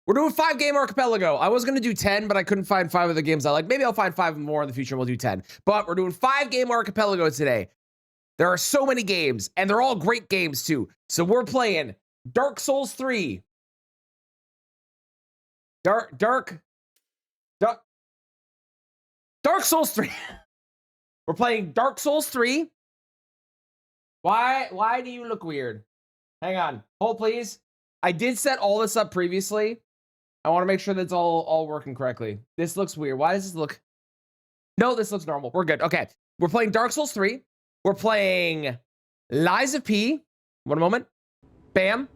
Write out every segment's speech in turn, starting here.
We're doing 5-game archipelago. I was gonna do 10, but I couldn't find 5 of the games I like. Maybe I'll find 5 more in the future and we'll do 10. But we're doing 5-game archipelago today. There are so many games, and they're all great games too. So we're playing Dark Souls 3. Dark Souls 3. We're playing Dark Souls 3. Why do you look weird? Hang on. Hold, please. I did set all this up previously. I want to make sure that's all working correctly. This looks weird. Why does this look... No, this looks normal. We're good. Okay. We're playing Dark Souls 3. We're playing Lies of P. One moment. Bam.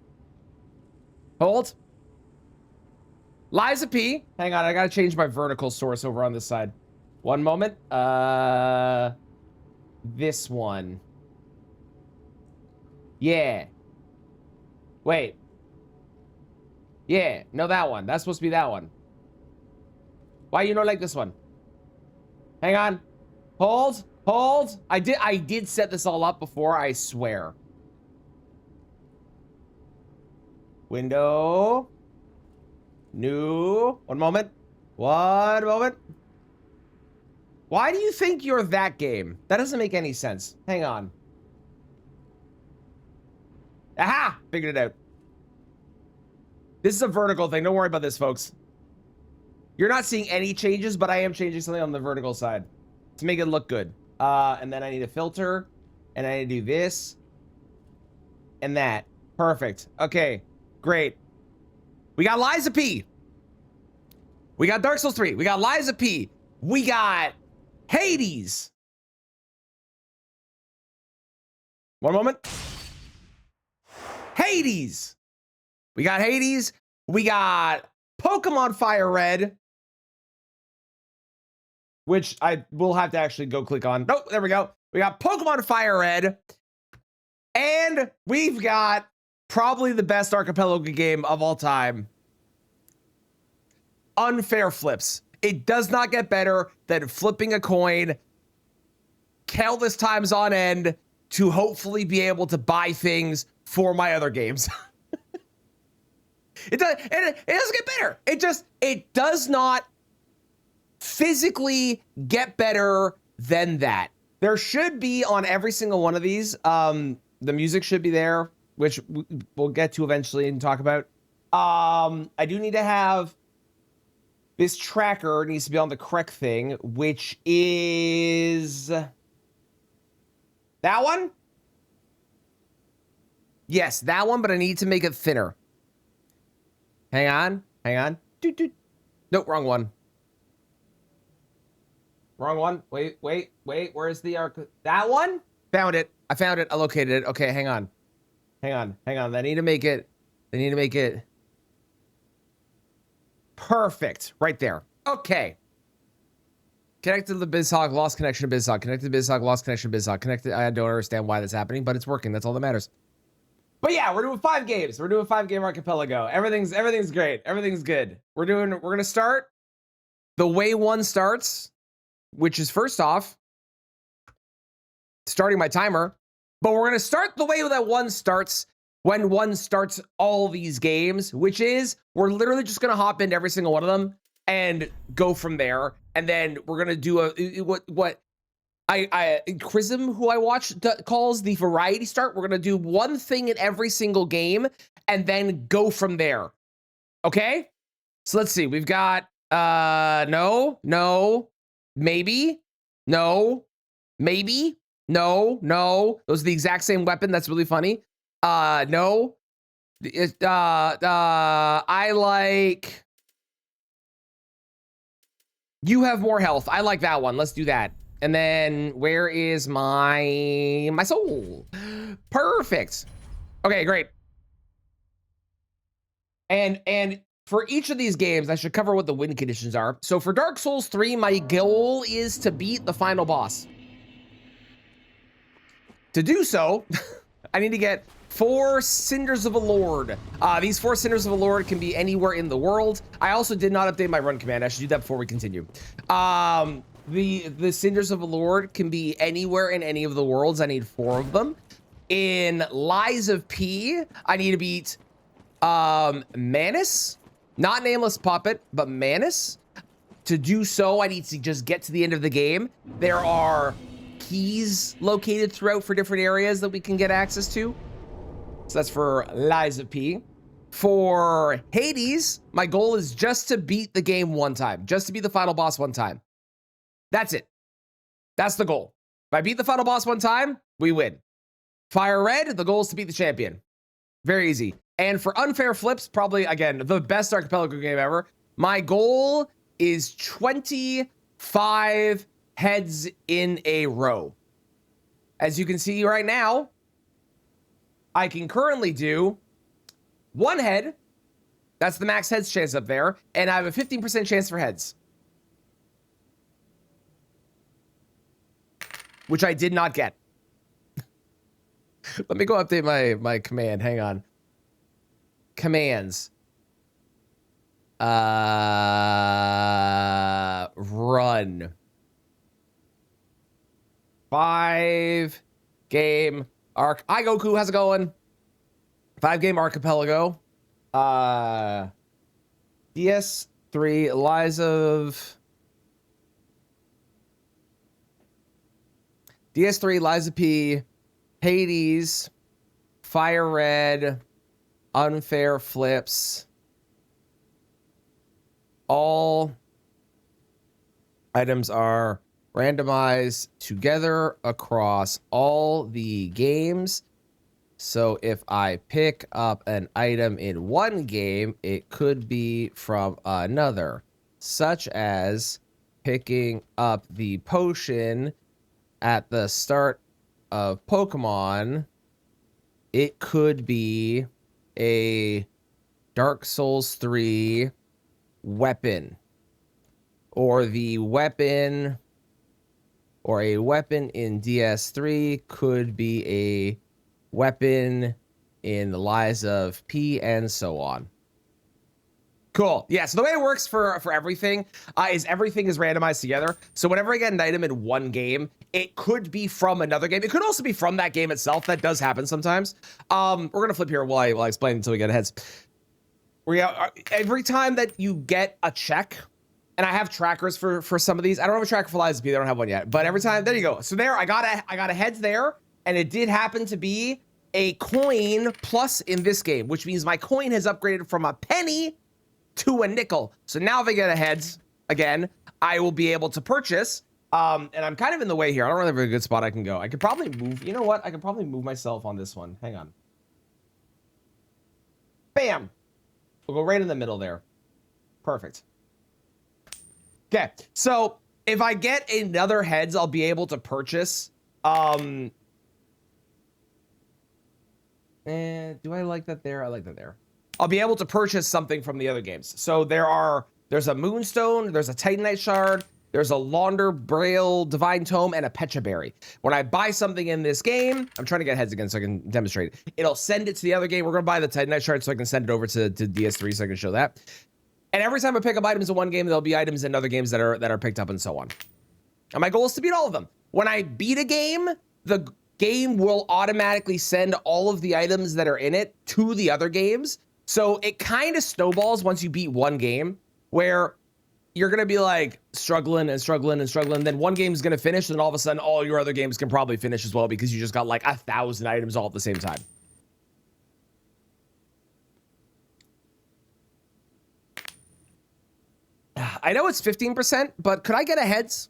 Hold. Lies of P. Hang on. I got to change my vertical source over on this side. One moment. This one. Yeah. Wait. Yeah. No, that one. That's supposed to be that one. Why you don't like this one? Hang on. Hold. Hold. I did set this all up before, I swear. Window. New. One moment. One moment. Why do you think you're that game? That doesn't make any sense. Hang on. Aha! Figured it out. This is a vertical thing. Don't worry about this, folks. You're not seeing any changes, but I am changing something on the vertical side to make it look good. And then I need a filter, and I need to do this and that. Perfect. Okay, great. We got Lies of P. We got Dark Souls 3. We got Lies of P. We got Hades. One moment. Hades. We got Hades. We got Pokemon Fire Red, which I will have to actually go click on. Nope, there we go. We got Pokemon Fire Red. And we've got probably the best archipelago game of all time. Unfair Flips. It does not get better than flipping a coin countless times on end to hopefully be able to buy things for my other games. It doesn't get better. It does not physically get better than that. There should be on every single one of these, the music should be there, which we'll get to eventually and talk about. I do need to have this tracker needs to be on the correct thing, which is that one. Yes, that one, but I need to make it thinner. Hang on. Hang on. Nope, wrong one. Wrong one. Wait. Where's the arc? That one? Found it. I found it. I located it. Okay, hang on. Hang on. I need to make it. Perfect. Right there. Okay. Connected to the BizHawk, lost connection to BizHawk. Connected to BizHawk, lost connection to BizHawk. Connected. I don't understand why that's happening, but it's working. That's all that matters. But yeah, we're doing 5 games. We're doing 5-game archipelago. Everything's great. Everything's good. We're gonna start the way one starts, which is first off, starting my timer. But we're gonna start the way that one starts when one starts all these games, which is we're literally just gonna hop into every single one of them and go from there. And then we're gonna do what Chrism, who I watch, calls the variety start. We're gonna do one thing in every single game and then go from there. Okay? So let's see. We've got no, maybe, no, maybe, no. Those are the exact same weapon. That's really funny. No. I like you have more health. I like that one. Let's do that. And then where is my soul? Perfect. Okay, great. And for each of these games, I should cover what the win conditions are. So for Dark Souls 3, my goal is to beat the final boss. To do so, I need to get 4 Cinders of a Lord. These 4 Cinders of a Lord can be anywhere in the world. I also did not update my run command. I should do that before we continue. The Cinders of a Lord can be anywhere in any of the worlds. I need 4 of them. In Lies of P, I need to beat Manus, Not Nameless Puppet, but Manus. To do so, I need to just get to the end of the game. There are keys located throughout for different areas that we can get access to. So that's for Liza P. For Hades, my goal is just to beat the game one time. Just to beat the final boss one time. That's it. That's the goal. If I beat the final boss one time, we win. Fire Red, the goal is to beat the champion. Very easy. And for Unfair Flips, probably, again, the best Archipelago game ever. My goal is 25 heads in a row. As you can see right now, I can currently do 1 head. That's the max heads chance up there. And I have a 15% chance for heads. Which I did not get. Let me go update my command. Hang on. Commands. Run. 5 game arc. Hi Goku, how's it going? 5 game Archipelago. DS3 Liza P, Hades, Fire Red, Unfair Flips. All items are randomized together across all the games. So if I pick up an item in one game, it could be from another, such as picking up the potion at the start of Pokemon. It could be a Dark Souls 3 weapon, or the weapon, or a weapon in DS3 could be a weapon in the Lies of P, and so on. Cool. Yeah, so the way it works for everything is everything is randomized together. So whenever I get an item in one game, it could be from another game. It could also be from that game itself. That does happen sometimes. We're going to flip here while I explain until we get ahead. Every time that you get a check, and I have trackers for some of these. I don't have a tracker for Liza P. They don't have one yet. But every time, there you go. So there, I got a heads there, and it did happen to be a coin plus in this game, which means my coin has upgraded from a penny to a nickel. So now if I get a heads again, I will be able to purchase. And I'm kind of in the way here. I don't really have a good spot I can go. I could probably move. You know what? I could probably move myself on this one. Hang on. Bam. We'll go right in the middle there. Perfect. Okay. So if I get another heads, I'll be able to purchase. And do I like that there? I like that there. I'll be able to purchase something from the other games. So there's a Moonstone, there's a Titanite Shard, there's a Launder Braille Divine Tome, and a Pecha Berry. When I buy something in this game, I'm trying to get heads again so I can demonstrate it. It'll send it to the other game. We're going to buy the Titanite Shard so I can send it over to DS3 so I can show that. And every time I pick up items in one game, there'll be items in other games that are picked up and so on. And my goal is to beat all of them. When I beat a game, the game will automatically send all of the items that are in it to the other games. So it kind of snowballs once you beat one game, where you're going to be like struggling and struggling and struggling. Then one game is going to finish, and all of a sudden all your other games can probably finish as well because you just got like 1,000 items all at the same time. I know it's 15%, but could I get a heads?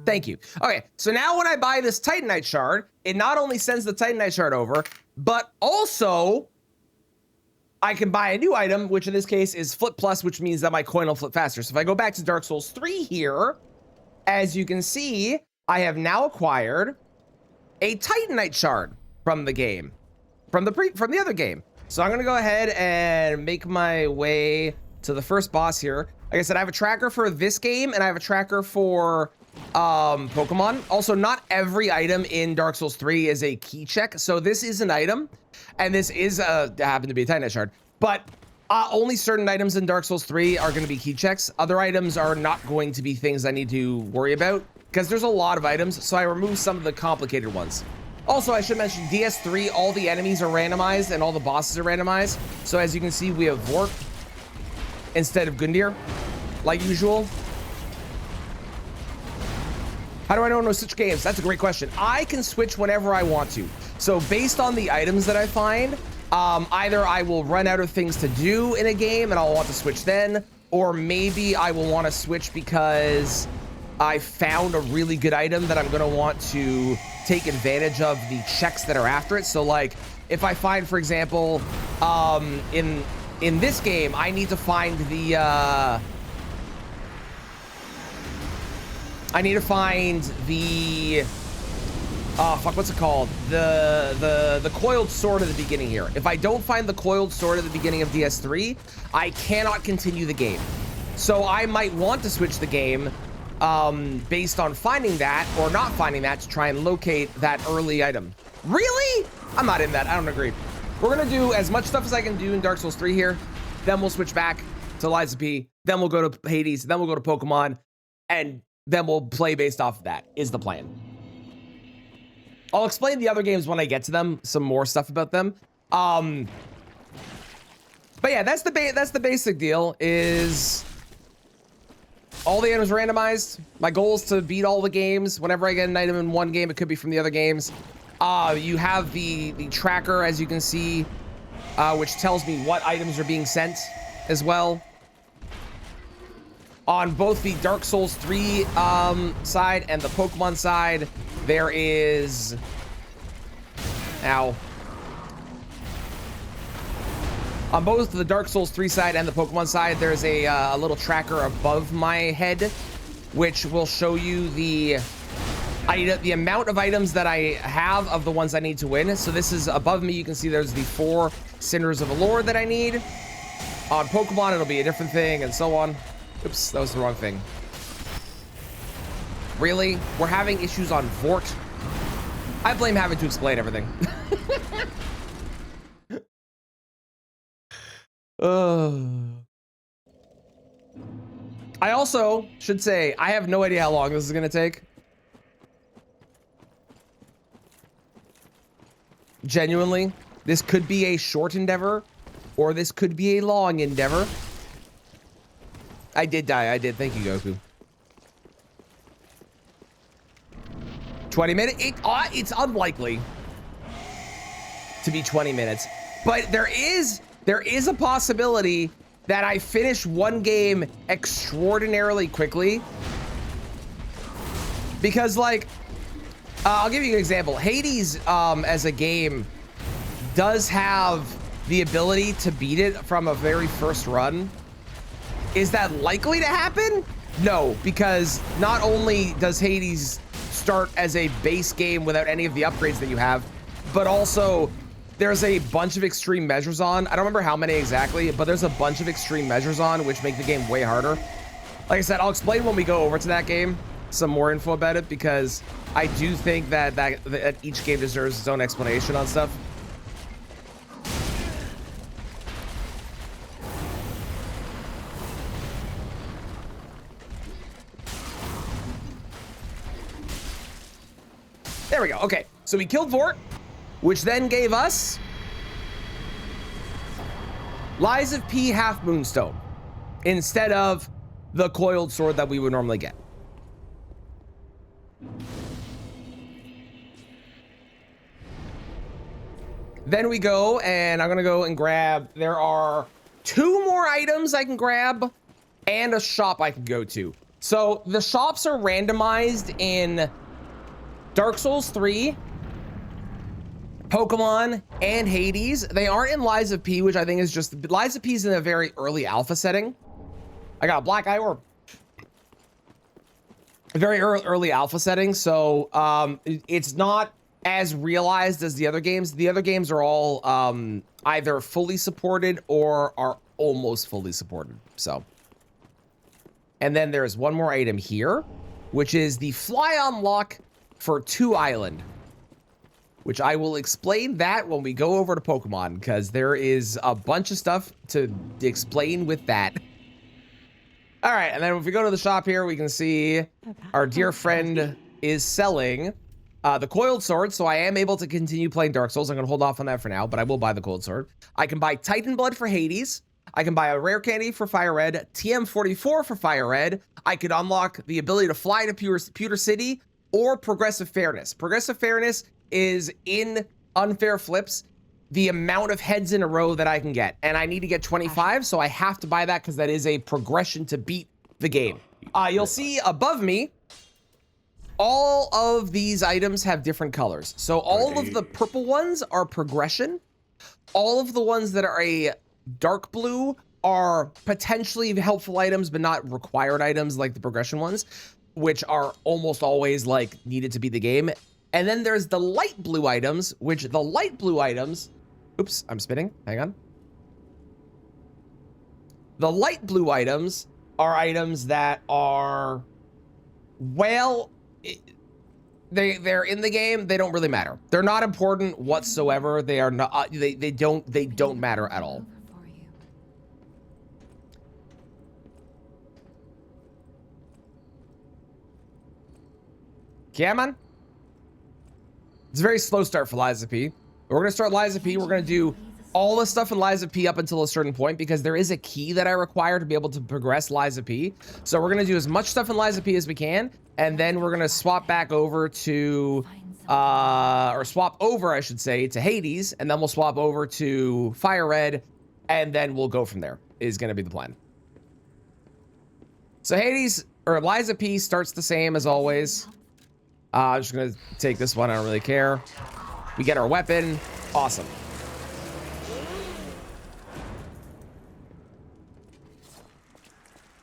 Thank you. Okay, so now when I buy this Titanite Shard, it not only sends the Titanite Shard over, but also I can buy a new item, which in this case is Flip Plus, which means that my coin will flip faster. So if I go back to Dark Souls 3 here, as you can see, I have now acquired a Titanite Shard from the game, from the other game. So I'm gonna go ahead and make my way to the first boss here. Like I said, I have a tracker for this game, and I have a tracker for Pokemon. Also, not every item in Dark Souls 3 is a key check. So this is an item, and this is happened to be a Titanite Shard, but only certain items in Dark Souls 3 are going to be key checks. Other items are not going to be things I need to worry about because there's a lot of items, so I removed some of the complicated ones. Also, I should mention DS3, all the enemies are randomized and all the bosses are randomized. So as you can see, we have Vorp, instead of Gundyr, like usual. How do I know when to switch games? That's a great question. I can switch whenever I want to. So based on the items that I find, either I will run out of things to do in a game and I'll want to switch then, or maybe I will want to switch because I found a really good item that I'm going to want to take advantage of the checks that are after it. So like if I find, for example, in this game, I need to find the, what's it called? The coiled sword at the beginning here. If I don't find the coiled sword at the beginning of DS3, I cannot continue the game. So I might want to switch the game based on finding that or not finding that to try and locate that early item. Really? I'm not in that. I don't agree. We're gonna do as much stuff as I can do in Dark Souls 3 here. Then we'll switch back to Lies P. Then we'll go to Hades. Then we'll go to Pokemon. And then we'll play based off of that, is the plan. I'll explain the other games when I get to them, some more stuff about them. But yeah, that's the basic deal, is all the items randomized. My goal is to beat all the games. Whenever I get an item in one game, it could be from the other games. You have the tracker, as you can see, which tells me what items are being sent as well. On both the Dark Souls 3 side and the Pokemon side, there is... Ow. On both the Dark Souls 3 side and the Pokemon side, there's a little tracker above my head, which will show you the amount of items that I have of the ones I need to win. So this is above me. You can see there's the 4 Cinders of Allure that I need. On Pokemon, it'll be a different thing, and so on. Oops, that was the wrong thing. Really? We're having issues on Vort? I blame having to explain everything. I also should say, I have no idea how long this is going to take. Genuinely, this could be a short endeavor, or this could be a long endeavor. I did die. I did. Thank you, Goku. 20 minutes? It's unlikely to be 20 minutes. But there is a possibility that I finish one game extraordinarily quickly. Because, like, I'll give you an example. Hades, as a game, does have the ability to beat it from a very first run. Is that likely to happen? No, because not only does Hades start as a base game without any of the upgrades that you have, but also there's a bunch of extreme measures on. I don't remember how many exactly, but there's a bunch of extreme measures on, which make the game way harder. Like I said, I'll explain when we go over to that game some more info about it, because I do think that each game deserves its own explanation on stuff. There we go. Okay, so we killed Vort, which then gave us Lies of P Half Moonstone instead of the coiled sword that we would normally get. Then we go, and I'm gonna go and grab, there are 2 more items I can grab and a shop I can go to. So the shops are randomized in Dark Souls 3, Pokemon, and Hades. They aren't in Lies of P, which I think is just... Lies of P is in a very early alpha setting. I got a Black Eye Orb. A very early alpha setting, so it's not as realized as the other games. The other games are all either fully supported or are almost fully supported, so. And then there's one more item here, which is the Fly on Lock for 2 Island, which I will explain that when we go over to Pokemon, because there is a bunch of stuff to explain with that. All right, and then if we go to the shop here, we can see our dear friend is selling the coiled sword, so I am able to continue playing Dark Souls. I'm going to hold off on that for now, but I will buy the coiled sword. I can buy Titan Blood for Hades, I can buy a rare candy for Fire Red, TM44 for Fire Red. I could unlock the ability to fly to Pewter City or Progressive Fairness. Progressive Fairness is in Unfair Flips the amount of heads in a row that I can get. And I need to get 25, so I have to buy that because that is a progression to beat the game. You'll see above me, all of these items have different colors. So all of the purple ones are progression. All of the ones that are a dark blue are potentially helpful items, but not required items like the progression ones, which are almost always like needed to be the game. And then there's the light blue items, which the light blue items, oops, I'm spinning, hang on. The light blue items are items that are, well, they're in the game. They don't really matter. They're not important whatsoever. They are not. They don't matter at all. Yeah, man. It's a very slow start for Liza P. We're gonna start Liza P. We're gonna do all the stuff in Liza P up until a certain point because there is a key that I require to be able to progress Liza P. So we're gonna do as much stuff in Liza P as we can, and then we're gonna swap back over to, or swap over, I should say, to Hades, and then we'll swap over to Fire Red, and then we'll go from there, is gonna be the plan. So Hades, or Liza P starts the same as always. I'm just gonna take this one, I don't really care. We get our weapon, awesome.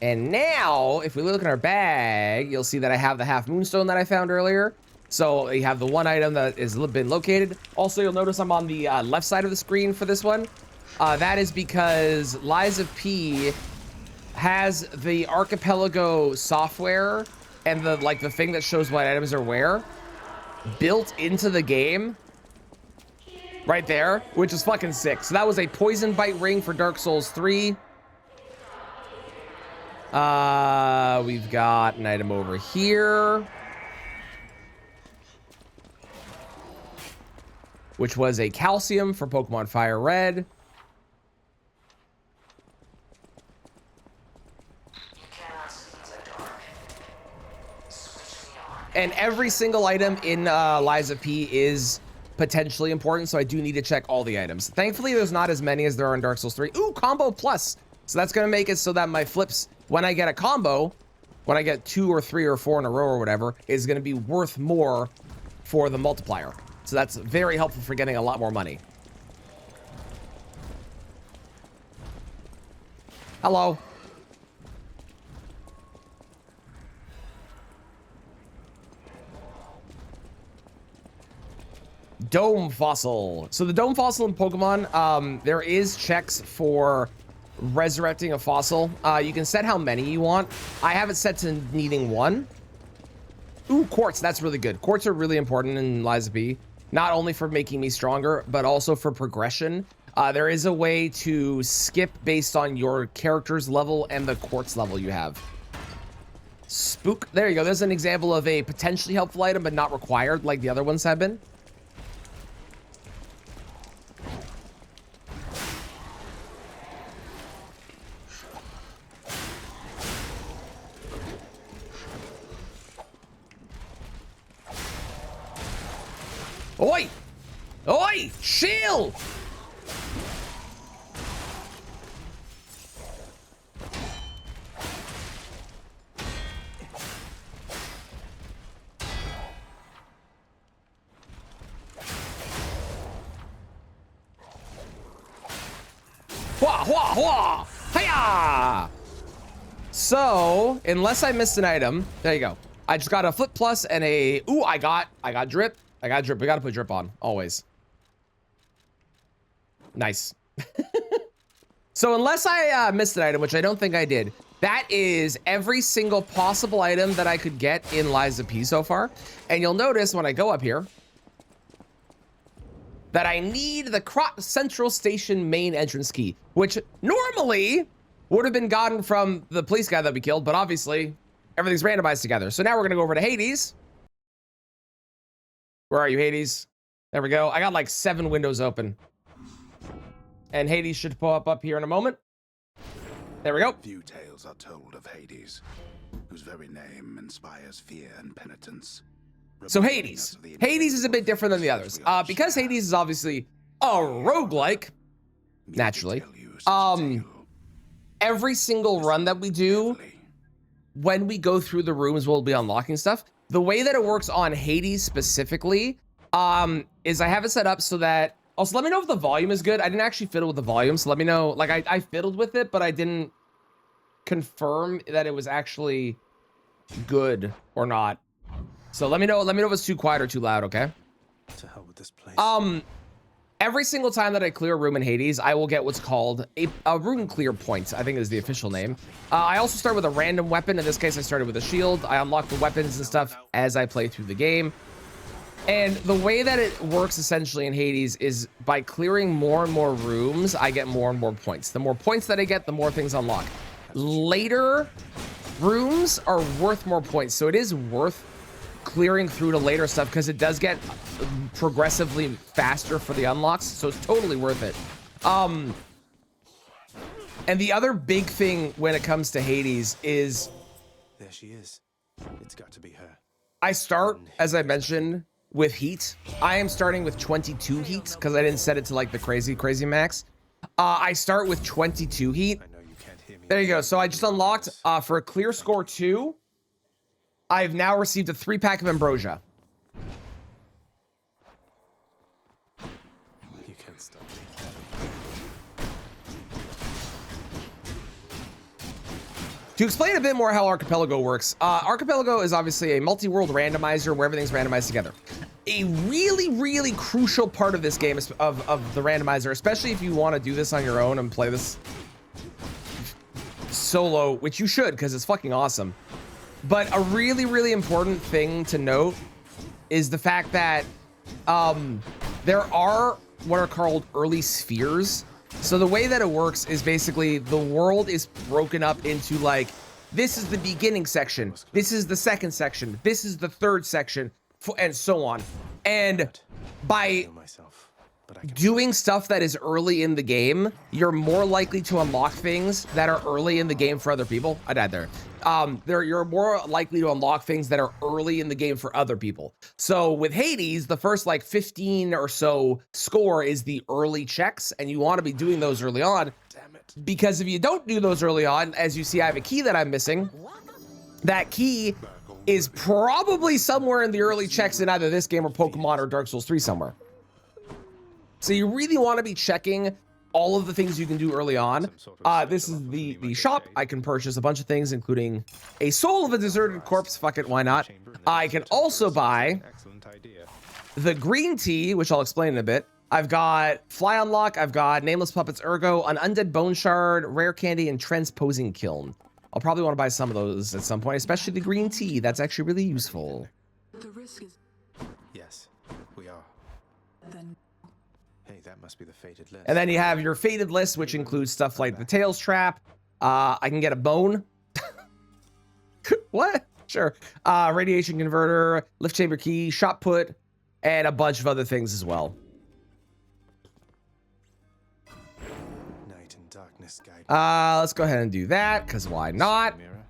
And now, if we look in our bag, you'll see that I have the half moonstone that I found earlier. So we have the one item that has been located. Also, you'll notice I'm on the left side of the screen for this one. That is because Liza P has the Archipelago software and the thing that shows what items are where built into the game right there, which is fucking sick. So that was a poison bite ring for Dark Souls 3. We've got an item over here, which was a calcium for Pokemon Fire Red. And every single item in Liza P is potentially important, so I do need to check all the items. Thankfully, there's not as many as there are in Dark Souls 3. Ooh, combo plus. So that's going to make it so that my flips, when I get a combo, when I get 2 or 3 or 4 in a row or whatever, is going to be worth more for the multiplier. So that's very helpful for getting a lot more money. Hello. Dome Fossil. So the Dome Fossil in Pokemon, there is checks for resurrecting a fossil. You can set how many you want. I have it set to needing 1. Ooh, quartz. That's really good. Quartz are really important in Liza P. Not only for making me stronger, but also for progression. There is a way to skip based on your character's level and the quartz level you have. Spook. There you go. There's an example of a potentially helpful item, but not required like the other ones have been. Oi! Oi! Shield! Hua! Hua! Hua! Hiya! So, unless I missed an item, there you go. I just got a flip plus and a... Ooh, I got drip. I got drip. We got to put drip on, always. Nice. So unless I missed an item, which I don't think I did, that is every single possible item that I could get in Liza P so far. And you'll notice when I go up here that I need the Central Station main entrance key, which normally would have been gotten from the police guy that we killed, but obviously everything's randomized together. So now we're going to go over to Hades. Where are you, Hades? There we go. I got like 7 windows open. And Hades should pop up here in a moment. There we go. Few tales are told of Hades, whose very name inspires fear and penitence. So Hades. Hades is a bit different than the others. Because Hades is obviously a roguelike, naturally. Every single run that we do, when we go through the rooms, we'll be unlocking stuff. The way that it works on Hades specifically, is I have it set up so that, also let me know if the volume is good. I didn't actually fiddle with the volume, so let me know. Like I fiddled with it, but I didn't confirm that it was actually good or not. So let me know if it's too quiet or too loud, okay? To hell with this place. Every single time that I clear a room in Hades, I will get what's called a room clear point, I think is the official name. I also start with a random weapon. In this case, I started with a shield. I unlock the weapons and stuff as I play through the game. And the way that it works essentially in Hades is by clearing more and more rooms, I get more and more points. The more points that I get, the more things unlock. Later rooms are worth more points, so it is worth clearing through to later stuff because it does get progressively faster for the unlocks, so it's totally worth it. And the other big thing when it comes to Hades is there she is. It's got to be her. I start, as I mentioned, with heat. I am starting with 22 heat because I didn't set it to like the crazy max. I start with 22 heat. I know you can't hear me. There you go. So I just unlocked for a clear score 2. I've now received a 3-pack of ambrosia. You can't stop me. To explain a bit more how Archipelago works, Archipelago is obviously a multi-world randomizer where everything's randomized together. A really, really crucial part of this game is of the randomizer, especially if you want to do this on your own and play this solo, which you should because it's fucking awesome. But a really, really important thing to note is the fact that there are what are called early spheres. So the way that it works is basically the world is broken up into like, this is the beginning section, this is the second section, this is the third section, and so on. And by doing stuff that is early in the game, you're more likely to unlock things that are early in the game for other people. I died there. You're more likely to unlock things that are early in the game for other people. So with Hades, the first like 15 or so score is the early checks, and you want to be doing those early on. Damn it. Because if you don't do those early on, as you see, I have a key that I'm missing. That key is probably somewhere in the early checks in either this game or Pokemon or Dark Souls 3 somewhere. So you really want to be checking all of the things you can do early on. This is the shop. I can purchase a bunch of things, including a soul of a deserted corpse. Fuck it, why not? I can also buy the green tea, which I'll explain in a bit. I've got Fly Unlock, I've got Nameless Puppets Ergo, an Undead Bone Shard, Rare Candy, and Transposing Kiln. I'll probably want to buy some of those at some point, especially the green tea. That's actually really useful. The risk is Yes, we are. then Hey, that must be the fated list. And then you have your fated list, which includes stuff like the Tails Trap. I can get a bone. What? Sure. Radiation Converter, Lift Chamber Key, Shot Put, and a bunch of other things as well. Night and darkness guide. Let's go ahead and do that, because why not? Mirror.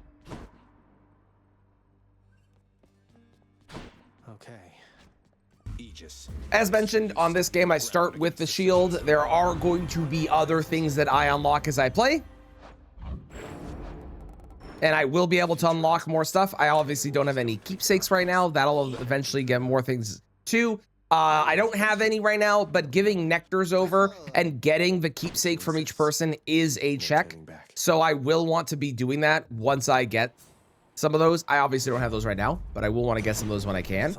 Okay. Aegis. As mentioned, on this game, I start with the shield. There are going to be other things that I unlock as I play. And I will be able to unlock more stuff. I obviously don't have any keepsakes right now. That'll eventually get more things too. I don't have any right now, but giving nectars over and getting the keepsake from each person is a check. So I will want to be doing that once I get some of those. I obviously don't have those right now, but I will want to get some of those when I can.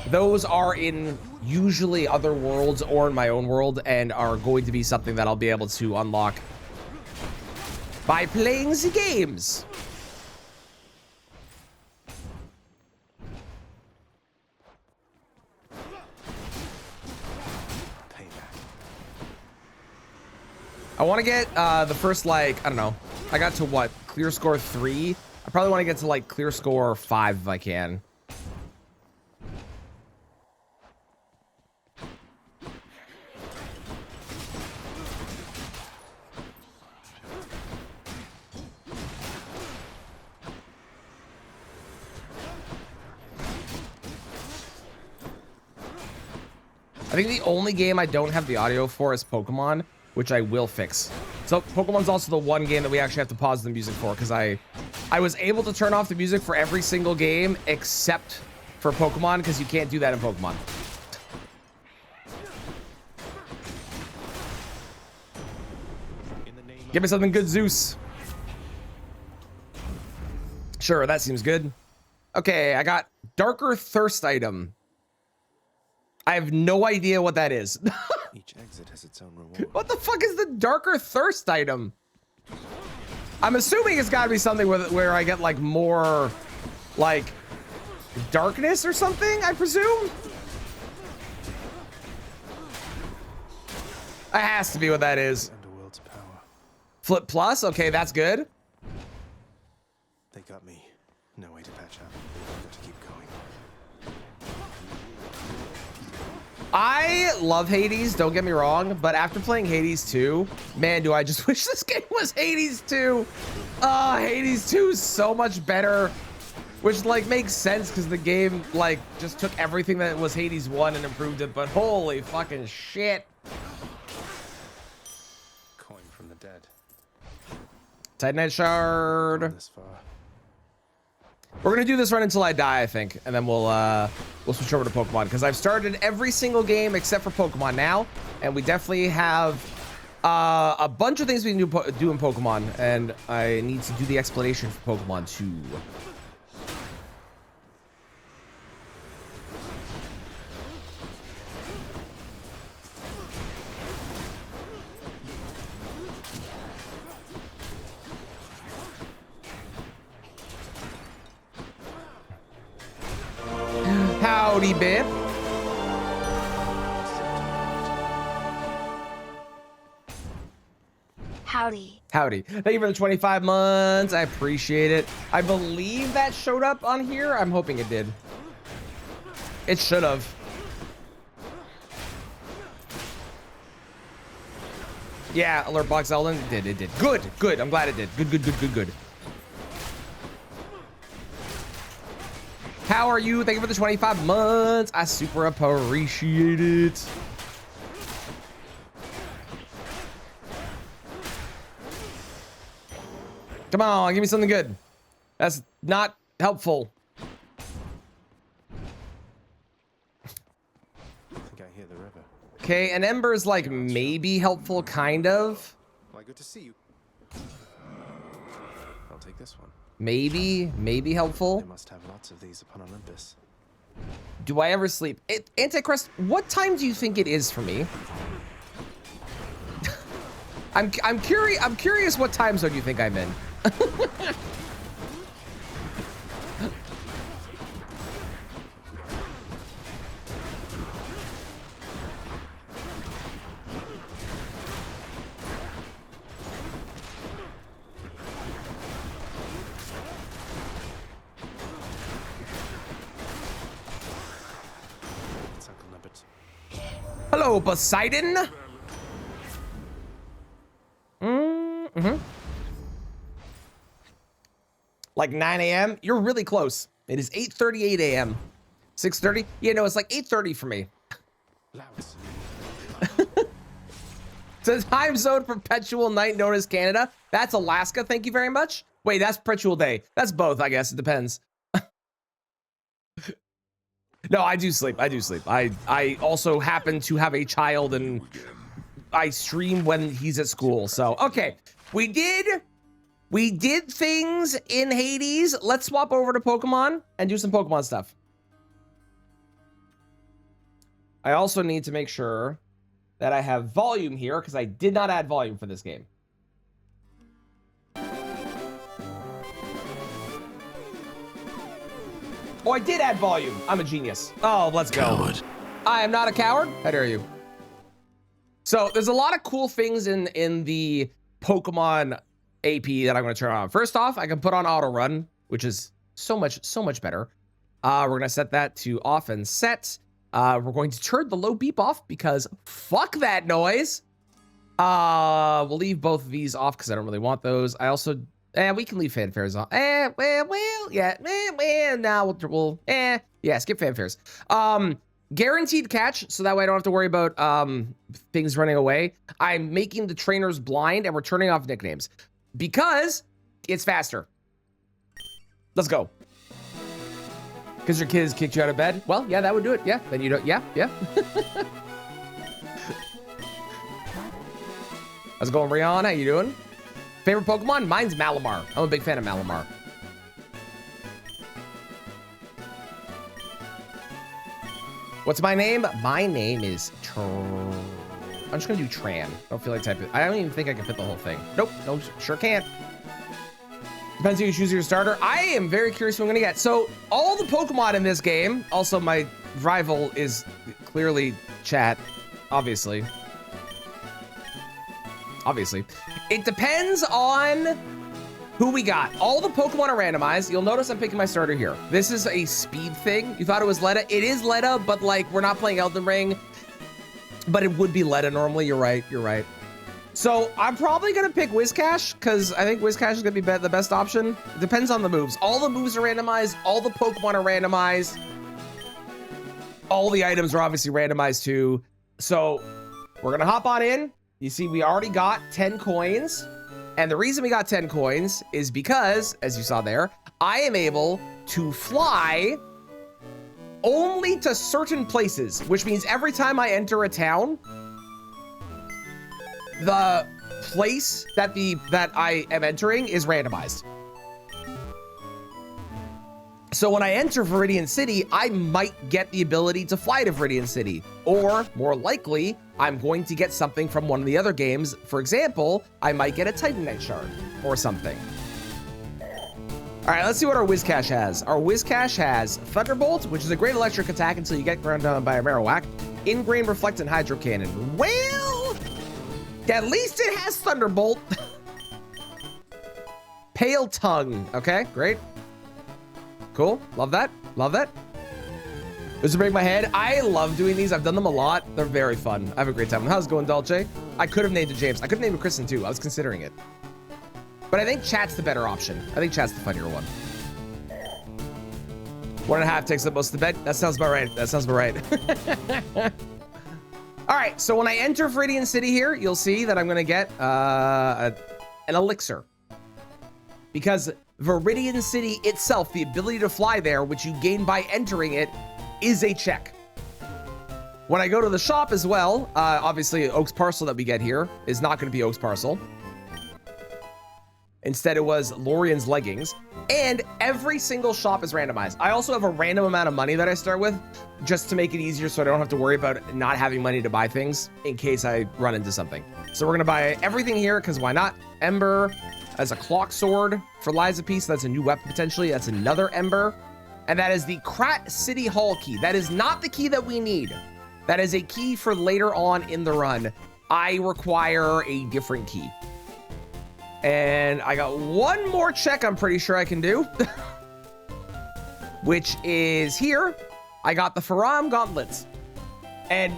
Those are in usually other worlds or in my own world and are going to be something that I'll be able to unlock by playing the games. I want to get the first, like, I don't know. I got to what? Clear score 3? I probably want to get to like clear score 5 if I can. I think the only game I don't have the audio for is Pokemon, which I will fix. So Pokemon's also the one game that we actually have to pause the music for, because I was able to turn off the music for every single game except for Pokemon, because you can't do that in Pokemon. Give me something good, Zeus. Sure, that seems good. Okay, I got Darker Thirst item. I have no idea what that is. Each exit has its own reward. What the fuck is the Darker Thirst item? I'm assuming it's got to be something where I get like more like darkness or something, I presume. It has to be what that is. Underworld's power. Flip plus, okay, that's good. They got me. No way to patch up. I've got to keep going. I love Hades, don't get me wrong, but after playing Hades 2, man, do I just wish this game was Hades 2. Hades 2 is so much better, which like makes sense because the game like just took everything that was Hades 1 and improved it, but holy fucking shit. Coin from the dead. Titanite shard. Gone this far. We're gonna do this run until I die, I think, and then we'll switch over to Pokemon because I've started every single game except for Pokemon now, and we definitely have a bunch of things we can do in Pokemon, and I need to do the explanation for Pokemon too. Howdy, babe. Howdy. Howdy. Thank you for the 25 months. I appreciate it. I believe that showed up on here. I'm hoping it did. It should have. Yeah, alert box Elden. It did. Good, good. I'm glad it did. Good. How are you? Thank you for the 25 months. I super appreciate it. Come on, give me something good. That's not helpful. I think I hear the river. Okay, an ember is like maybe helpful, kind of. Why, good to see you. I'll take this one. Maybe helpful. They must have lots of these upon Olympus. Do I ever sleep? Antichrist, what time do you think it is for me? I'm curious what time zone you think I'm in. It's Uncle Nubbet. Hello, Poseidon. Like 9 a.m. You're really close. It is 8:38 a.m. 6:30. Yeah, no, it's like 8:30 for me. Louds. It's a time zone perpetual night known as Canada. That's Alaska. Thank you very much. Wait, that's perpetual day. That's both, I guess. It depends. No, I do sleep. I also happen to have a child and I stream when he's at school. So, okay. We did things in Hades. Let's swap over to Pokemon and do some Pokemon stuff. I also need to make sure that I have volume here because I did not add volume for this game. Oh, I did add volume. I'm a genius. Oh, let's go. Coward. I am not a coward. How dare you? So there's a lot of cool things in the Pokemon AP that I'm going to turn on. First off, I can put on auto run, which is so much better. We're going to set that to off and set. We're going to turn the low beep off because fuck that noise. We'll leave both of these off because I don't really want those. I also, we can leave fanfares on. Yeah, yeah, skip fanfares. guaranteed catch, so that way I don't have to worry about things running away. I'm making the trainers blind, and we're turning off nicknames because it's faster. Let's go. Because your kids kicked you out of bed? Well, yeah, that would do it. Yeah, then you don't. Yeah. How's it going, Rihanna? How you doing? Favorite Pokemon? Mine's Malamar. I'm a big fan of Malamar. What's my name? My name is I'm just gonna do Tran. I don't feel like typing. I don't even think I can fit the whole thing. Nope, no, sure can't. Depends who you choose your starter. I am very curious who I'm gonna get. So all the Pokemon in this game, also my rival is clearly chat, obviously. It depends on who we got. All the Pokemon are randomized. You'll notice I'm picking my starter here. This is a speed thing. You thought it was Letta. It is Letta, but like we're not playing Elden Ring, but it would be Letta normally. You're right. So I'm probably gonna pick Whiscash because I think Whiscash is gonna be the best option. It depends on the moves. All the moves are randomized. All the Pokemon are randomized. All the items are obviously randomized too. So we're gonna hop on in. You see, we already got 10 coins. And the reason we got 10 coins is because, as you saw there, I am able to fly only to certain places, which means every time I enter a town, the place that I am entering is randomized. So when I enter Viridian City, I might get the ability to fly to Viridian City, or more likely, I'm going to get something from one of the other games. For example, I might get a Titanite shard or something. All right, let's see what our Whiscash has. Our Whiscash has Thunderbolt, which is a great electric attack until you get ground down by a Marowak. Ingrain, Reflect, and Hydro Cannon. Well, at least it has Thunderbolt. Pale Tongue. Okay, great. Cool. Love that. This will break my head. I love doing these. I've done them a lot. They're very fun. I have a great time. How's it going, Dolce? I could have named it James. I could have named it Kristen too. I was considering it. But I think chat's the better option. I think chat's the funnier one. 1.5 takes up most of the bed. That sounds about right. All right. So when I enter Viridian City here, you'll see that I'm going to get an elixir. Because Viridian City itself, the ability to fly there, which you gain by entering it, is a check. When I go to the shop as well, obviously Oak's Parcel that we get here is not going to be Oak's Parcel. Instead, it was Lorian's Leggings. And every single shop is randomized. I also have a random amount of money that I start with just to make it easier so I don't have to worry about not having money to buy things in case I run into something. So we're going to buy everything here because why not? Ember. As a clock sword for Liza Piece. That's a new weapon potentially. That's another Ember. And that is the Krat City Hall key. That is not the key that we need. That is a key for later on in the run. I require a different key. And I got one more check I'm pretty sure I can do. Which is here. I got the Faram Gauntlets. And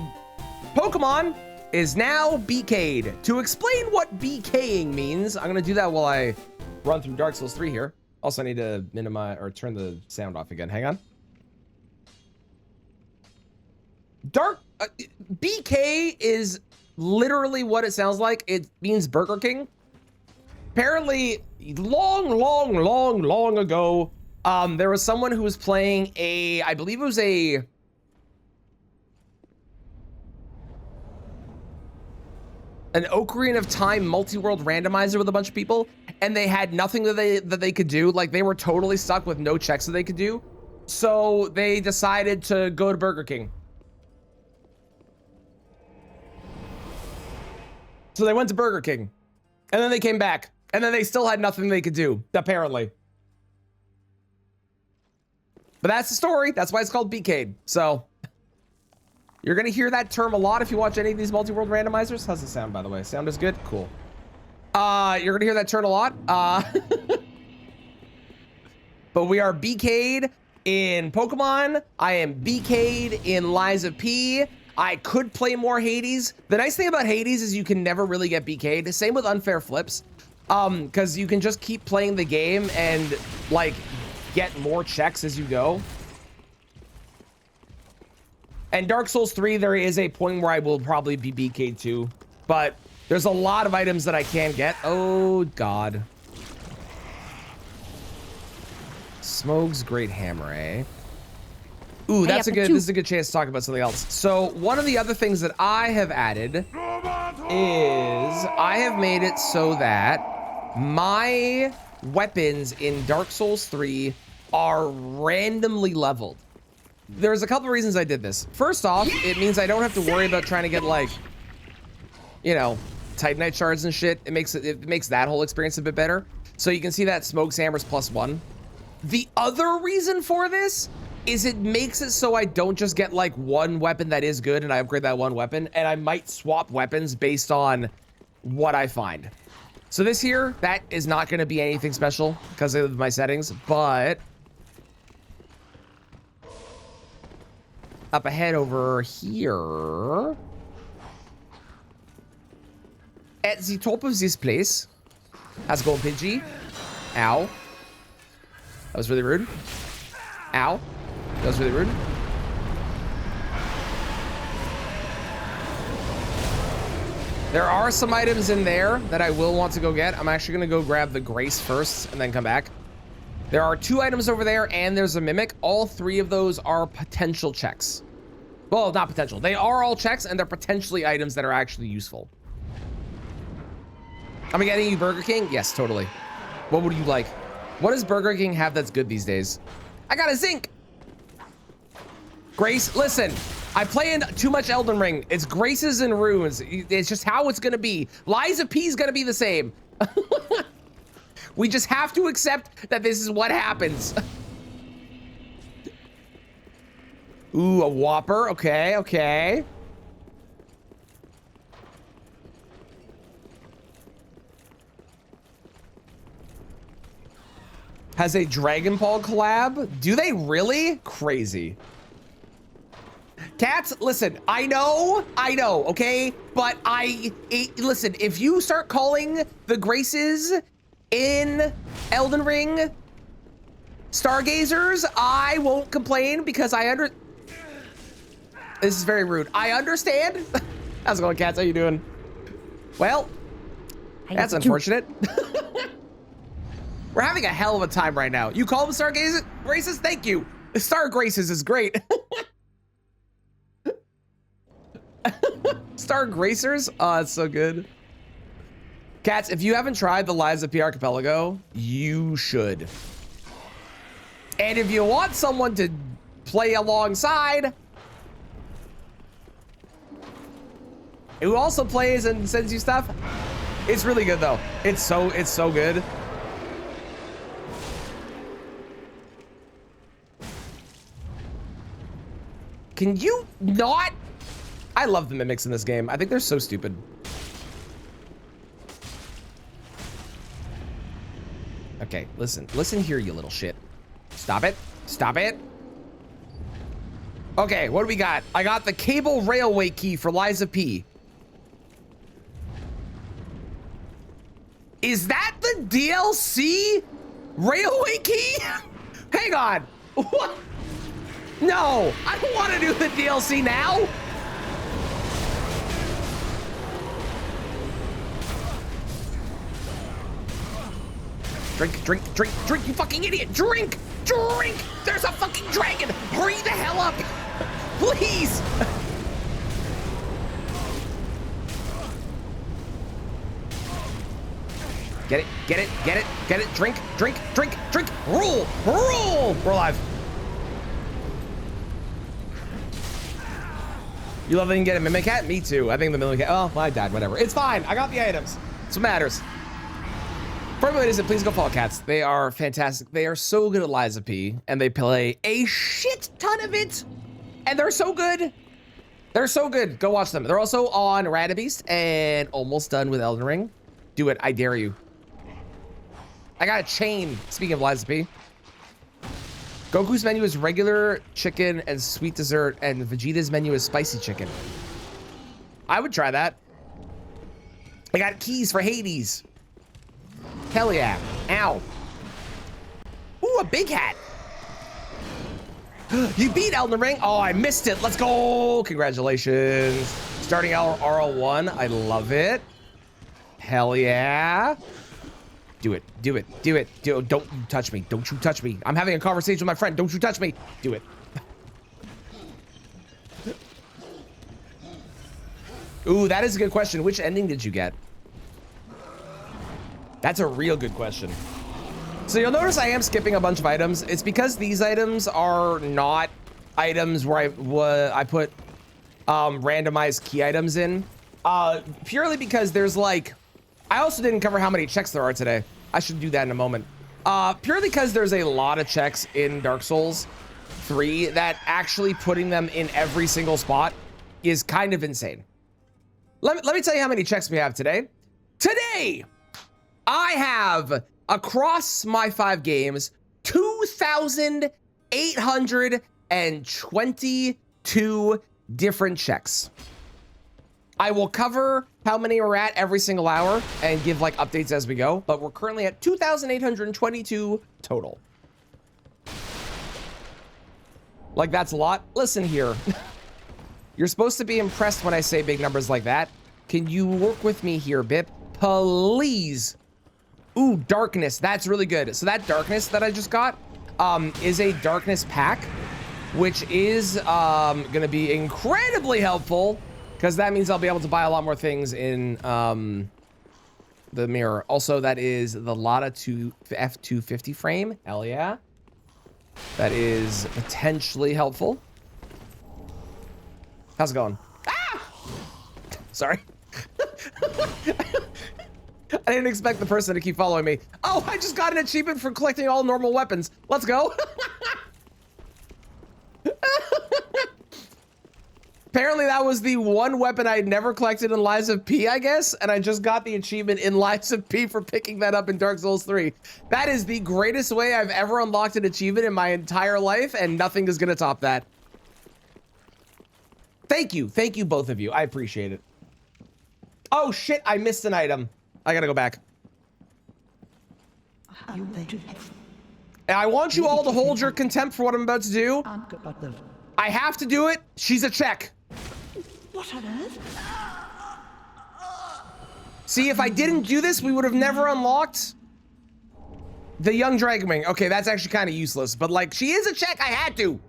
Pokemon is now BK'd. To explain what BKing means, I'm gonna do that while I run through Dark Souls 3 here. Also, I need to minimize or turn the sound off again. Hang on. BK is literally what it sounds like. It means Burger King. Apparently, long ago, there was someone who was playing I believe it was an Ocarina of Time multi-world randomizer with a bunch of people, and they had nothing that they could do. Like, they were totally stuck with no checks that they could do. So they decided to go to Burger King. So they went to Burger King, and then they came back, and then they still had nothing they could do, apparently. But that's the story. That's why it's called BK. So you're going to hear that term a lot if you watch any of these multi-world randomizers. How's the sound, by the way? Sound is good? Cool. You're going to hear that term a lot. But we are BK'd in Pokemon. I am BK'd in Lies of P. I could play more Hades. The nice thing about Hades is you can never really get BK'd. Same with Unfair Flips. Because you can just keep playing the game and, like, get more checks as you go. And Dark Souls 3, there is a point where I will probably be BK too, but there's a lot of items that I can get. Oh God. Smoke's Great Hammer, eh? Ooh, that's this is a good chance to talk about something else. So one of the other things that I have added is I have made it so that my weapons in Dark Souls 3 are randomly leveled. There's a couple of reasons I did this. First off, it means I don't have to worry about trying to get, like, you know, Titanite shards and shit. It makes that whole experience a bit better. So you can see that Smoke's Hammer's +1. The other reason for this is it makes it so I don't just get like one weapon that is good and I upgrade that one weapon, and I might swap weapons based on what I find. So this here, that is not going to be anything special because of my settings, but up ahead over here at the top of this place has gold Pidgey. Ow. That was really rude. Ow. That was really rude. There are some items in there that I will want to go get. I'm actually going to go grab the Grace first and then come back. There are 2 items over there and there's a Mimic. All 3 of those are potential checks. Well, not potential. They are all checks and they're potentially items that are actually useful. Am I getting you Burger King? Yes, totally. What would you like? What does Burger King have that's good these days? I got a zinc. Grace, listen, I play in too much Elden Ring. It's Graces and Runes. It's just how it's gonna be. Liza P is gonna be the same. We just have to accept that this is what happens. Ooh, a Whopper. Okay, okay. Has a Dragon Ball collab? Do they really? Crazy. Cats, listen, I know, okay? But listen, if you start calling the Graces in Elden Ring Stargazers, I won't complain because this is very rude. I understand. How's it going, Cats? How you doing? Well, that's unfortunate. We're having a hell of a time right now. You call them Star Graces? Thank you. Star Graces is great. Star Gracers? Oh, it's so good. Cats, if you haven't tried the Lies of P Archipelago, you should. And if you want someone to play alongside, who also plays and sends you stuff, it's really good though. It's so good. Can you not? I love the mimics in this game. I think they're so stupid. Okay, listen here, you little shit. Stop it. Okay, what do we got? I got the cable railway key for Liza P. Is that the DLC railway key? Hang on. What? No, I don't want to do the DLC now. Drink, you fucking idiot. Drink. There's a fucking dragon. Hurry the hell up. Please. Get it. Drink. Rule. We're alive. You love that you can get a Mimic Cat? Me too. I think the Mimic Cat, oh, I died, whatever. It's fine. I got the items. That's what matters. For everybody who isn't, please go follow Cats. They are fantastic. They are so good at Liza P, and they play a shit ton of it. And they're so good. Go watch them. They're also on Randomizer and almost done with Elden Ring. Do it. I dare you. I got a chain. Speaking of Liza P. Goku's menu is regular chicken and sweet dessert, and Vegeta's menu is spicy chicken. I would try that. I got keys for Hades. Hell yeah. Ow. Ooh, a big hat. You beat Elden Ring. Oh, I missed it. Let's go. Congratulations. Starting our RL1. I love it. Hell yeah. Do it. Do it. Do it. Don't you touch me. Don't you touch me. I'm having a conversation with my friend. Don't you touch me. Do it. Ooh, that is a good question. Which ending did you get? That's a real good question. So you'll notice I am skipping a bunch of items. It's because these items are not items where I put randomized key items in. Purely because there's like, I also didn't cover how many checks there are today. I should do that in a moment. Purely because there's a lot of checks in Dark Souls 3 that actually putting them in every single spot is kind of insane. Let me tell you how many checks we have today. Today, I have, across my 5 games, 2,822 different checks. I will cover how many we're at every single hour and give like updates as we go, but we're currently at 2,822 total. Like, that's a lot. Listen here. You're supposed to be impressed when I say big numbers like that. Can you work with me here, Bip? Please. Ooh, darkness. That's really good. So that darkness that I just got is a darkness pack, which is gonna be incredibly helpful because that means I'll be able to buy a lot more things in the mirror. Also, that is the Lada F250 frame. Hell yeah. That is potentially helpful. How's it going? Ah! Sorry. I didn't expect the person to keep following me. Oh, I just got an achievement for collecting all normal weapons. Let's go. Apparently that was the one weapon I'd never collected in Lies of P, I guess. And I just got the achievement in Lies of P for picking that up in Dark Souls 3. That is the greatest way I've ever unlocked an achievement in my entire life, and nothing is gonna top that. Thank you both of you. I appreciate it. Oh shit, I missed an item. I gotta go back. And I want you all to hold your contempt for what I'm about to do. I have to do it. She's a check. What on earth? See, if I didn't do this, we would have never unlocked the young Dragonwing. Okay, that's actually kind of useless, but like, she is a check. I had to.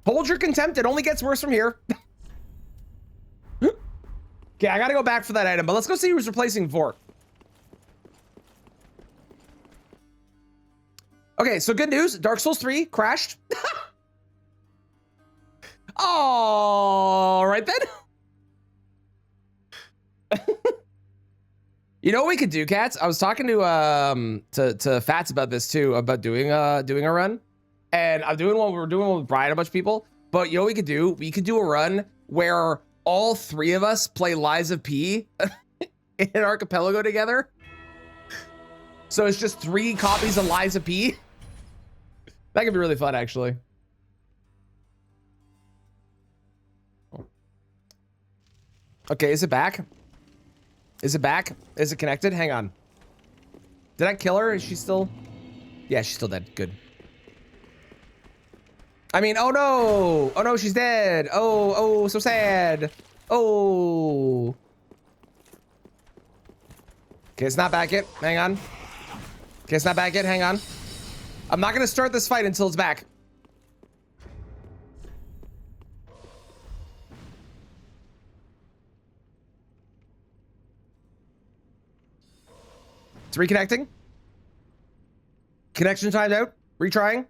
Hold your contempt. It only gets worse from here. Okay, I gotta go back for that item, but let's go see who's replacing Vort. Okay, so good news. Dark Souls 3 crashed. All right then. You know what we could do, cats? I was talking to Fats about this too, about doing a run. And we're doing one with Brian, a bunch of people. But you know what we could do? We could do a run where all 3 of us play Lies of P in Archipelago together. So it's just 3 copies of Lies of P. That could be really fun, actually. Okay, is it back? Is it back? Is it connected? Hang on. Did I kill her? Is she still? Yeah, she's still dead. Good. I mean, oh no! Oh no, she's dead! Oh, so sad! Oh! Okay, it's not back yet. Hang on. Okay, it's not back yet. Hang on. I'm not gonna start this fight until it's back. It's reconnecting. Connection timed out. Retrying.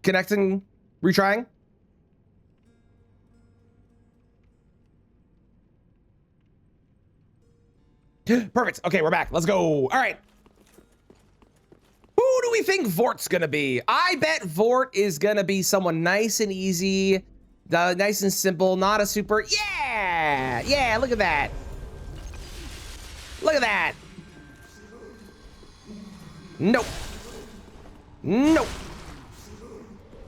Connecting, retrying. Perfect. Okay, we're back. Let's go. All right. Who do we think Vort's gonna be? I bet Vort is gonna be someone nice and easy, nice and simple, not a super. Yeah, yeah. Look at that. Look at that. Nope. Nope.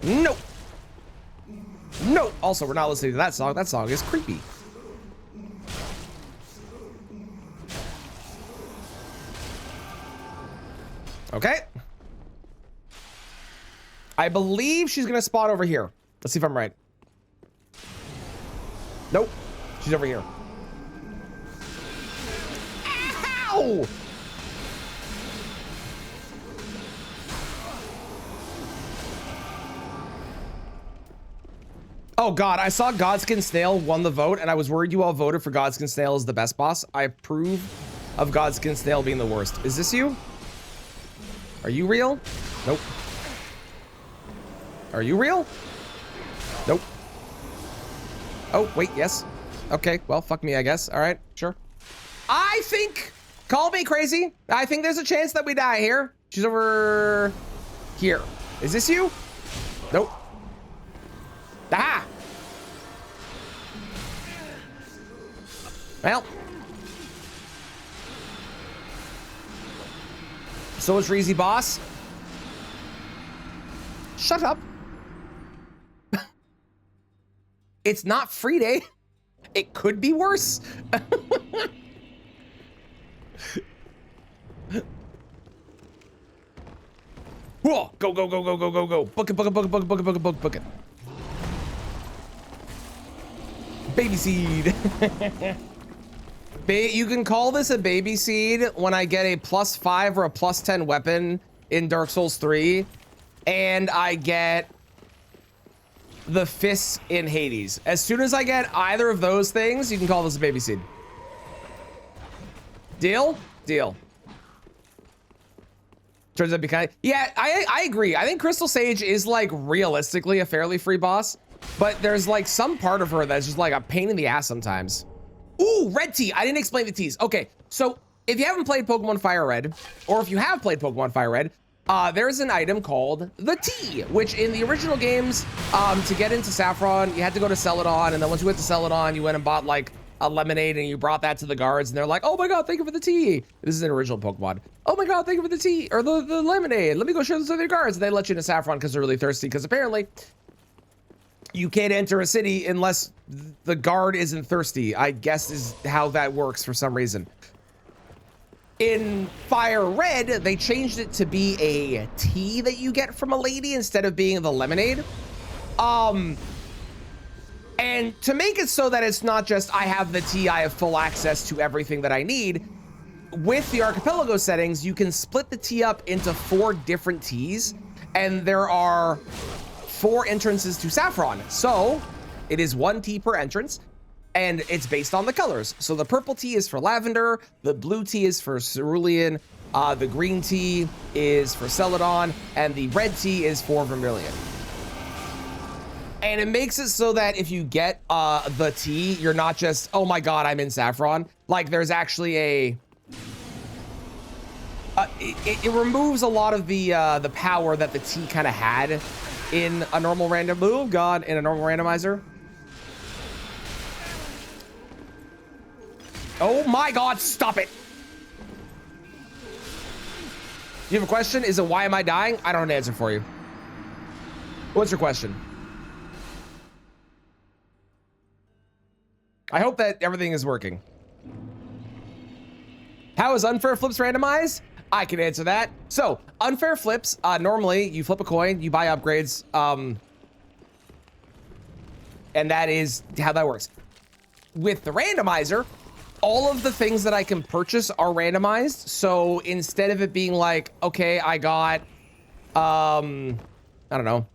Nope. Nope. Also, we're not listening to that song. That song is creepy. Okay. I believe she's gonna spawn over here. Let's see if I'm right. Nope. She's over here. Ow! Oh God, I saw Godskin Snail won the vote and I was worried you all voted for Godskin Snail as the best boss. I approve of Godskin Snail being the worst. Is this you? Are you real? Nope. Are you real? Nope. Oh, wait, yes. Okay, well, fuck me, I guess. All right, sure. I think, call me crazy, I think there's a chance that we die here. She's over here. Is this you? Nope. Ah! Well. So much for easy boss. Shut up. It's not free day. It could be worse. Whoa, go, go, go, go, go, go, go. Book it, book it, book it, book it, book it, book it, book it, book it. Baby seed. You can call this a baby seed when I get a +5 or a +10 weapon in Dark Souls 3, and I get the fists in Hades. As soon as I get either of those things, you can call this a baby seed. Deal? Deal. Turns out to be kind of, yeah, I agree. I think Crystal Sage is like realistically a fairly free boss, but there's like some part of her that's just like a pain in the ass sometimes. Ooh, red tea. I didn't explain the teas. Okay, so if you haven't played Pokemon Fire Red, or if you have played Pokemon Fire Red, there's an item called the tea, which in the original games, to get into Saffron, you had to go to Celadon, and then once you went to Celadon, you went and bought like a lemonade, and you brought that to the guards, and they're like, oh my god, thank you for the tea. This is an original Pokemon. Oh my god, thank you for the tea, or the lemonade. Let me go share this with your guards. And they let you into Saffron because they're really thirsty, because apparently you can't enter a city unless the guard isn't thirsty, I guess is how that works for some reason. In Fire Red, they changed it to be a tea that you get from a lady instead of being the lemonade. And to make it so that it's not just, I have the tea, I have full access to everything that I need, with the Archipelago settings, you can split the tea up into 4 different teas, and there are 4 entrances to Saffron. So it is 1 tea per entrance, and it's based on the colors. So the purple tea is for lavender, the blue tea is for cerulean, the green tea is for celadon, and the red tea is for vermilion. And it makes it so that if you get the tea, you're not just, oh my god, I'm in Saffron. Like, there's actually a it removes a lot of the power that the tea kind of had in a normal random, oh god, in a normal randomizer. Oh my god, stop it. You have a question? Is it why am I dying? I don't have an answer for you. What's your question? I hope that everything is working. How is unfair flips randomized? I can answer that. So unfair flips, normally you flip a coin, you buy upgrades, and that is how that works. With the randomizer, all of the things that I can purchase are randomized. So instead of it being like, okay, I got, I don't know.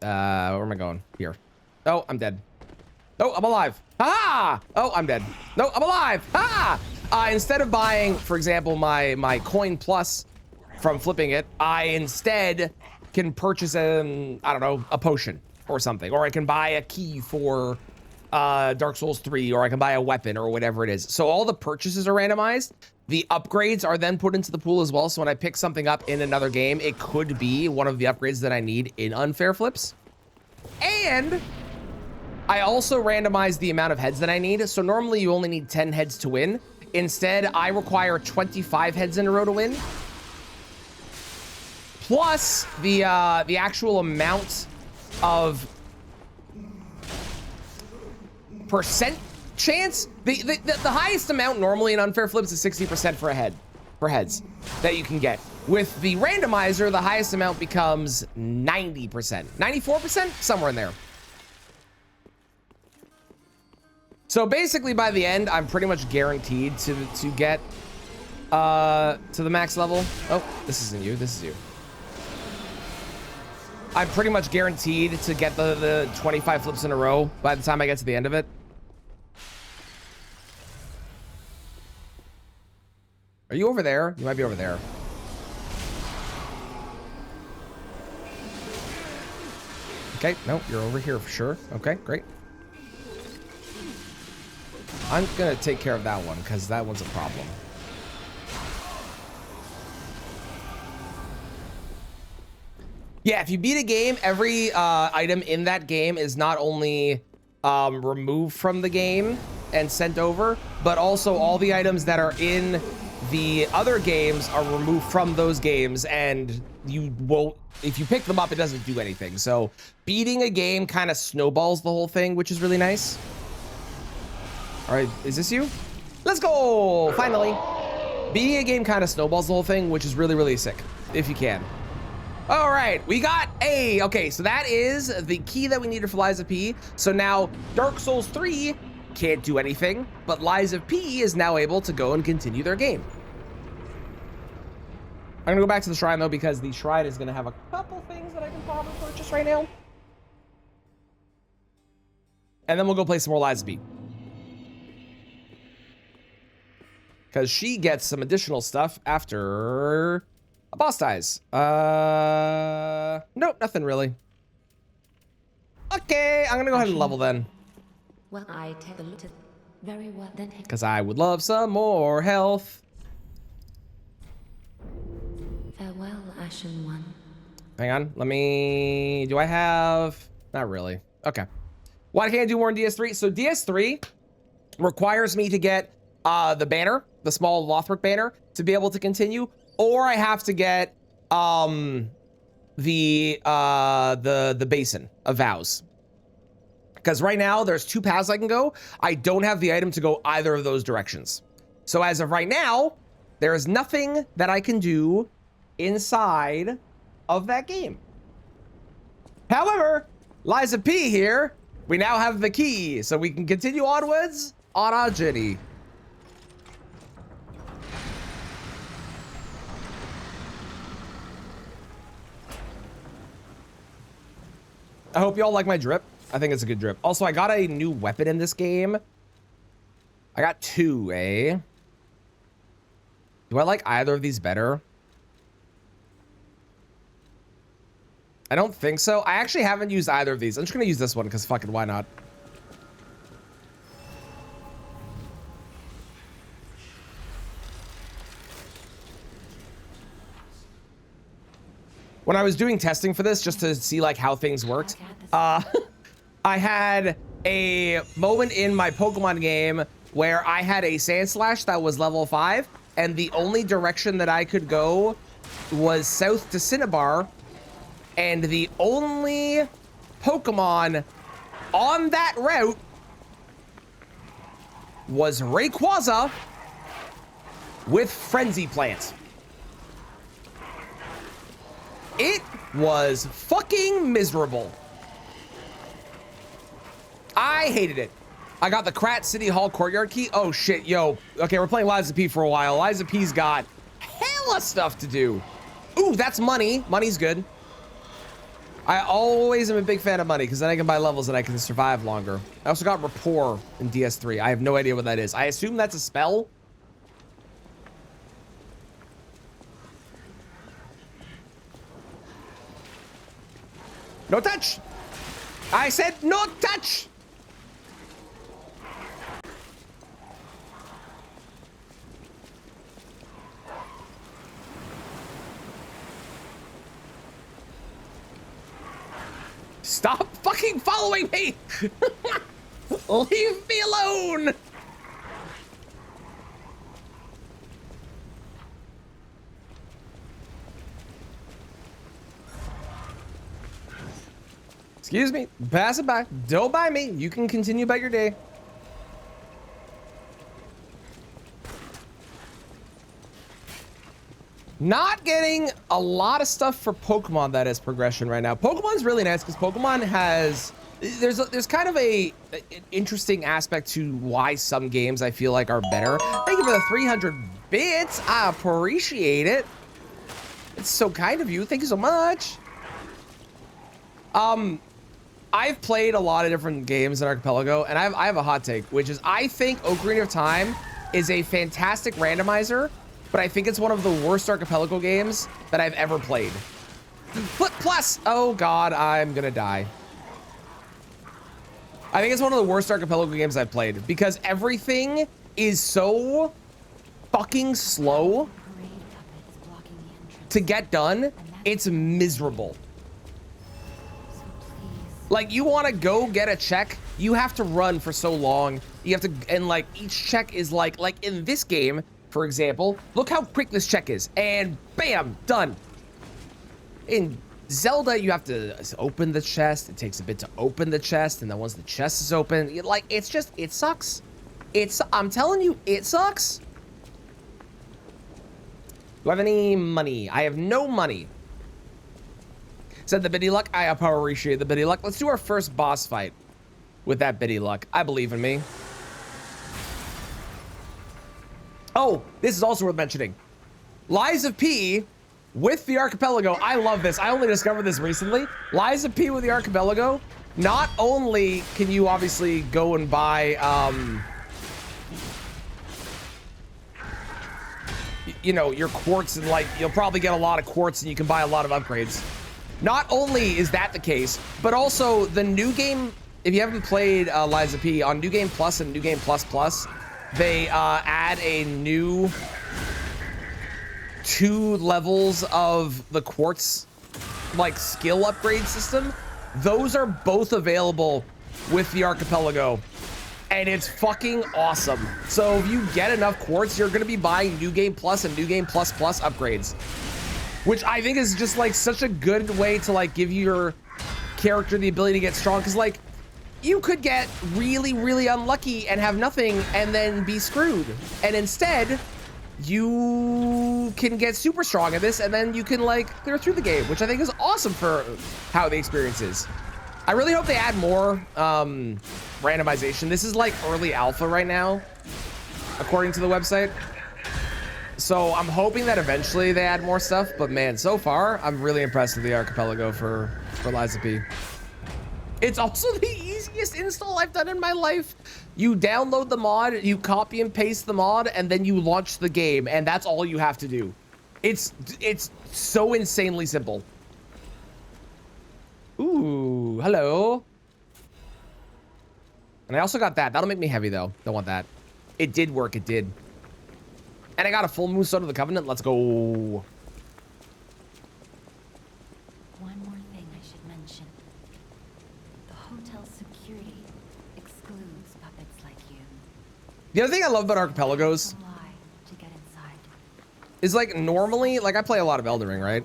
Where am I going? Here. Oh, I'm dead. Oh, I'm alive. Ah! Oh, I'm dead. No, I'm alive. Ah! Instead of buying, for example, my coin plus from flipping it, I instead can purchase I don't know, a potion or something, or I can buy a key for Dark Souls 3, or I can buy a weapon or whatever it is. So all the purchases are randomized. The upgrades are then put into the pool as well. So when I pick something up in another game, it could be one of the upgrades that I need in unfair flips. And I also randomize the amount of heads that I need. So normally you only need 10 heads to win. Instead, I require 25 heads in a row to win. Plus the actual amount of percent chance, the highest amount normally in unfair flips is 60% for heads that you can get. With the randomizer, the highest amount becomes 90%, 94%, somewhere in there. So basically by the end, I'm pretty much guaranteed to get to the max level. Oh, this isn't you, this is you. I'm pretty much guaranteed to get the 25 flips in a row by the time I get to the end of it. Are you over there? You might be over there. Okay, no, you're over here for sure. Okay, great. I'm gonna take care of that one because that one's a problem. Yeah, if you beat a game, every item in that game is not only removed from the game and sent over, but also all the items that are in the other games are removed from those games, and you won't, if you pick them up, it doesn't do anything. So beating a game kind of snowballs the whole thing, which is really nice. All right, is this you? Let's go, finally. Beating a game kind of snowballs the whole thing, which is really, really sick, if you can. All right, we got a, okay, so that is the key that we needed for Lies of P. So now Dark Souls 3 can't do anything, but Lies of P is now able to go and continue their game. I'm gonna go back to the shrine though, because the shrine is gonna have a couple things that I can probably purchase right now. And then we'll go play some more Lies of P. Because she gets some additional stuff after a boss dies. Nope, nothing really. Okay, I'm gonna go ahead and level then. Well, I take a look at very well then. Because I would love some more health. Farewell, Ashen One. Hang on, let me, do I have, not really. Okay. Why can't I do more in DS3? So DS3 requires me to get the banner, the small Lothric banner, to be able to continue, or I have to get the basin of vows. Because right now there's two paths I can go. I don't have the item to go either of those directions. So as of right now, there is nothing that I can do inside of that game. However, Lies of P here, we now have the key, so we can continue onwards on our journey. I hope y'all like my drip. I think it's a good drip. Also, I got a new weapon in this game. I got two, eh? Do I like either of these better? I don't think so. I actually haven't used either of these. I'm just gonna use this one because fucking why not? When I was doing testing for this, just to see like how things worked, I had a moment in my Pokemon game where I had a Sandslash that was level 5, and the only direction that I could go was south to Cinnabar, and the only Pokemon on that route was Rayquaza with Frenzy Plant. It was fucking miserable. I hated it. I got the Krat City Hall Courtyard key. Oh shit, yo. Okay, we're playing Lies of P for a while. Lies of P's got hella stuff to do. Ooh, that's money. Money's good. I always am a big fan of money because then I can buy levels and I can survive longer. I also got Rapport in DS3. I have no idea what that is. I assume that's a spell. No touch. I said no touch. Stop fucking following me. Leave me alone. Excuse me, pass it by. Don't buy me. You can continue about your day. Not getting a lot of stuff for Pokemon that is progression right now. Pokemon's really nice because Pokemon has there's kind of an interesting aspect to why some games I feel like are better. Thank you for the 300 bits. I appreciate it. It's so kind of you. Thank you so much. I've played a lot of different games in Archipelago, and I have a hot take, which is I think Ocarina of Time is a fantastic randomizer, but I think it's one of the worst Archipelago games that I've ever played. Plus, oh God, I'm gonna die. I think it's one of the worst Archipelago games I've played because everything is so fucking slow to get done. It's miserable. Like, you want to go get a check, you have to run for so long. You have to, and like each check is like in this game, for example, look how quick this check is, and bam, done. In Zelda, you have to open the chest. It takes a bit to open the chest, and then once the chest is open, like, it's just, it sucks. I'm telling you, it sucks. Do I have any money? I have no money. Said the biddy luck. I appreciate the biddy luck. Let's do our first boss fight with that biddy luck. I believe in me. Oh, this is also worth mentioning. Lies of P with the Archipelago. I love this. I only discovered this recently. Lies of P with the Archipelago. Not only can you obviously go and buy, you know, your quartz, and like, you'll probably get a lot of quartz and you can buy a lot of upgrades. Not only is that the case, but also the new game, if you haven't played Lies of P, on New Game Plus and New Game Plus Plus, they add a new 2 levels of the quartz, like, skill upgrade system. Those are both available with the Archipelago, and it's fucking awesome. So if you get enough quartz, you're gonna be buying New Game Plus and New Game Plus Plus upgrades, which I think is just like such a good way to like give your character the ability to get strong. Cause like you could get really, really unlucky and have nothing and then be screwed. And instead you can get super strong at this and then you can like clear through the game, which I think is awesome for how the experience is. I really hope they add more randomization. This is like early alpha right now, according to the website. So I'm hoping that eventually they add more stuff, but man, so far, I'm really impressed with the Archipelago for Lies of P. It's also the easiest install I've done in my life. You download the mod, you copy and paste the mod, and then you launch the game, and that's all you have to do. It's so insanely simple. Ooh, hello. And I also got that. That'll make me heavy though. Don't want that. It did work, it did. And I got a full moon stone of the covenant. Let's go. One more thing I should mention. The hotel security excludes puppets like you. The other thing I love about Archipelagos To get inside. is like normally, like I play a lot of Elden Ring, right?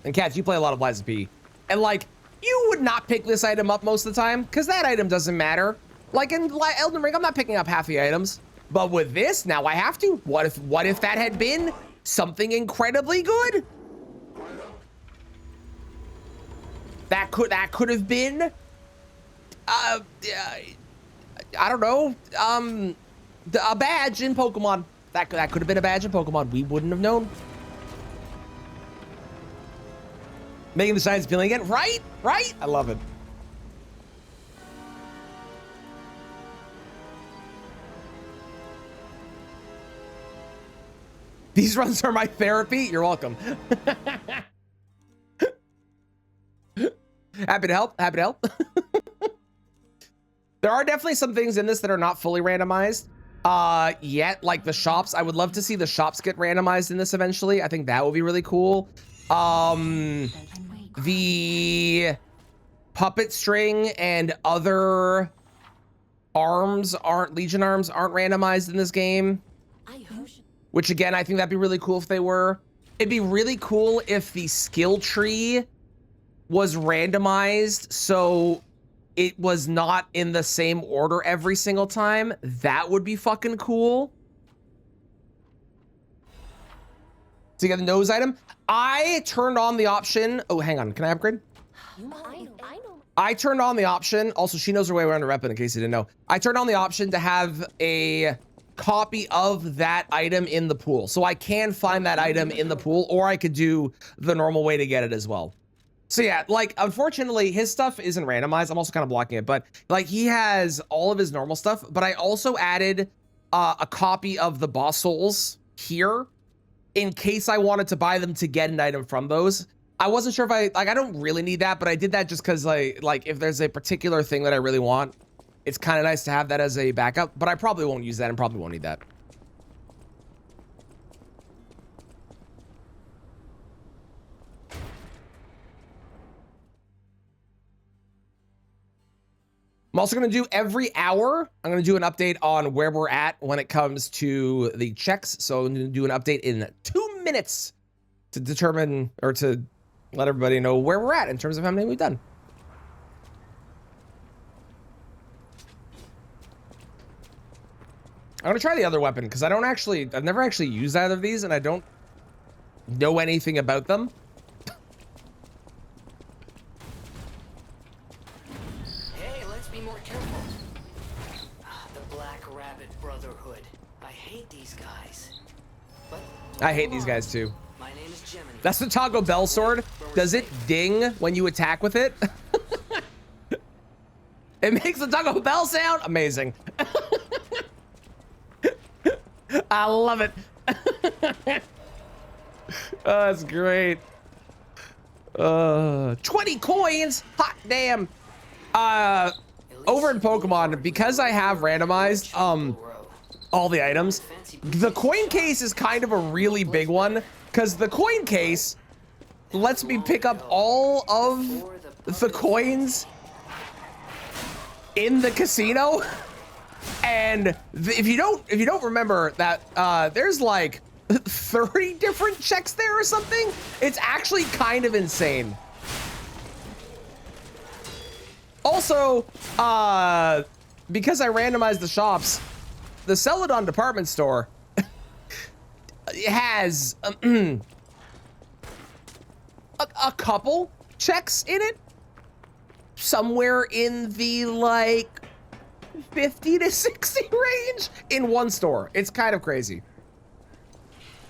And Cats, you play a lot of Lies of P. And like, you would not pick this item up most of the time because that item doesn't matter. Like in Elden Ring, I'm not picking up half the items. But with this, now I have to. What if that had been something incredibly good? That could have been, I don't know, a badge in Pokemon. That could have been a badge in Pokemon. We wouldn't have known. Making the shines feeling again, right? Right? I love it. These runs are my therapy. You're welcome. Happy to help. Happy to help. There are definitely some things in this that are not fully randomized yet, like the shops. I would love to see the shops get randomized in this eventually. I think that would be really cool. The puppet string and other arms Legion arms aren't randomized in this game. Which again, I think that'd be really cool if they were. It'd be really cool if the skill tree was randomized so it was not in the same order every single time. That would be fucking cool. to get the nose item. I turned on the option. Oh, hang on. Can I upgrade? I know. I turned on the option. Also, she knows her way around a weapon in case you didn't know. I turned on the option to have a copy of that item in the pool. So I can find that item in the pool, or I could do the normal way to get it as well. So yeah, like, unfortunately, his stuff isn't randomized. I'm also kind of blocking it, but like, he has all of his normal stuff, but I also added a copy of the boss souls here in case I wanted to buy them to get an item from those. I wasn't sure if I don't really need that, but I did that just because like if there's a particular thing that I really want, it's kind of nice to have that as a backup, but I probably won't use that and probably won't need that. I'm also going to do every hour, I'm going to do an update on where we're at when it comes to the checks. So I'm going to do an update in 2 minutes to determine, or to let everybody know where we're at in terms of how many we've done. I'm going to try the other weapon because I've never actually used either of these and I don't know anything about them. Hey, let's be more careful. The Black Rabbit Brotherhood. I hate these guys. But I hate these guys too. my name is Gemini. That's the Taco Bell sword. Does it ding when you attack with it? It makes the Taco Bell sound. Amazing. I love it. Oh, that's great. 20 coins. Hot damn. Over in Pokemon, because I have randomized all the items, the coin case is kind of a really big one because the coin case lets me pick up all of the coins in the casino. And if you don't remember that there's like 30 different checks there or something, it's actually kind of insane. Also, because I randomized the shops, the Celadon department store has a couple checks in it, somewhere in the like 50 to 60 range in one store. It's kind of crazy.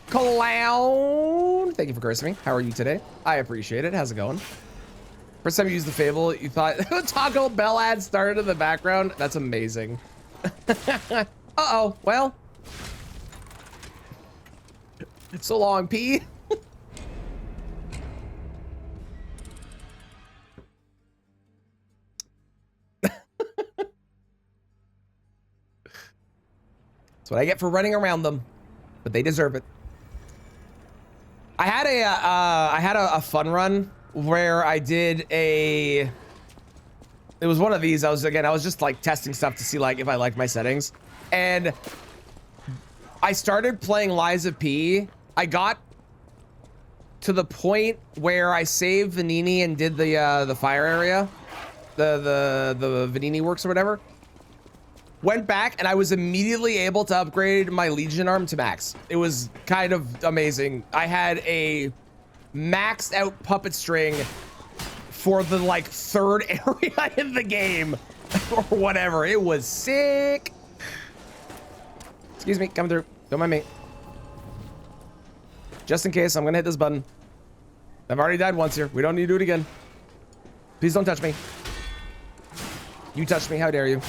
Clown, thank you for cursing me. How are you today? I appreciate it. How's it going? First time you used the Fable, you thought Taco Bell ad started in the background? That's amazing. Uh-oh, well. So long, P. That's what I get for running around them, but they deserve it. I had a fun run where I did it was one of these. I was just like testing stuff to see like if I liked my settings, and I started playing Lies of P. I got to the point where I saved Vanini and did the fire area, the Vanini works or whatever. Went back and I was immediately able to upgrade my Legion arm to max. It was kind of amazing. I had a maxed out puppet string for the like third area in the game or whatever. It was sick. Excuse me, coming through. Don't mind me. Just in case, I'm gonna hit this button. I've already died once here. We don't need to do it again. Please don't touch me. You touched me, how dare you?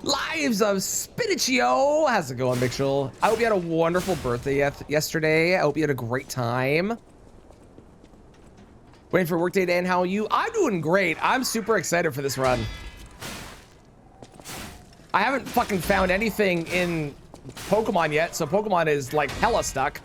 Lives of Spinaccio. How's it going, Mitchell? I hope you had a wonderful birthday yesterday. I hope you had a great time. Waiting for workday, Dan. How are you? I'm doing great. I'm super excited for this run. I haven't fucking found anything in Pokemon yet, so Pokemon is like hella stuck.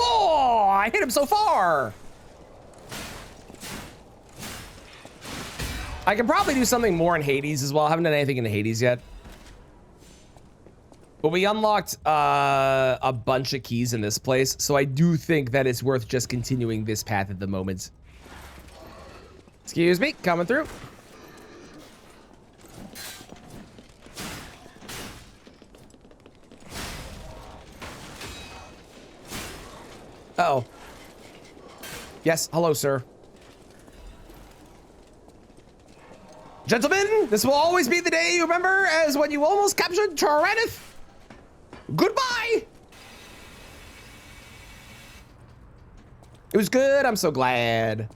Oh, I hit him so far. I can probably do something more in Hades as well. I haven't done anything in Hades yet. But we unlocked a bunch of keys in this place, so I do think that it's worth just continuing this path at the moment. Excuse me, coming through. Uh-oh. Yes, hello, sir. Gentlemen, this will always be the day you remember as when you almost captured Tyrannith. Goodbye. It was good. I'm so glad.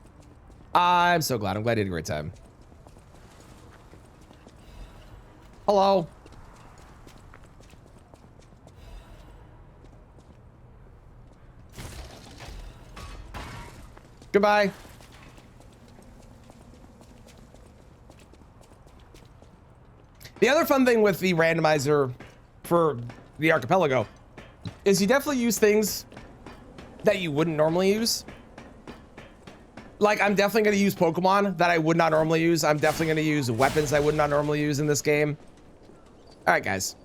I'm so glad. I'm glad you had a great time. Hello. Goodbye. The other fun thing with the randomizer for the archipelago is you definitely use things that you wouldn't normally use. Like, I'm definitely going to use Pokemon that I would not normally use. I'm definitely going to use weapons I would not normally use in this game. All right, guys.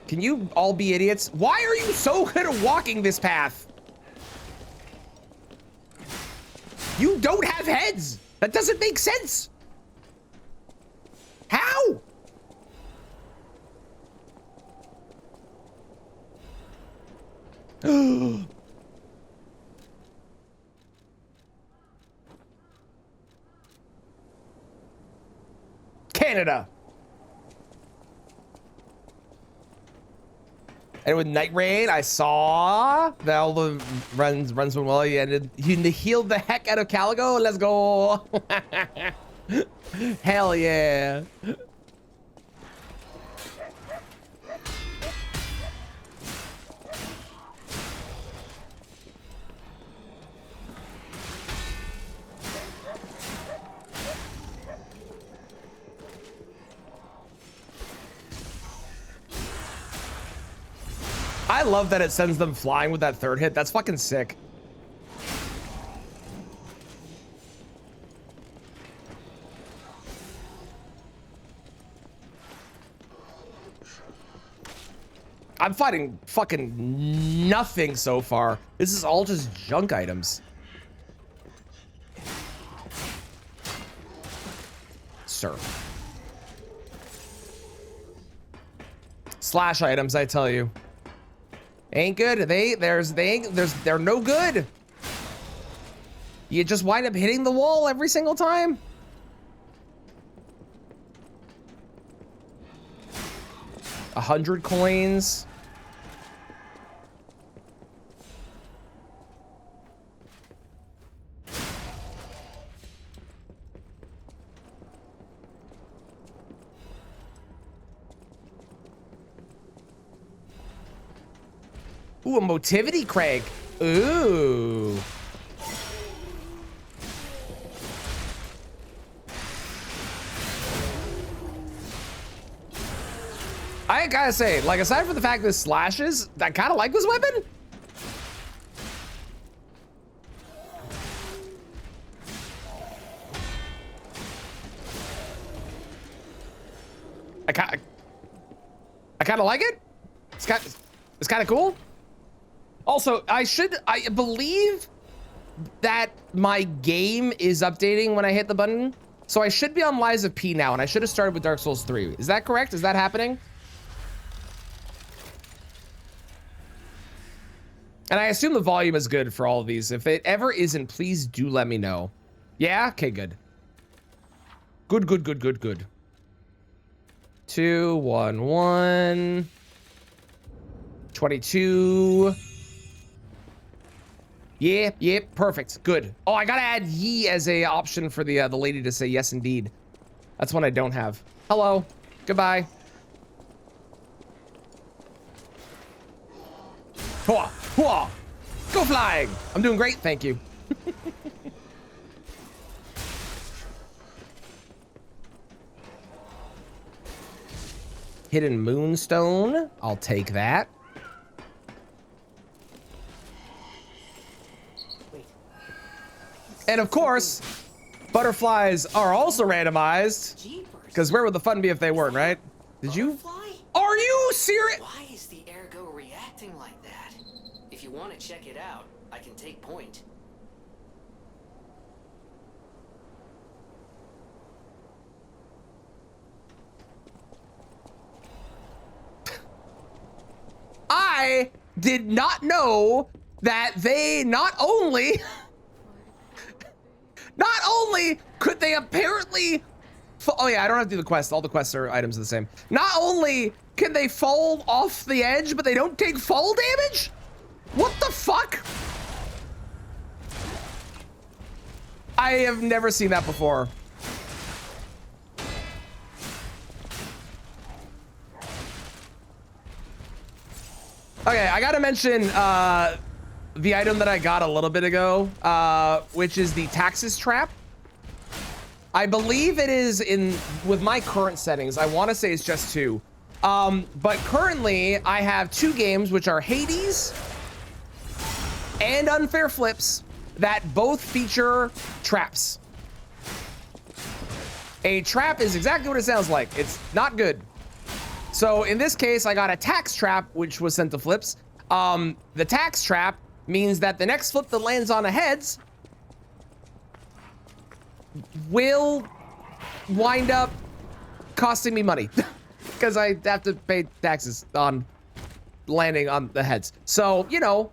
Can you all be idiots? Why are you so good at walking this path? You don't have heads. That doesn't make sense. How? Canada. And with Night Raid, I saw that all the runs went well. You healed the heck out of Caligo. Let's go. Hell yeah. I love that it sends them flying with that third hit. That's fucking sick. I'm fighting fucking nothing so far. This is all just junk items. Sir. Slash items, I tell you. Ain't good. They're no good. You just wind up hitting the wall every single time. $100 coins. Ooh, a motivity crank. Ooh. I gotta say, like, aside from the fact this slashes, I kind of like this weapon. I kind of like it. It's kind of cool. Also, I believe that my game is updating when I hit the button. So I should be on Lies of P now, and I should have started with Dark Souls 3. Is that correct? Is that happening? And I assume the volume is good for all of these. If it ever isn't, please do let me know. Yeah? Okay, good. Good. 2, 1, 1. 22. Yeah, perfect. Good. Oh, I gotta add ye as a option for the lady to say yes indeed. That's one I don't have. Hello. Goodbye. Hua, hua. Go flying. I'm doing great, thank you. Hidden Moonstone. I'll take that. And of course, butterflies are also randomized. Because where would the fun be if they weren't, right? Did you? Are you serious? Why is the ergo reacting like that? If you want to check it out, I can take point. I did not know that they not only could they apparently, oh yeah, I don't have to do the quest. All the quests are items are the same. Not only can they fall off the edge, but they don't take fall damage? What the fuck? I have never seen that before. Okay, I gotta mention the item that I got a little bit ago, which is the taxes trap. I believe it is in, with my current settings, I wanna say it's just 2. But currently I have 2 games, which are Hades and Unfair Flips, that both feature traps. A trap is exactly what it sounds like. It's not good. So in this case, I got a tax trap, which was sent to Flips. The tax trap means that the next flip that lands on a heads will wind up costing me money because I have to pay taxes on landing on the heads. So, you know,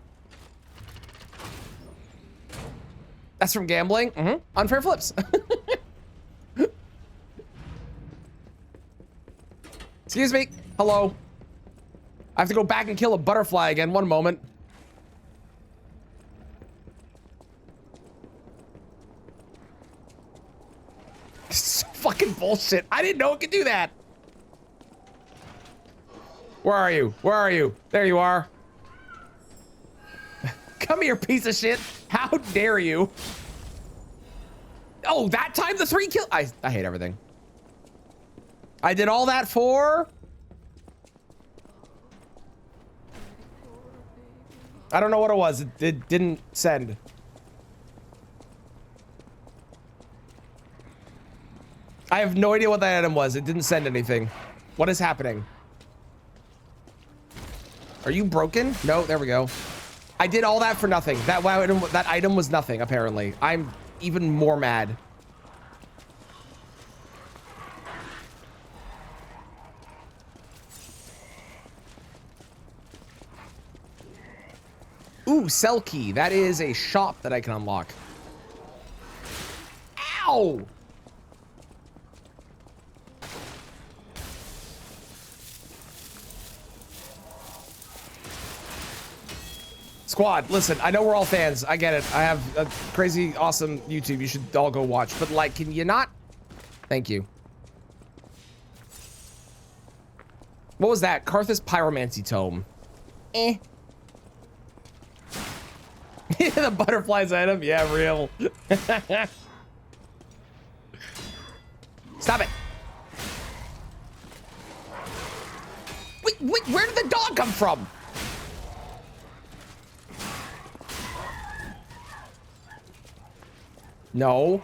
that's from gambling. Unfair Flips. Excuse me. Hello. I have to go back and kill a butterfly again. One moment. This is fucking bullshit. I didn't know it could do that. Where are you? Where are you? There you are. Come here, piece of shit. How dare you? Oh, that time the 3 kill. I hate everything. I did all that for... I don't know what it was. It didn't send. I have no idea what that item was. It didn't send anything. What is happening? Are you broken? No, there we go. I did all that for nothing. That item was nothing, apparently. I'm even more mad. Ooh, sell key. That is a shop that I can unlock. Ow! Squad, listen, I know we're all fans. I get it. I have a crazy, awesome YouTube you should all go watch. But, like, can you not? Thank you. What was that? Karthus Pyromancy Tome. Eh. The butterflies item? Yeah, real. Stop it. Wait, where did the dog come from? No.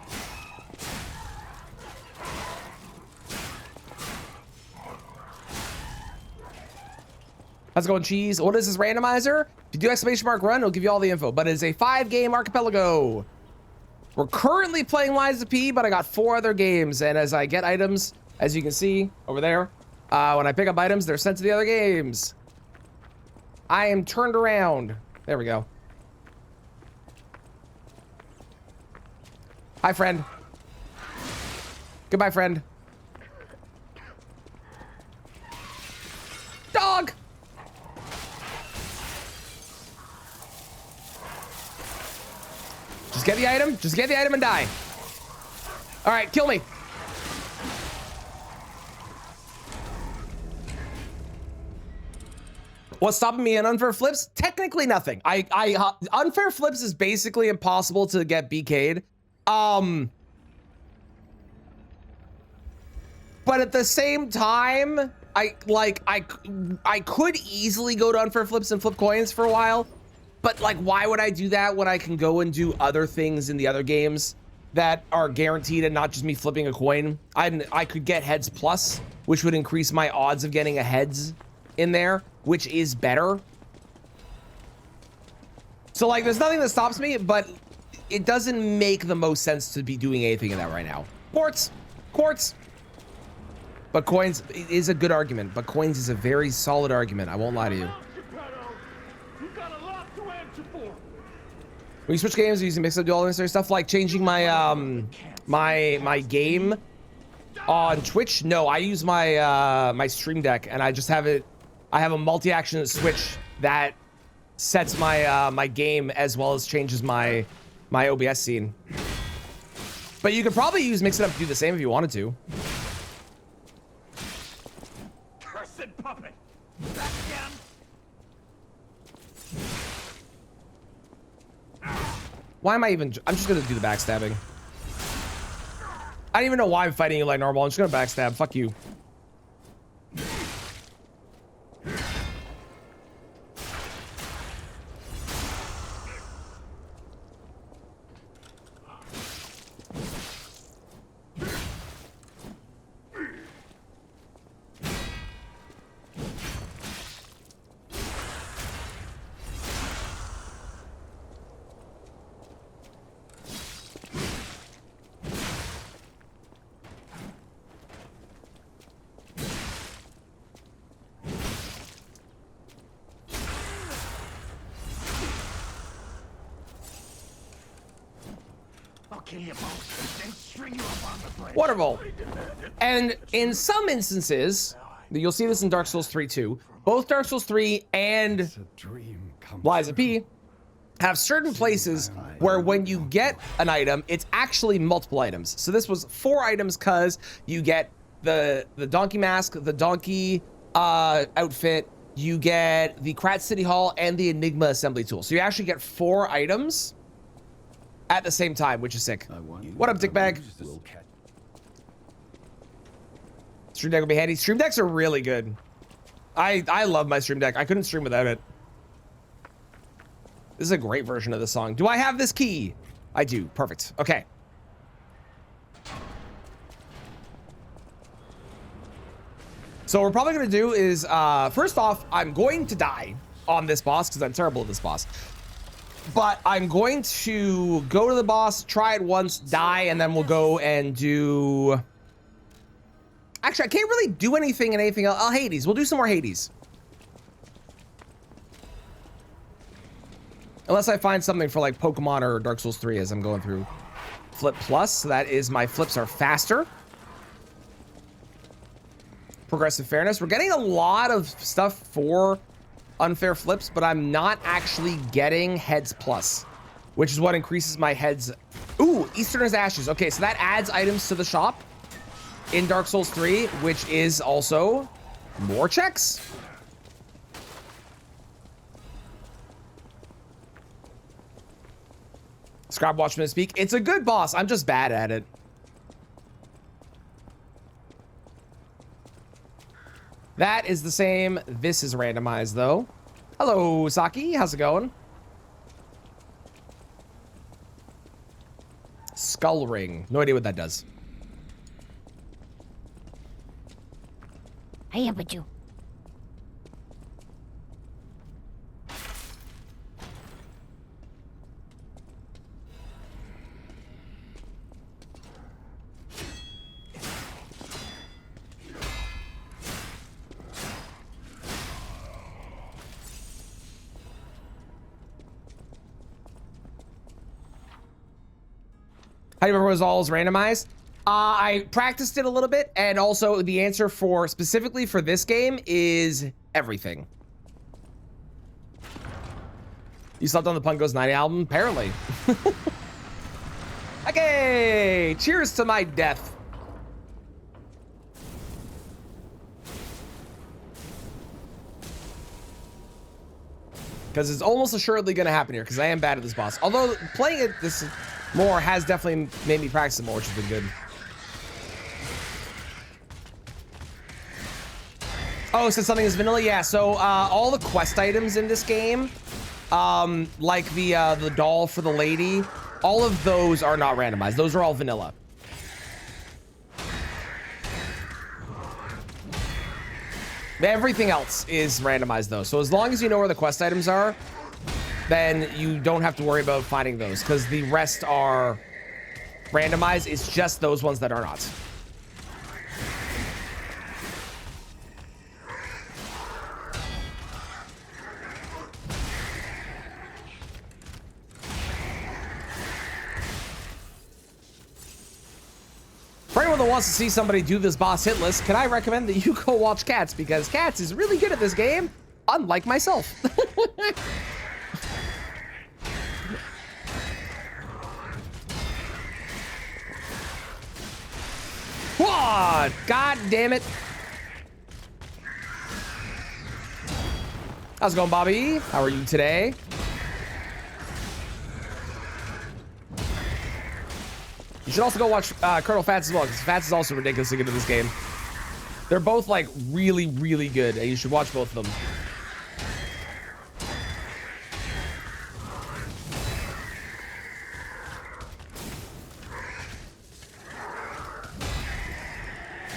How's it going, cheese? What is this randomizer? If you do exclamation mark run, it'll give you all the info, but it's a 5-game archipelago. We're currently playing Lies of P, but I got 4 other games, and as I get items, as you can see over there, when I pick up items, they're sent to the other games. I am turned around. There we go. Hi, friend. Goodbye, friend. Dog! Just get the item. Just get the item and die. All right, kill me. What's stopping me in Unfair Flips? Technically nothing. Unfair Flips is basically impossible to get BK'd. But at the same time, I could easily go to Unfair Flips and flip coins for a while. But like, why would I do that when I can go and do other things in the other games that are guaranteed and not just me flipping a coin? I could get heads plus, which would increase my odds of getting a heads in there, which is better. So like, there's nothing that stops me, but it doesn't make the most sense to be doing anything in that right now. Quartz. But coins is a good argument, but coins is a very solid argument. I won't lie to you. When you switch games using mix-up, do all this stuff like changing my my game on Twitch. No, I use my my Stream Deck, and I just have it. I have a multi-action switch that sets my my game as well as changes my OBS scene. But you could probably use mix it up to do the same if you wanted to. Cursed puppet! Back again! Why am I even? I'm just gonna do the backstabbing. I don't even know why I'm fighting you like normal. I'm just gonna backstab. Fuck you. Wonderful. And in some instances, you'll see this in Dark Souls 3 too. Both Dark Souls 3 and Liza P have certain places where when you get an item, it's actually multiple items. So this was 4 items because you get the donkey mask, the donkey outfit, you get the Krat City Hall, and the Enigma assembly tool. So you actually get 4 items at the same time, which is sick. What up, dickbag? Stream Deck will be handy. Stream Decks are really good. I love my Stream Deck. I couldn't stream without it. This is a great version of the song. Do I have this key? I do. Perfect. Okay. So what we're probably going to do is, first off, I'm going to die on this boss because I'm terrible at this boss. But I'm going to go to the boss, try it once, die, and then we'll go and do... Actually, I can't really do anything in anything else. Oh, Hades. We'll do some more Hades. Unless I find something for like Pokemon or Dark Souls 3 as I'm going through. Flip plus, so that is my flips are faster. Progressive fairness. We're getting a lot of stuff for unfair flips, but I'm not actually getting heads plus, which is what increases my heads. Ooh, Easterner's Ashes. Okay, so that adds items to the shop in Dark Souls 3, which is also more checks. Scribe Watchman speak. It's a good boss. I'm just bad at it. That is the same. This is randomized, though. Hello, Saki. How's it going? Skull Ring. No idea what that does. I am with you. How do you remember was all randomized? I practiced it a little bit, and also the answer for specifically for this game is everything. You slept on the Punk Goes 90 album? Apparently. Okay, cheers to my death. Because it's almost assuredly going to happen here, because I am bad at this boss. Although playing it this more has definitely made me practice it more, which has been good. Oh, so something is vanilla? Yeah, so all the quest items in this game, like the doll for the lady, all of those are not randomized. Those are all vanilla. Everything else is randomized, though. So as long as you know where the quest items are, then you don't have to worry about finding those, because the rest are randomized. It's just those ones that are not. For anyone that wants to see somebody do this boss hit list, can I recommend that you go watch Cats, because Cats is really good at this game, unlike myself. Whoa! God damn it. How's it going, Bobby? How are you today? You should also go watch Colonel Fats as well, because Fats is also ridiculously good at this game. They're both like really, really good, and you should watch both of them.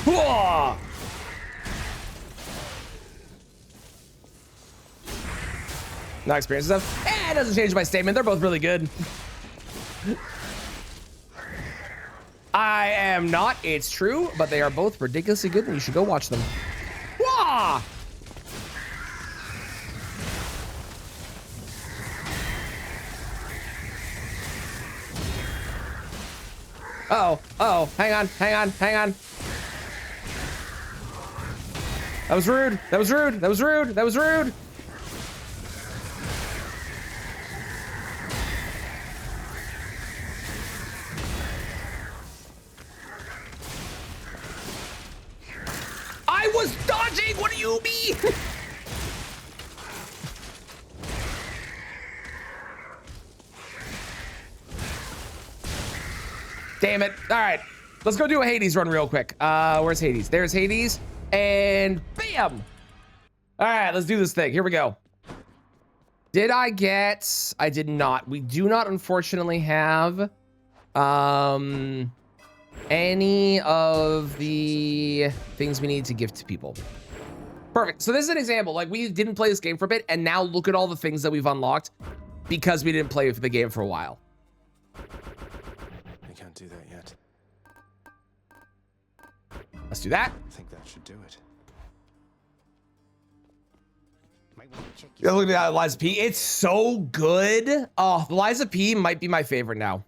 Whoa! Not experience stuff. Eh, it doesn't change my statement. They're both really good. I am not. It's true, but they are both ridiculously good, and you should go watch them. Wah! Uh-oh. Uh-oh. Hang on. Hang on. Hang on. That was rude. That was rude. That was rude. That was rude. I was dodging. What do you mean? Damn it. All right. Let's go do a Hades run real quick. Where's Hades? There's Hades. And bam. All right, let's do this thing. Here we go. Did I get... I did not. We do not, unfortunately, have any of the things we need to give to people. Perfect. So this is an example. Like, we didn't play this game for a bit, and now look at all the things that we've unlocked because we didn't play the game for a while. I can't do that yet. Let's do that. I think that should do it. Yeah, look at that Liza P. It's so good. Oh, the Liza P might be my favorite now.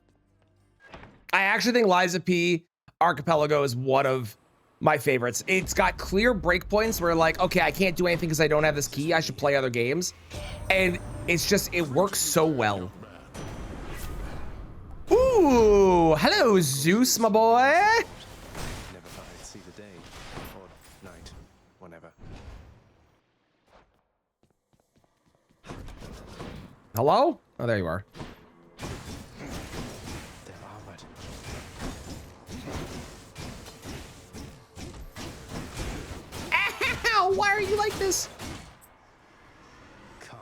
I actually think Liza P Archipelago is one of my favorites. It's got clear breakpoints where like, okay, I can't do anything because I don't have this key. I should play other games. And it's just, it works so well. Ooh, hello, Zeus, my boy. Never thought I'd see the day or night, whenever. Hello? Oh, there you are. They're armored. Ow, why are you like this? Come.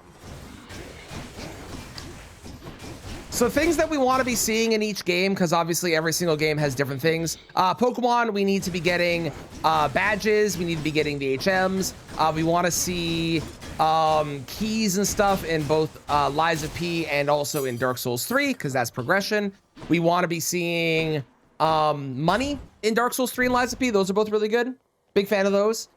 So things that we want to be seeing in each game, because obviously every single game has different things. Pokemon, we need to be getting badges. We need to be getting the HMs. We want to see keys and stuff in both Liza P and also in Dark Souls 3, because that's progression. We want to be seeing money in Dark Souls 3 and Liza P. Those are both really good. Big fan of those.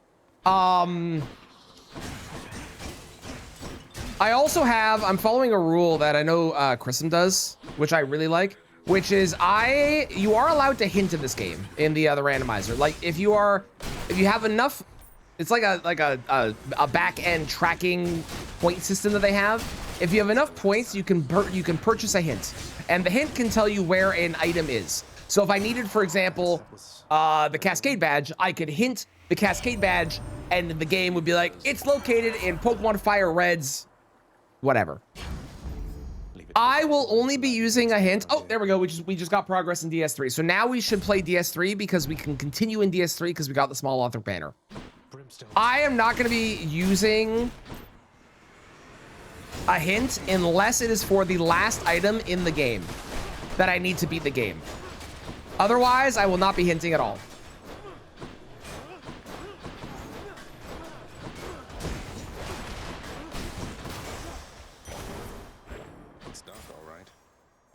I also have, I'm following a rule that I know Chrism does, which I really like, which is you are allowed to hint in this game in the other randomizer. Like if you have enough, it's like a back end tracking point system that they have. If you have enough points, you can purchase a hint, and the hint can tell you where an item is. So if I needed, for example, the Cascade badge, I could hint the Cascade badge, and the game would be like, it's located in Pokemon Fire Red's whatever. I will only be using a hint. Oh, there we go. We just got progress in DS3. So now we should play DS3 because we can continue in DS3 because we got the small author banner. I am not going to be using a hint unless it is for the last item in the game that I need to beat the game. Otherwise, I will not be hinting at all.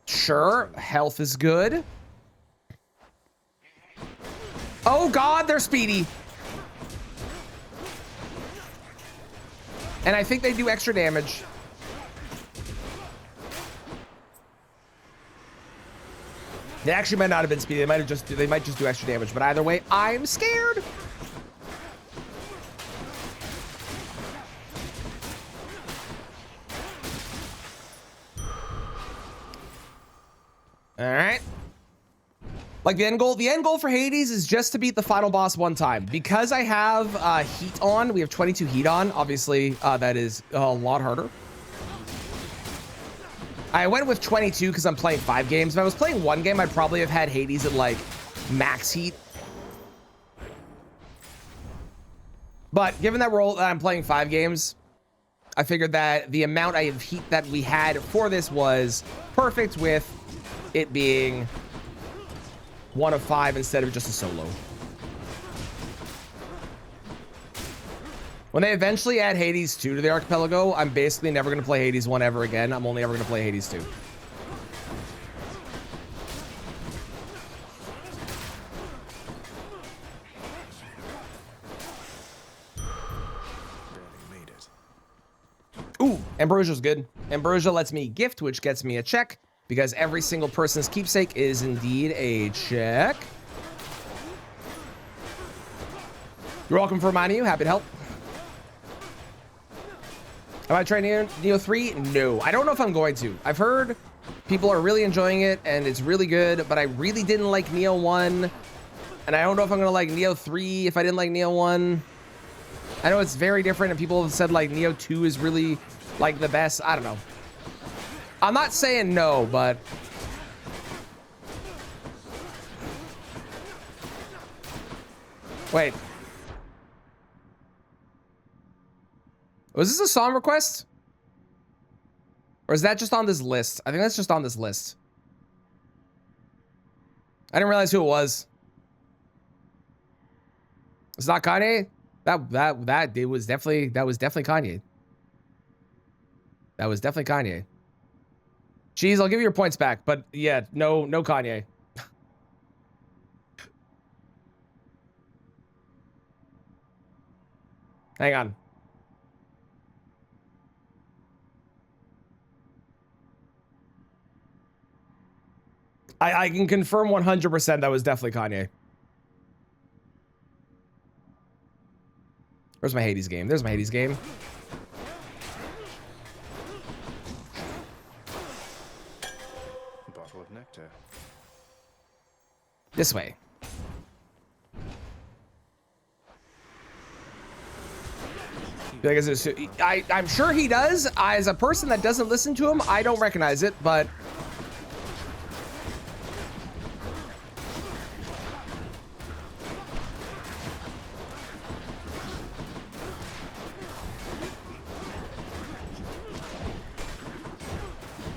Sure, health is good. Oh God, they're speedy. And I think they do extra damage. They actually might not have been speedy. They might just do extra damage. But either way, I'm scared. All right. Like the end goal for Hades is just to beat the final boss one time. Because I have heat on, we have 22 heat on. Obviously, that is a lot harder. I went with 22 because I'm playing 5 games. If I was playing 1 game, I'd probably have had Hades at like max heat. But given that I'm playing 5 games, I figured that the amount of heat that we had for this was perfect, with it being 1 of 5 instead of just a solo. When they eventually add Hades 2 to the Archipelago, I'm basically never going to play Hades 1 ever again. I'm only ever going to play Hades 2. Made it. Ooh, Ambrosia's good. Ambrosia lets me gift, which gets me a check, because every single person's keepsake is indeed a check. You're welcome for reminding you. Happy to help. Am I trying Neo 3? No, I don't know if I'm going to. I've heard people are really enjoying it and it's really good, but I really didn't like Neo 1. And I don't know if I'm going to like Neo 3 if I didn't like Neo 1. I know it's very different and people have said like Neo 2 is really like the best. I don't know. I'm not saying no, but wait. Was this a song request? Or is that just on this list? I think that's just on this list. I didn't realize who it was. It's not Kanye? That was definitely Kanye. That was definitely Kanye. Jeez, I'll give you your points back, but yeah, no Kanye. Hang on. I can confirm 100% that was definitely Kanye. Where's my Hades game? There's my Hades game. Bottle of nectar. This way. I'm sure he does. As a person that doesn't listen to him, I don't recognize it, but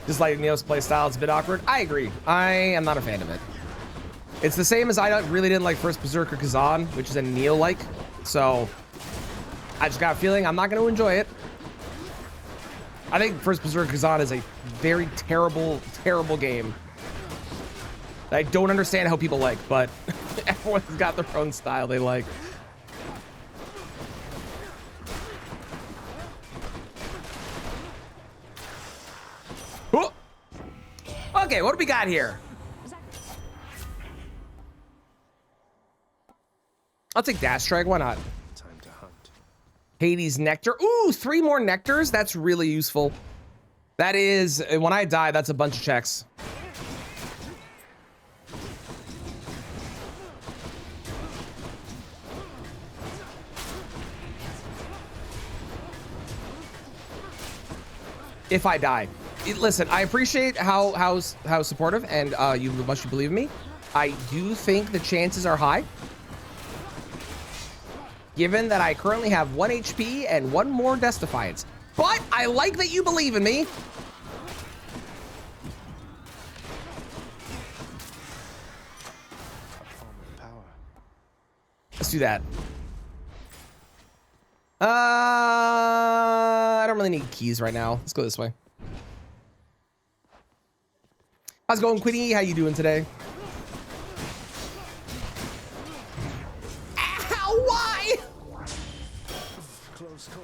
just like Neo's playstyle, it's a bit awkward. I agree. I am not a fan of it. It's the same as I really didn't like First Berserker Kazan, which is a Neo-like. So I just got a feeling I'm not going to enjoy it. I think First Berserker Kazan is a very terrible, terrible game that I don't understand how people like, but everyone's got their own style they like. Ooh. Okay, what do we got here? I'll take Dash Drag, why not? Time to hunt. Hades Nectar. Ooh, 3 more Nectars. That's really useful. That is, when I die, that's a bunch of checks. If I die. Listen, I appreciate how supportive and you must believe in me. I do think the chances are high, given that I currently have 1 HP and 1 more Death Defiance. But I like that you believe in me. Let's do that. I don't really need keys right now. Let's go this way. How's it going, Quinny? How you doing today? Ow, why? Close call.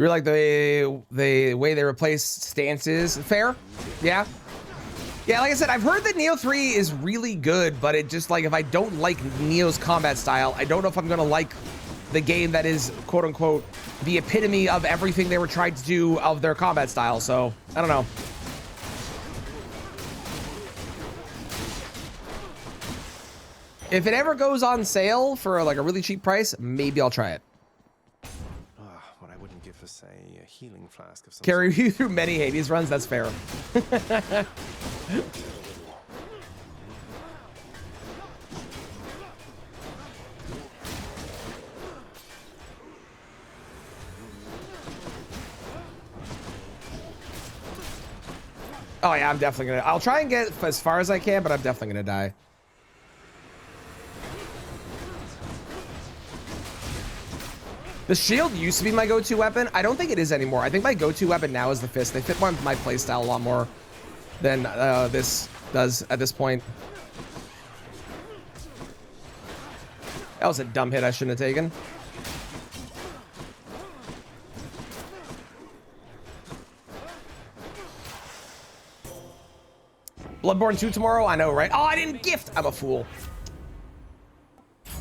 You like the way they replace stances. Fair? Yeah. Yeah, like I said, I've heard that Neo 3 is really good, but it just like, if I don't like Neo's combat style, I don't know if I'm gonna like the game that is quote unquote the epitome of everything they were trying to do of their combat style. So I don't know. If it ever goes on sale for like a really cheap price, maybe I'll try it. What I wouldn't give for, say, a healing flask of some Carry you through many Hades runs, that's fair. Oh yeah, I'm definitely gonna, I'll try and get as far as I can, but I'm definitely gonna die. The shield used to be my go-to weapon. I don't think it is anymore. I think my go-to weapon now is the fist. They fit my playstyle a lot more than this does at this point. That was a dumb hit I shouldn't have taken. Bloodborne 2 tomorrow? I know, right? Oh, I didn't gift! I'm a fool.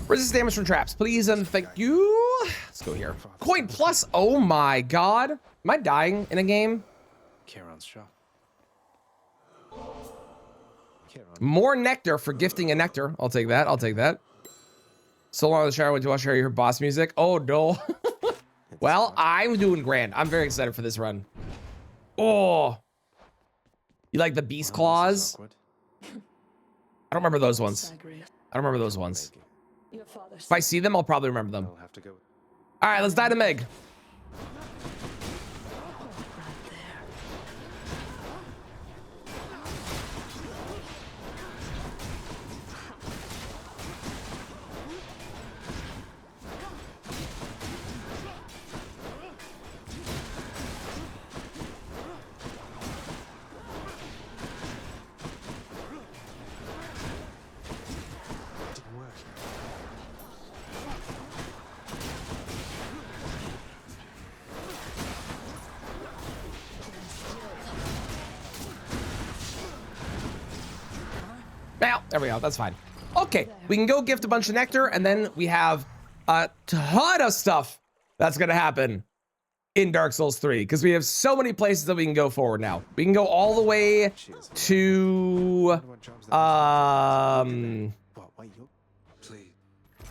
Resist damage from traps, please and thank you. Let's go here. Coin plus, oh my god. Am I dying in a game? Kieran's shop. Kieran. More nectar for gifting a nectar. I'll take that, I'll take that. So long in the shower, went to watch your boss music. Oh no. Well, I'm doing grand. I'm very excited for this run. Oh. You like the beast claws? I don't remember those ones. I don't remember those ones. Your father's If I see them, I'll probably remember them. I'll have to go. All right, let's die to Meg. Didn't work. Now, there we go. That's fine. Okay, we can go gift a bunch of nectar, and then we have a ton of stuff that's gonna happen in Dark Souls 3 because we have so many places that we can go forward now. We can go all the way to What, wait, you're... Please,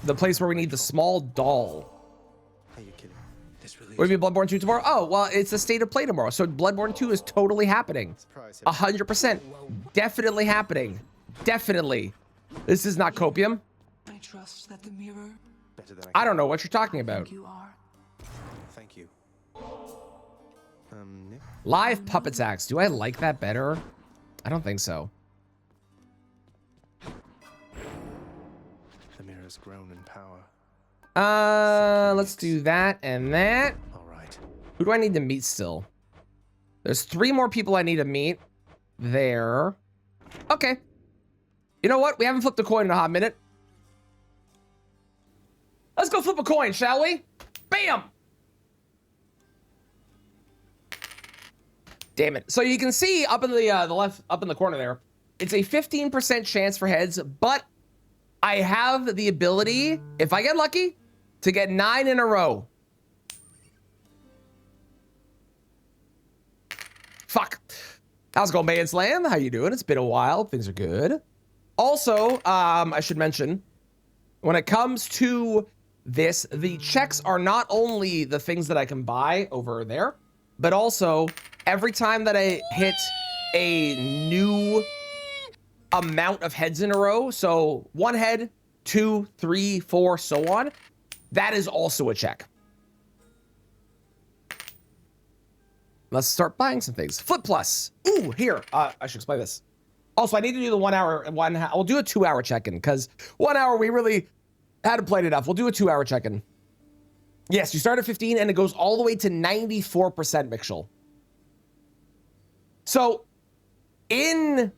the place where we need the small doll. Are you kidding? this really. What do you mean Bloodborne 2 tomorrow? Oh, well, it's a state of play tomorrow, so Bloodborne 2 is totally happening. Surprise. 100%. Definitely happening. Definitely. This is not copium. I trust that the mirror Better than I don't know what you're talking about. you are. Thank you. Nick? Live puppets acts. Do I like that better? I don't think so. The mirror's grown in power. Let's do that and that. All right. Who do I need to meet still? There's 3 more people I need to meet. There. Okay. You know what? We haven't flipped a coin in a hot minute. Let's go flip a coin, shall we? Bam! Damn it. So you can see up in the left, up in the corner there, it's a 15% chance for heads, but I have the ability, if I get lucky, to get 9 in a row. Fuck. How's it going, Man Slam? How you doing? It's been a while. Things are good. Also, I should mention, when it comes to this, the checks are not only the things that I can buy over there, but also every time that I hit a new amount of heads in a row, so 1 head, 2, 3, 4, so on, that is also a check. Let's start buying some things. Flip plus. Ooh, here. I should explain this. Also, I need to do the 1 hour, we'll do a 2 hour check-in because 1 hour we really hadn't played enough. We'll do a 2 hour check-in. Yes, you start at 15 and it goes all the way to 94% Mixel. So in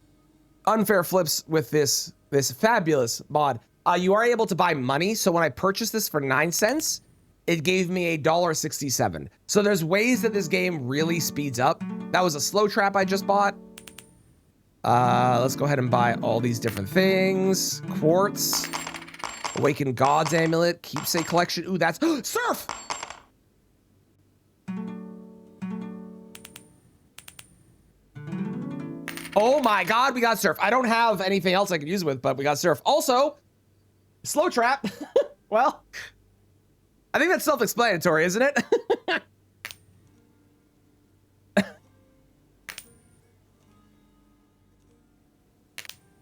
unfair flips with this fabulous mod, you are able to buy money. So when I purchase this for 9 cents, it gave me $1.67. So there's ways that this game really speeds up. That was a slow trap I just bought. Let's go ahead and buy all these different things. Quartz, Awakened God's Amulet, Keepsake Collection. Ooh, that's Surf! Oh my God, we got Surf. I don't have anything else I could use with, but we got Surf. Also, slow trap. Well, I think that's self-explanatory, isn't it?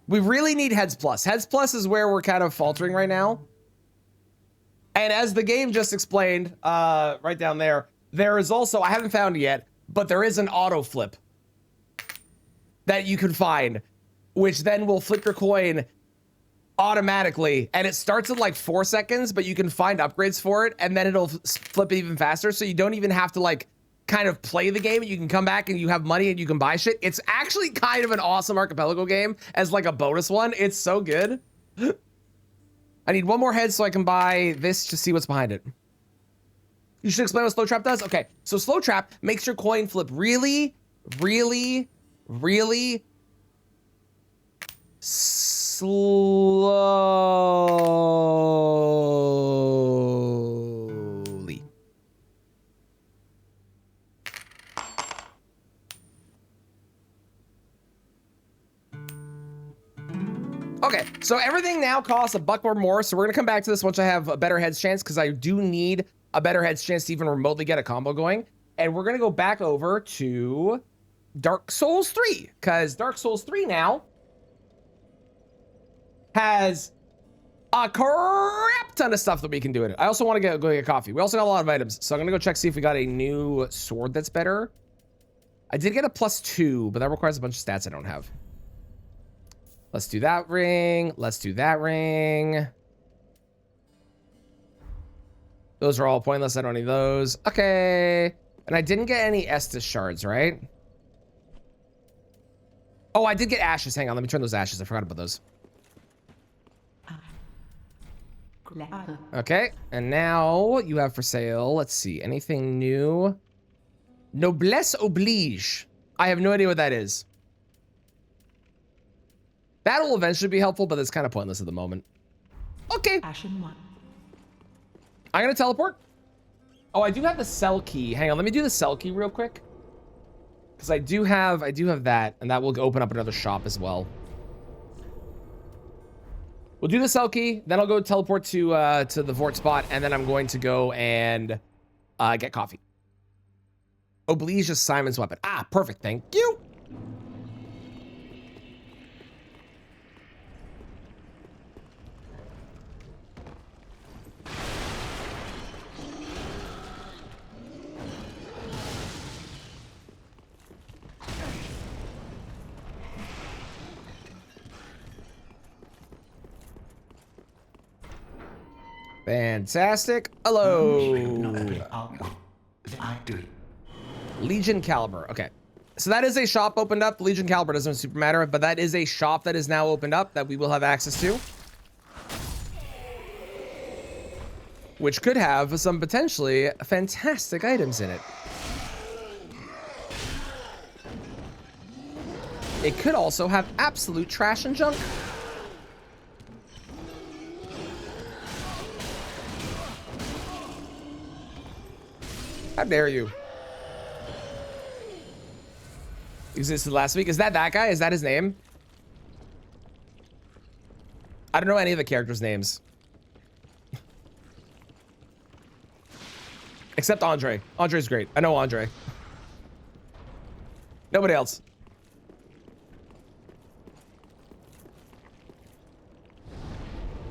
We really need Heads Plus. Heads Plus is where we're kind of faltering right now. And as the game just explained, right down there, there is also, I haven't found it yet, but there is an auto flip that you can find, which then will flip your coin automatically. And it starts in like 4 seconds, but you can find upgrades for it, and then it'll flip even faster. So you don't even have to like kind of play the game. You can come back and you have money and you can buy shit. It's actually kind of an awesome Archipelago game as like a bonus one. It's so good. I need one more head so I can buy this to see what's behind it. You should explain what Slow Trap does? Okay, so Slow Trap makes your coin flip really, really, really slowly. Okay, so everything now costs $1 or more. So we're gonna come back to this once I have a better heads chance, because I do need a better heads chance to even remotely get a combo going. And we're gonna go back over to Dark Souls 3, because Dark Souls 3 now has a crap ton of stuff that we can do in it. I also want to go get coffee. We also got a lot of items, so I'm gonna go check, see if we got a new sword that's better. I did get a +2, but that requires a bunch of stats I don't have. Let's do that ring. Let's do that ring. Those are all pointless. I don't need those. Okay. And I didn't get any Estus shards, right? Oh, I did get ashes. Hang on. Let me turn those ashes. I forgot about those. Okay. And now you have for sale. Let's see. Anything new? Noblesse oblige. I have no idea what that is. That'll eventually be helpful, but it's kind of pointless at the moment. Okay. I'm gonna teleport. Oh, I do have the cell key. Hang on, let me do the cell key real quick. Because I do have that, and that will open up another shop as well. We'll do the cell key, then I'll go teleport to the fort spot, and then I'm going to go and get coffee. Oblige is Simon's weapon. Ah, perfect. Thank you. Fantastic. Hello. Legion Caliber. Okay. So that is a shop opened up. The Legion Caliber doesn't super matter, but that is a shop that is now opened up that we will have access to. Which could have some potentially fantastic items in it. It could also have absolute trash and junk. How dare you? Existed last week. Is that guy? Is that his name? I don't know any of the characters' names. Except Andre. Andre's great. I know Andre. Nobody else.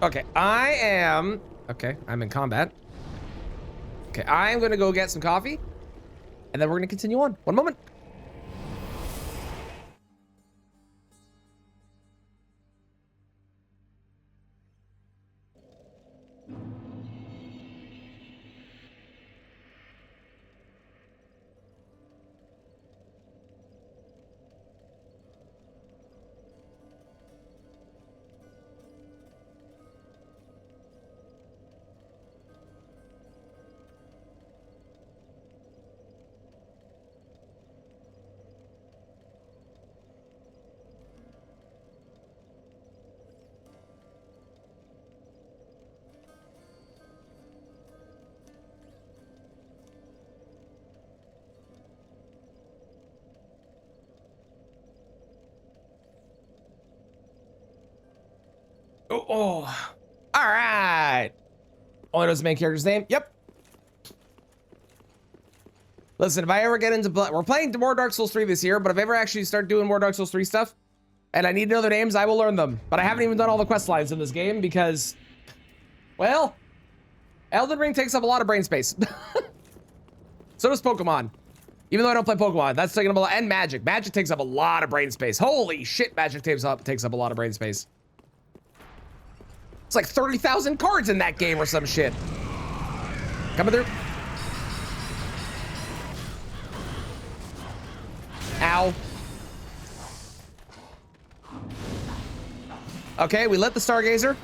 Okay, I'm in combat. Okay, I'm gonna go get some coffee, and then we're gonna continue on. One moment. Oh, oh. All right. Only knows the main character's name. Yep. Listen, if I ever get into, we're playing more Dark Souls 3 this year, but if I ever actually start doing more Dark Souls 3 stuff, and I need to know their names, I will learn them. But I haven't even done all the quest lines in this game because, well, Elden Ring takes up a lot of brain space. So does Pokemon. Even though I don't play Pokemon, that's taking up a lot. And Magic. Magic takes up a lot of brain space. Holy shit, Magic takes up a lot of brain space. It's like 30,000 cards in that game or some shit. Coming through. Ow. Okay, we lit the Stargazer.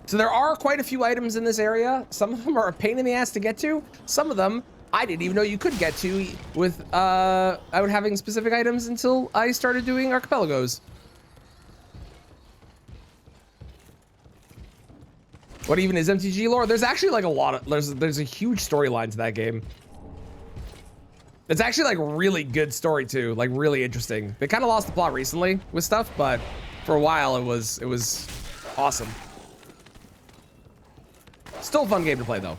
So there are quite a few items in this area. Some of them are a pain in the ass to get to. Some of them I didn't even know you could get to without having specific items until I started doing archipelagos. What even is MTG lore? There's actually like a lot of, there's a huge storyline to that game. It's actually like really good story too, like really interesting. They kind of lost the plot recently with stuff, but for a while it was awesome. Still a fun game to play though.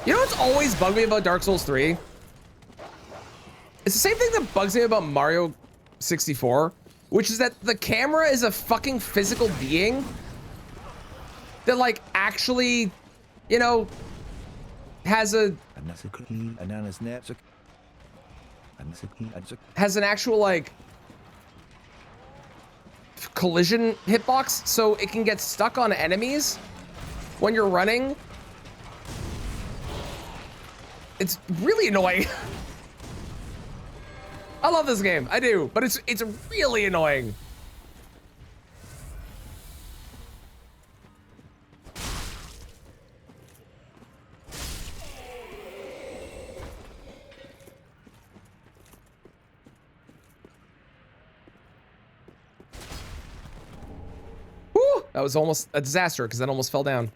You know what's always bugged me about Dark Souls 3? It's the same thing that bugs me about Mario 64, which is that the camera is a fucking physical being that like actually, you know, has an actual like collision hitbox, so it can get stuck on enemies when you're running. It's really annoying. I love this game, I do, but it's really annoying. Woo! That was almost a disaster because that almost fell down.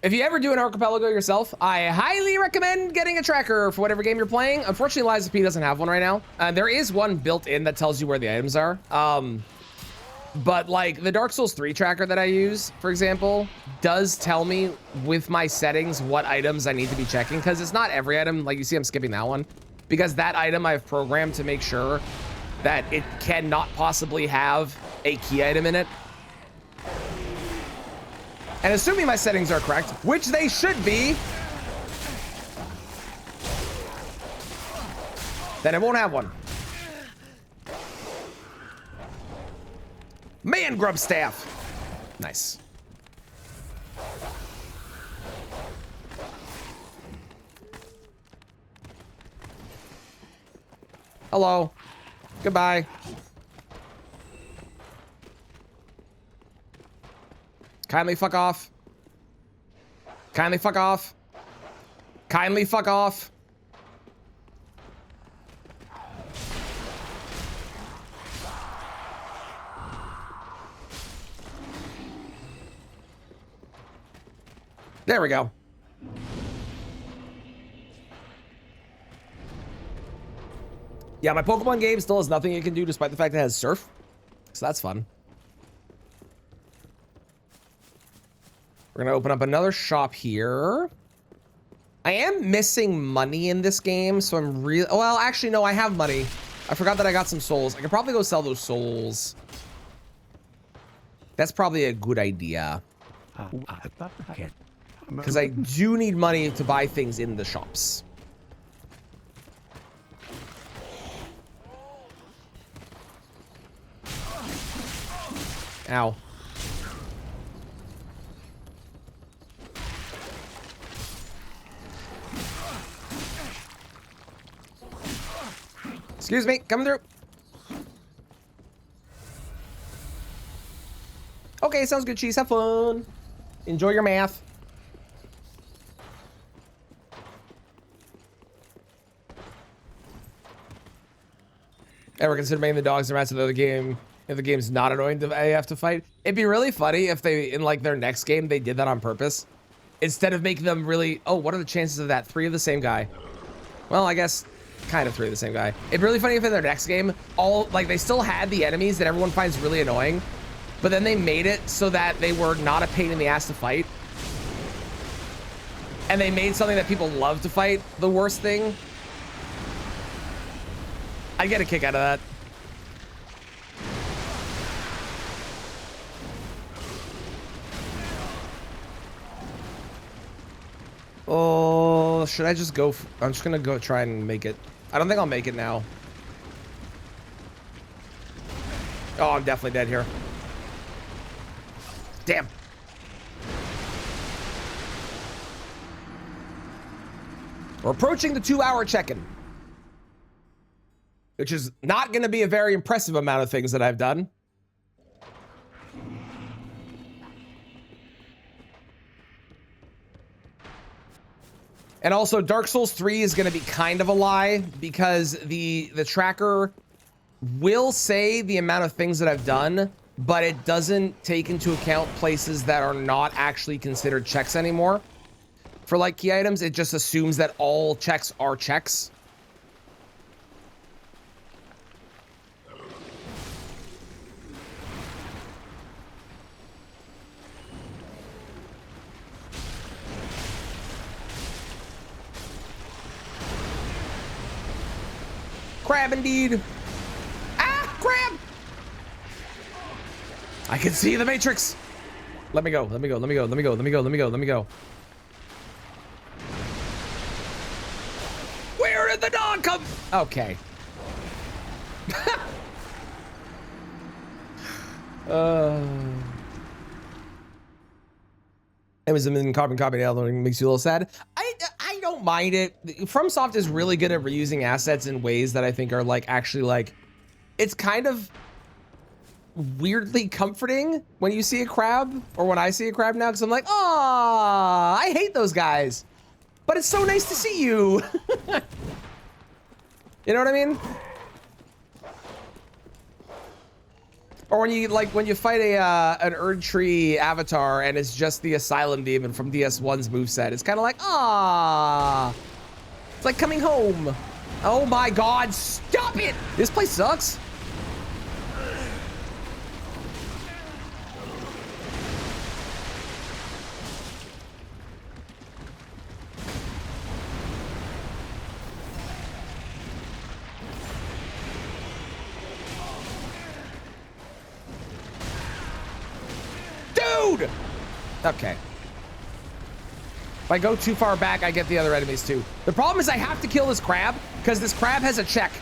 If you ever do an archipelago yourself, I highly recommend getting a tracker for whatever game you're playing. Unfortunately, Liza P doesn't have one right now. There is one built in that tells you where the items are. But like the Dark Souls 3 tracker that I use, for example, does tell me with my settings what items I need to be checking, because it's not every item. Like you see, I'm skipping that one because that item I've programmed to make sure that it cannot possibly have a key item in it. And assuming my settings are correct, which they should be, then it won't have one. Man grub staff. Nice. Hello. Goodbye. Kindly fuck off. Kindly fuck off. Kindly fuck off. There we go. Yeah, my Pokemon game still has nothing it can do despite the fact that it has Surf. So that's fun. We're gonna open up another shop here. I am missing money in this game, so I'm really, well, actually, no, I have money. I forgot that I got some souls. I could probably go sell those souls. That's probably a good idea. Because I do need money to buy things in the shops. Ow. Excuse me, coming through. Okay, sounds good, Cheese. Have fun. Enjoy your math. Ever consider making the dogs and rats of the other game if the game's not annoying to have to fight? It'd be really funny if they, in like their next game, they did that on purpose. Instead of making them really, oh, what are the chances of that? 3 of the same guy. Well, I guess kind of 3 of the same guy. It'd be really funny if in their next game, they still had the enemies that everyone finds really annoying, but then they made it so that they were not a pain in the ass to fight. And they made something that people love to fight the worst thing. I get a kick out of that. Oh, should I just go? I'm just gonna go try and make it. I don't think I'll make it now. Oh, I'm definitely dead here. Damn. We're approaching the 2-hour check-in, which is not going to be a very impressive amount of things that I've done. And also, Dark Souls 3 is going to be kind of a lie because the tracker will say the amount of things that I've done, but it doesn't take into account places that are not actually considered checks anymore. For like key items, it just assumes that all checks are checks. Crab indeed. Ah, crab! I can see the Matrix. Let me go, let me go, let me go, let me go, let me go, let me go, let me go. Where did the dog come? Okay. Amazon and carbon copy downloading makes you a little sad. I don't mind it. FromSoft is really good at reusing assets in ways that I think are like actually like, it's kind of weirdly comforting when you see a crab, or when I see a crab now, because I'm like, ah, I hate those guys, but it's so nice to see you. You know what I mean? Or when you fight an Erdtree avatar and it's just the Asylum Demon from DS1's moveset. It's kind of like, ah, it's like coming home. Oh my God, stop it! This place sucks. Dude! Okay. If I go too far back, I get the other enemies too. The problem is I have to kill this crab because this crab has a check.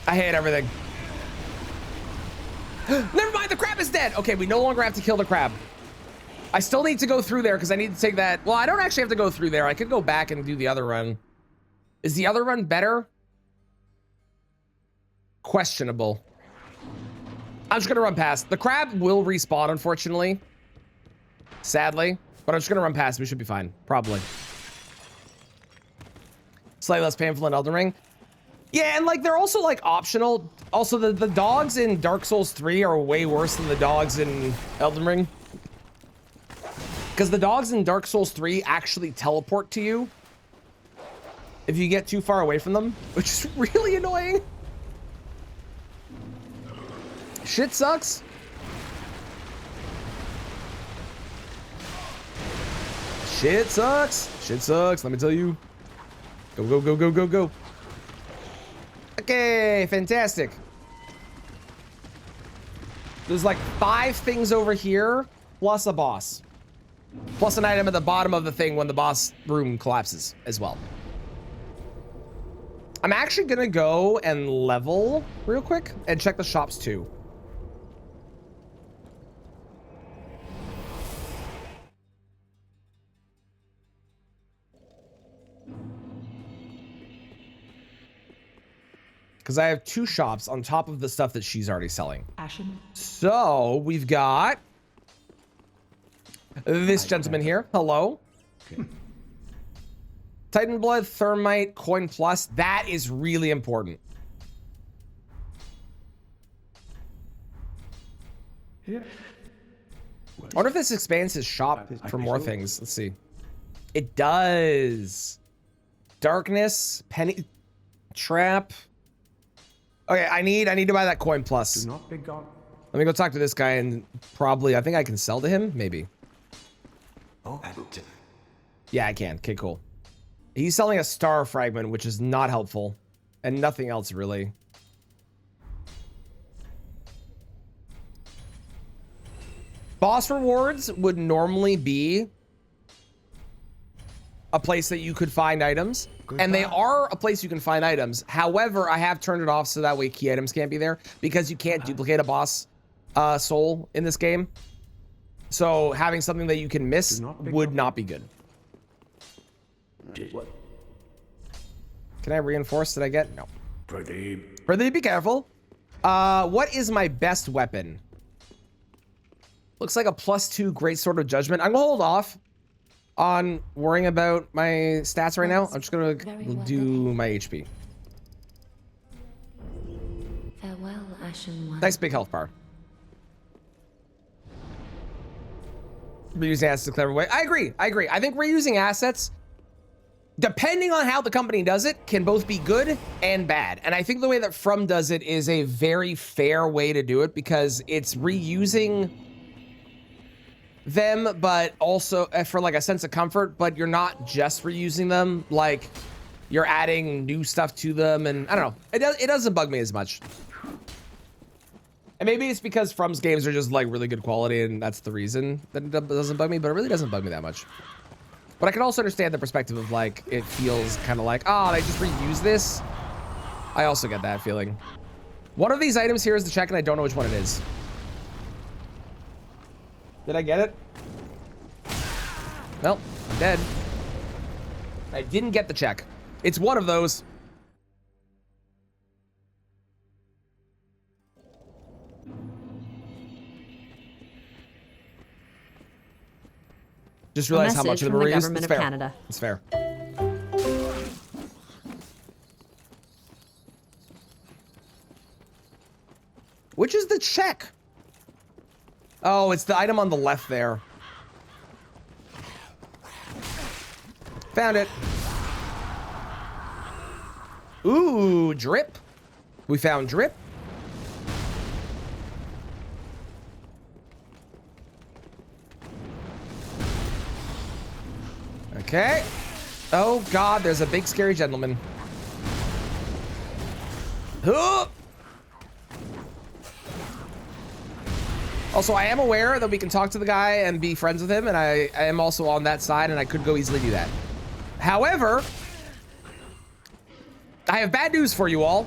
I hate everything. Never mind, the crab is dead. Okay, we no longer have to kill the crab. I still need to go through there because I need to take that. Well, I don't actually have to go through there. I could go back and do the other run. Is the other run better? Questionable. I'm just gonna run past. The crab will respawn, unfortunately. Sadly. But I'm just gonna run past. We should be fine. Probably. Slightly less painful in Elden Ring. Yeah, and like they're also like optional. Also, the dogs in Dark Souls 3 are way worse than the dogs in Elden Ring. Because the dogs in Dark Souls 3 actually teleport to you if you get too far away from them, which is really annoying. Shit sucks. Shit sucks. Shit sucks, let me tell you. Go, go, go, go, go, go. Okay, fantastic. There's like 5 things over here, plus a boss. Plus an item at the bottom of the thing when the boss room collapses as well. I'm actually gonna go and level real quick and check the shops too. Because I have 2 shops on top of the stuff that she's already selling. Ashen. So we've got this gentleman here. Hello. Titan Blood, Thermite, Coin Plus. That is really important. Here. I wonder if this expands his shop for more things. Let's see. It does. Darkness, penny, trap. Okay, I need to buy that coin plus. Do not be gone. Let me go talk to this guy and probably, I think I can sell to him, maybe. Oh, Yeah, I can. Okay, cool. He's selling a star fragment, which is not helpful, and nothing else really. Boss rewards would normally be a place that you could find items, and they are a place you can find items. However, I have turned it off so that way key items can't be there because you can't duplicate a boss soul in this game. So having something that you can miss would not be good. Can I reinforce? Did I get? No. Pradeep, be careful. What is my best weapon? Looks like a +2 Great Sword of Judgment. I'm gonna hold off on worrying about my stats right now. I'm just gonna do my HP. Farewell, Ashen One. Nice big health bar. Reusing assets a clever way. I agree. I think reusing assets, depending on how the company does it, can both be good and bad. And I think the way that From does it is a very fair way to do it because it's reusing them, but also for like a sense of comfort, but you're not just reusing them. Like you're adding new stuff to them. And I don't know, it doesn't bug me as much. And maybe it's because From's games are just like really good quality and that's the reason that it doesn't bug me, but it really doesn't bug me that much. But I can also understand the perspective of like, it feels kind of like, oh, they just reuse this. I also get that feeling. One of these items here is the check and I don't know which one it is. Did I get it? Well, I'm dead. I didn't get the check. It's one of those. Just realized how much of the Marines. Government of Canada. It's fair. Which is the check? Oh, it's the item on the left there. Found it. Ooh, drip. We found drip. Okay. Oh God, there's a big scary gentleman. Huh. Also, I am aware that we can talk to the guy and be friends with him, and I am also on that side, and I could go easily do that. However, I have bad news for you all,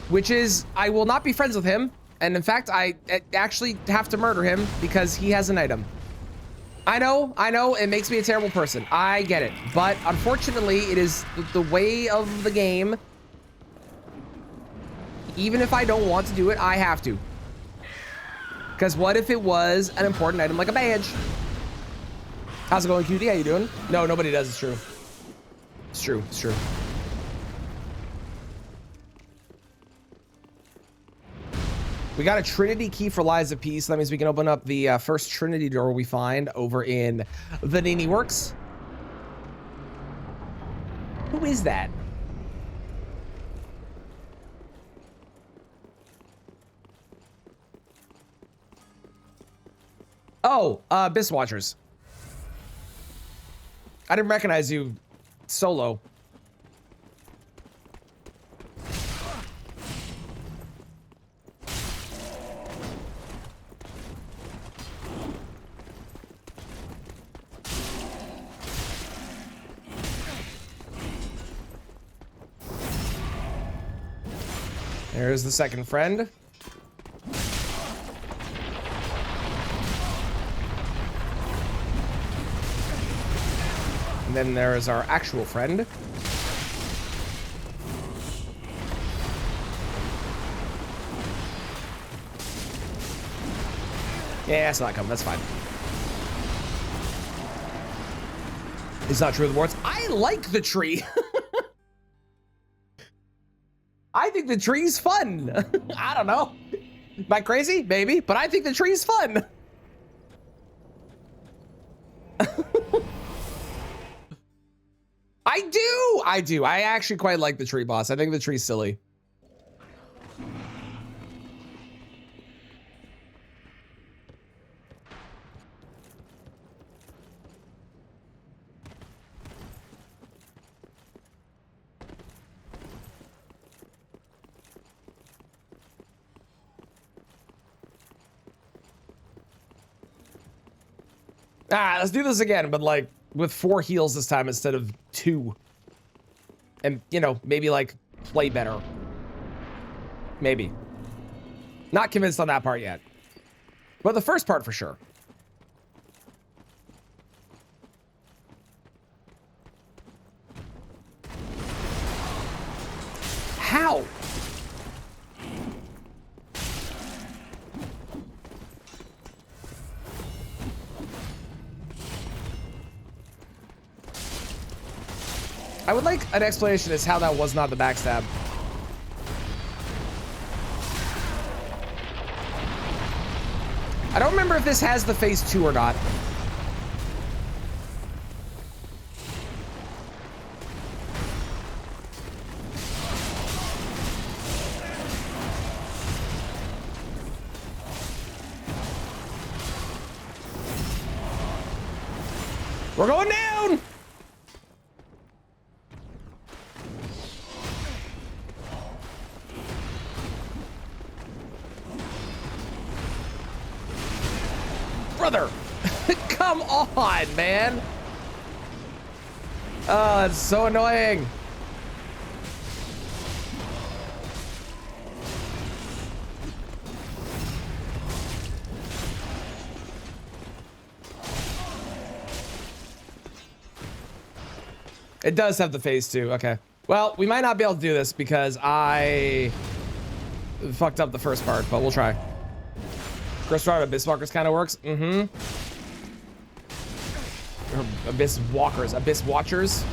which is I will not be friends with him, and in fact, I actually have to murder him because he has an item. I know, it makes me a terrible person. I get it, but unfortunately, it is the way of the game. Even if I don't want to do it, I have to. Because what if it was an important item like a badge? How's it going, QD? How you doing? No, nobody does. It's true. It's true. It's true. We got a Trinity key for Lies of Peace. That means we can open up the first Trinity door we find over in the Nini Works. Who is that? Oh, Abyss Watchers. I didn't recognize you solo. There's the second friend. And then there is our actual friend. Yeah, it's not coming. That's fine. It's not true of the wards. I like the tree. I think the tree's fun. I don't know. Am I crazy? Maybe, but I think the tree's fun. I do. I actually quite like the tree boss. I think the tree's silly. Let's do this again, but like with 4 heals this time instead of 2. And, you know, maybe like play better. Maybe. Not convinced on that part yet. But the first part for sure. How? I would like an explanation as how that was not the backstab. I don't remember if this has the phase 2 or not. We're going down! Brother, come on, man. Oh, it's so annoying. It does have the phase 2. Okay. Well, we might not be able to do this because I fucked up the first part, but we'll try. Chris Rod Abyss Walkers kind of works. Mm-hmm. Or Abyss Walkers. Abyss Watchers.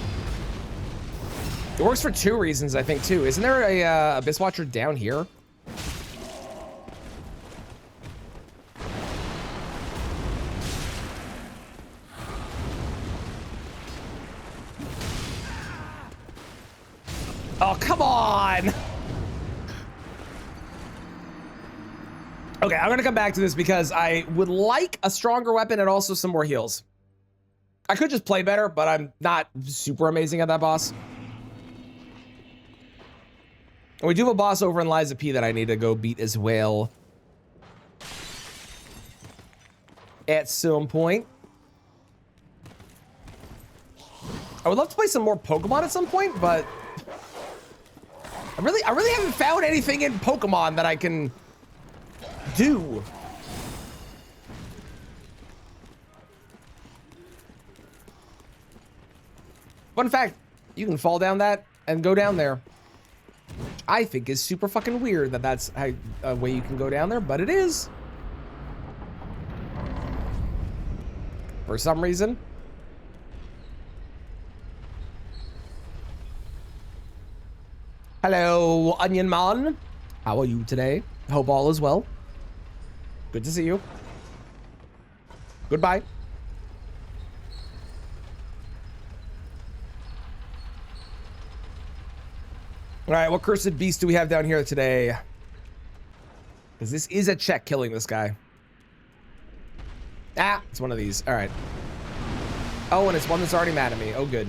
It works for 2 reasons, I think, too. Isn't there a Abyss Watcher down here? Oh, come on! Okay, I'm gonna come back to this because I would like a stronger weapon and also some more heals. I could just play better, but I'm not super amazing at that boss. And we do have a boss over in Liza P that I need to go beat as well. At some point. I would love to play some more Pokemon at some point, but I really haven't found anything in Pokemon that I can do. Fun fact, you can fall down that and go down there. I think is super fucking weird that that's a way you can go down there, but it is. For some reason. Hello, Onion Man. How are you today? Hope all is well. Good to see you. Goodbye. All right, what cursed beast do we have down here today? Because this is a check killing this guy. Ah, it's one of these. All right. Oh, and it's one that's already mad at me. Oh, good.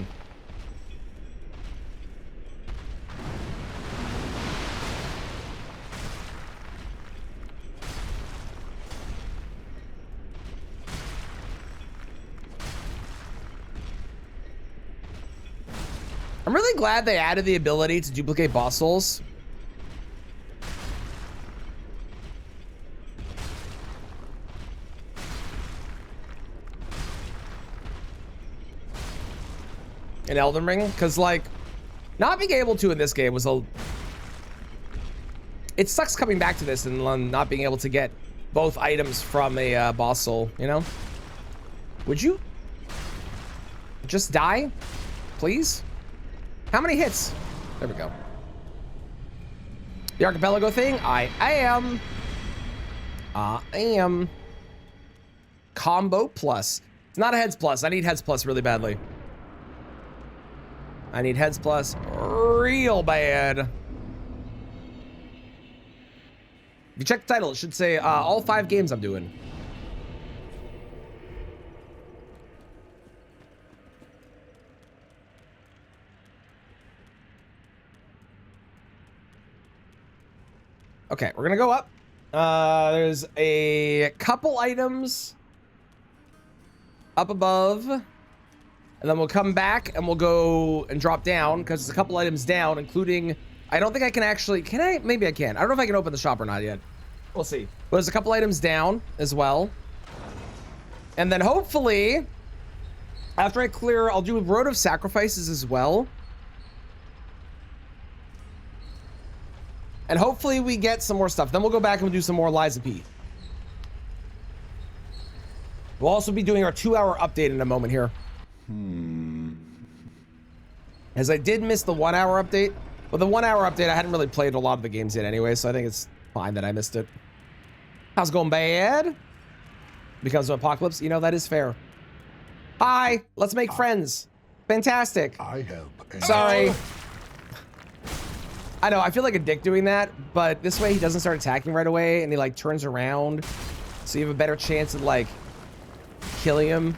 I'm really glad they added the ability to duplicate boss souls. In Elden Ring, because like not being able to in this game was a... It sucks coming back to this and not being able to get both items from a boss soul, you know? Would you just die, please? How many hits? There we go. The Archipelago thing? I am. Combo plus. It's not a heads plus. I need heads plus really badly. I need heads plus real bad. If you check the title, it should say all 5 games I'm doing. Okay, we're gonna go up. There's a couple items up above, and then we'll come back and we'll go and drop down because there's a couple items down, including, I don't think I can actually, can I? Maybe I can. I don't know if I can open the shop or not yet. We'll see. But there's a couple items down as well. And then hopefully, after I clear, I'll do a Road of Sacrifices as well. And hopefully we get some more stuff. Then we'll go back and we'll do some more Lies of P. We'll also be doing our 2-hour update in a moment here. As I did miss the 1-hour update. Well, the 1-hour update, I hadn't really played a lot of the games yet anyway, so I think it's fine that I missed it. How's it going, bad? Becomes an apocalypse? You know, that is fair. Hi, let's make friends. Fantastic. I help. Sorry. I know, I feel like a dick doing that, but this way he doesn't start attacking right away and he like turns around. So you have a better chance of like killing him.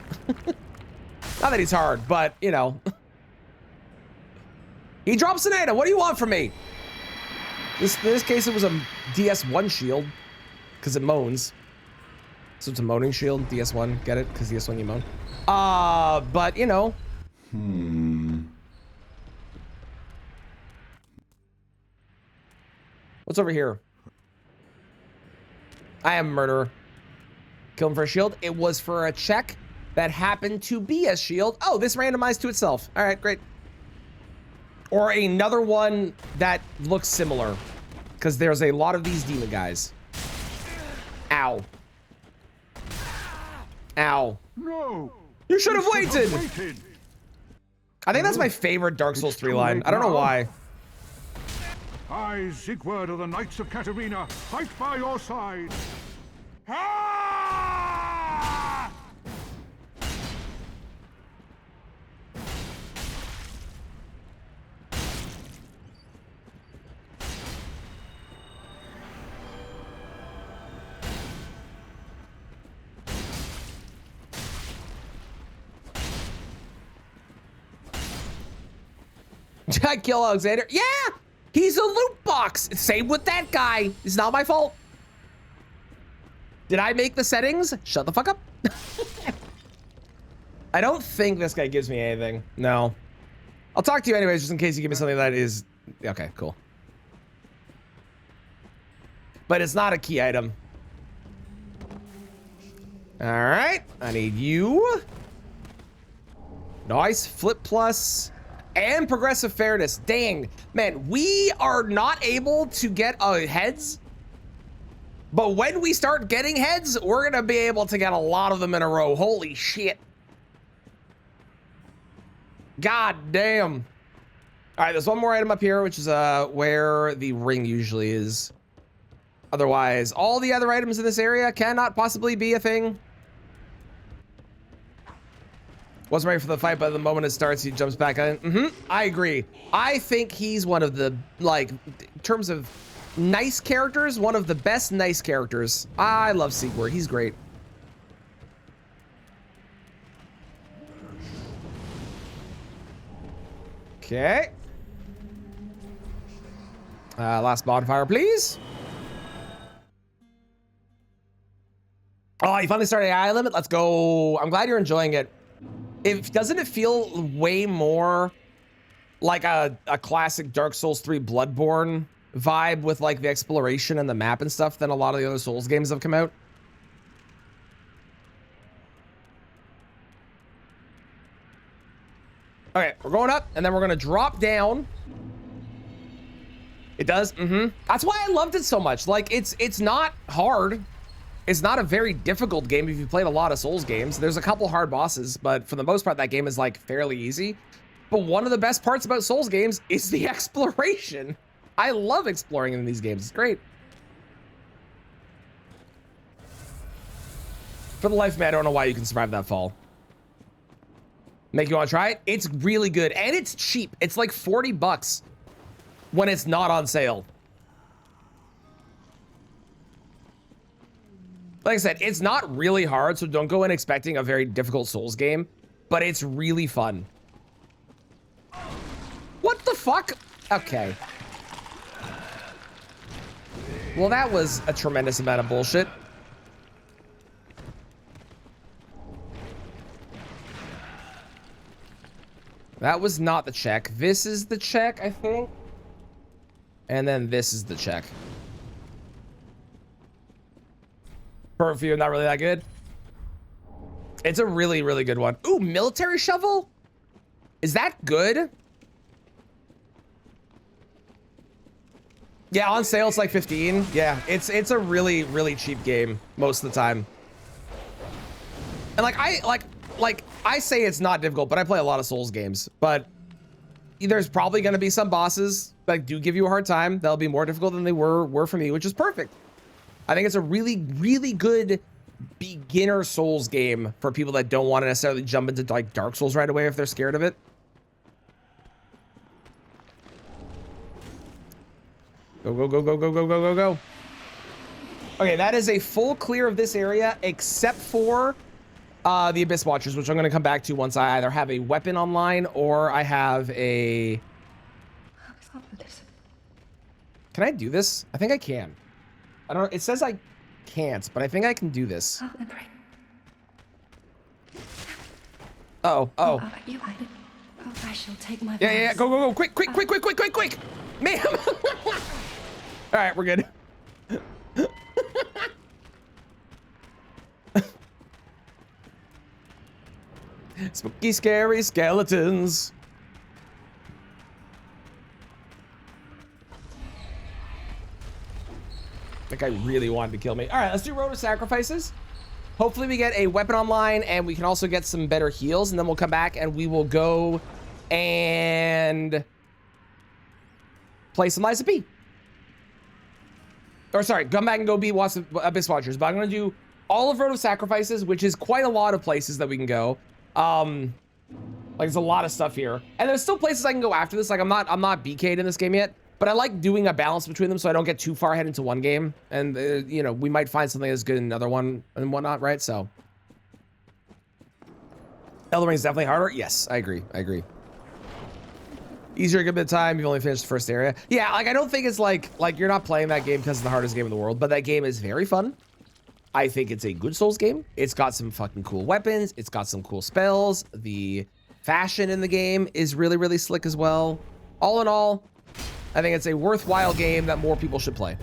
Not that he's hard, but you know. He drops an item. What do you want from me? In this case, it was a DS1 shield because it moans. So it's a moaning shield, DS1. Get it? Because DS1 you moan. But you know. What's over here? I am a murderer. Kill him for a shield. It was for a check that happened to be a shield. Oh, this randomized to itself. All right, great. Or another one that looks similar. Because there's a lot of these demon guys. Ow. Ow. No. You should have waited. I think that's my favorite Dark Souls 3 line. I don't know why. I, Siegward of the Knights of Katarina, fight by your side. Did I kill Alexander? Yeah! He's a loot box. Same with that guy. It's not my fault. Did I make the settings? Shut the fuck up. I don't think this guy gives me anything. No. I'll talk to you anyways, just in case you give me something that is... Okay, cool. But it's not a key item. All right. I need you. Nice. Flip plus. And progressive fairness. Dang. Man, we are not able to get heads. But when we start getting heads, we're going to be able to get a lot of them in a row. Holy shit. God damn. All right, there's one more item up here, which is where the ring usually is. Otherwise, all the other items in this area cannot possibly be a thing. Wasn't ready for the fight, but the moment it starts, he jumps back in. I agree. I think he's one of the, like, in terms of nice characters, one of the best nice characters. I love Siegward. He's great. Okay. Last bonfire, please. Oh, you finally started AI limit? Let's go. I'm glad you're enjoying it. Doesn't it feel way more like a classic Dark Souls 3 Bloodborne vibe with like the exploration and the map and stuff than a lot of the other Souls games have come out? Okay, we're going up and then we're gonna drop down. It does, That's why I loved it so much. Like, it's not hard. It's not a very difficult game if you've played a lot of Souls games. There's a couple hard bosses, but for the most part, that game is like fairly easy. But one of the best parts about Souls games is the exploration. I love exploring in these games. It's great. For the life of me, I don't know why you can survive that fall. Make you want to try it? It's really good and it's cheap. It's like 40 bucks when it's not on sale. Like I said, it's not really hard, so don't go in expecting a very difficult Souls game, but it's really fun. What the fuck? Okay. Well, that was a tremendous amount of bullshit. That was not the check. This is the check, I think. And then this is the check. Perfume, not really that good. It's a really, really good one. Ooh, military shovel? Is that good? Yeah, on sale it's like 15. Yeah, it's a really, really cheap game most of the time. And like I say it's not difficult, but I play a lot of Souls games. But there's probably going to be some bosses that do give you a hard time. That'll be more difficult than they were for me, which is perfect. I think it's a really, really good beginner Souls game for people that don't want to necessarily jump into like Dark Souls right away if they're scared of it. Go, go, go, go, go, go, go, go, go. Okay, that is a full clear of this area except for the Abyss Watchers, which I'm going to come back to once I either have a weapon online or I have a... Can I do this? I think I can. I don't know. It says I can't, but I think I can do this. Oh, oh. I shall take my Yeah, yeah, go, go, go. Quick, quick, quick, quick, quick, quick, quick. Ma'am. All right, we're good. Spooky, scary skeletons. That guy really wanted to kill me. All right, let's do Road of Sacrifices. Hopefully we get a weapon online and we can also get some better heals, and then we'll come back and we will go and play some Lies of P. Or sorry, come back and go watch the Abyss Watchers. But I'm going to do all of Road of Sacrifices, which is quite a lot of places that we can go. Like there's a lot of stuff here, and there's still places I can go after this. Like I'm not BK'd in this game yet, but I like doing a balance between them so I don't get too far ahead into one game. And you know, we might find something that's good in another one and whatnot, right? So Elden Ring is definitely harder. Yes, I agree. I agree. Easier a good bit of time. You've only finished the first area. Yeah, like I don't think it's like you're not playing that game because it's the hardest game in the world, but that game is very fun. I think it's a good Souls game. It's got some fucking cool weapons. It's got some cool spells. The fashion in the game is really, really slick as well. All in all, I think it's a worthwhile game that more people should play.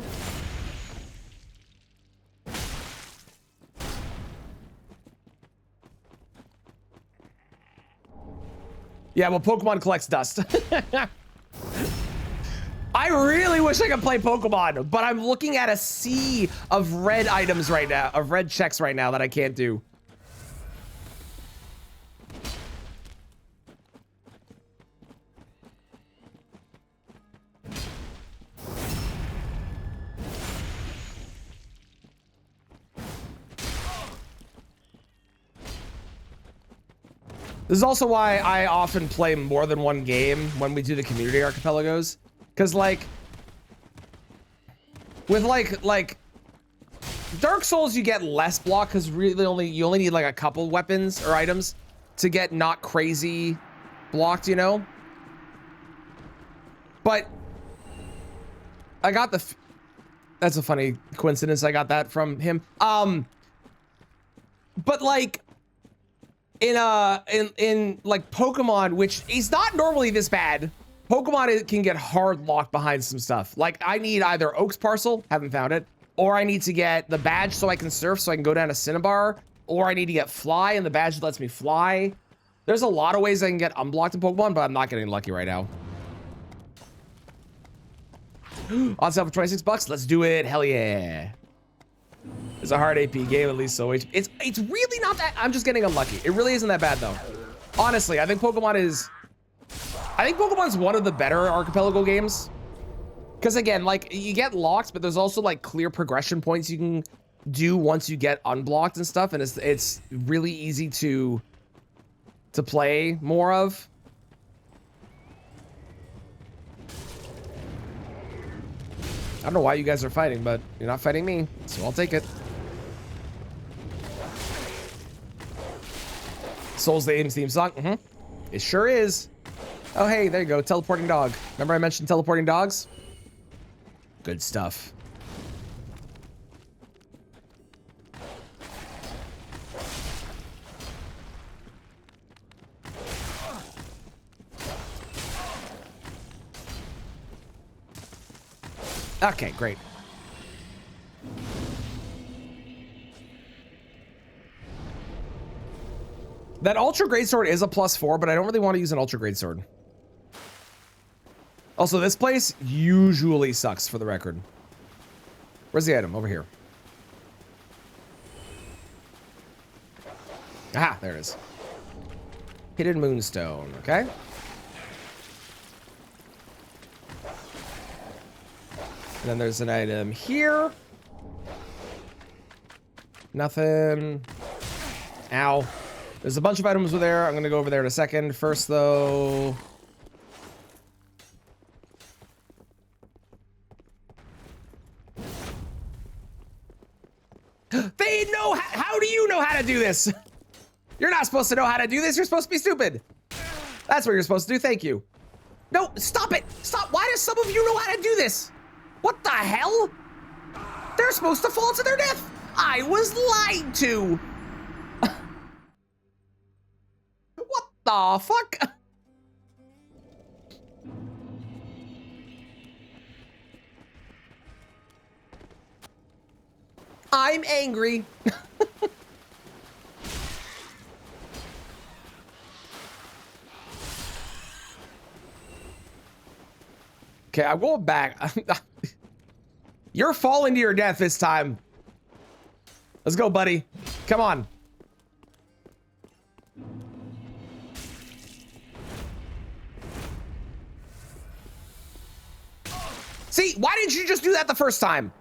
Yeah, well, Pokemon collects dust. I really wish I could play Pokemon, but I'm looking at a sea of red items right now, of red checks right now that I can't do. This is also why I often play more than one game when we do the community archipelagos. Because like with like Dark Souls, you get less block because really you only need like a couple weapons or items to get not crazy blocked, you know. But I got the that's a funny coincidence. I got that from him. But like in like Pokemon, which is not normally this bad. Pokemon can get hard locked behind some stuff. Like I need either Oak's Parcel, haven't found it, or I need to get the badge so I can surf so I can go down to Cinnabar, or I need to get Fly and the badge that lets me fly. There's a lot of ways I can get unblocked in Pokemon, but I'm not getting lucky right now. On sale for 26 bucks, let's do it. Hell yeah. It's a hard AP game, at least so it's really not that. I'm just getting unlucky. It really isn't that bad though. Honestly, I think Pokemon's one of the better archipelago games. Because again, like you get locked, but there's also like clear progression points you can do once you get unblocked and stuff. And it's really easy to to play more of. I don't know why you guys are fighting, but you're not fighting me, so I'll take it. Souls the Ames theme song. It sure is. Oh, hey, there you go. Teleporting dog. Remember I mentioned teleporting dogs? Good stuff. Okay, great. That Ultra Greatsword is a +4, but I don't really want to use an Ultra Greatsword. Also, this place usually sucks, for the record. Where's the item? Over here. Aha, there it is. Hidden Moonstone, okay. And then there's an item here. Nothing. Ow. There's a bunch of items over there. I'm going to go over there in a second. First, though... They know... How do you know how to do this? You're not supposed to know how to do this. You're supposed to be stupid. That's what you're supposed to do. Thank you. No, stop it. Stop. Why does some of you know how to do this? What the hell? They're supposed to fall to their death. I was lied to. What the fuck? I'm angry. Okay, I'm going back. You're falling to your death this time. Let's go, buddy. Come on. See, why didn't you just do that the first time?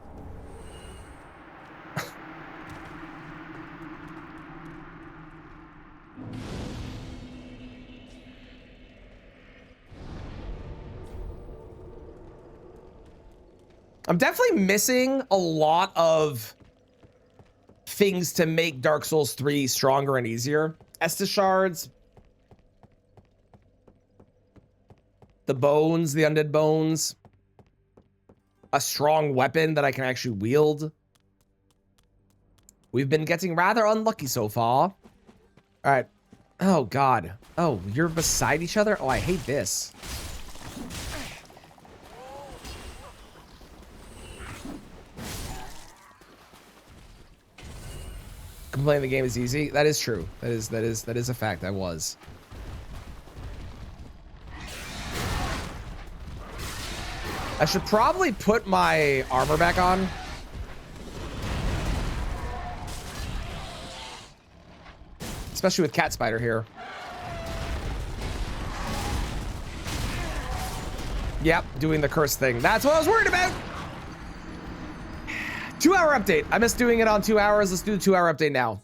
I'm definitely missing a lot of things to make Dark Souls 3 stronger and easier. Estus shards. The bones, the undead bones. A strong weapon that I can actually wield. We've been getting rather unlucky so far. All right. Oh, God. Oh, you're beside each other? Oh, I hate this. Complaining the game is easy. That is true. That is a fact. I was. I should probably put my armor back on. Especially with Cat Spider here. Yep, doing the curse thing. That's what I was worried about. 2-hour update. I missed doing it on 2 hours. Let's do the 2-hour update now.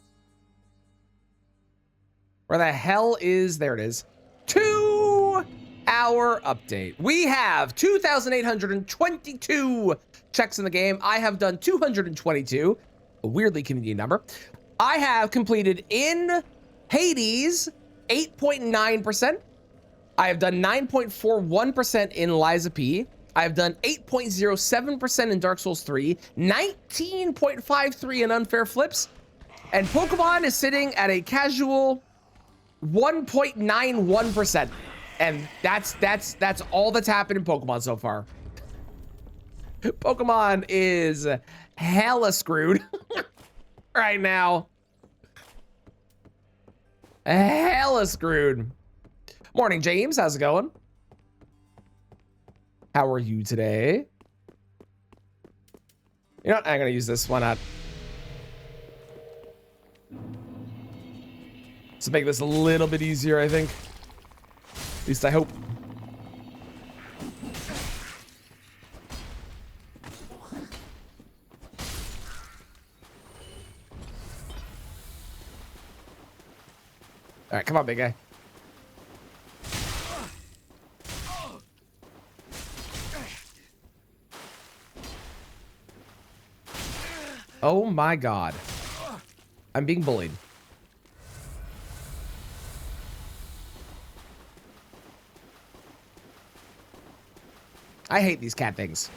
Where the hell is... There it is. 2-hour update. We have 2,822 checks in the game. I have done 222. A weirdly convenient number. I have completed in Hades 8.9%. I have done 9.41% in Liza P. I have done 8.07% in Dark Souls 3, 19.53 in Unfair Flips, and Pokemon is sitting at a casual 1.91%. And that's all that's happened in Pokemon so far. Pokemon is hella screwed right now. Hella screwed. Morning, James. How's it going? How are you today? You know what? I'm gonna use this. Why not? To make this a little bit easier, I think. At least I hope. All right, come on, big guy. Oh my god. I'm being bullied. I hate these cat things.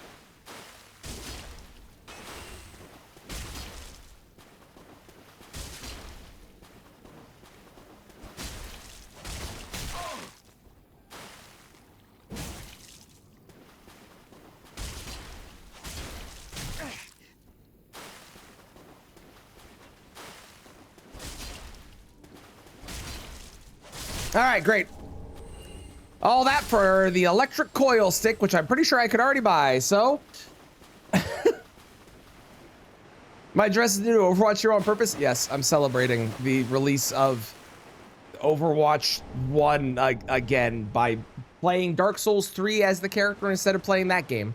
All right, great. All that for the electric coil stick, which I'm pretty sure I could already buy, so. My dress is new to Overwatch Hero on purpose? Yes, I'm celebrating the release of Overwatch 1 again by playing Dark Souls 3 as the character instead of playing that game.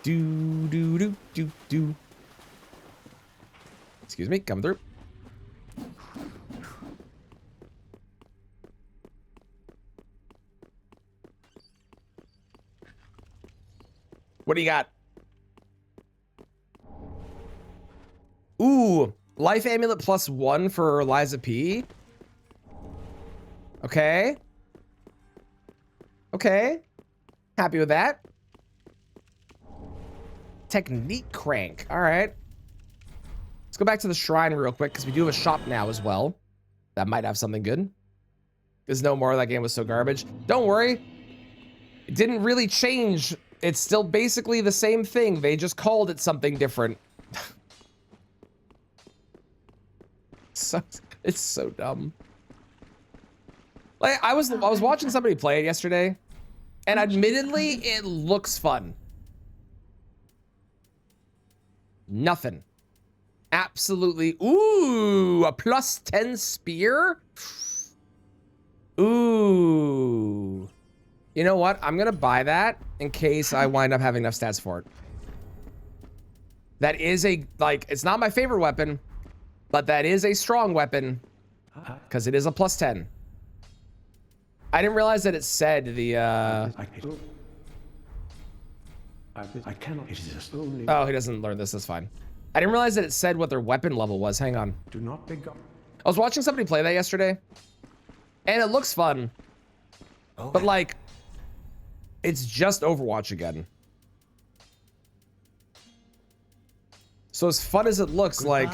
Do. Excuse me, come through. What do you got? Ooh, life amulet +1 for Liza P. Okay. Okay. Happy with that. Technique crank. All right. Let's go back to the shrine real quick because we do have a shop now as well. That might have something good. There's no more. That game was so garbage. Don't worry. It didn't really change. It's still basically the same thing. They just called it something different. So, it's so dumb. Like I was watching somebody play it yesterday, and admittedly, it looks fun. Nothing. Absolutely. Ooh, a +10 spear. Ooh. You know what? I'm gonna buy that in case I wind up having enough stats for it. That is a, like, it's not my favorite weapon, but that is a strong weapon because it is a +10. I didn't realize that it said the, I cannot. It is just only. Oh, he doesn't learn this. That's fine. I didn't realize that it said what their weapon level was. Hang on. Do not pick up. I was watching somebody play that yesterday, and it looks fun. Oh. But, like, it's just Overwatch again. So as fun as it looks, like,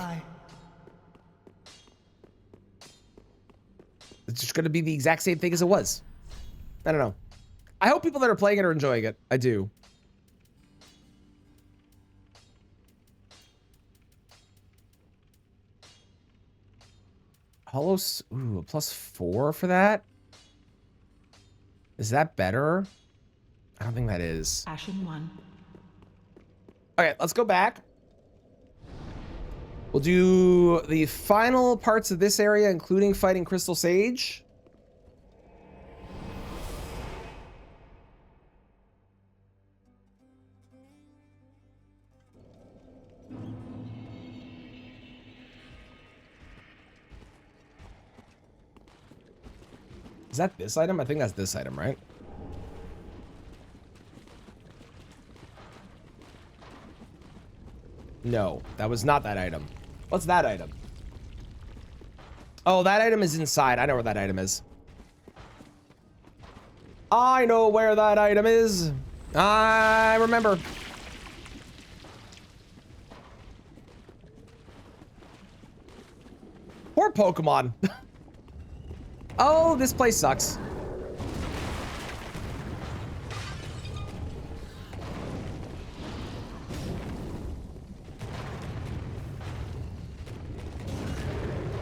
it's just going to be the exact same thing as it was. I don't know. I hope people that are playing it are enjoying it. I do. Hollow, ooh, a +4 for that? Is that better? I don't think that is. Ashen 1. Okay, let's go back. We'll do the final parts of this area, including fighting Crystal Sage. Is that this item? I think that's this item, right? No, that was not that item. What's that item? Oh, that item is inside. I know where that item is. I know where that item is. I remember. Poor Pokemon. Oh, this place sucks.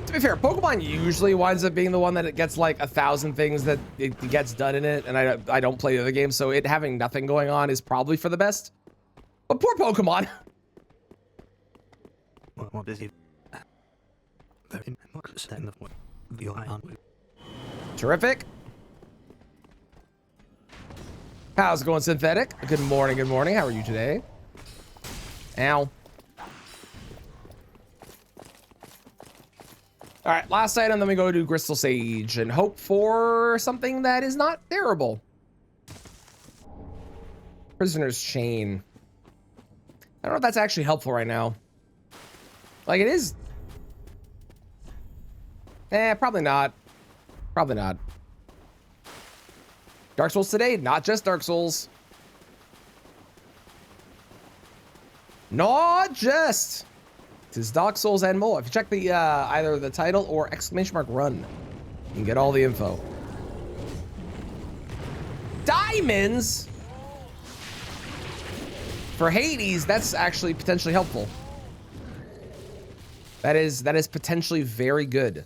To be fair, Pokemon usually winds up being the one that it gets like 1,000 things that it gets done in it, and I don't play the other games, so it having nothing going on is probably for the best. But poor Pokemon. What is it? Terrific. How's it going, Synthetic? Good morning, good morning. How are you today? Ow. All right, last item, then we go to Crystal Sage and hope for something that is not terrible. Prisoner's chain. I don't know if that's actually helpful right now. Like, it is. Probably not. Probably not. Dark Souls today, not just Dark Souls. Not just. It is Dark Souls and more. If you check the either the title or !run, you can get all the info. Diamonds for Hades. That's actually potentially helpful. That is potentially very good.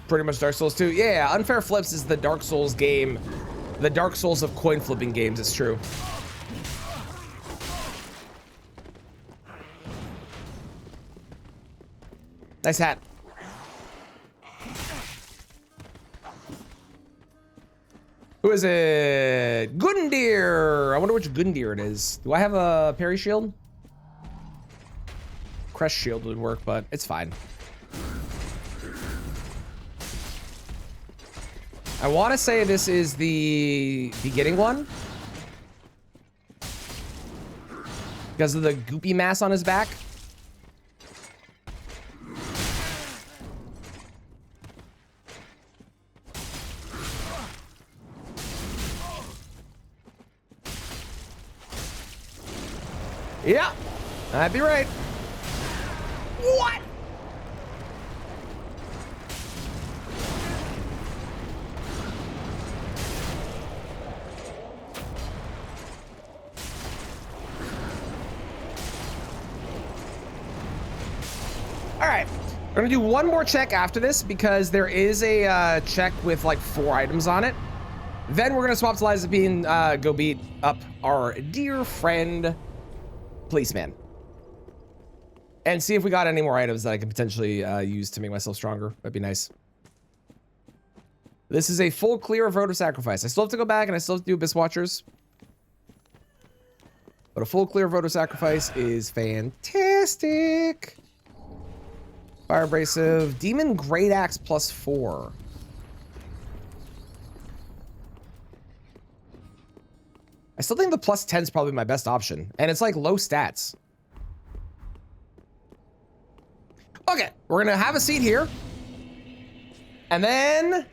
Pretty much Dark Souls 2. Yeah, Unfair Flips is the Dark Souls game. The Dark Souls of coin flipping games, it's true. Nice hat. Who is it? Gundyr! I wonder which Gundyr it is. Do I have a parry shield? Crest shield would work, but it's fine. I want to say this is the beginning one because of the goopy mass on his back. Yeah, I'd be right. What? All right, we're gonna do one more check after this because there is a check with like 4 items on it. Then we're gonna swap to Lizapine, go beat up our dear friend, Policeman. And see if we got any more items that I can potentially use to make myself stronger. That'd be nice. This is a full clear of Road of Sacrifice. I still have to go back and I still have to do Abyss Watchers. But a full clear of Road of Sacrifice is fantastic. Fire Abrasive. Demon Great Axe +4. I still think the +10 is probably my best option. And it's like low stats. Okay, we're gonna have a seat here. And then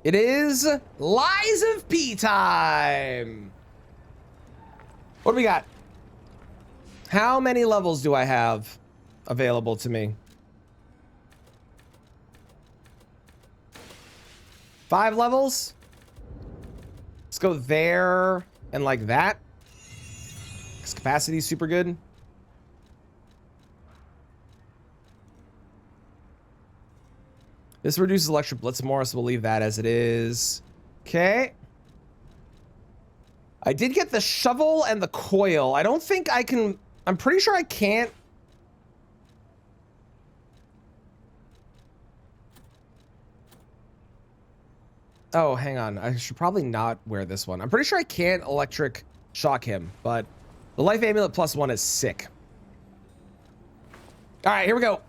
it is Lies of P time. What do we got? How many levels do I have available to me? 5 levels? Let's go there and like that. Because capacity is super good. This reduces Electric Blitz more, so we'll leave that as it is. Okay. I did get the shovel and the coil. I don't think I can... I'm pretty sure I can't... Oh, hang on. I should probably not wear this one. I'm pretty sure I can't electric shock him, but the Life Amulet +1 is sick. All right, here we go.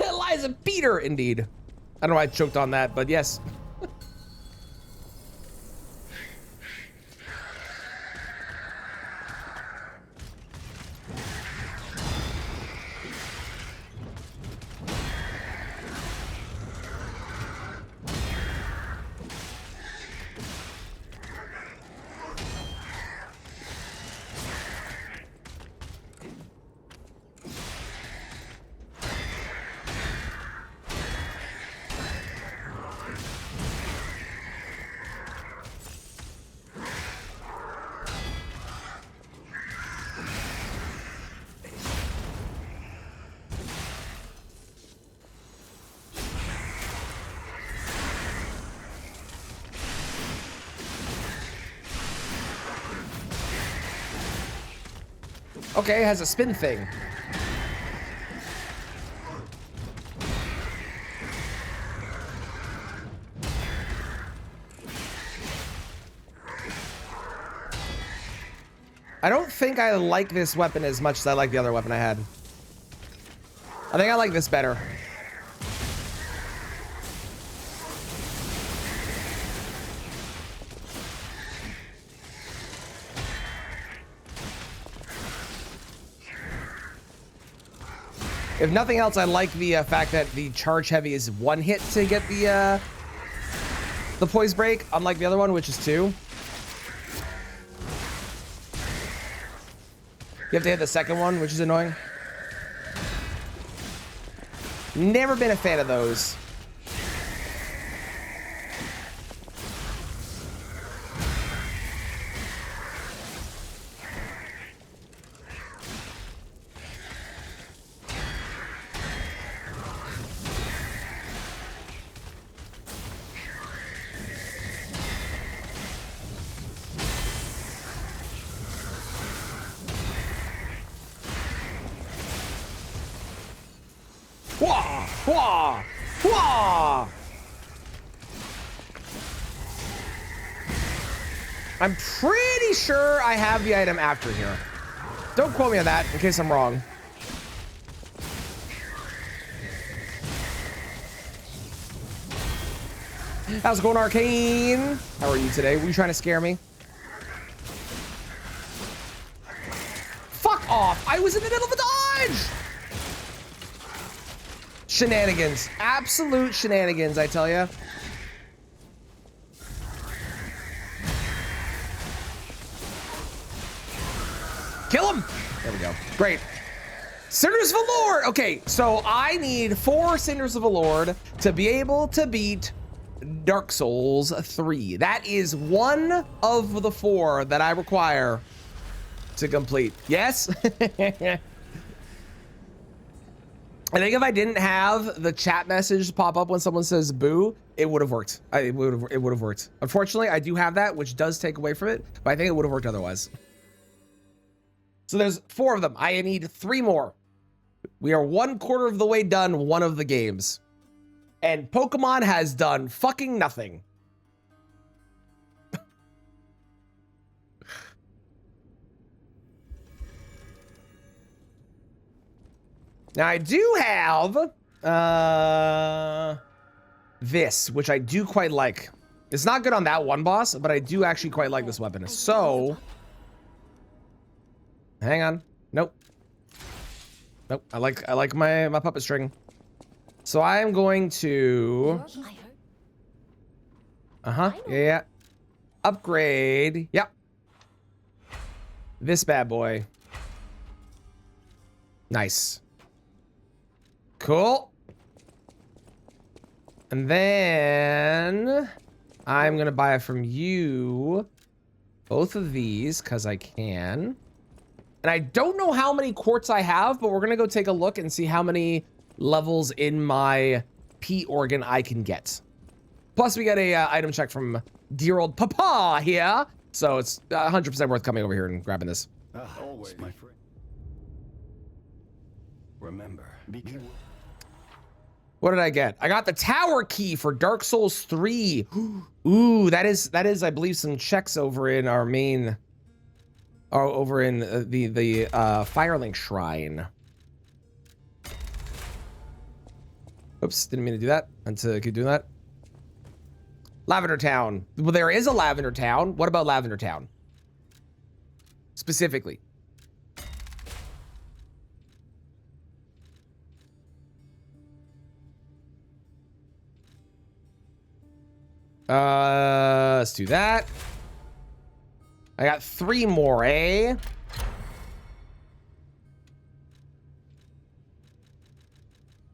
Eliza Peter, indeed. I don't know why I choked on that, but yes. Okay, it has a spin thing. I don't think I like this weapon as much as I like the other weapon I had. I think I like this better. If nothing else, I like the fact that the charge heavy is 1 hit to get the poise break, unlike the other one, which is 2. You have to hit the second one, which is annoying. Never been a fan of those. Wah! Wah! Wah! I'm pretty sure I have the item after here. Don't quote me on that in case I'm wrong. How's it going, Arcane? How are you today? Were you trying to scare me? Fuck off! I was in the middle of a dodge! Shenanigans. Absolute shenanigans, I tell ya. Kill him! There we go. Great. Cinders of the Lord! Okay, so I need 4 Cinders of the Lord to be able to beat Dark Souls 3. That is one of the 4 that I require to complete. Yes? I think if I didn't have the chat message pop up when someone says boo, it would have worked. It would have worked. Unfortunately, I do have that, which does take away from it, but I think it would have worked otherwise. So there's 4 of them. I need 3 more. We are 1/4 of the way done one of the games. And Pokemon has done fucking nothing. Now I do have this, which I do quite like. It's not good on that one boss, but I do actually quite like this weapon. So, hang on. Nope. Nope. I like my puppet string. So I am going to yeah. Upgrade. Yep. This bad boy. Nice. Cool. And then I'm gonna buy from you both of these because I can. And I don't know how many quartz I have, but we're gonna go take a look and see how many levels in my P organ I can get. Plus we got a item check from dear old Papa here. So it's 100% worth coming over here and grabbing this. Always, my friend. Remember, be careful. What did I get? I got the tower key for Dark Souls 3. Ooh, that is, I believe, some checks over in our main, or over in the Firelink Shrine. Oops, didn't mean to do that. Meant to keep doing that. Lavender Town. Well, there is a Lavender Town. What about Lavender Town? Specifically. Let's do that. I got 3 more, eh?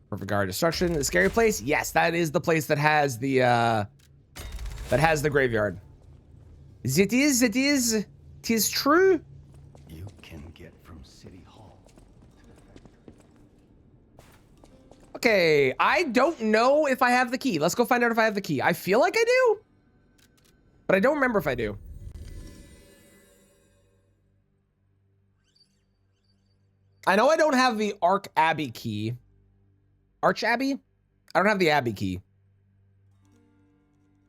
Perfect Guard Destruction. The scary place? Yes, that is the place that has the graveyard. It is true. You can get from City Hall. Okay, I don't know if I have the key. Let's go find out if I have the key. I feel like I do, but I don't remember if I do. I know I don't have the Arch Abbey key. Arch Abbey? I don't have the Abbey key.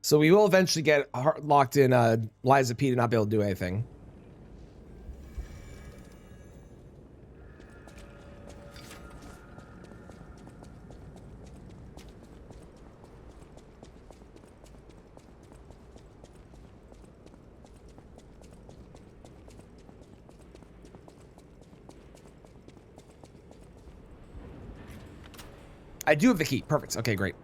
So we will eventually get locked in Liza P to not be able to do anything. I do have the key. Perfect. Okay, great.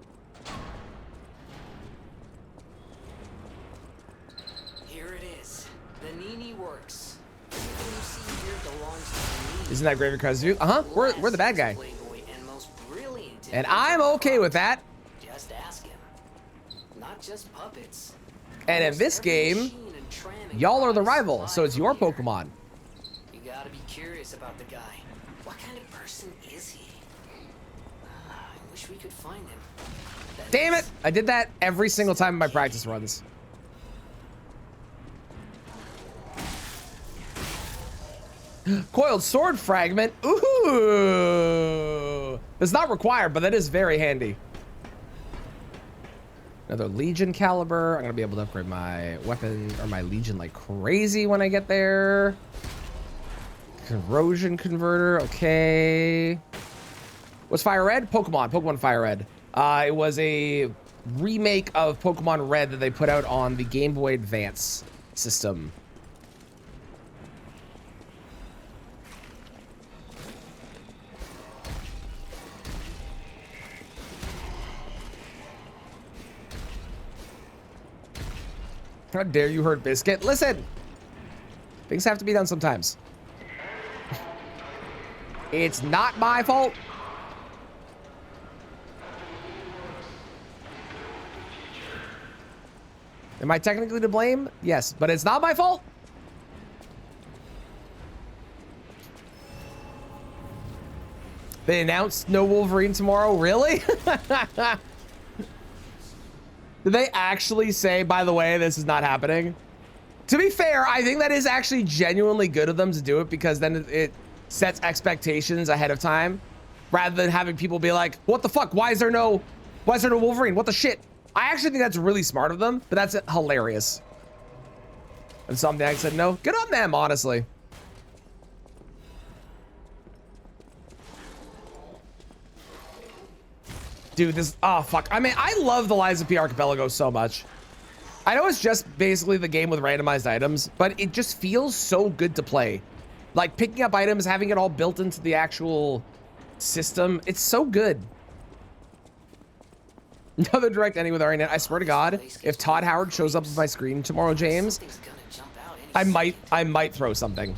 Here it is. The Nini works. Everything you see here belongs to the Nini. Isn't that Graveyard Cause you? We're the bad guy. Playboy and most brilliant And I'm okay with that. Just ask him. Not just puppets. And in this game, y'all are the rival, so it's your Pokemon. You gotta be curious about the guy. What kind of person is he? I wish we could find him. Damn it! I did that every single time in my practice runs. Coiled sword fragment. Ooh! It's not required, but that is very handy. Another Legion caliber. I'm gonna be able to upgrade my weapon or my Legion like crazy when I get there. Corrosion converter. Okay. What's Fire Red? Pokemon Fire Red. It was a remake of Pokemon Red that they put out on the Game Boy Advance system. How dare you hurt Biscuit? Listen! Things have to be done sometimes. It's not my fault. Am I technically to blame? Yes, but it's not my fault. They announced no Wolverine tomorrow? Really? Did they actually say, by the way, this is not happening? To be fair, I think that is actually genuinely good of them to do it because then it sets expectations ahead of time rather than having people be like, what the fuck? Why is there no Wolverine? What the shit? I actually think that's really smart of them, but that's hilarious. And something I said no. Good on them, honestly. Dude, this, oh fuck. I mean, I love the Liza P Archipelago so much. I know it's just basically the game with randomized items, but it just feels so good to play. Like picking up items, having it all built into the actual system. It's so good. Another direct ending with Arianet. I swear to God, if Todd Howard shows up on my screen tomorrow, James, I might throw something.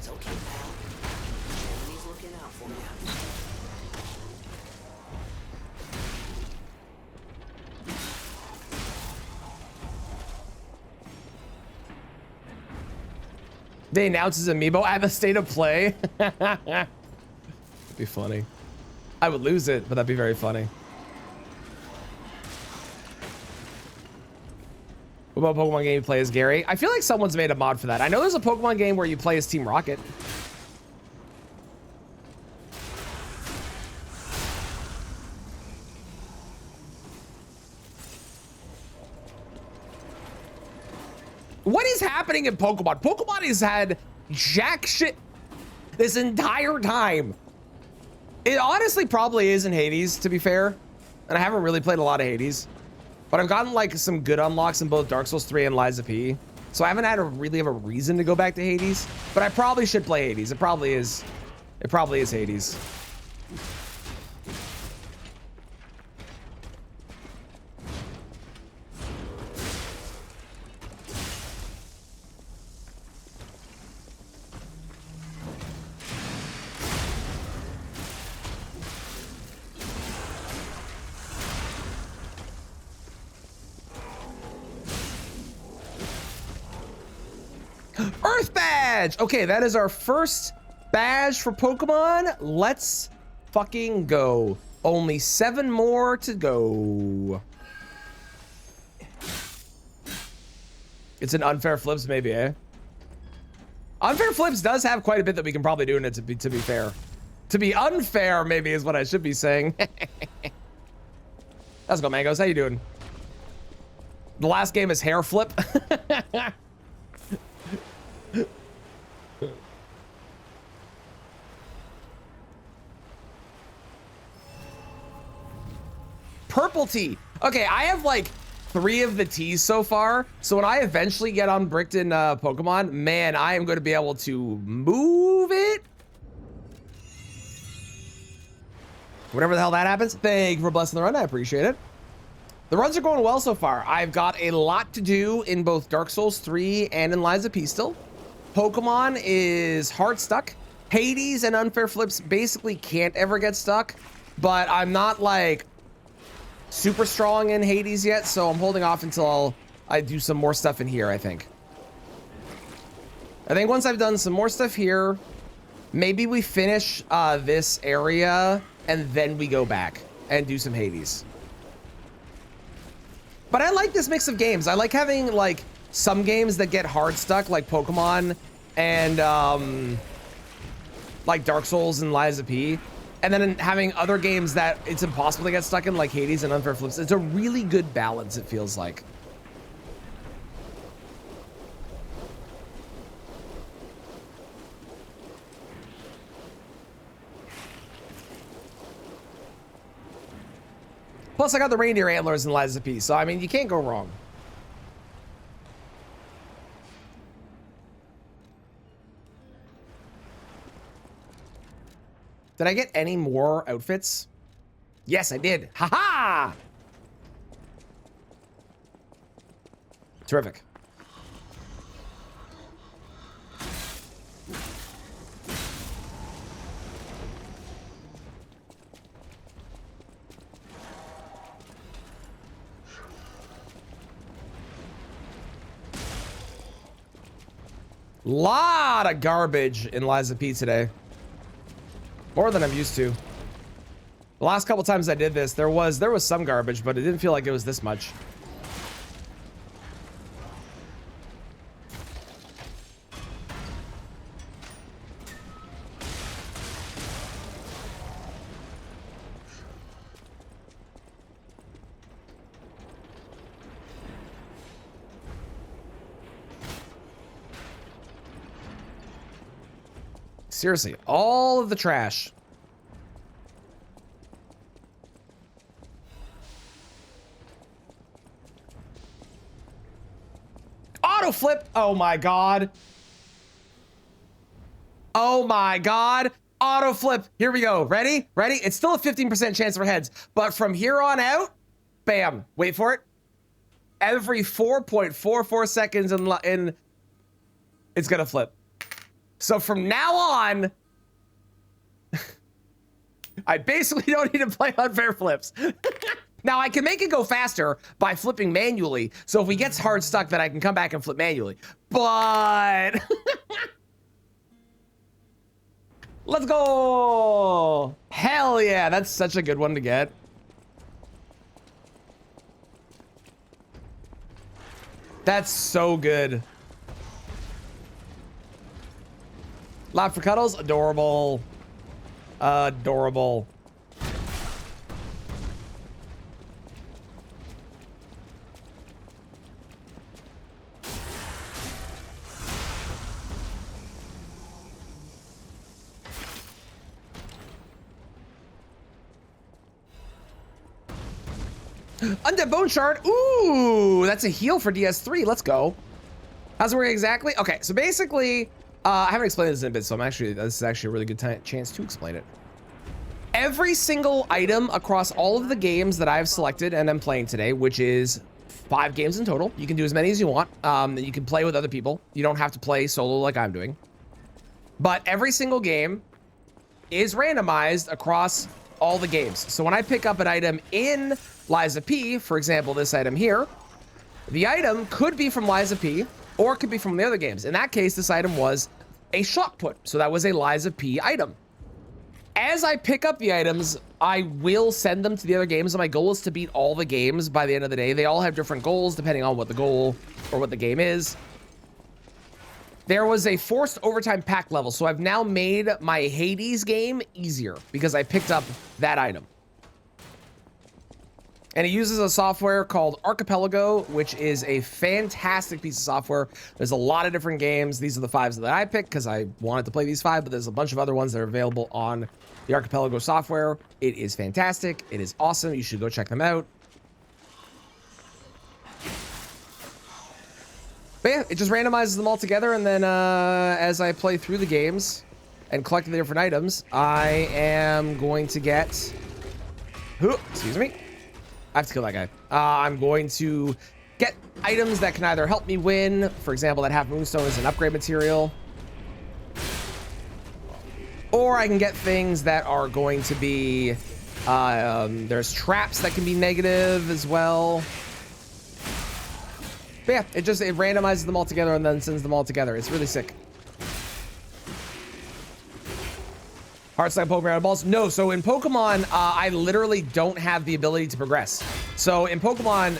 They announce his amiibo at the state of play. That'd be funny. I would lose it, but that'd be very funny. What about Pokemon game you play as Gary? I feel like someone's made a mod for that. I know there's a Pokemon game where you play as Team Rocket. What is happening in Pokemon? Pokemon has had jack shit this entire time. It honestly probably is in Hades, to be fair. And I haven't really played a lot of Hades. But I've gotten like some good unlocks in both Dark Souls 3 and Liza P. So I haven't had really have a reason to go back to Hades. But I probably should play Hades. It probably is Hades. Earth badge. Okay, that is our first badge for Pokemon. Let's fucking go. Only 7 more to go. It's an Unfair Flips, maybe, eh? Unfair Flips does have quite a bit that we can probably do in it, to be fair. To be unfair, maybe is what I should be saying. Let's go, Mangoes. How you doing? The last game is hair flip. Purple tea. Okay, I have like 3 of the teas so far. So when I eventually get unbricked in Pokemon, man, I am going to be able to move it. Whatever the hell that happens. Thank you for blessing the run. I appreciate it. The runs are going well so far. I've got a lot to do in both Dark Souls 3 and in Lies of P still. Pokemon is hard stuck. Hades and Unfair Flips basically can't ever get stuck, but I'm not like super strong in Hades yet, so I'm holding off until I do some more stuff in here, I think. I think once I've done some more stuff here, maybe we finish this area and then we go back and do some Hades. But I like this mix of games. I like having like some games that get hard stuck, like Pokemon and like Dark Souls and Lies of P. And then having other games that it's impossible to get stuck in, like Hades and Unfair Flips. It's a really good balance, it feels like. Plus, I got the reindeer antlers in Lies of P, so I mean, you can't go wrong. Did I get any more outfits? Yes, I did. Haha! Terrific. Lot of garbage in Lies of P today. More than I'm used to. The last couple times I did this, there was some garbage, but it didn't feel like it was this much. Seriously, all of the trash. Auto flip. Oh my God. Oh my God. Auto flip. Here we go. Ready? Ready? It's still a 15% chance for heads, but from here on out, bam. Wait for it. Every 4.44 seconds in it's gonna flip. So from now on, I basically don't need to play unfair flips. Now I can make it go faster by flipping manually. So if he gets hard stuck, then I can come back and flip manually. But let's go. Hell yeah, that's such a good one to get. That's so good. Lot for cuddles, adorable. Adorable. Undead Bone Shard. Ooh, that's a heal for DS3. Let's go. How's it working exactly? Okay, so basically, I haven't explained this in a bit, so this is actually a really good chance to explain it. Every single item across all of the games that I've selected and I'm playing today, which is 5 games in total. You can do as many as you want. You can play with other people. You don't have to play solo like I'm doing. But every single game is randomized across all the games. So when I pick up an item in Lies of P, for example, this item here, the item could be from Lies of P or it could be from the other games. In that case, this item was a shot put. So that was a Lies of P item. As I pick up the items, I will send them to the other games, and my goal is to beat all the games by the end of the day. They all have different goals depending on what the goal or what the game is. there was a forced overtime pack level. So I've now made my Hades game easier because I picked up that item. And it uses a software called Archipelago, which is a fantastic piece of software. There's a lot of different games. These are the 5s that I picked because I wanted to play these 5, but there's a bunch of other ones that are available on the Archipelago software. It is fantastic. It is awesome. You should go check them out. But yeah, it just randomizes them all together, and then as I play through the games and collect the different items, I am going to get... excuse me. I have to kill that guy. I'm going to get items that can either help me win. For example, that half moonstone is an upgrade material. Or I can get things that are going to be... there's traps that can be negative as well. But yeah, it randomizes them all together and then sends them all together. It's really sick. Hearts like Pokemon balls? No, so in Pokemon, I literally don't have the ability to progress. So in Pokemon,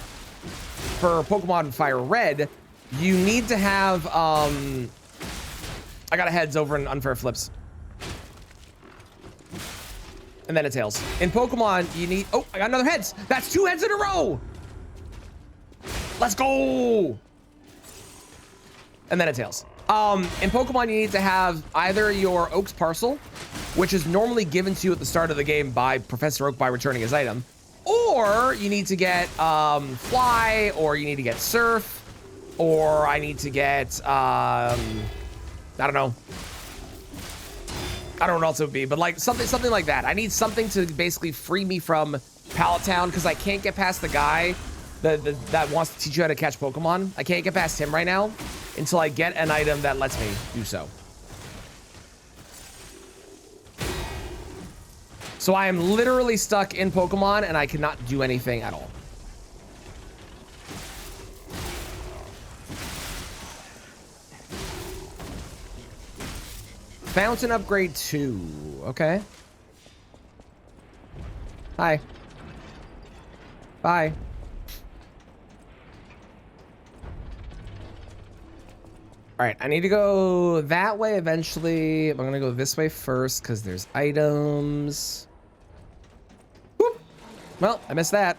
for Pokemon Fire Red, you need to have, I got a heads over in unfair flips. And then a tails. In Pokemon, you need, oh, I got another heads. That's 2 heads in a row. Let's go. And then a tails. In Pokemon, you need to have either your Oak's Parcel, which is normally given to you at the start of the game by Professor Oak by returning his item, or you need to get Fly, or you need to get Surf, or I need to get I don't know. I don't know what else it would be, but like something like that. I need something to basically free me from Pallet Town because I can't get past the guy that wants to teach you how to catch Pokemon. I can't get past him right now until I get an item that lets me do so. So I am literally stuck in Pokemon and I cannot do anything at all. Fountain upgrade 2. Okay. Hi. Bye. All right, I need to go that way eventually. I'm gonna go this way first because there's items. Whoop. Well, I missed that.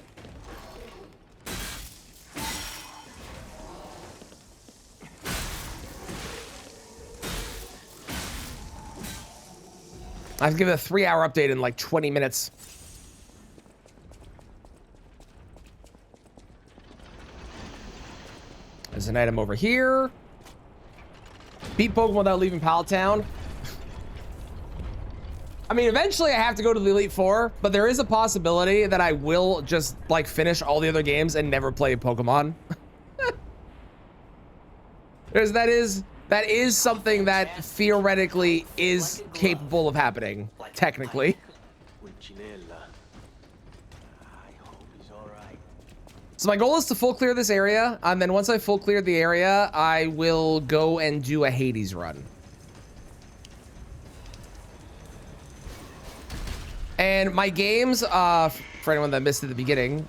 I have to give it a 3-hour update in like 20 minutes. There's an item over here. Beat Pokemon without leaving Pallet Town. I mean, eventually I have to go to the Elite Four, but there is a possibility that I will just like finish all the other games and never play Pokemon. That is something that theoretically is capable of happening, technically. So my goal is to full clear this area, and then once I full cleared the area, I will go and do a Hades run. And my games, for anyone that missed at the beginning,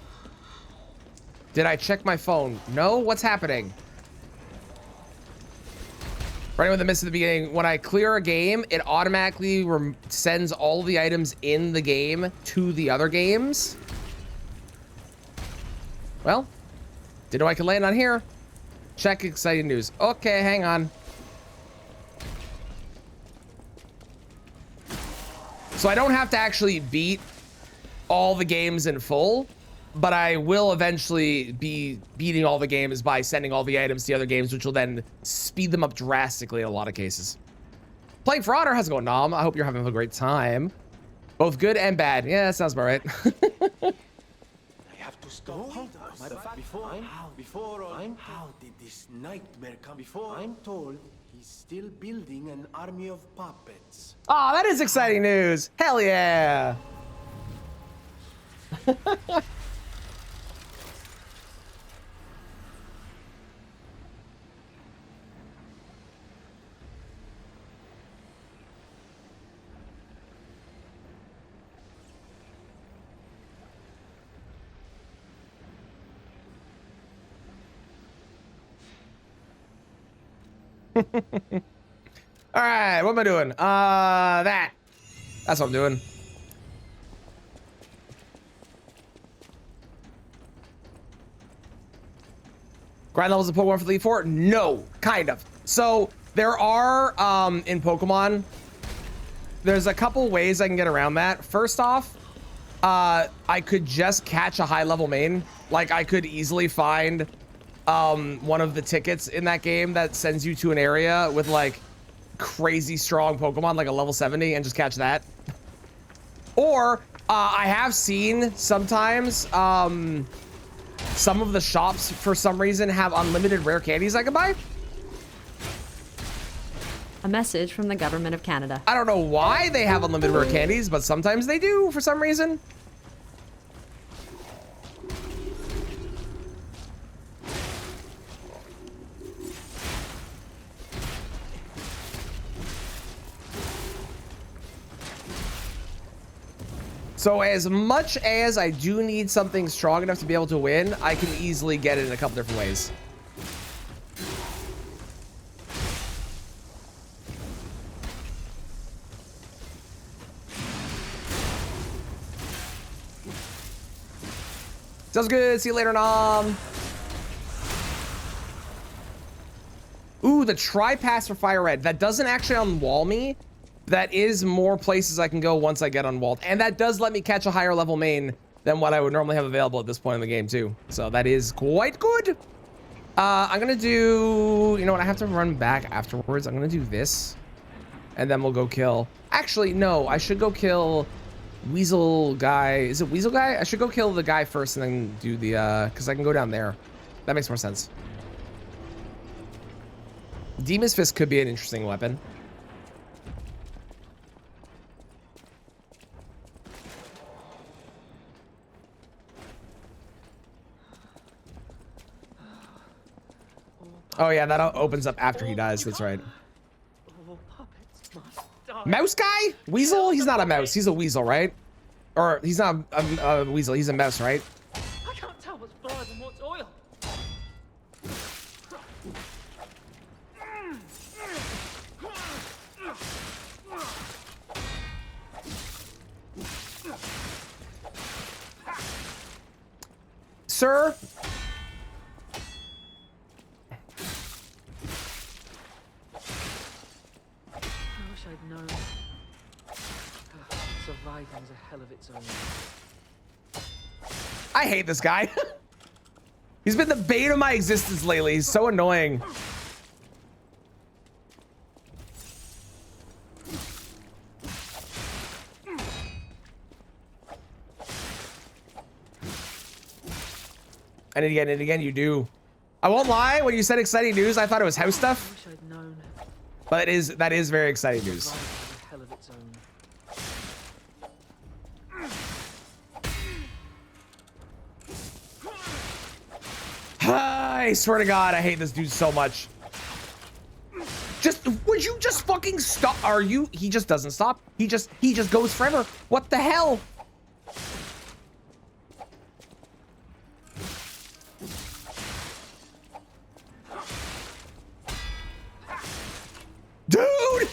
did I check my phone? No? What's happening? For anyone that missed at the beginning, when I clear a game, it automatically sends all the items in the game to the other games. Well, didn't know I could land on here. Check exciting news. Okay, hang on. So I don't have to actually beat all the games in full, but I will eventually be beating all the games by sending all the items to the other games, which will then speed them up drastically in a lot of cases. Playing for Honor, how's it going, Nom? I hope you're having a great time. Both good and bad. Yeah, that sounds about right. How did this nightmare come before? I'm told he's still building an army of puppets. Oh, that is exciting news. Hell yeah. All right, what am I doing? That's what I'm doing. Grind levels in Pokemon for the Elite Four? No, kind of. So there are, in Pokemon, there's a couple ways I can get around that. First off, I could just catch a high level main. Like I could easily find one of the tickets in that game that sends you to an area with like crazy strong Pokemon, like a level 70, and just catch that. Or I have seen sometimes some of the shops for some reason have unlimited rare candies I can buy. A message from the government of Canada. I don't know why they have unlimited rare candies, but sometimes they do for some reason. So as much as I do need something strong enough to be able to win, I can easily get it in a couple different ways. Sounds good. See you later, Nom. Ooh, the tri-pass for Fire Red. That doesn't actually unwall me. That is more places I can go once I get unwalled. And that does let me catch a higher level main than what I would normally have available at this point in the game, too. So that is quite good. I'm going to do... You know what? I have to run back afterwards. I'm going to do this. And then we'll go kill... Actually, no. I should go kill... Weasel guy. Is it Weasel guy? I should go kill the guy first and then do the because I can go down there. That makes more sense. Demon's Fist could be an interesting weapon. Oh yeah, that opens up after he dies. That's right. Mouse guy? Weasel? He's not a mouse. He's a weasel, right? Or he's not a weasel. He's a mouse, right? I can't tell what's blood and what's oil. Sir? I'd known. Surviving's a hell of its own. I hate this guy. He's been the bane of my existence lately. He's so annoying. And again, you do. I won't lie, when you said exciting news, I thought it was house stuff. I wish I'd known. But that is very exciting news. I swear to God, I hate this dude so much. Would you just fucking stop? He just doesn't stop. He just goes forever. What the hell? Dude!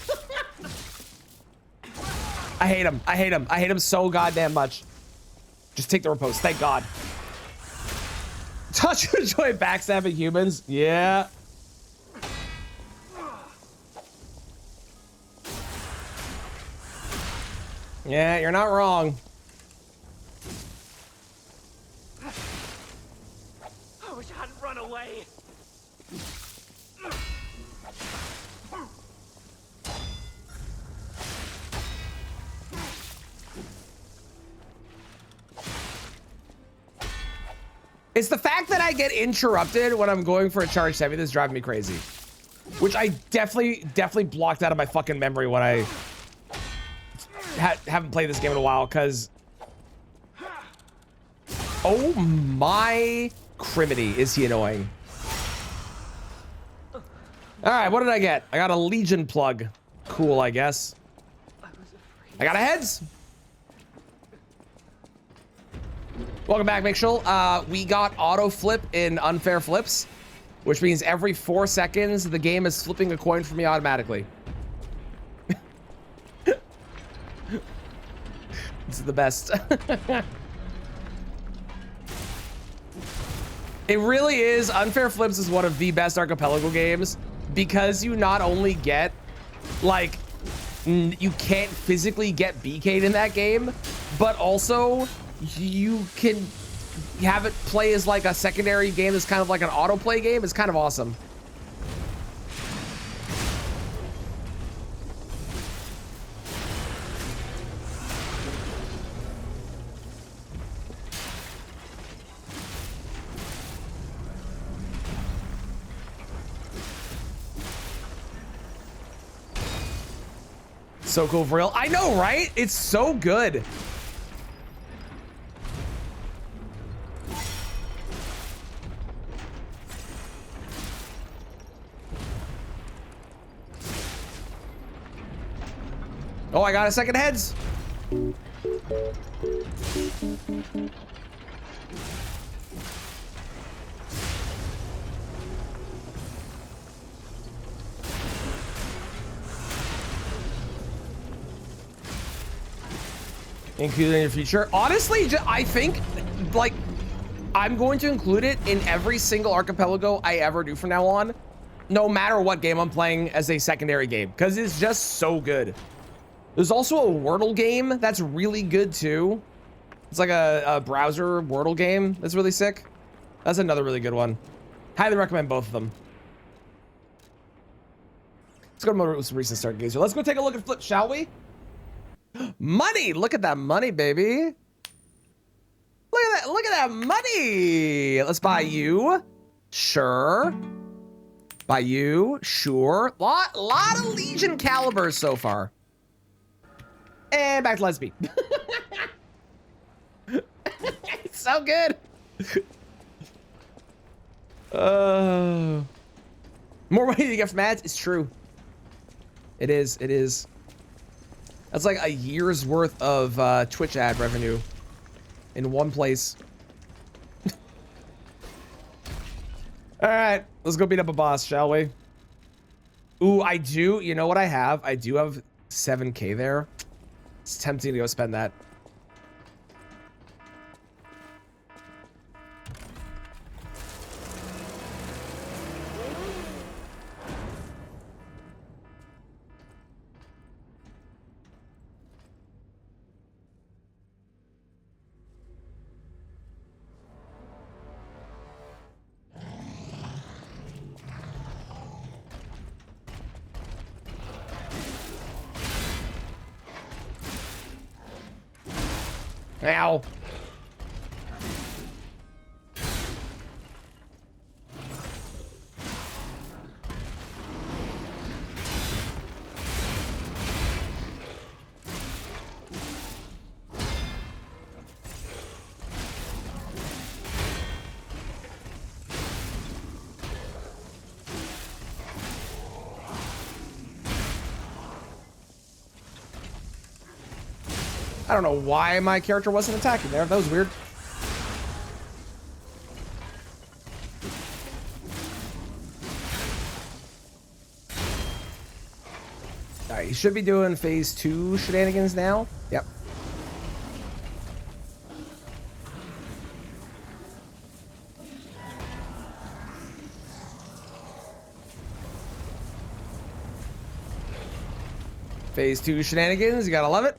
I hate him. I hate him. I hate him so goddamn much. Just take the repose. Thank God. Touch your joy backstabbing humans. Yeah. Yeah, you're not wrong. I wish I hadn't run away. It's the fact that I get interrupted when I'm going for a charged heavy that's driving me crazy. Which I definitely blocked out of my fucking memory when I haven't played this game in a while, because... Oh my criminy, is he annoying. Alright, what did I get? I got a Legion plug. Cool, I guess. I got a heads. Welcome back, Mitchell. We got auto flip in unfair flips, which means every 4 seconds, the game is flipping a coin for me automatically. This is the best. It really is. Unfair Flips is one of the best Archipelago games because you not only get, like, you can't physically get BK'd in that game, but also you can have it play as like a secondary game that's kind of like an autoplay game. It's kind of awesome. So cool for real. I know, right? It's so good. Oh, I got a second heads. Include it in your future. Honestly, I think, like, I'm going to include it in every single Archipelago I ever do from now on, no matter what game I'm playing as a secondary game, because it's just so good. There's also a Wordle game that's really good too. It's like a browser Wordle game that's really sick. That's another really good one. Highly recommend both of them. Let's go to some recent start games. Let's go take a look at Flip, shall we? Money! Look at that money, baby. Look at that! Look at that money! Let's buy you. Sure. Buy you. Sure. Lot of Legion calibers so far. And back to Lesby. It's so good. More money to get from ads. It's true. It is. It is. That's like a year's worth of Twitch ad revenue in one place. All right, let's go beat up a boss, shall we? Ooh, I do. You know what I have? I do have 7K there. It's tempting to go spend that. Ow. I don't know why my character wasn't attacking there. That was weird. All right, he should be doing phase 2 shenanigans now. Yep. Phase 2 shenanigans, you gotta love it.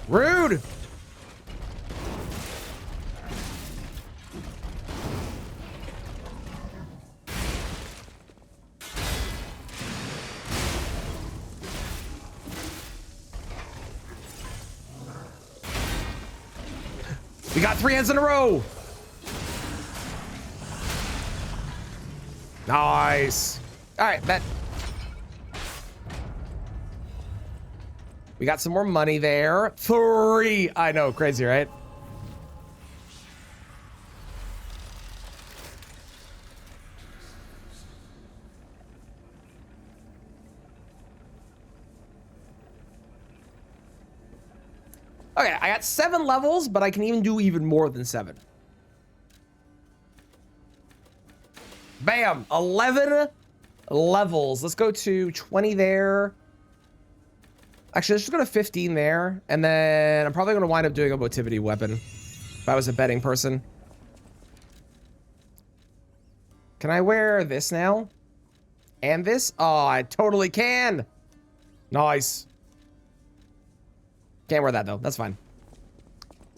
Rude! We got 3 heads in a row! Nice! Alright, bet. We got some more money there. 3! I know, crazy, right? Okay, I got 7 levels, but I can even do even more than 7. Bam, 11 levels. Let's go to 20 there. Actually, let's just go to 15 there. And then I'm probably going to wind up doing a motivity weapon if I was a betting person. Can I wear this now? And this? Oh, I totally can. Nice. Can't wear that though. That's fine.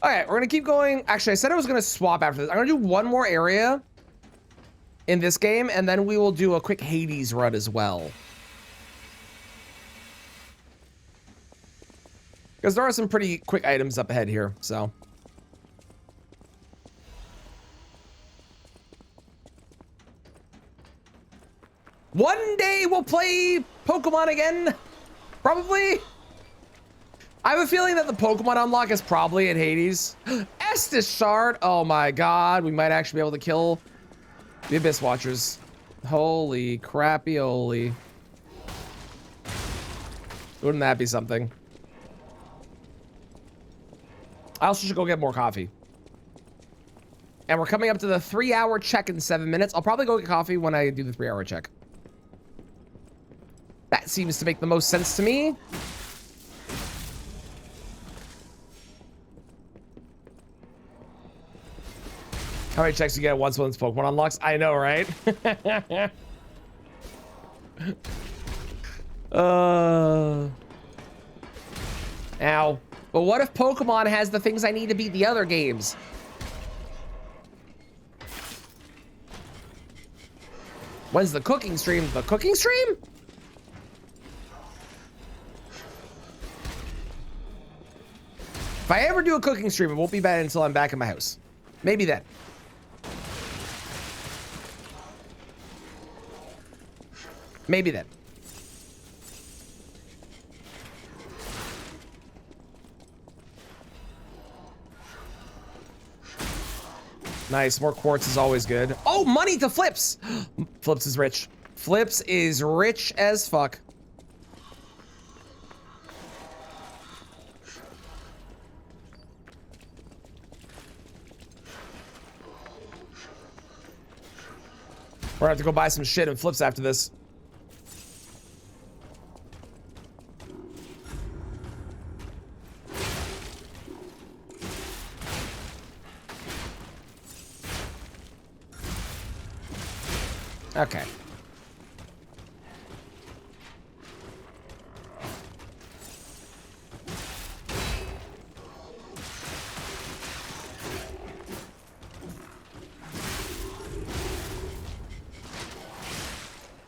All right, we're going to keep going. Actually, I said I was going to swap after this. I'm going to do one more area in this game, and then we will do a quick Hades run as well. Because there are some pretty quick items up ahead here, so. One day we'll play Pokemon again, probably. I have a feeling that the Pokemon unlock is probably in Hades. Estus Shard, oh my god, we might actually be able to kill the Abyss Watchers. Holy crappy-oly. Wouldn't that be something? I also should go get more coffee. And we're coming up to the 3-hour check in 7 minutes. I'll probably go get coffee when I do the 3-hour check. That seems to make the most sense to me. How many checks you get once one's Pokemon unlocks? I know, right? Ow. But what if Pokemon has the things I need to beat the other games? When's the cooking stream? The cooking stream? If I ever do a cooking stream, it won't be bad until I'm back in my house. Maybe then. Maybe then. Nice, more quartz is always good. Oh, money to Flips! Flips is rich. Flips is rich as fuck. We're gonna have to go buy some shit and Flips after this. Okay.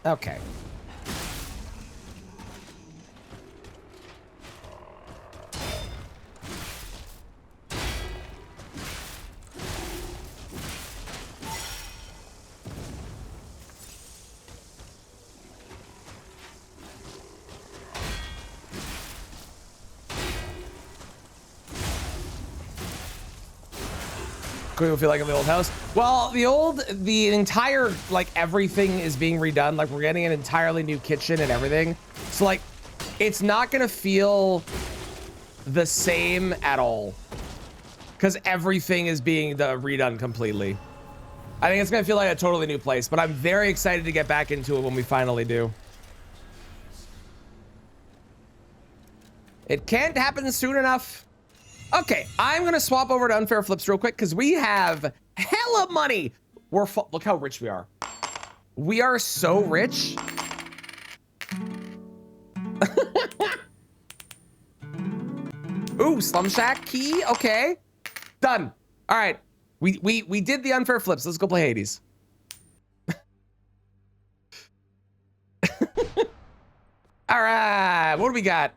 Okay. Could feel like in the old house. Well, the entire, like, everything is being redone. Like, we're getting an entirely new kitchen and everything. So, like, it's not gonna feel the same at all. Because everything is being redone completely. I think it's gonna feel like a totally new place, but I'm very excited to get back into it when we finally do. It can't happen soon enough. Okay, I'm gonna swap over to Unfair Flips real quick because we have hella money. Look how rich we are. We are so rich. Ooh, Slum Shack key. Okay, done. All right, we did the Unfair Flips. Let's go play Hades. All right, what do we got?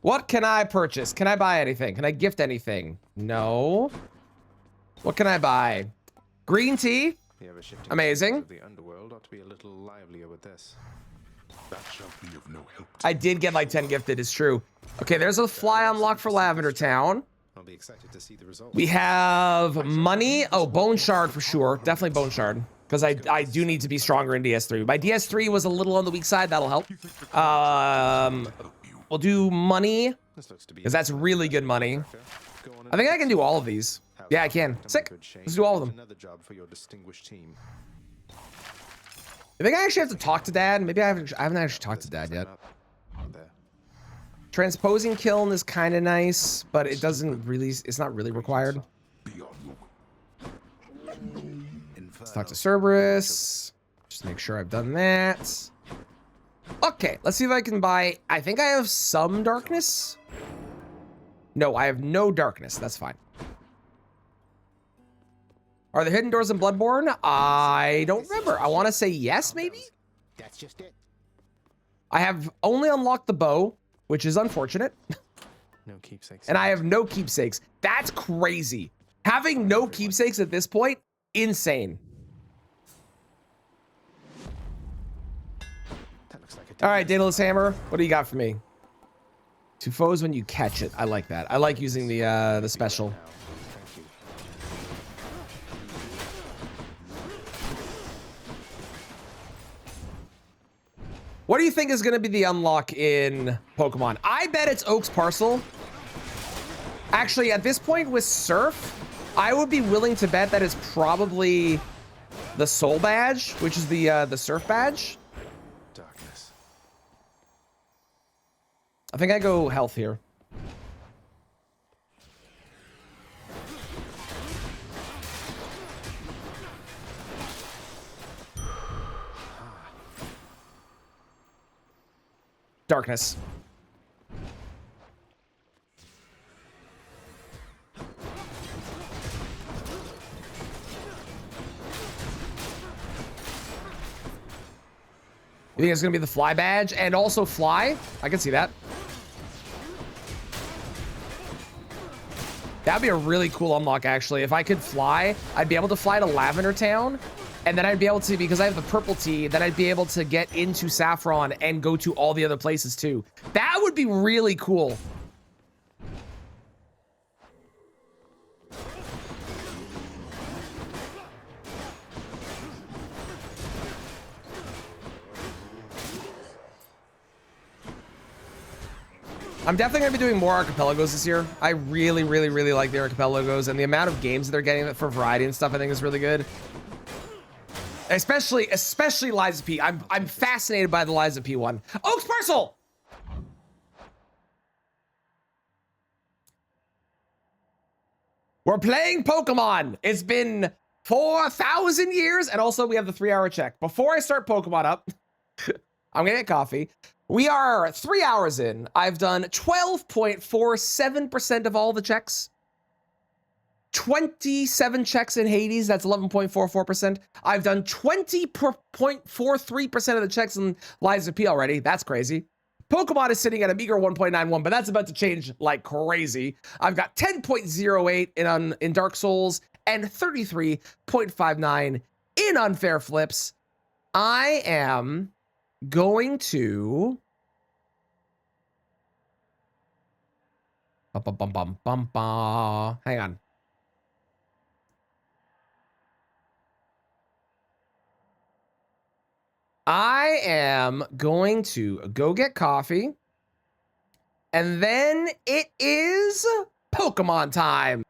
What can I purchase? Can I buy anything? Can I gift anything? No. What can I buy? Green tea. Amazing. The underworld ought to be a little livelier with this. That shall be of no help. I did get like 10 gifted, it's true. Okay, there's a fly unlock for Lavender Town. I'll be excited to see the results. We have money. Oh, Bone Shard for sure. Definitely Bone Shard. Because I do need to be stronger in DS3. My DS3 was a little on the weak side. That'll help. we'll do money, This looks to be because that's really good money. Go on I think I can do all of these. Yeah, I can. Sick. Let's do all of them. Another job for your distinguished team. I think I actually have to talk to Dad. Maybe I haven't actually talked to Dad yet. There. Transposing kiln is kind of nice, but it doesn't really, it's not really required. Let's talk to Cerberus. Just make sure I've done that. Okay, let's see if I can buy, I think I have some darkness. No, I have no darkness. That's fine. Are there hidden doors in Bloodborne? I don't remember. I want to say yes, maybe? That's just it. I have only unlocked the bow, which is unfortunate. No keepsakes. And I have no keepsakes. That's crazy. Having no keepsakes at this point, insane. That looks like a All right, Daedalus Hammer, what do you got for me? Two foes when you catch it. I like that. I like using the special. Thank you. What do you think is going to be the unlock in Pokemon? I bet it's Oak's Parcel. Actually, at this point with Surf, I would be willing to bet that it's probably the Soul Badge, which is the Surf Badge. Darkness. I think I go health here. Darkness. You think it's gonna be the Fly Badge and also Fly? I can see that. That'd be a really cool unlock, actually. If I could fly, I'd be able to fly to Lavender Town, and then I'd be able to, because I have the purple tea, then I'd be able to get into Saffron and go to all the other places too. That would be really cool. I'm definitely going to be doing more archipelagos this year. I really, really, really like the archipelagos, and the amount of games that they're getting for variety and stuff I think is really good. Especially Liza P. I'm fascinated by the Liza P one. Oak's Parcel! We're playing Pokemon. It's been 4,000 years, and also we have the 3-hour check. Before I start Pokemon up, I'm gonna get coffee. We are 3 hours in. I've done 12.47% of all the checks. 27 checks in Hades, that's 11.44%. I've done 20.43% of the checks in Liza P already. That's crazy. Pokemon is sitting at a meager 1.91, but that's about to change like crazy. I've got 10.08 in Dark Souls and 33.59 in Unfair Flips. I am going to hang on. I am going to go get coffee, and then it is Pokemon time.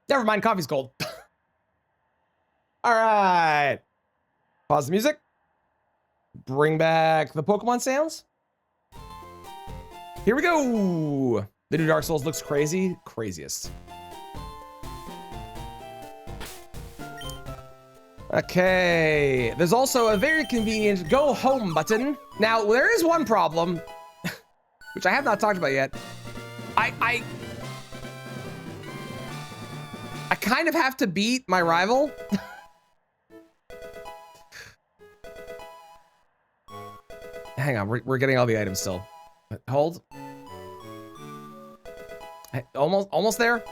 Never mind, coffee's cold. All right. Pause the music. Bring back the Pokemon sounds. Here we go. The new Dark Souls looks crazy. Craziest. Okay. There's also a very convenient go home button. Now, there is one problem, which I have not talked about yet. I kind of have to beat my rival. Hang on, we're getting all the items still. Hold. Hey, almost there.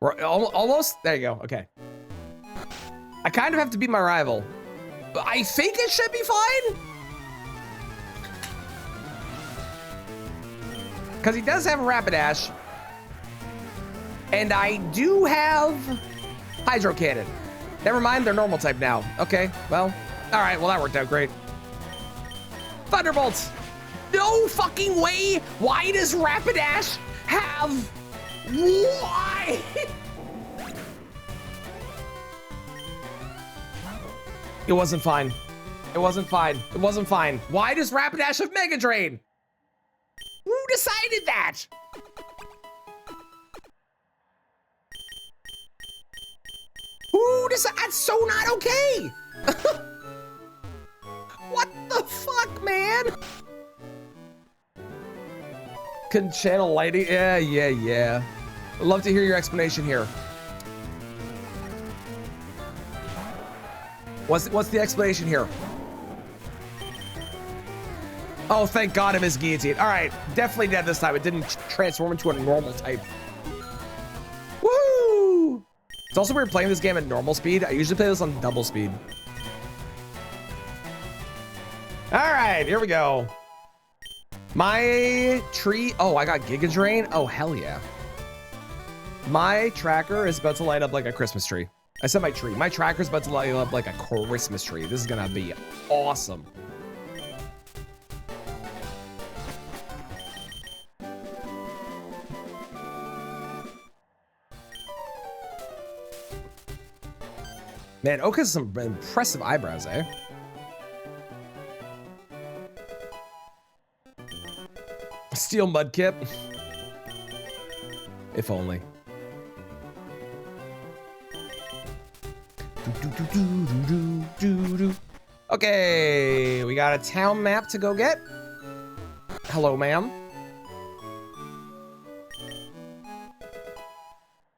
We're almost. There you go. Okay. I kind of have to beat my rival. I think it should be fine. Because he does have a Rapidash. And I do have Hydro Cannon. Never mind, they're normal type now. Okay, well, all right, well, that worked out great. Thunderbolts. No fucking way. Why does Rapidash have... Why? It wasn't fine. It wasn't fine. It wasn't fine. Why does Rapidash have Mega Drain? Who decided that? Who decided? That's so not okay. What the fuck, man? Can channel lighting? Yeah. I'd love to hear your explanation here. What's the explanation here? Oh, thank God it is guillotine. All right, definitely dead this time. It didn't transform into a normal type. Woo! It's also weird playing this game at normal speed. I usually play this on double speed. All right, here we go. My tree. Oh, I got Giga Drain. Oh, hell yeah. My tracker is about to light up like a Christmas tree. I said my tree. My tracker is about to light up like a Christmas tree. This is gonna be awesome. Man, Oka has some impressive eyebrows, eh? Steel Mudkip. If only. Okay, we got a town map to go get. Hello, ma'am.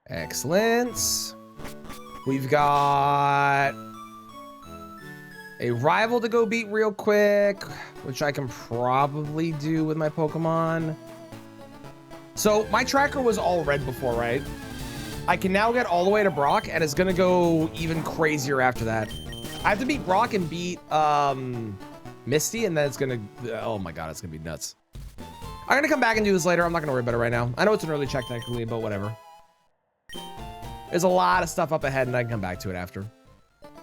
Excellent. We've got a rival to go beat real quick, which I can probably do with my Pokemon. So my tracker was all red before, right? I can now get all the way to Brock, and it's gonna go even crazier after that. I have to beat Brock and beat Misty, and then it's gonna, oh my God, it's gonna be nuts. I'm gonna come back and do this later. I'm not gonna worry about it right now. I know it's an early check technically, but whatever. There's a lot of stuff up ahead, and I can come back to it after.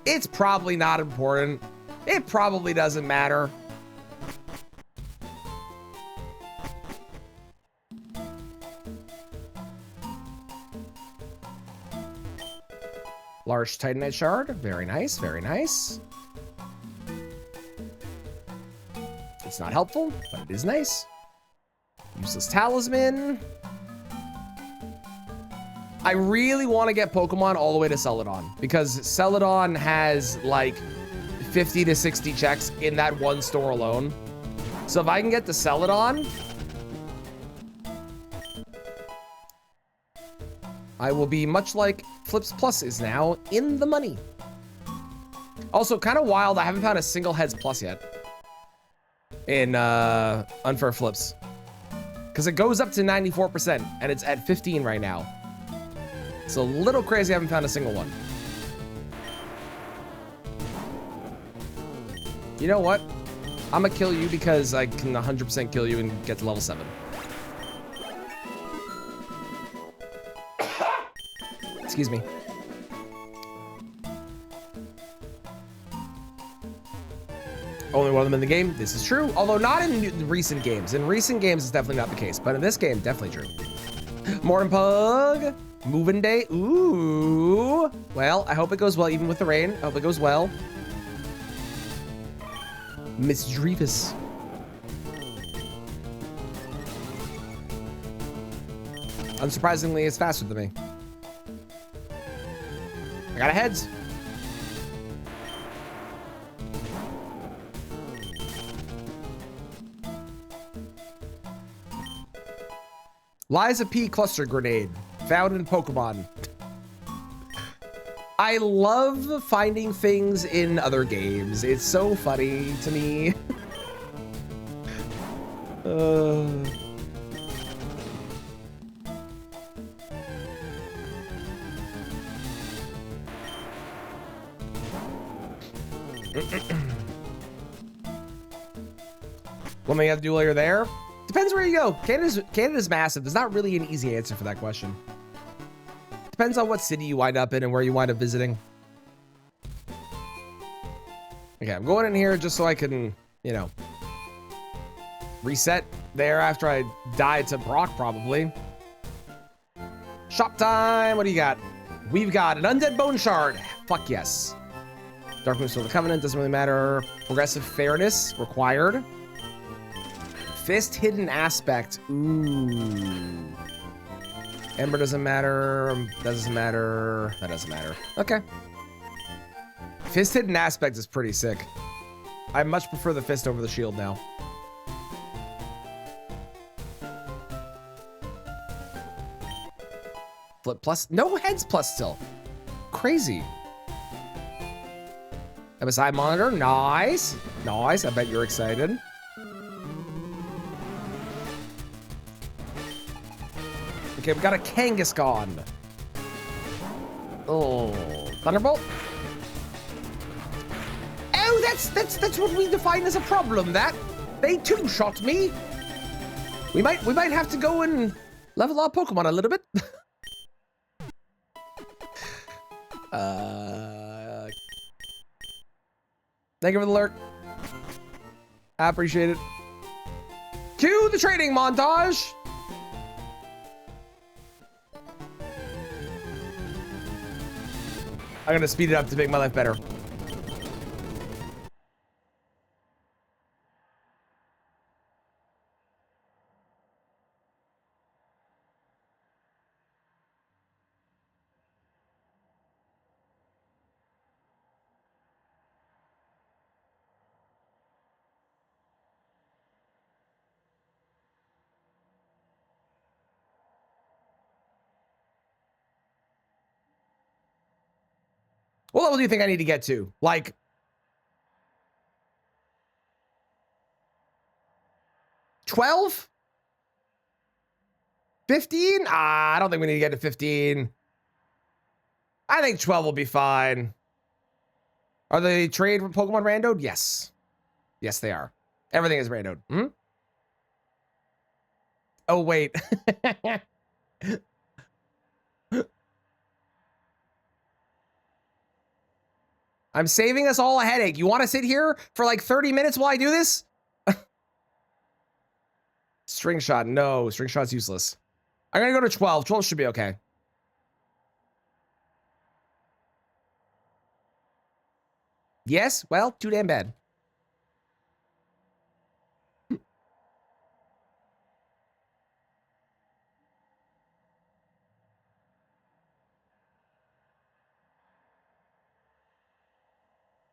It's probably not important. It probably doesn't matter. Large Titanite Shard. Very nice, very nice. It's not helpful, but it is nice. Useless Talisman. I really want to get Pokemon all the way to Celadon, because Celadon has like 50 to 60 checks in that one store alone. So if I can get to Celadon, I will be much like Flips Plus is now, in the money. Also, kind of wild, I haven't found a single Heads Plus yet in Unfair Flips, because it goes up to 94% and it's at 15 right now. It's a little crazy. I haven't found a single one. You know what? I'm gonna kill you because I can 100% kill you and get to level 7. Excuse me. Only one of them in the game. This is true. Although not in recent games. In recent games, it's definitely not the case. But in this game, definitely true. Morning Pug. Moving day. Ooh. Well, I hope it goes well, even with the rain. I hope it goes well. Miss Drevis. Unsurprisingly, it's faster than me. I got a Heads. Liza P. Cluster Grenade. Found in Pokemon. I love finding things in other games. It's so funny to me. What may you have to do while you're there? Depends where you go. Canada's massive. There's not really an easy answer for that question. Depends on what city you wind up in and where you wind up visiting. Okay, I'm going in here just so I can, you know, reset there after I die to Brock, probably. Shop time. What do you got? We've got an undead bone shard. Fuck yes. Dark Moon Steel of the Covenant. Doesn't really matter. Progressive fairness required. Fist hidden aspect. Ooh. Ember doesn't matter. That doesn't matter. That doesn't matter. Okay. Fist hidden aspect is pretty sick. I much prefer the fist over the shield now. Flip plus. No heads plus still. Crazy. MSI monitor. Nice. Nice. I bet you're excited. Okay, we got a Kangaskhan. Oh, Thunderbolt. Oh, that's what we define as a problem. That they too shot me. We might have to go and level our Pokemon a little bit. Thank you for the alert. I appreciate it. Cue the training montage. I'm gonna speed it up to make my life better. What level do you think I need to get to? Like 12? 15? I don't think we need to get to 15. I think 12 will be fine. Are they trade Pokemon randoed? Yes. Yes, they are. Everything is randoed. Hmm? Oh, wait. I'm saving us all a headache. You want to sit here for like 30 minutes while I do this? String shot. No, string shot's useless. I'm going to go to 12. 12 should be okay. Yes? Well, too damn bad.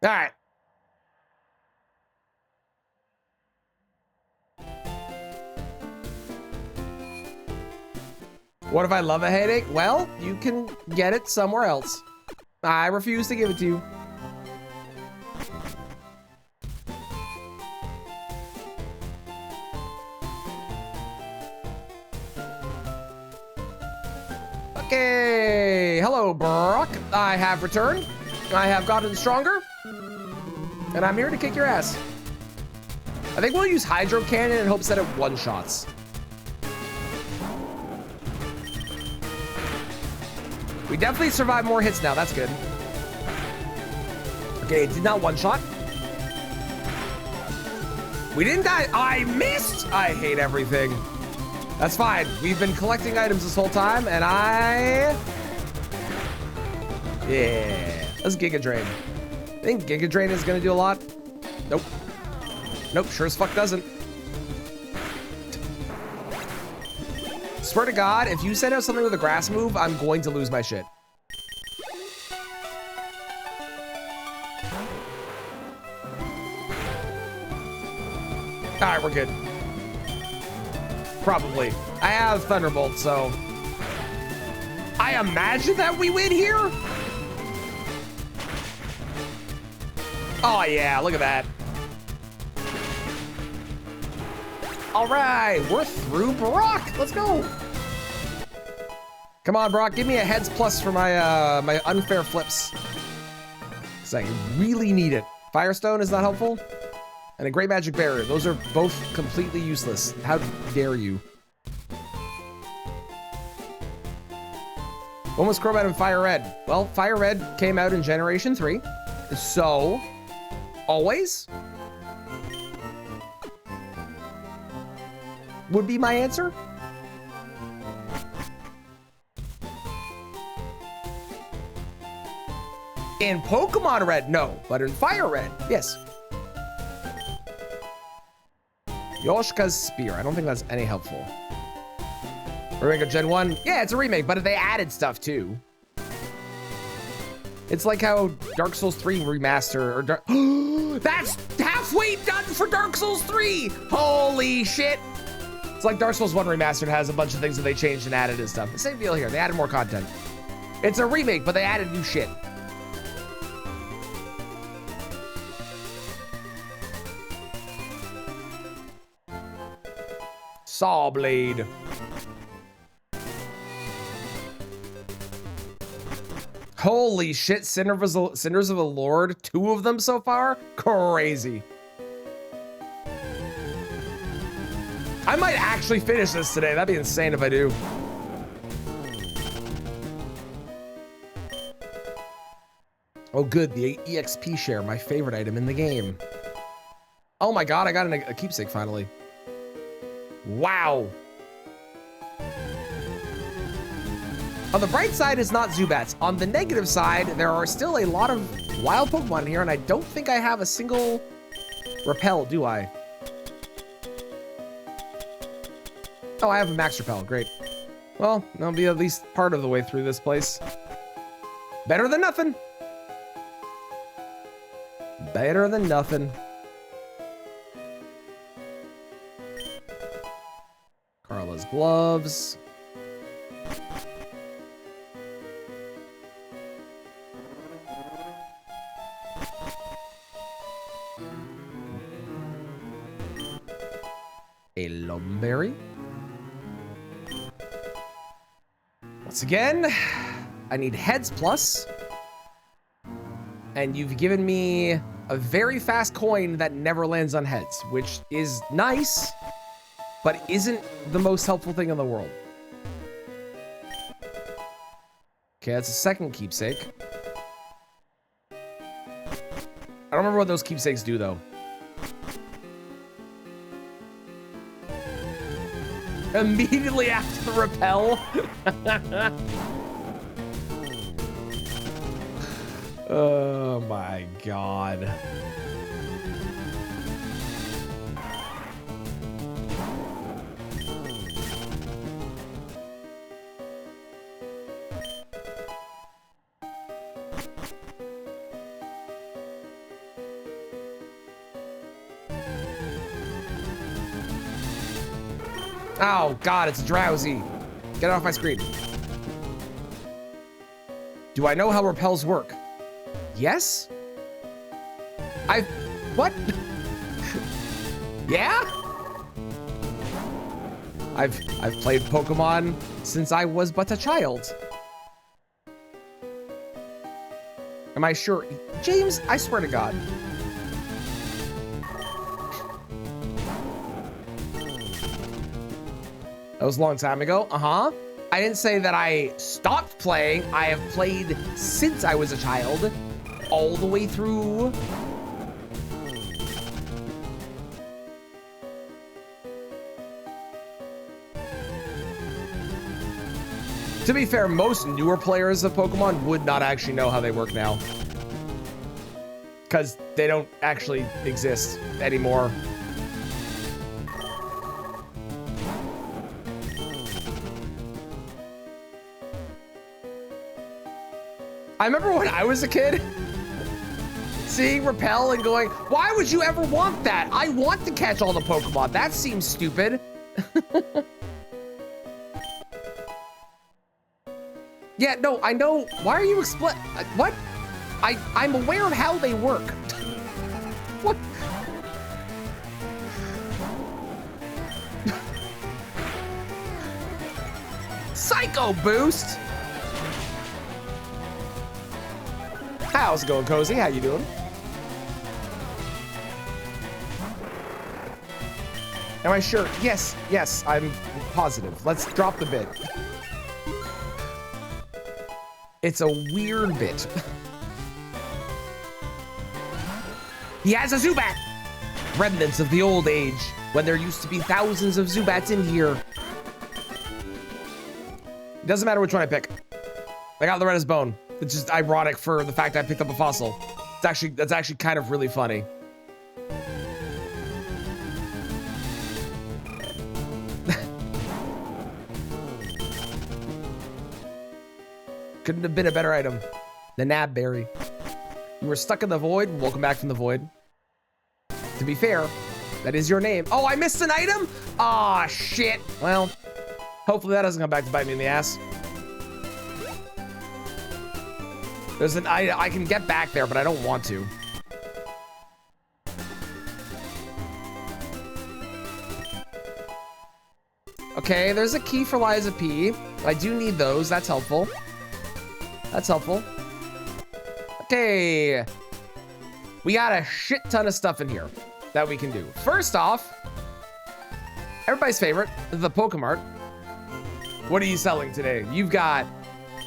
All right. What if I love a headache? Well, you can get it somewhere else. I refuse to give it to you. Okay. Hello, Brock. I have returned. I have gotten stronger. And I'm here to kick your ass. I think we'll use Hydro Cannon in hopes that it one-shots. We definitely survive more hits now. That's good. Okay, it did not one-shot. We didn't die. I missed. I hate everything. That's fine. We've been collecting items this whole time, and yeah. Let's Giga Drain. I think Giga Drain is going to do a lot. Nope. Nope, sure as fuck doesn't. Swear to God, if you send out something with a grass move, I'm going to lose my shit. All right, we're good. Probably. I have Thunderbolt, so I imagine that we win here. Oh yeah, look at that. All right, we're through Brock. Let's go. Come on, Brock, give me a heads plus for my my unfair flips. Cause I really need it. Firestone is not helpful. And a Great Magic Barrier. Those are both completely useless. How dare you? When was Crobat and Fire Red? Well, Fire Red came out in Generation 3. So, always would be my answer. In Pokemon Red, no. But in Fire Red, yes. Yoshka's Spear. I don't think that's any helpful. Remake of Gen 1? Yeah, it's a remake, but they added stuff too. It's like how Dark Souls 3 remaster, or that's halfway done for Dark Souls 3! Holy shit! It's like Dark Souls 1 remastered has a bunch of things that they changed and added and stuff. The same deal here, they added more content. It's a remake, but they added new shit. Saw Blade. Holy shit, Cinders of the Lord. 2 of them so far? Crazy. I might actually finish this today. That'd be insane if I do. Oh good, the EXP share, my favorite item in the game. Oh my god, I got a keepsake finally. Wow. On the bright side, it's not Zubats. On the negative side, there are still a lot of wild Pokemon in here, and I don't think I have a single Repel, do I? Oh, I have a Max Repel, great. Well, I'll be at least part of the way through this place. Better than nothing. Better than nothing. Carla's gloves. A Lumberry. Once again, I need heads plus. And you've given me a very fast coin that never lands on heads, which is nice, but isn't the most helpful thing in the world. Okay, that's a second keepsake. I don't remember what those keepsakes do, though. Immediately after the repel. Oh my god. Oh god, it's drowsy. Get off my screen. Do I know how repels work? Yes? What? Yeah? I've played Pokemon since I was but a child. Am I sure? James, I swear to God. That was a long time ago. Uh-huh. I didn't say that I stopped playing. I have played since I was a child, all the way through. To be fair, most newer players of Pokemon would not actually know how they work now, because they don't actually exist anymore. I remember when I was a kid, seeing Repel and going, why would you ever want that? I want to catch all the Pokemon. That seems stupid. Yeah, no, I know. Why are you what? I'm aware of how they work. What? Psycho boost. How's it going, Cozy? How you doing? Am I sure? Yes, yes, I'm positive. Let's drop the bit. It's a weird bit. He has a Zubat! Remnants of the old age, when there used to be thousands of Zubats in here. It doesn't matter which one I pick. I got Loretta's bone. It's just ironic for the fact I picked up a fossil. That's actually kind of really funny. Couldn't have been a better item. The nab berry. You were stuck in the void. Welcome back from the void. To be fair, that is your name. Oh, I missed an item? Aw, shit. Well, hopefully that doesn't come back to bite me in the ass. There's an I can get back there, but I don't want to. Okay, there's a key for Liza P. I do need those. That's helpful. That's helpful. Okay. We got a shit ton of stuff in here that we can do. First off, everybody's favorite, the Pokemart. What are you selling today? You've got,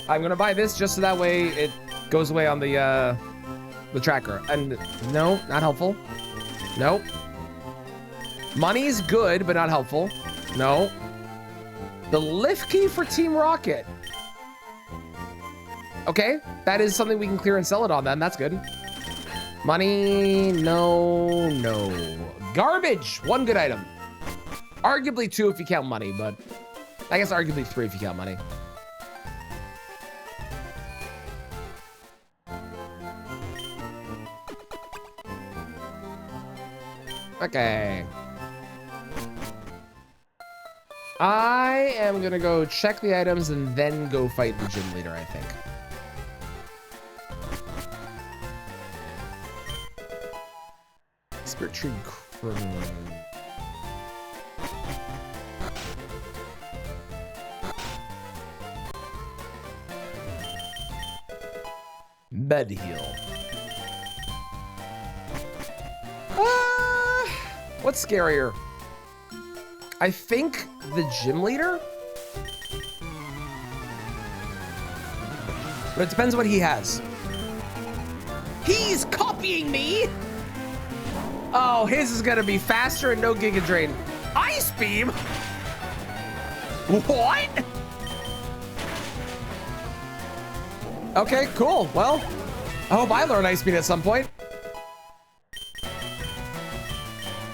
I'm gonna buy this just so that way it goes away on the tracker. And no, not helpful. Nope. Money's good, but not helpful. No. The lift key for Team Rocket. Okay, that is something we can clear and sell it on then. That's good. Money, no, no. Garbage, one good item. Arguably 2 if you count money, but I guess arguably 3 if you count money. Okay. I am gonna go check the items and then go fight the gym leader, I think. Spirit Tree Criminal. Med heal. What's scarier? I think the gym leader? But it depends what he has. He's copying me! Oh, his is gonna be faster and no Giga Drain. Ice Beam? What? Okay, cool. Well, I hope I learn Ice Beam at some point.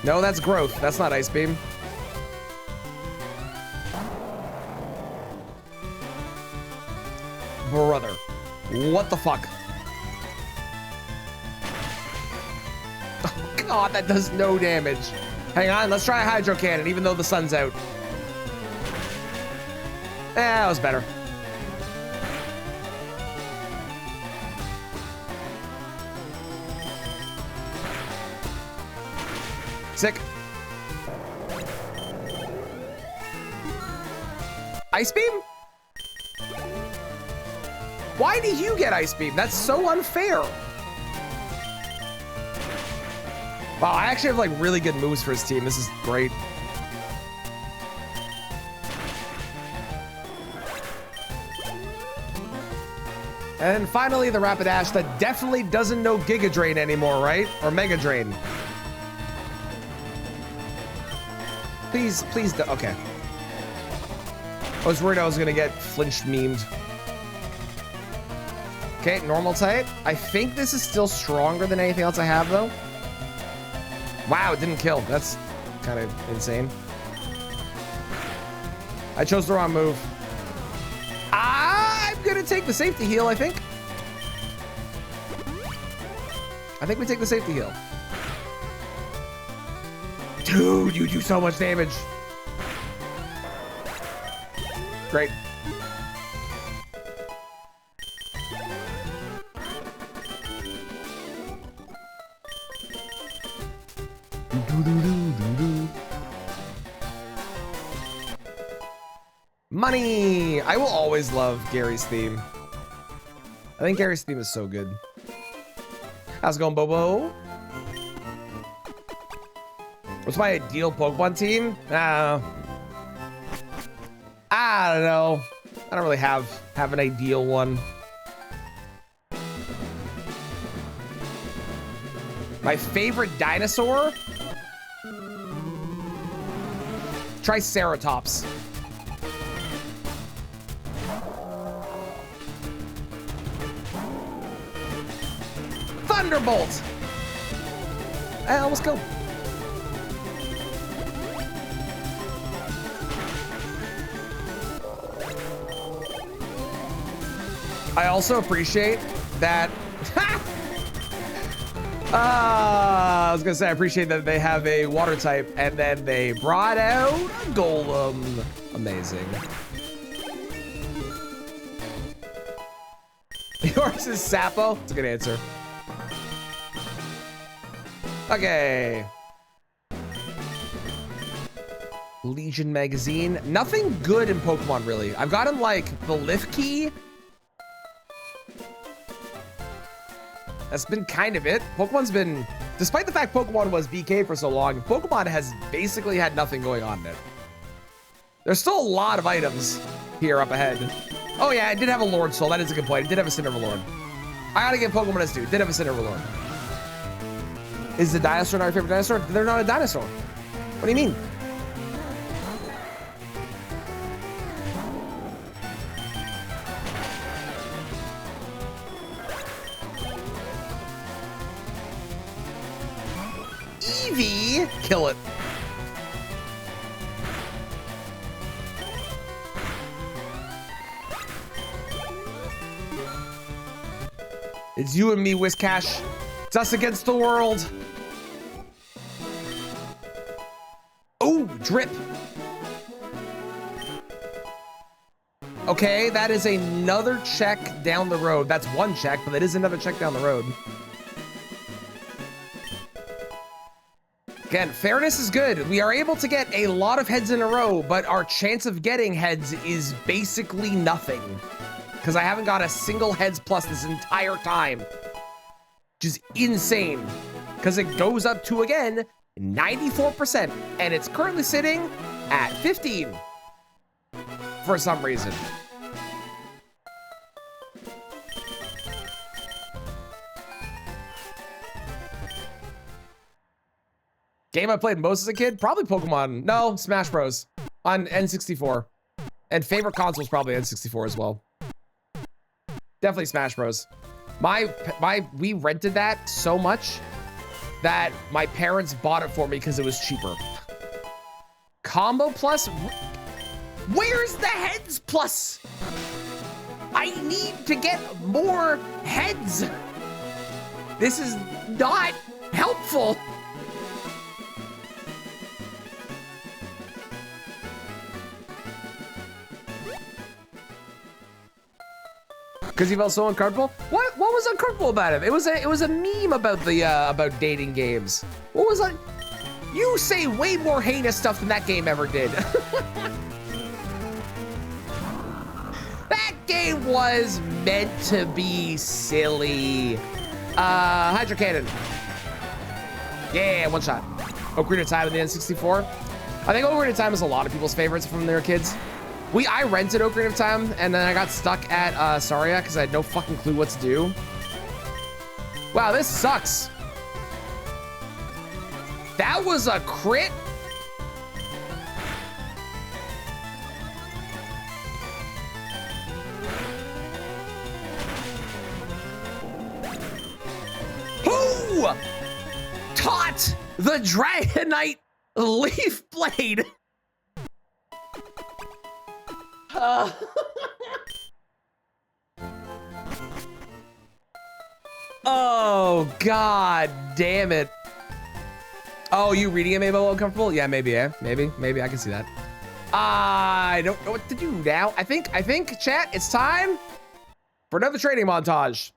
No, that's Growth. That's not Ice Beam. Brother, what the fuck? Oh God, that does no damage. Hang on, let's try a Hydro Cannon, even though the sun's out. That was better. Sick. Ice Beam? Why do you get Ice Beam? That's so unfair. Wow, I actually have like really good moves for his team. This is great. And finally, the Rapidash that definitely doesn't know Giga Drain anymore, right? Or Mega Drain. Please, please, okay. I was worried I was gonna get flinched memed. Okay, normal type. I think this is still stronger than anything else I have, though. Wow, it didn't kill. That's kind of insane. I chose the wrong move. I'm gonna take the safety heal, I think. I think we take the safety heal. Dude, you do so much damage. Great. Money! I will always love Gary's theme. I think Gary's theme is so good. How's it going, Bobo? What's my ideal Pokemon team? I don't know. I don't really have an ideal one. My favorite dinosaur? Triceratops. Thunderbolt! Let's go. I also appreciate that. I was gonna say I appreciate that they have a water type and then they brought out a Golem. Amazing. Yours is Sapo. It's a good answer. Okay. Legion magazine. Nothing good in Pokemon really. I've gotten like the Lift Key. That's been kind of it. Pokemon's been, despite the fact Pokemon was BK for so long, Pokemon has basically had nothing going on in it. There's still a lot of items here up ahead. Oh yeah, I did have a Lord Soul. That is a good point. I did have a Cinder Lord. I gotta give Pokemon this dude. Did have a Cinder Lord. Is the dinosaur not your favorite dinosaur? They're not a dinosaur. What do you mean? Eevee, kill it. It's you and me, Whiscash. It's us against the world. Oh, drip. Okay, that is another check down the road. That's one check, but that is another check down the road. Again, fairness is good. We are able to get a lot of heads in a row, but our chance of getting heads is basically nothing. Because I haven't got a single heads plus this entire time. Which is insane. Because it goes up to, again, 94%. And it's currently sitting at 15. For some reason. Game I played most as a kid? Probably Pokemon. No, Smash Bros. On N64. And favorite consoles probably N64 as well. Definitely Smash Bros. We rented that so much that my parents bought it for me because it was cheaper. Combo Plus? Where's the heads plus? I need to get more heads. This is not helpful. Because he felt so uncomfortable. What was uncomfortable about him? It was a meme about the about dating games. What was like? You say way more heinous stuff than that game ever did. That game was meant to be silly. Hydro Cannon. Yeah, one shot. Ocarina of Time in the N64. I think Ocarina of Time is a lot of people's favorites from their kids. I rented Ocarina of Time, and then I got stuck at Saria because I had no fucking clue what to do. Wow, this sucks. That was a crit? Who taught the Dragonite Leaf Blade? Oh, god damn it. Oh, you reading it made me a little uncomfortable? Yeah, maybe, yeah. Maybe I can see that. I don't know what to do now. I think, chat, it's time for another training montage.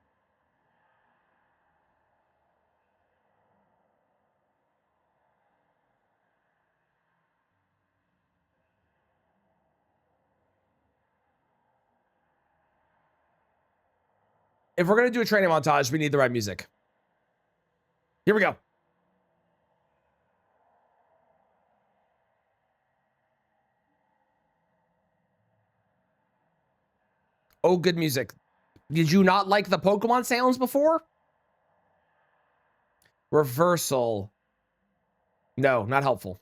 if we're gonna do a training montage, we need the right music. Here we go. Oh, good music. Did you not like the Pokemon sounds before? Reversal. No, not helpful.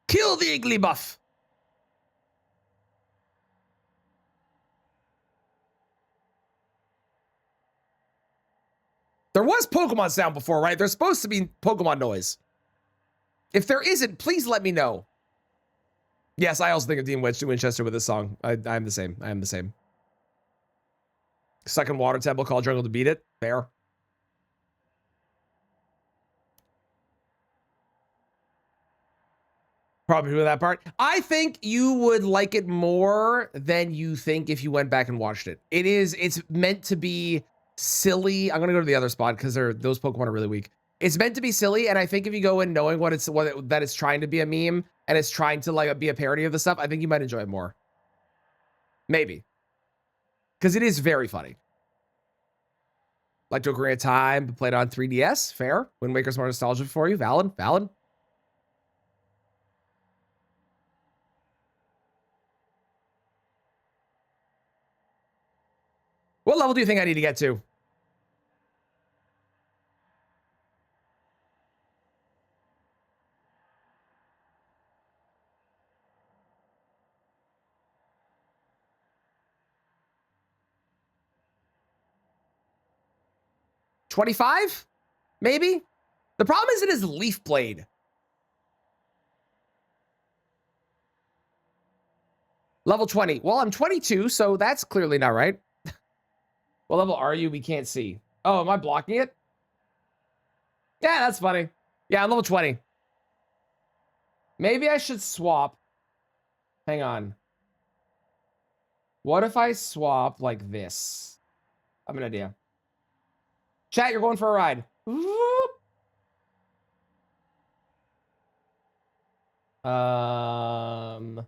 Kill the Igglybuff. There was Pokemon sound before, right? There's supposed to be Pokemon noise. If there isn't, please let me know. Yes, I also think of Dean Winchester with this song. I'm the same. I am the same. Second water temple, call jungle to beat it. Fair. Probably with that part. I think you would like it more than you think if you went back and watched it. It's meant to be silly. I'm gonna go to the other spot because those Pokemon are really weak. It's meant to be silly, and I think if you go in knowing that it's trying to be a meme and it's trying to like be a parody of the stuff, I think you might enjoy it more. Maybe. Because it is very funny. Like Ocarina of Time, played on 3DS. Fair. Wind Waker's more nostalgia for you. Valid. Valid. What level do you think I need to get to? $25? Maybe? The problem is it is Leaf Blade. Level 20. Well, I'm 22, so that's clearly not right. What level are you? We can't see. Oh, am I blocking it? Yeah, that's funny. Yeah, I'm level 20. Maybe I should swap. Hang on. What if I swap like this? I have an idea. Chat, you're going for a ride. Whoop. Then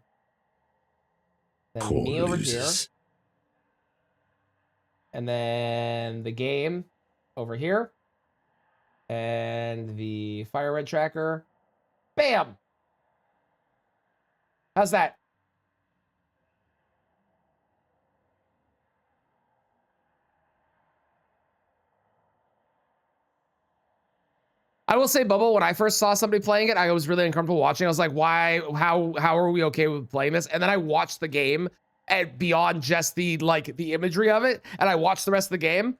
me over here. And then the game over here. And the fire red tracker. Bam! How's that? I will say, Bubble, when I first saw somebody playing it, I was really uncomfortable watching. I was like, why, how are we okay with playing this? And then I watched the game, and beyond just the imagery of it, and I watched the rest of the game.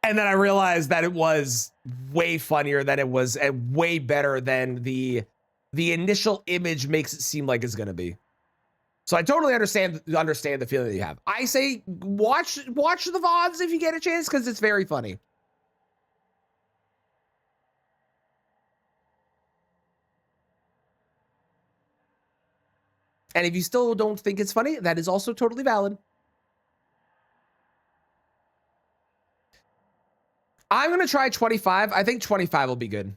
And then I realized that it was way funnier than it was, and way better than the initial image makes it seem like it's gonna be. So I totally understand the feeling that you have. I say watch the VODs if you get a chance, because it's very funny. And if you still don't think it's funny, that is also totally valid. I'm going to try 25. I think 25 will be good.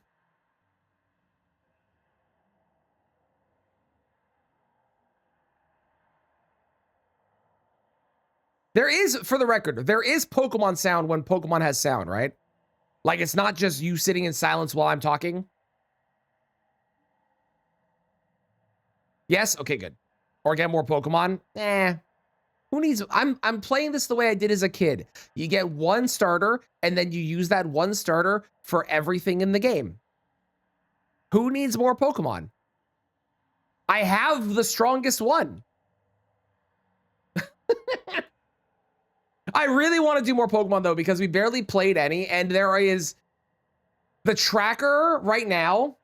There is, for the record, there is Pokemon sound when Pokemon has sound, right? Like, it's not just you sitting in silence while I'm talking. Yes? Okay, good. Or get more Pokemon? Who needs... I'm playing this the way I did as a kid. You get one starter, and then you use that one starter for everything in the game. Who needs more Pokemon? I have the strongest one. I really want to do more Pokemon, though, because we barely played any, and there is... The tracker right now...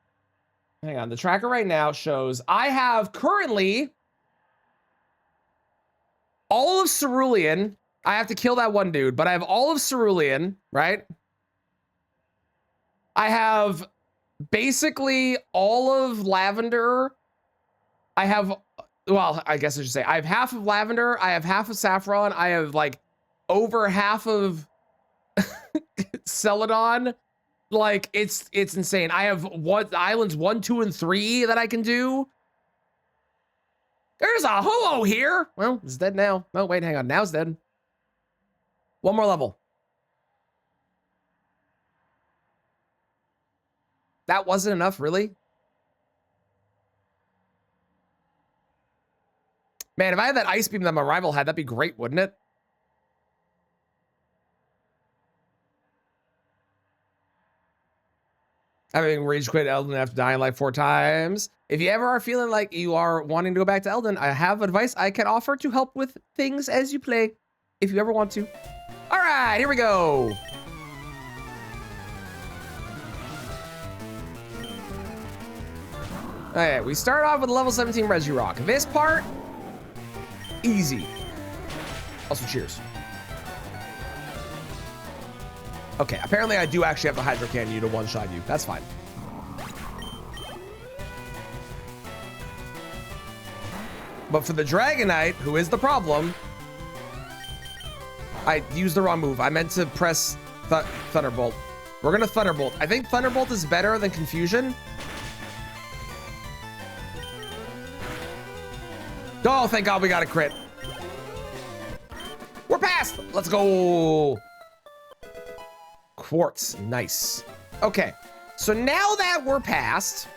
Hang on, the tracker right now shows... I have currently... all of Cerulean. I have to kill that one dude, but I have all of Cerulean, right? I have basically all of Lavender. I have, well, I guess I should say, I have half of Lavender. I have half of Saffron. I have like over half of Celadon. Like, it's insane. I have islands 1, 2, and 3 that I can do. There's a Ho-Oh here. Well, it's dead now. Oh, wait, hang on. Now it's dead. One more level. That wasn't enough, really? Man, if I had that ice beam that my rival had, that'd be great, wouldn't it? Having rage quit Elden after dying like 4 times. If you ever are feeling like you are wanting to go back to Elden, I have advice I can offer to help with things as you play, if you ever want to. All right, here we go. All right, we start off with level 17 Regirock. This part, easy. Also, cheers. Okay, apparently I do actually have the Hydro Cannon you to one-shot you. That's fine. But for the Dragonite, who is the problem, I used the wrong move. I meant to press Thunderbolt. We're gonna Thunderbolt. I think Thunderbolt is better than Confusion. Oh, thank God we got a crit. We're past. Let's go. Quartz, nice. Okay, so now that we're past,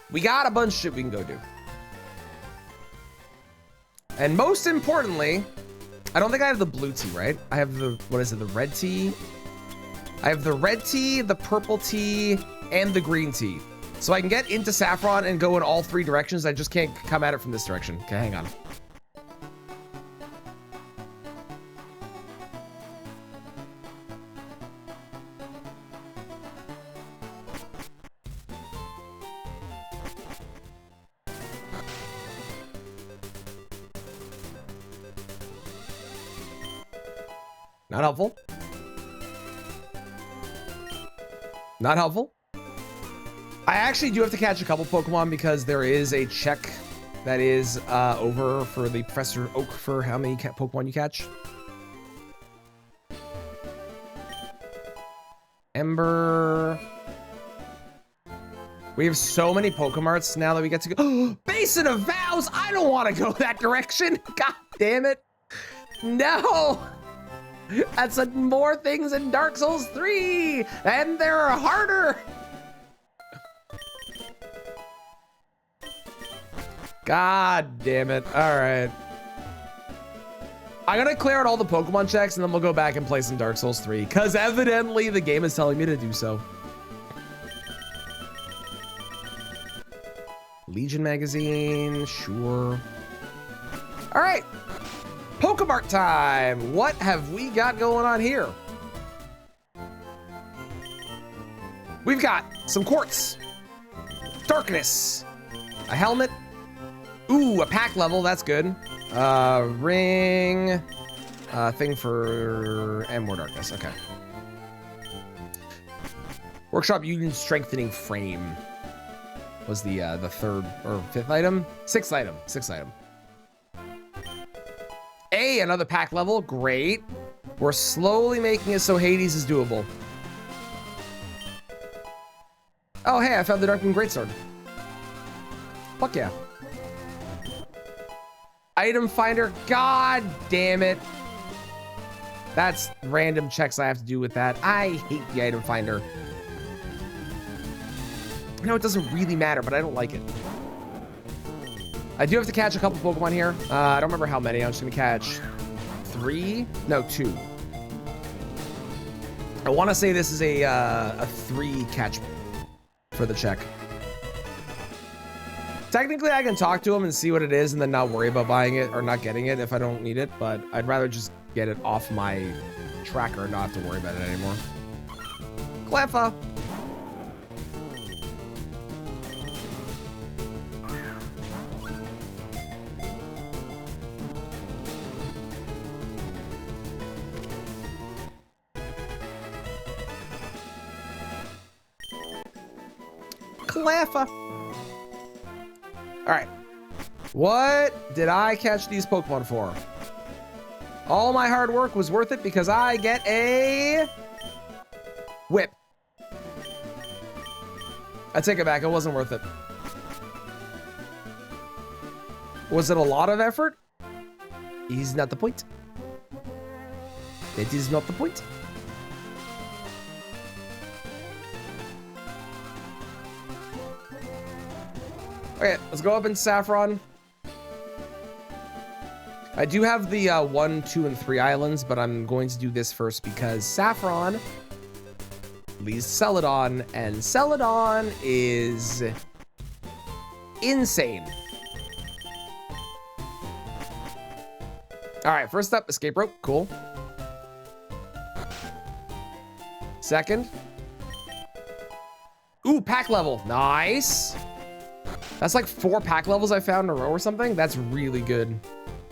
we got a bunch of shit we can go do. And most importantly, I don't think I have the blue tea, right? I have the, what is it, the red tea? I have the red tea, the purple tea, and the green tea. So I can get into Saffron and go in all 3 directions. I just can't come at it from this direction. Okay, hang on. Not helpful. Not helpful. I actually do have to catch a couple Pokemon because there is a check that is over for the Professor Oak for how many Pokemon you catch. Ember. We have so many Pokemarts now that we get to go. Basin of Vows! I don't want to go that direction. God damn it. No. That's more things in Dark Souls 3, and they're harder. God damn it. All right. I'm gonna clear out all the Pokemon checks and then we'll go back and play some Dark Souls 3, because evidently the game is telling me to do so. Legion magazine, sure. All right. Pokemart time. What have we got going on here? We've got some quartz, darkness, a helmet. Ooh, a pack level. That's good. Ring, thing for, and more darkness. Okay. Workshop Union strengthening frame was the 3rd or 5th item. 6th item. 6th item. Hey, another pack level. Great. We're slowly making it so Hades is doable. Oh, hey, I found the Darkmoon Greatsword. Fuck yeah. Item finder. God damn it. That's random checks I have to do with that. I hate the item finder. I know it doesn't really matter, but I don't like it. I do have to catch a couple Pokemon here. I don't remember how many. I'm just gonna catch 3. No, 2. I want to say this is a 3 catch for the check. Technically, I can talk to him and see what it is and then not worry about buying it or not getting it if I don't need it, but I'd rather just get it off my tracker and not have to worry about it anymore. Cleffa. Cleffa. All right. What did I catch these Pokemon for? All my hard work was worth it because I get a whip. I take it back. It wasn't worth it. Was it a lot of effort? Is not the point. That is not the point. Okay, let's go up in Saffron. I do have the 1, 2, and 3 islands, but I'm going to do this first because Saffron leads Celadon, and Celadon is insane. All right, first up, escape rope, cool. Second. Ooh, pack level, nice. That's like 4 pack levels I found in a row or something. That's really good.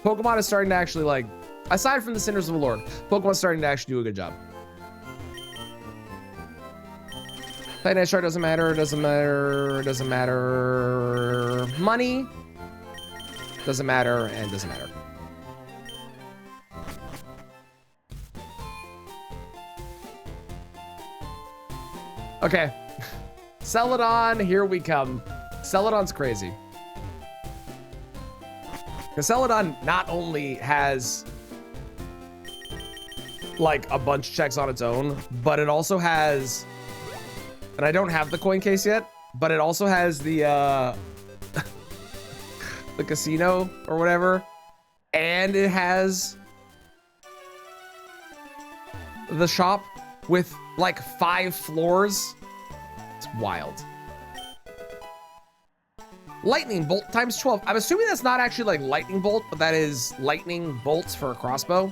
Pokemon is starting to actually, like, aside from the Cinders of the Lord, Pokemon's starting to actually do a good job. Titanite Shard doesn't matter, doesn't matter, doesn't matter. Money doesn't matter, and doesn't matter. Okay, Celadon, here we come. Celadon's crazy. Because Celadon not only has like a bunch of checks on its own, but it also has, and I don't have the coin case yet, but it also has the the casino or whatever, and it has the shop with like 5 floors. It's wild. Lightning bolt times 12. I'm assuming that's not actually like lightning bolt, but that is lightning bolts for a crossbow.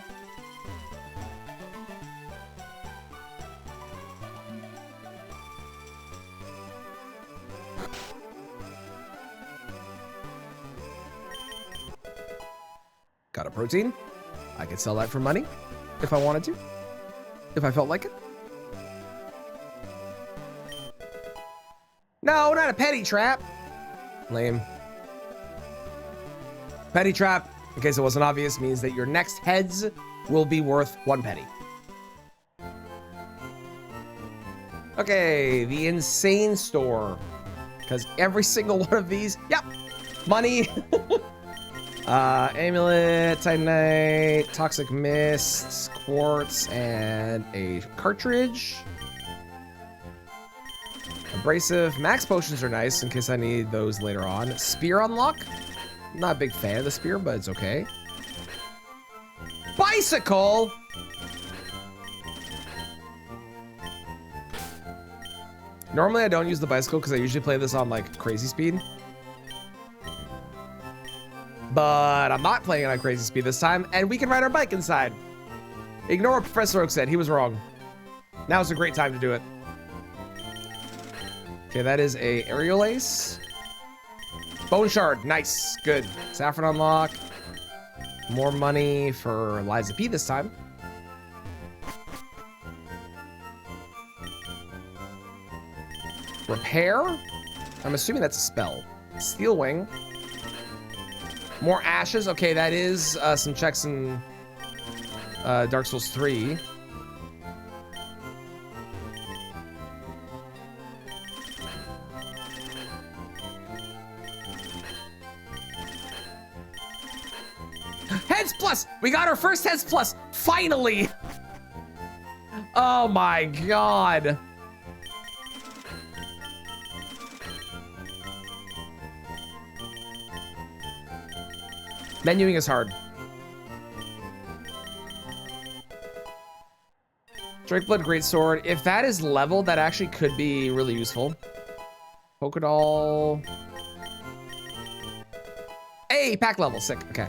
Got a protein. I could sell that for money if I wanted to, if I felt like it. No, not a petty trap. Lame. Petty trap, in case it wasn't obvious, means that your next heads will be worth 1 penny. Okay, the insane store. Because every single one of these, yep, money. Amulet, Titanite, Toxic Mist, Quartz, and a cartridge. Abrasive. Max potions are nice in case I need those later on. Spear unlock. Not a big fan of the spear, but it's okay. Bicycle. Normally I don't use the bicycle because I usually play this on like crazy speed. But I'm not playing it on crazy speed this time, and we can ride our bike inside. Ignore what Professor Oak said. He was wrong. Now's a great time to do it. Okay, that is a aerial ace. Bone shard, nice, good. Saffron unlock. More money for Liza P this time. Repair? I'm assuming that's a spell. Steel Wing. More ashes. Okay, that is some checks in Dark Souls 3. Heads Plus! We got our first Heads Plus! Finally! Oh my god. Menuing is hard. Drakeblood Greatsword. If that is leveled, that actually could be really useful. Pokedoll. Hey, pack level, sick, okay.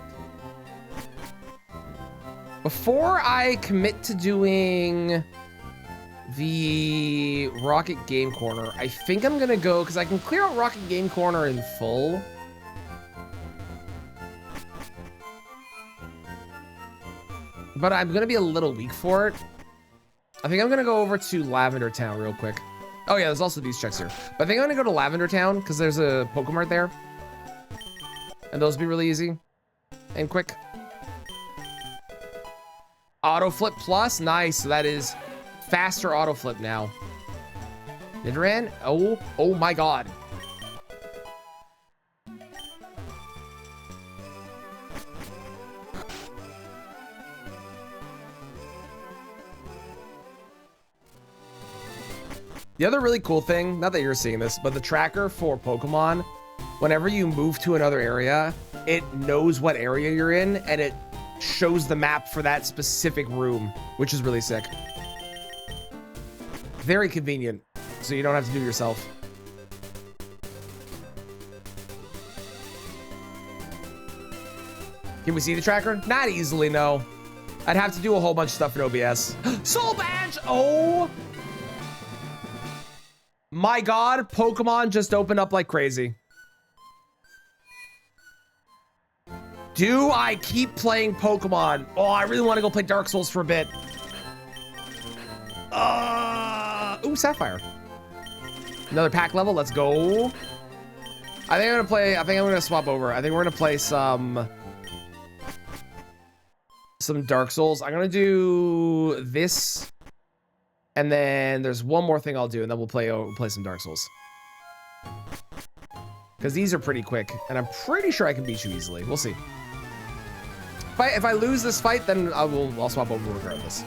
Before I commit to doing the Rocket Game Corner, I think I'm gonna go, because I can clear out Rocket Game Corner in full. But I'm gonna be a little weak for it. I think I'm gonna go over to Lavender Town real quick. Oh yeah, there's also these checks here. But I think I'm gonna go to Lavender Town because there's a Pokemart there. And those be really easy and quick. Auto Flip Plus, nice. So that is faster auto flip now. Nidoran, oh my god. The other really cool thing, not that you're seeing this, but the tracker for Pokemon, whenever you move to another area, it knows what area you're in and it shows the map for that specific room, which is really sick. Very convenient, so you don't have to do it yourself. Can we see the tracker? Not easily, no. I'd have to do a whole bunch of stuff in OBS. Soul Badge! Oh! My God, Pokemon just opened up like crazy. Do I keep playing Pokemon? Oh, I really want to go play Dark Souls for a bit. Ooh, Sapphire. Another pack level, let's go. I think I'm gonna swap over. I think we're gonna play some Dark Souls. I'm gonna do this, and then there's one more thing I'll do, and then we'll play some Dark Souls. Because these are pretty quick, and I'm pretty sure I can beat you easily. We'll see. If I lose this fight, then I'll swap over regardless.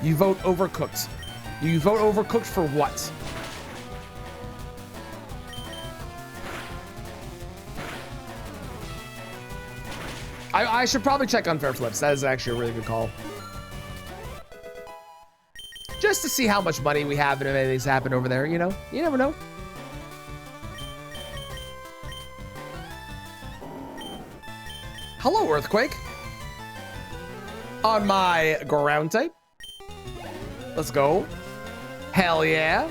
You vote Overcooked. You vote Overcooked for what? I should probably check Unfair Flips. That is actually a really good call. Just to see how much money we have and if anything's happened over there, you know? You never know. Hello, Earthquake. On my ground type. Let's go. Hell yeah.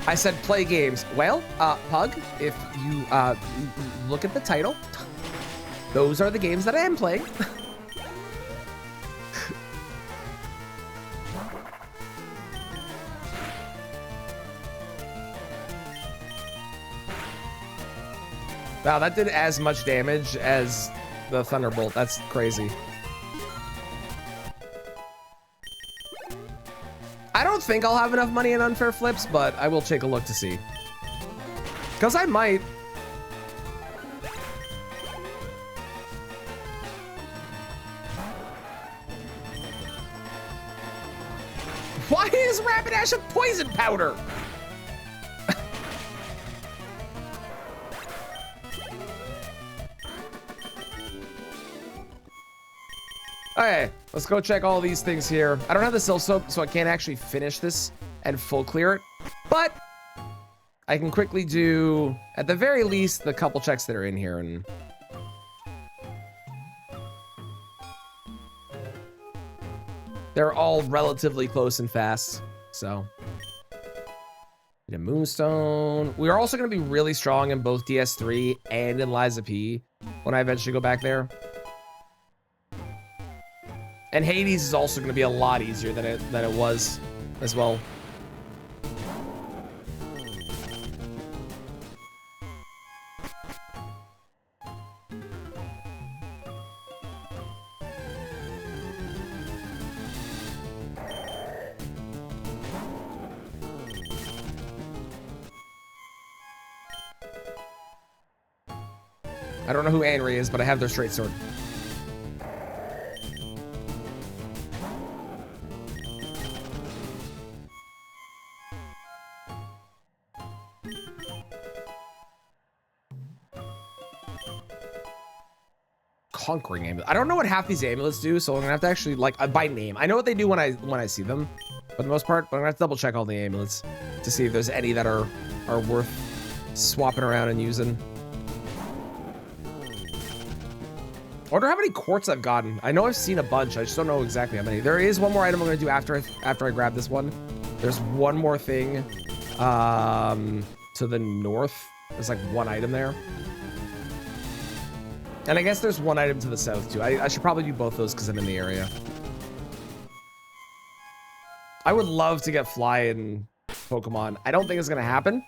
I said play games. Well, Pug, if you look at the title, those are the games that I am playing. Wow, that did as much damage as the Thunderbolt. That's crazy. I don't think I'll have enough money in Unfair Flips, but I will take a look to see. Because I might. Why is Rapidash a poison powder? Okay, let's go check all these things here. I don't have the Cell Soap, so I can't actually finish this and full clear it. But I can quickly do, at the very least, the couple checks that are in here. And they're all relatively close and fast. So, a Moonstone. We are also going to be really strong in both DS3 and in Liza P when I eventually go back there. And Hades is also going to be a lot easier than it was as well. I don't know who Anri is, but I have their straight sword. Conquering amulet. I don't know what half these amulets do, so I'm gonna have to actually, like, by name. I know what they do when I see them, for the most part, but I'm gonna have to double check all the amulets to see if there's any that are worth swapping around and using. I wonder how many quartz I've gotten. I know I've seen a bunch. I just don't know exactly how many. There is one more item I'm gonna do after I grab this one. There's one more thing to the north. There's like one item there. And I guess there's one item to the south too. I should probably do both those because I'm in the area. I would love to get Fly in Pokemon. I don't think it's gonna happen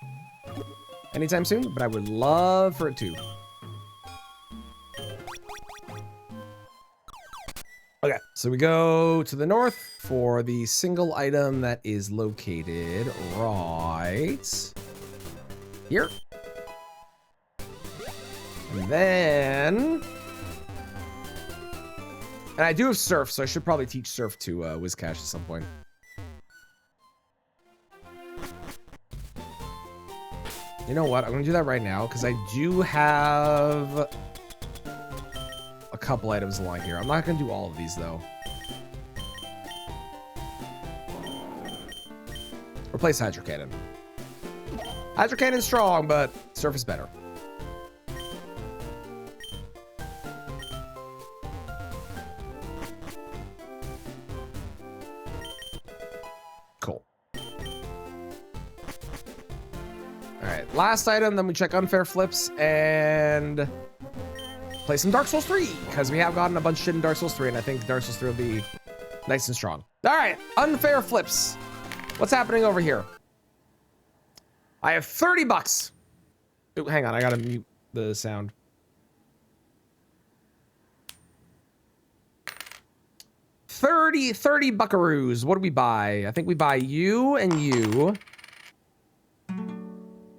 anytime soon, but I would love for it to. Okay, so we go to the north for the single item that is located right here. And then And I do have surf, so I should probably teach surf to Wizcash at some point. You know what? I'm gonna do that right now because I do have a couple items along here. I'm not gonna do all of these though. Replace Hydro Cannon. Hydro Cannon's strong, but surf is better. Cool. All right, last item, then we check unfair flips and play some Dark Souls 3 because we have gotten a bunch of shit in Dark Souls 3 and I think Dark Souls 3 will be nice and strong. All right, unfair flips. What's happening over here? I have 30 bucks. Ooh, hang on, I gotta mute the sound. $30 buckaroos. What do we buy? I think we buy you and you.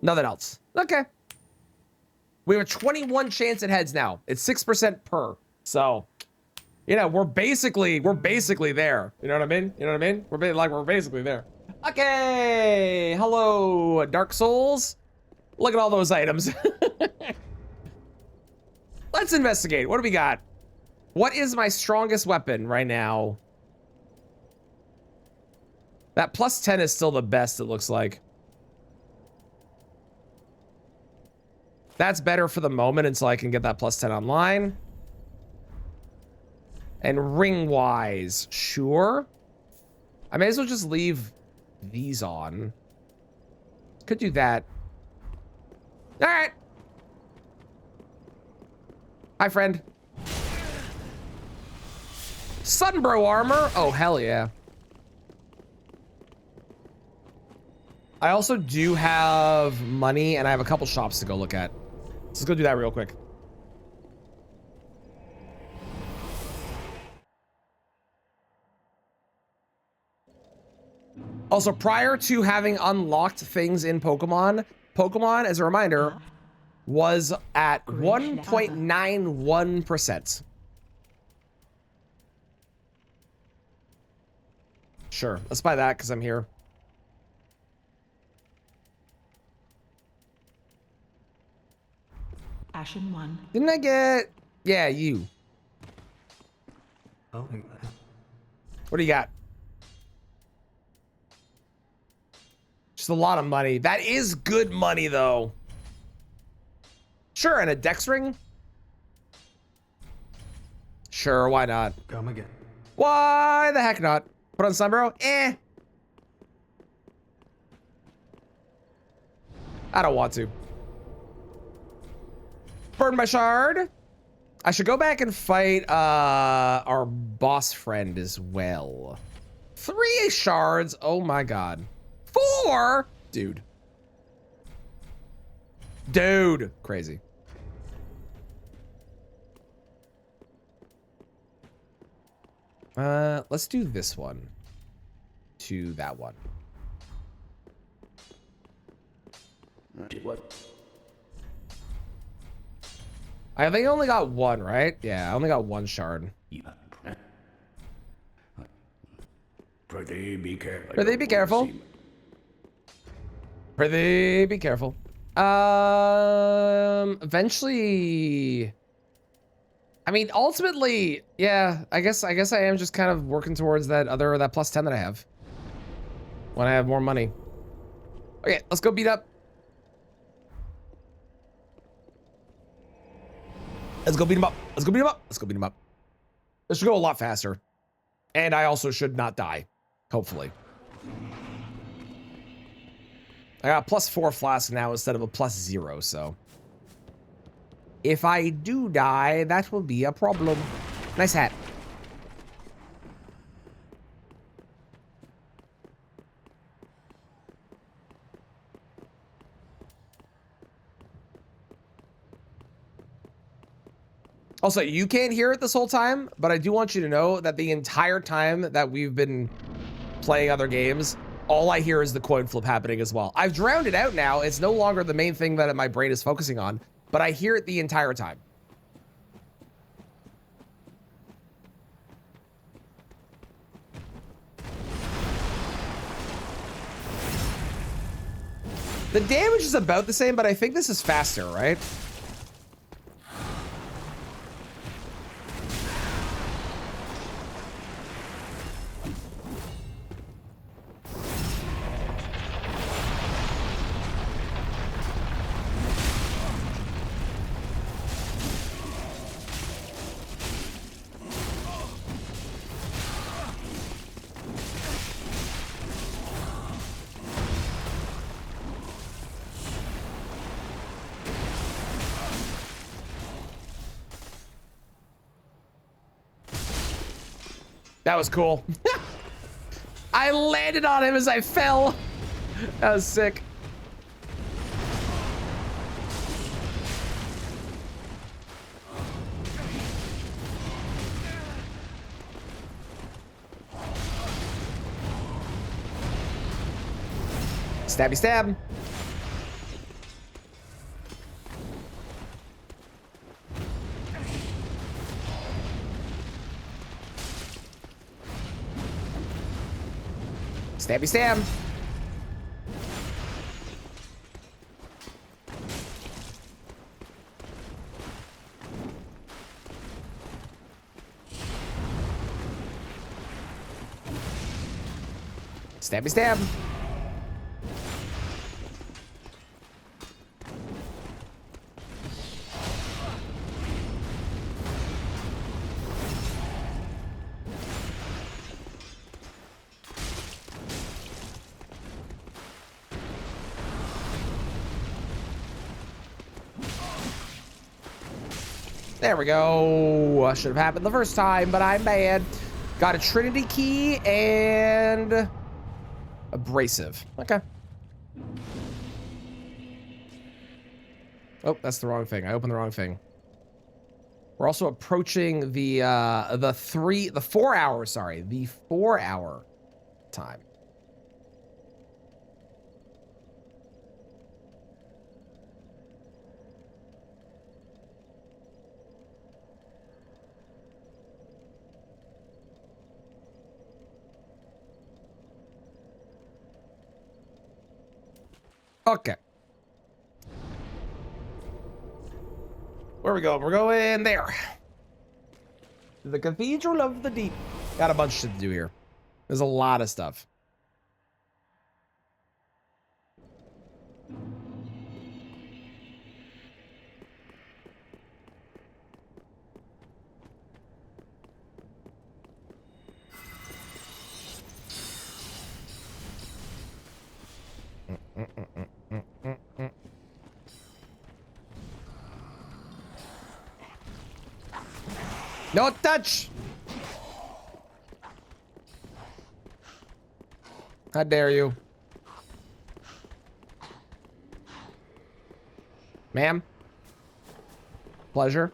Nothing else. Okay. We have a 21 chance at heads now. It's 6% per. So, you know, we're basically there. You know what I mean? You know what I mean? We're basically there. Okay. Hello, Dark Souls. Look at all those items. Let's investigate. What do we got? What is my strongest weapon right now? That plus 10 is still the best, it looks like. That's better for the moment until I can get that plus 10 online. And ring-wise, sure. I may as well just leave these on. Could do that. All right. Hi, friend. Sunbro armor. Oh, hell yeah. I also do have money, and I have a couple shops to go look at. Let's go do that real quick. Also, prior to having unlocked things in Pokemon, as a reminder, was at 1.91%. Sure, let's buy that because I'm here. Ashen 1. Didn't I get... Yeah, you. Oh, What do you got? Just a lot of money. That is good money, though. Sure, and a Dex ring? Sure, why not? come again. Why the heck not? Put on Sunbro? Eh. I don't want to. Burn my shard. I should go back and fight our boss friend as well. 3 shards. Oh my god. 4? Dude. Dude. Crazy. Let's do this one to that one. What? I think I only got one, right? Yeah, I only got 1 shard. Prithee, be careful. Prithee, be careful. Prithee, be careful. Eventually, I mean, ultimately, yeah, I guess I am just kind of working towards that plus 10 that I have when I have more money. Okay, let's go beat up. Let's go beat him up. Let's go beat him up. Let's go beat him up. This should go a lot faster. And I also should not die. Hopefully. I got a +4 flask now instead of a +0, so. If I do die, that will be a problem. Nice hat. Also, you can't hear it this whole time, but I do want you to know that the entire time that we've been playing other games, all I hear is the coin flip happening as well. I've drowned it out now. It's no longer the main thing that my brain is focusing on, but I hear it the entire time. The damage is about the same, but I think this is faster, right? That was cool. I landed on him as I fell. That was sick. Stabby stab. Stabby stab. Stabby stab. There we go. Should have happened the first time, but I'm bad. Got a Trinity key and abrasive. Okay. Oh, that's the wrong thing. I opened the wrong thing. We're also approaching the 4 hour, sorry, the 4 hour time. Okay. Where we go? We're going there. The Cathedral of the Deep. Got a bunch of shit to do here. There's a lot of stuff. No touch! How dare you? Ma'am? Pleasure.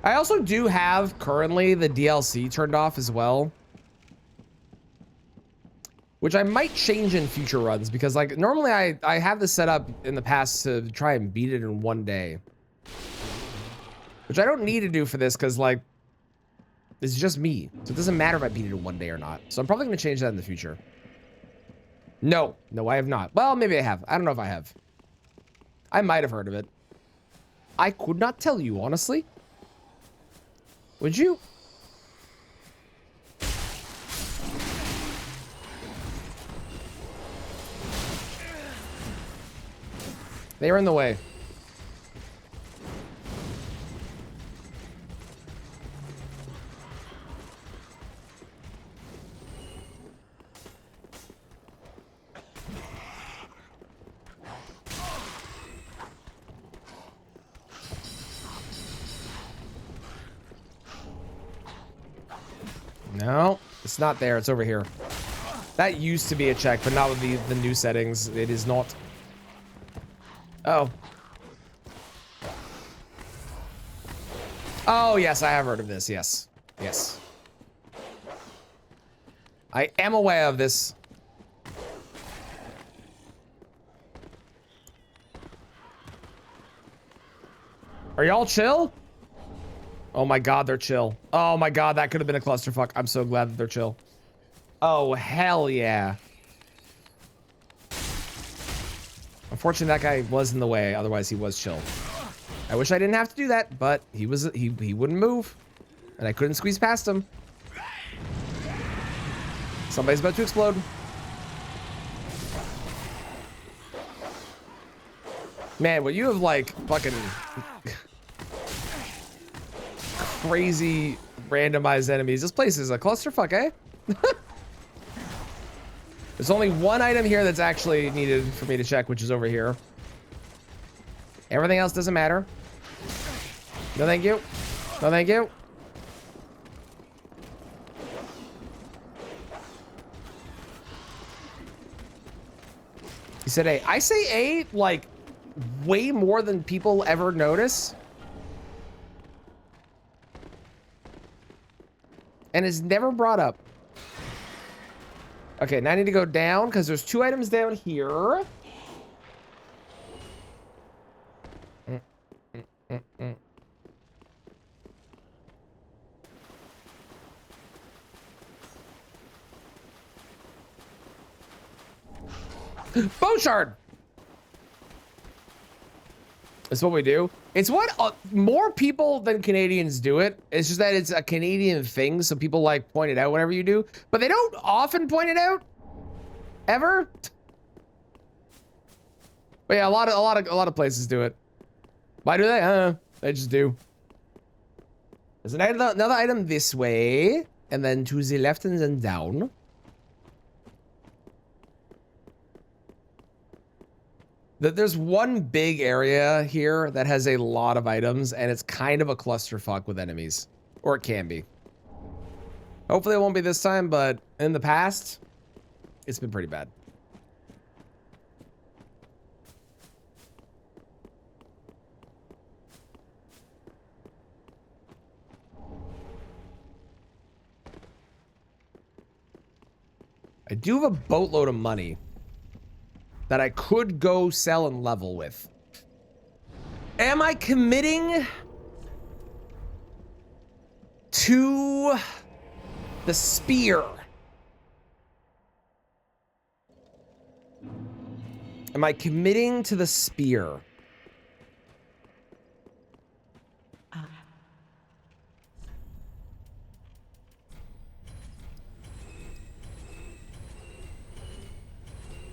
I also do have currently the DLC turned off as well, which I might change in future runs because like normally I have this set up in the past to try and beat it in one day, which I don't need to do for this because like it's just me, so it doesn't matter if I beat it in one day or not. So I'm probably going to change that in the future. No, I have not. Well, maybe I have. I don't know if I have. I might have heard of it. I could not tell you, honestly. Would you? They are in the way. No, it's not there. It's over here. That used to be a check, but not with the new settings. It is not. Oh. Oh, yes, I have heard of this. Yes. Yes. I am aware of this. Are y'all chill? Oh my god, they're chill. Oh my god, that could have been a clusterfuck. I'm so glad that they're chill. Oh, hell yeah. Unfortunately, that guy was in the way. Otherwise, he was chill. I wish I didn't have to do that, but he wouldn't move. And I couldn't squeeze past him. Somebody's about to explode. Man, what you have like fucking crazy randomized enemies. This place is a clusterfuck, eh? There's only one item here that's actually needed for me to check, which is over here. Everything else doesn't matter. No thank you. No thank you. He said A. I say A like way more than people ever notice. And is never brought up. Okay, now I need to go down because there's 2 items down here. Bone shard. That's what we do. It's what more people than Canadians do it. It's just that it's a Canadian thing, so people like point it out whenever you do, but they don't often point it out ever. But yeah, a lot of places do it. Why do they? I don't know. They just do. There's another item this way, and then to the left and then down. There's one big area here that has a lot of items, and it's kind of a clusterfuck with enemies. Or it can be. Hopefully it won't be this time, but in the past, it's been pretty bad. I do have a boatload of money that I could go sell and level with. Am I committing to the spear? Am I committing to the spear?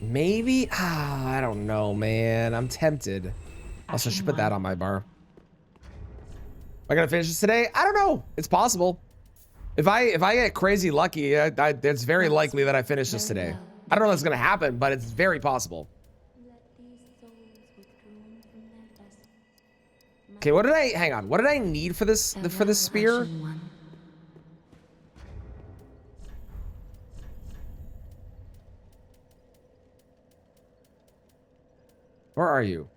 Maybe? I don't know, man. I'm tempted. Also, I should put that on my bar. Am I gonna finish this today? I don't know. It's possible. If I get crazy lucky, it's very likely that I finish this today. I don't know if that's gonna happen, but it's very possible. Okay, what did I hang on? What did I need for this spear? Where are you?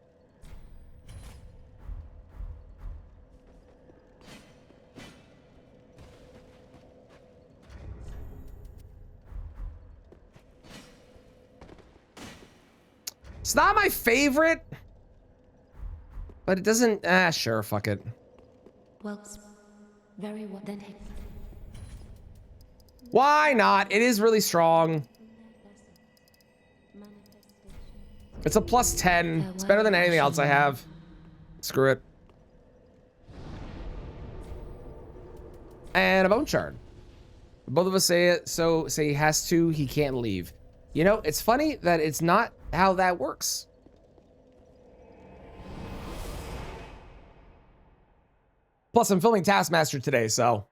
It's not my favorite, but it doesn't. Sure, fuck it. Well, very well then. Why not? It is really strong. It's a +10. It's better than anything else I have. Screw it. And a bone shard. Both of us say it, so say he has to, he can't leave. You know, it's funny that it's not how that works. Plus, I'm filming Taskmaster today, so.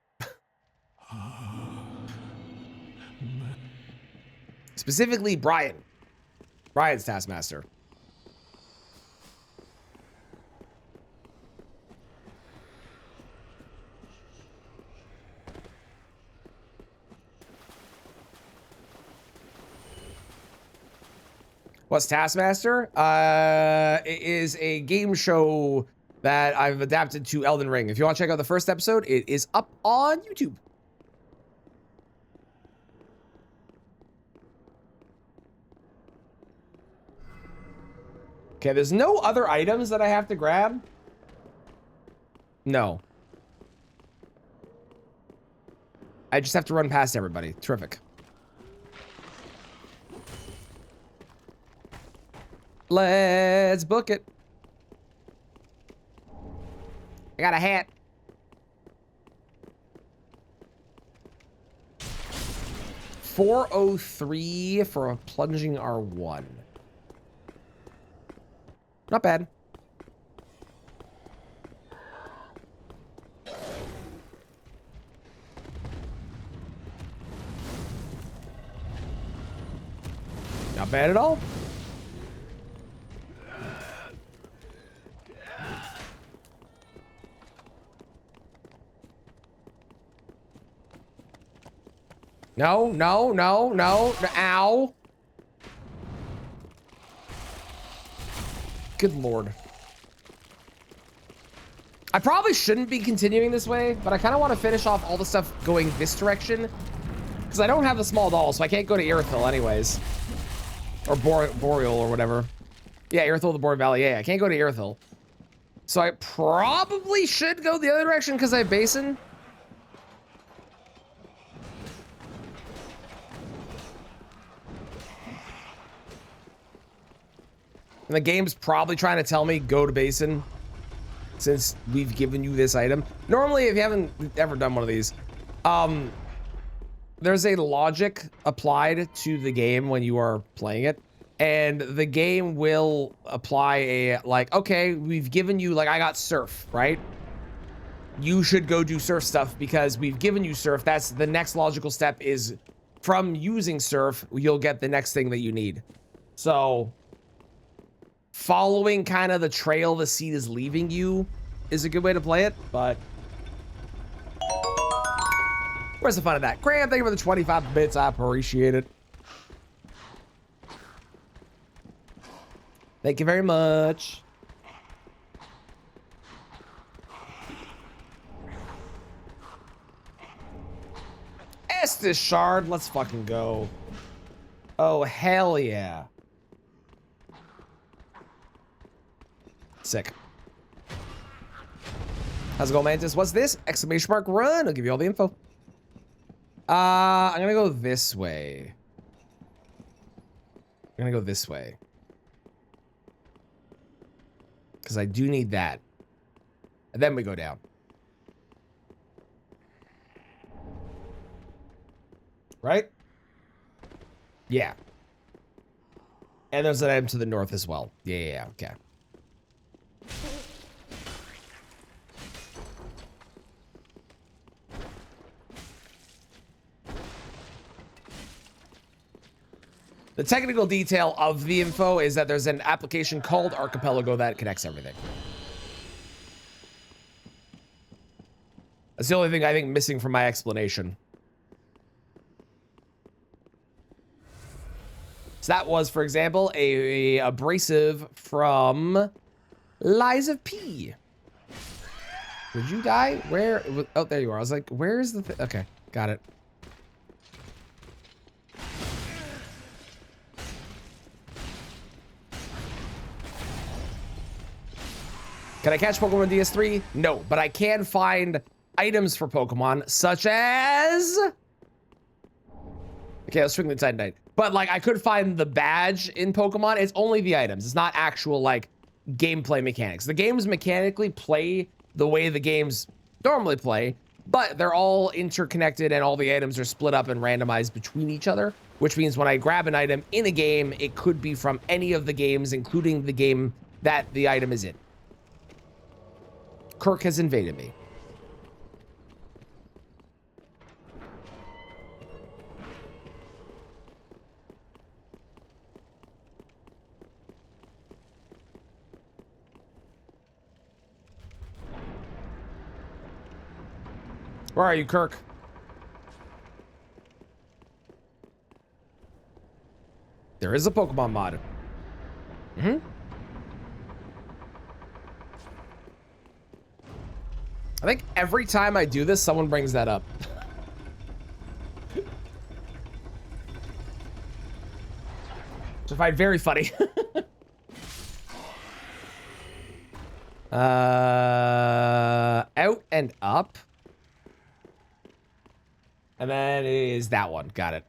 Specifically, Brian. Brian's Taskmaster. What's Taskmaster? It is a game show that I've adapted to Elden Ring. If you want to check out the first episode, it is up on YouTube. Okay, there's no other items that I have to grab. No. I just have to run past everybody. Terrific. Let's book it. I got a hat. $403 for a plunging R1. Not bad. Not bad at all. No, no, no, no, no, ow. Good lord. I probably shouldn't be continuing this way, but I kind of want to finish off all the stuff going this direction. Because I don't have the small doll, so I can't go to Irithyll anyways. Or Boreal or whatever. Yeah, Irithyll, the Boreal Valley. Yeah, I can't go to Irithyll. So I probably should go the other direction because I have Basin. And the game's probably trying to tell me go to Basin since we've given you this item. Normally, if you haven't ever done one of these, there's a logic applied to the game when you are playing it. And the game will apply a, like, okay, we've given you, like, I got surf, right? You should go do surf stuff because we've given you surf. That's the next logical step is from using surf, you'll get the next thing that you need. So following kind of the trail the seed is leaving you is a good way to play it, but where's the fun of that? Graham, thank you for the 25 bits. I appreciate it. Thank you very much. Estus Shard, let's fucking go. Oh, hell yeah. Sick. How's it going, Mantis? What's this? Exclamation mark run. I'll give you all the info. I'm gonna go this way. I'm gonna go this way. Because I do need that. And then we go down. Right? Yeah. And there's an item to the north as well. Yeah, okay. The technical detail of the info is that there's an application called Archipelago that connects everything. That's the only thing I think missing from my explanation. So that was, for example, a abrasive from Lies of P. Did you die? Where? Oh, there you are. I was like, where is the... Okay, got it. Can I catch Pokemon DS3? No, but I can find items for Pokemon, such as... Okay, let's swing the Titanite. But, like, I could find the badge in Pokemon. It's only the items. It's not actual, like, gameplay mechanics. The games mechanically play the way the games normally play, but they're all interconnected and all the items are split up and randomized between each other, which means when I grab an item in a game, it could be from any of the games, including the game that the item is in. Kirk has invaded me. Where are you, Kirk? There is a Pokemon mod. Mm-hmm. I think every time I do this, someone brings that up. Which I find very funny. Out and up. And then it is that one. Got it.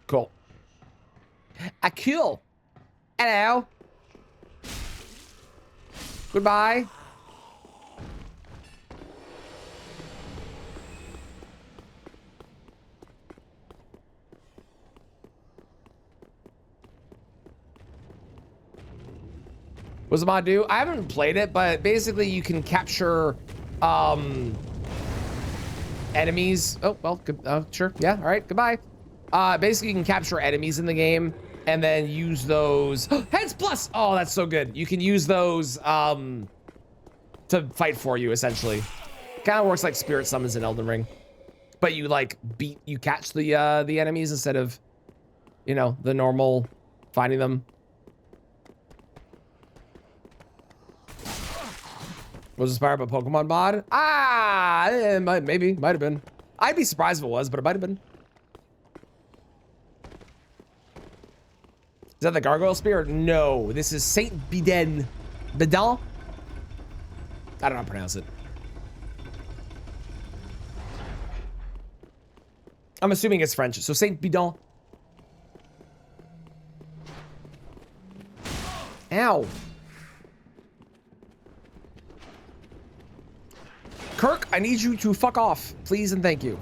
Cool. Cool. Hello. Goodbye. What does the mod do? I haven't played it, but basically you can capture enemies. Oh, well, good, sure. Yeah, all right, goodbye. Basically you can capture enemies in the game and then use those. Heads plus! Oh, that's so good. You can use those to fight for you, essentially. Kind of works like spirit summons in Elden Ring. But you like you catch the enemies instead of, you know, the normal finding them. Was inspired by Pokemon mod? Ah, maybe, might have been. I'd be surprised if it was, but it might have been. Is that the Gargoyle Spear? No, this is Saint Bidon. Bidon? I don't know how to pronounce it. I'm assuming it's French, so Saint Bidon. Ow. Kirk, I need you to fuck off, please and thank you.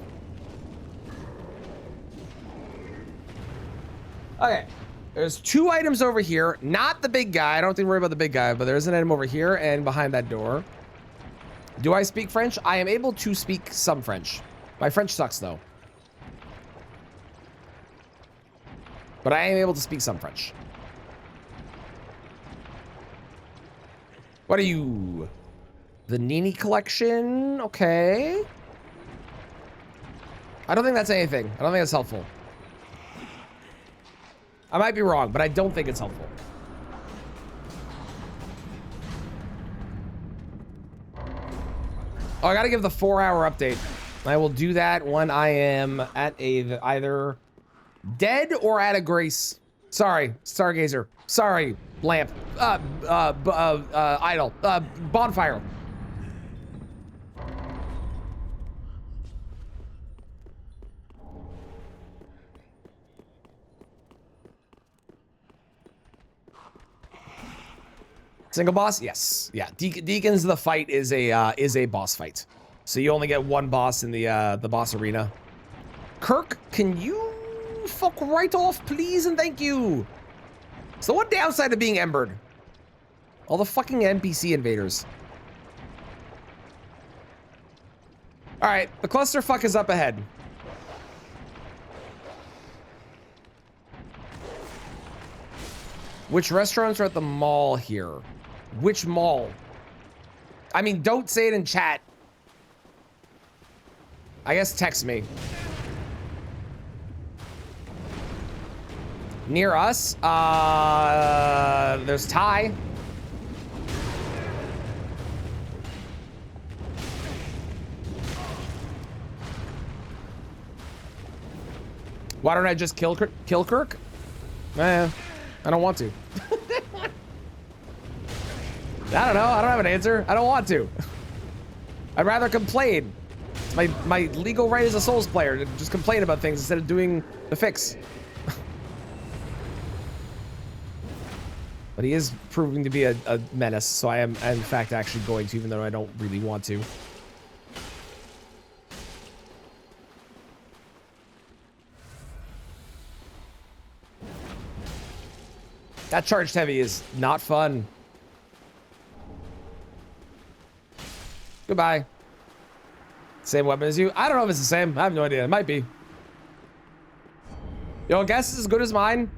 Okay, there's 2 items over here. Not the big guy. I don't think worry about the big guy, but there's an item over here and behind that door. Do I speak French? I am able to speak some French. My French sucks though. But I am able to speak some French. What are you? The Nini collection, okay. I don't think that's anything. I don't think it's helpful. I might be wrong, but I don't think it's helpful. Oh, I gotta give the 4-hour update. I will do that when I am at either dead or at a grace. Sorry, Stargazer. Sorry, lamp. Idol. Bonfire. Single boss? Yes. Yeah. Deacons, the fight is a boss fight. So you only get 1 boss in the boss arena. Kirk, can you fuck right off, please and thank you? It's the one downside of being embered. All the fucking NPC invaders. All right, the clusterfuck is up ahead. Which restaurants are at the mall here? Which mall? I mean, don't say it in chat. I guess text me. Near us, there's Thai. Why don't I just kill Kirk? I don't want to. I don't know. I don't have an answer. I don't want to. I'd rather complain. It's my legal right as a Souls player to just complain about things instead of doing the fix. But he is proving to be a menace, so I am in fact actually going to, even though I don't really want to. That charged heavy is not fun. Goodbye. Same weapon as you? I don't know if it's the same. I have no idea. It might be. Your guess is as good as mine.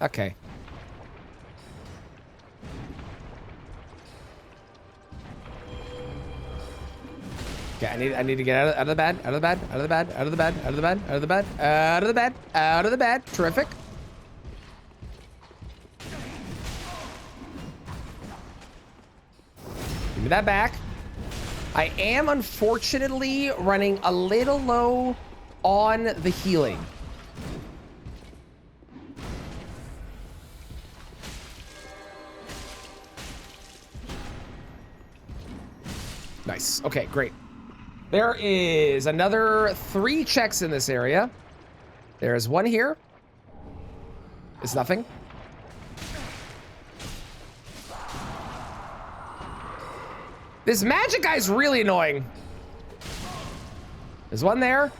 Okay. Okay, I need to get out of the bed, out of the bed, out of the bed, out of the bed, out of the bed, out of the bed, out of the bed, out of the bed. Terrific. Give me that back. I am unfortunately running a little low on the healing. Nice. Okay, great. There is another 3 checks in this area. There's one here. It's nothing. This magic guy's really annoying. There's one there.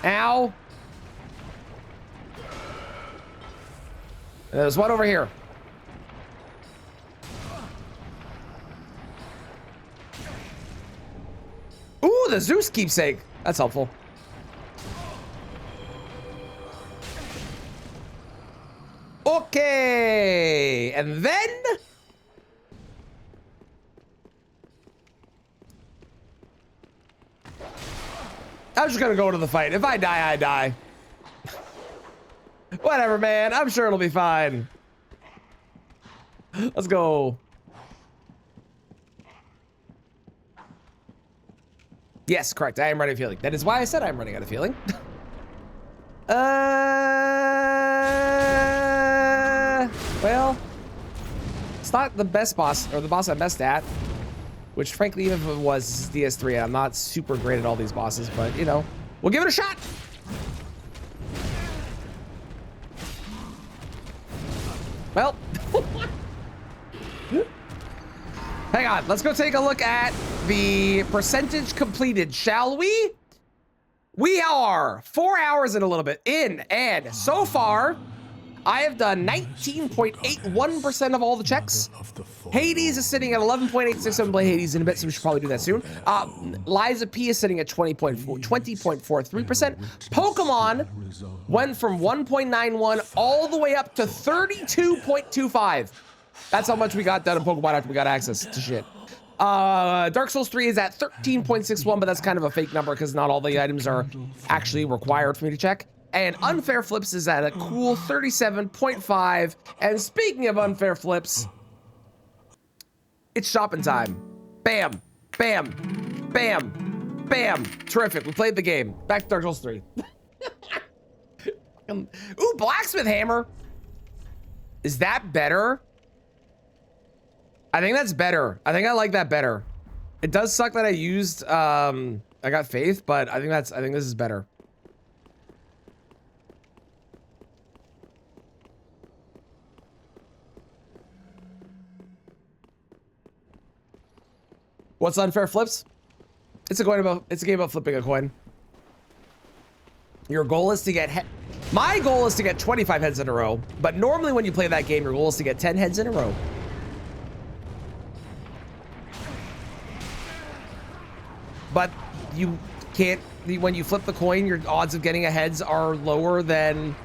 Ow. And there's one over here. Ooh, the Zeus keepsake. That's helpful. Okay. And then... I'm just gonna go to the fight. If I die, I die. Whatever, man. I'm sure it'll be fine. Let's go. Yes, correct. I am running out of feeling. That is why I said I'm running out of feeling. Well, it's not the best boss, or the boss I'm best at. Which, frankly, even if it was DS3, I'm not super great at all these bosses, but, you know, we'll give it a shot. Well, hang on. Let's go take a look at the percentage completed, shall we? We are 4 hours and a little bit in, and so far, I have done 19.81% of all the checks. Hades is sitting at 11.86. I'm gonna play Hades in a bit, so we should probably do that soon. Liza P is sitting at 20.43%. Pokemon went from 1.91 all the way up to 32.25. That's how much we got done in Pokemon after we got access to shit. Dark Souls 3 is at 13.61, but that's kind of a fake number because not all the items are actually required for me to check. And Unfair Flips is at a cool 37.5. And speaking of Unfair Flips, it's shopping time. Bam, bam, bam, bam. Terrific. We played the game. Back to Dark Souls 3. Ooh, Blacksmith Hammer. Is that better? I think that's better. I think I like that better. It does suck that I used I got Faith, but I think this is better. What's Unfair Flips? It's a game about flipping a coin. Your goal is to get my goal is to get 25 heads in a row, but normally when you play that game, your goal is to get 10 heads in a row. But you can't, when you flip the coin, your odds of getting a heads are lower than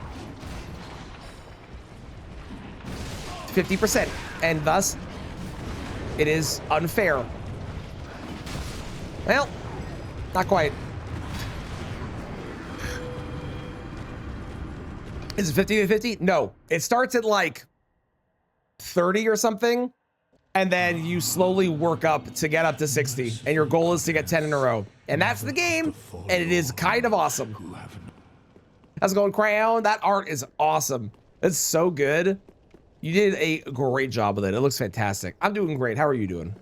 50%, and thus it is unfair. Well, not quite. Is it 50 to 50? No, it starts at like 30 or something, and then you slowly work up to get up to 60, and your goal is to get 10 in a row. And that's the game, and it is kind of awesome. How's it going, Crayon? That art is awesome. It's so good. You did a great job with it. It looks fantastic. I'm doing great. How are you doing?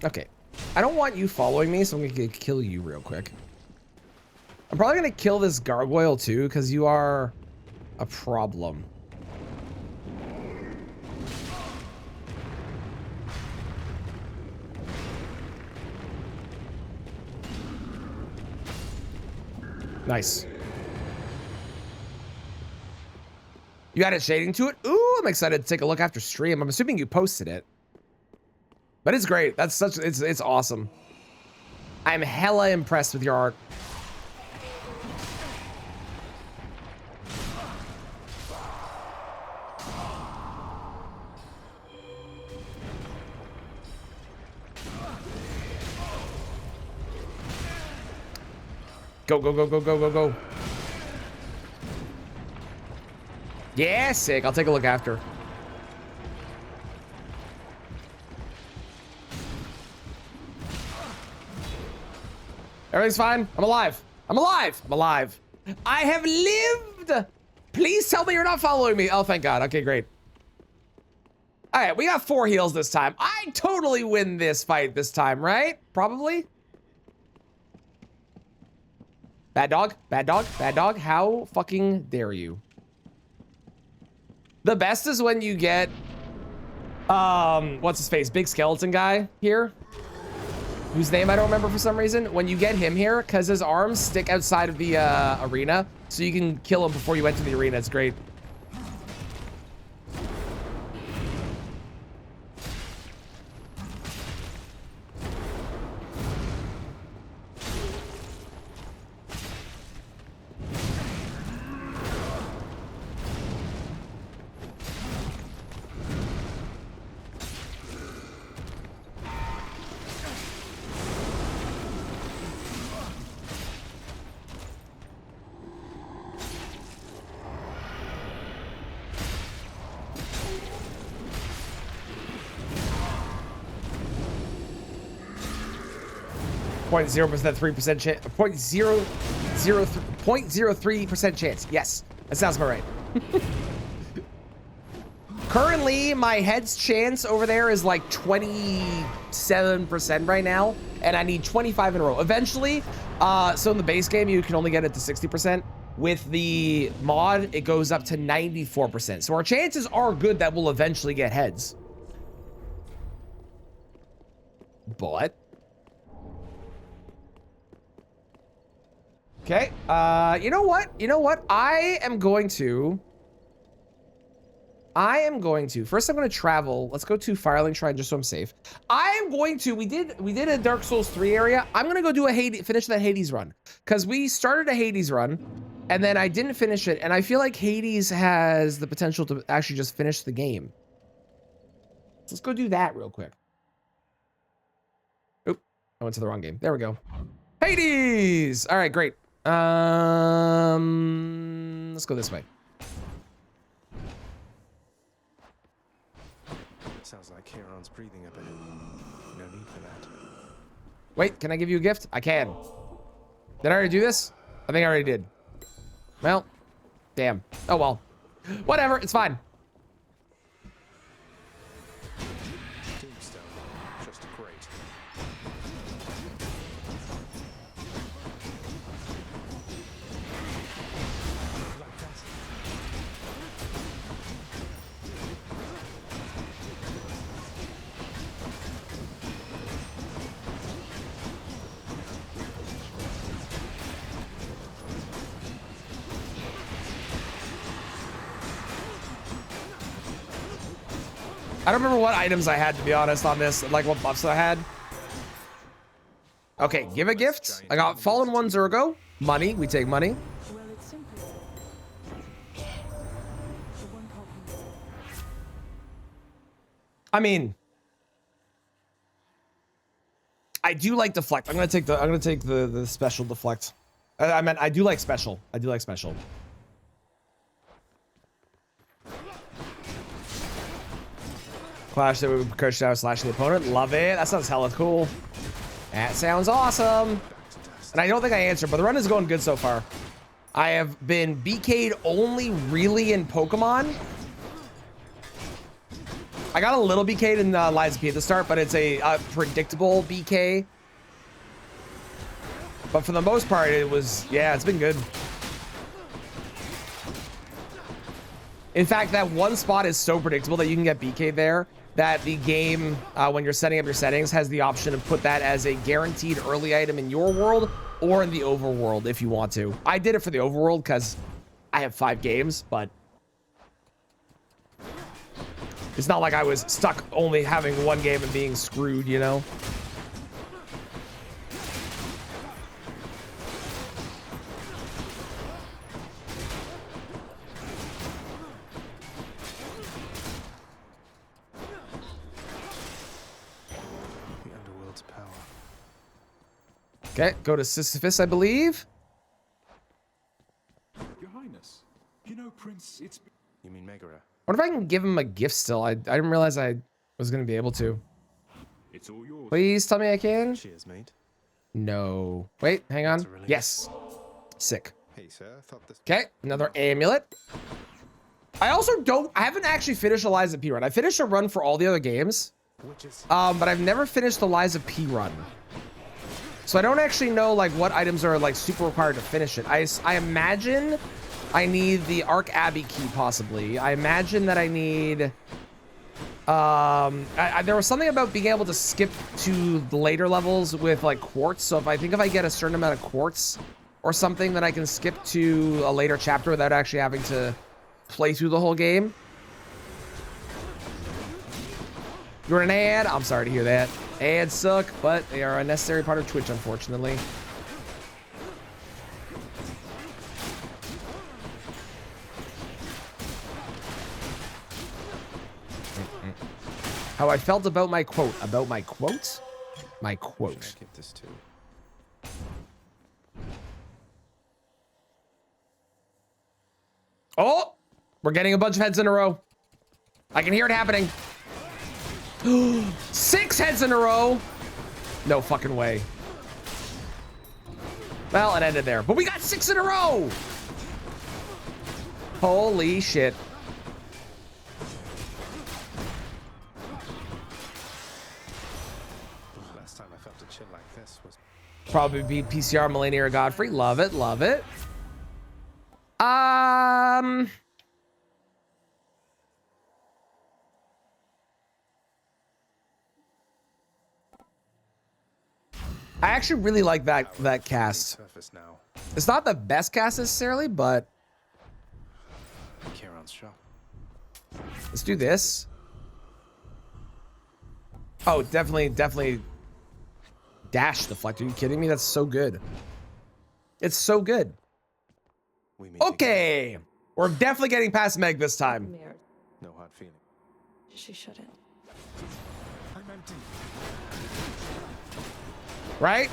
Okay. I don't want you following me, so I'm gonna kill you real quick. I'm probably gonna kill this gargoyle too, because you are a problem. Nice. You added shading to it? Ooh, I'm excited to take a look after stream. I'm assuming you posted it. But it's great. That's such, it's awesome. I'm hella impressed with your art. Go, go, go, go, go, go, go. Yeah, sick. I'll take a look after. Everything's fine. I'm alive. I'm alive. I'm alive. I have lived. Please tell me you're not following me. Oh, thank God. Okay, great. All right, we got 4 heals this time. I totally win this fight this time, right? Probably. Bad dog, bad dog, bad dog. How fucking dare you? The best is when you get, what's his face? Big skeleton guy here, whose name I don't remember for some reason. When you get him here, because his arms stick outside of the arena, so you can kill him before you enter the arena. It's great. 0.0%, 3% chance, 0.03% chance. Yes, that sounds about right. Currently, my head's chance over there is like 27% right now, and I need 25 in a row. Eventually, so in the base game, you can only get it to 60%. With the mod, it goes up to 94%. So our chances are good that we'll eventually get heads. But... okay, you know what? You know what? I am going to, first I'm going to travel. Let's go to Firelink Shrine just so I'm safe. I am going to, we did a Dark Souls 3 area. I'm going to go do a Hades, finish that Hades run. Because we started a Hades run, and then I didn't finish it, and I feel like Hades has the potential to actually just finish the game. So let's go do that real quick. Oop, I went to the wrong game. There we go. Hades! All right, great. Let's go this way. Sounds like Kieran's breathing a bit. No need for that. Wait, can I give you a gift? I can. Did I already do this? I think I already did. Well, damn. Oh well. Whatever, it's fine. Tombstone, just great. I don't remember what items I had, to be honest, on this, like what buffs I had. Okay, give a gift. I got Fallen One Zergo. Money, we take money. Well, it's simple. The one called I mean, I do like deflect. I'm gonna take the special deflect. I meant I do like special. I do like special. Clash that would crush out slash the opponent. Love it. That sounds hella cool. That sounds awesome. And I don't think I answered, but the run is going good so far. I have been BK'd only really in Pokemon. I got a little BK'd in Liza P at the start, but it's a predictable BK. But for the most part, it was, yeah, it's been good. In fact, that one spot is so predictable that you can get BK'd there, that the game, when you're setting up your settings, has the option to put that as a guaranteed early item in your world or in the overworld if you want to. I did it for the overworld because I have 5 games, but it's not like I was stuck only having 1 game and being screwed, you know? The underworld's power. Okay, go to Sisyphus, I believe. Your Highness, you know, Prince, it's... You mean Megara? I wonder if I can give him a gift still. I didn't realize I was going to be able to. It's all yours. Please tell me I can. Cheers, mate. No. Wait, hang on. That's a relief. Yes. Sick. Hey, sir, thought this... Okay, another amulet. I haven't actually finished a Liza P run. I finished a run for all the other games, but I've never finished the Liza P run. So I don't actually know like what items are like super required to finish it. I imagine I need the Ark Abbey key possibly. I imagine that I need, there was something about being able to skip to the later levels with like quartz. So if I get a certain amount of quartz or something, then I can skip to a later chapter without actually having to play through the whole game. You're an ad? I'm sorry to hear that. Ads suck, but they are a necessary part of Twitch, unfortunately. How I felt about my quote. About my quote? My quote. Should I give this to? Oh! We're getting a bunch of heads in a row. I can hear it happening. 6 heads in a row. No fucking way. Well, it ended there. But we got 6 in a row. Holy shit. Last time I felt a chill like this was Probably be PCR Melania or Godfrey. Love it, love it. I actually really like that cast. surface now. It's not the best cast necessarily, but Kieran's shop. let's do this. Oh, definitely dash deflect. Are you kidding me? That's so good. It's so good. We meet Okay. We're definitely getting past Meg this time. again. No hard feeling. She shouldn't. I'm empty. Right?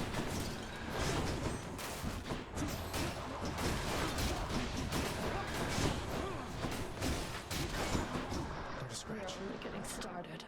Not a scratch. Only getting started.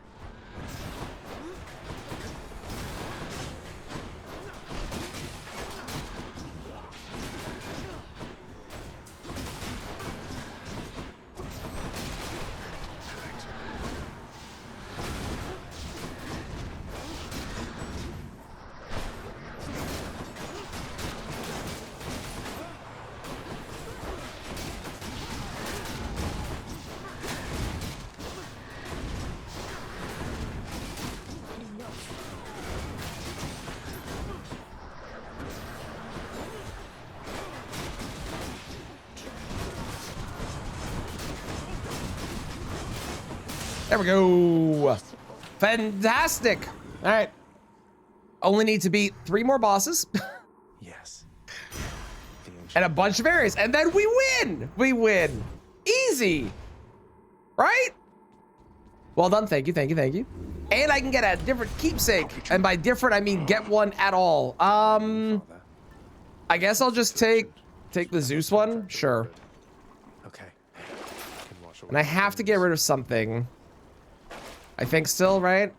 There we go. Fantastic. All right. Only need to beat 3 more bosses Yes. and a bunch of areas, and then we win. We win. Easy. Right? Well done. Thank you. Thank you. Thank you. And I can get a different keepsake. And by different, I mean get one at all. I guess I'll just take the Zeus one. Sure. Okay. And I have to get rid of something. I think still, right?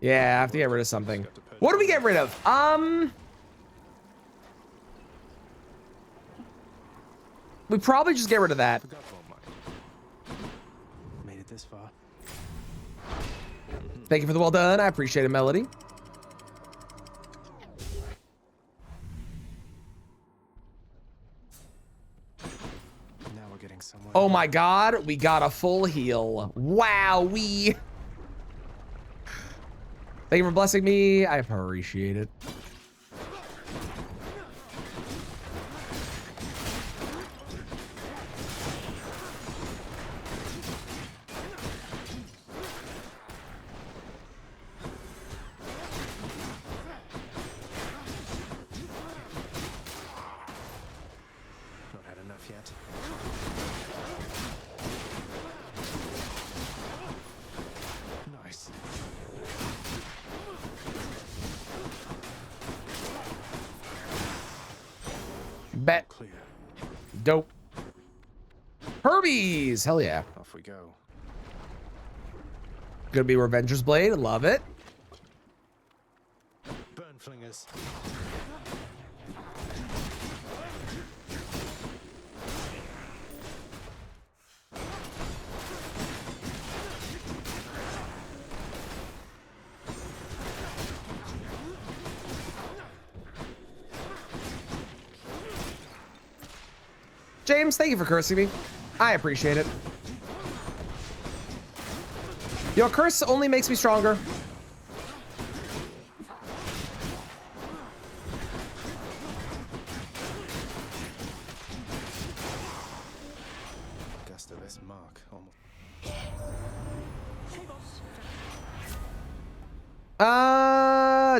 Yeah, I have to get rid of something. What do we get rid of? We probably just get rid of that. Made it this far. Thank you for the well done. I appreciate it, Melody. Now we're getting somewhere. Oh my god, we got a full heal. Wow, we. Thank you for blessing me. I appreciate it. Not had enough yet. Nice. Bet. Clear. Dope. Herbies. Hell yeah. Off we go. Gonna be Revenger's Blade. Love it. Burn flingers. James, thank you for cursing me. I appreciate it. Your curse only makes me stronger. Gusto this mark almost.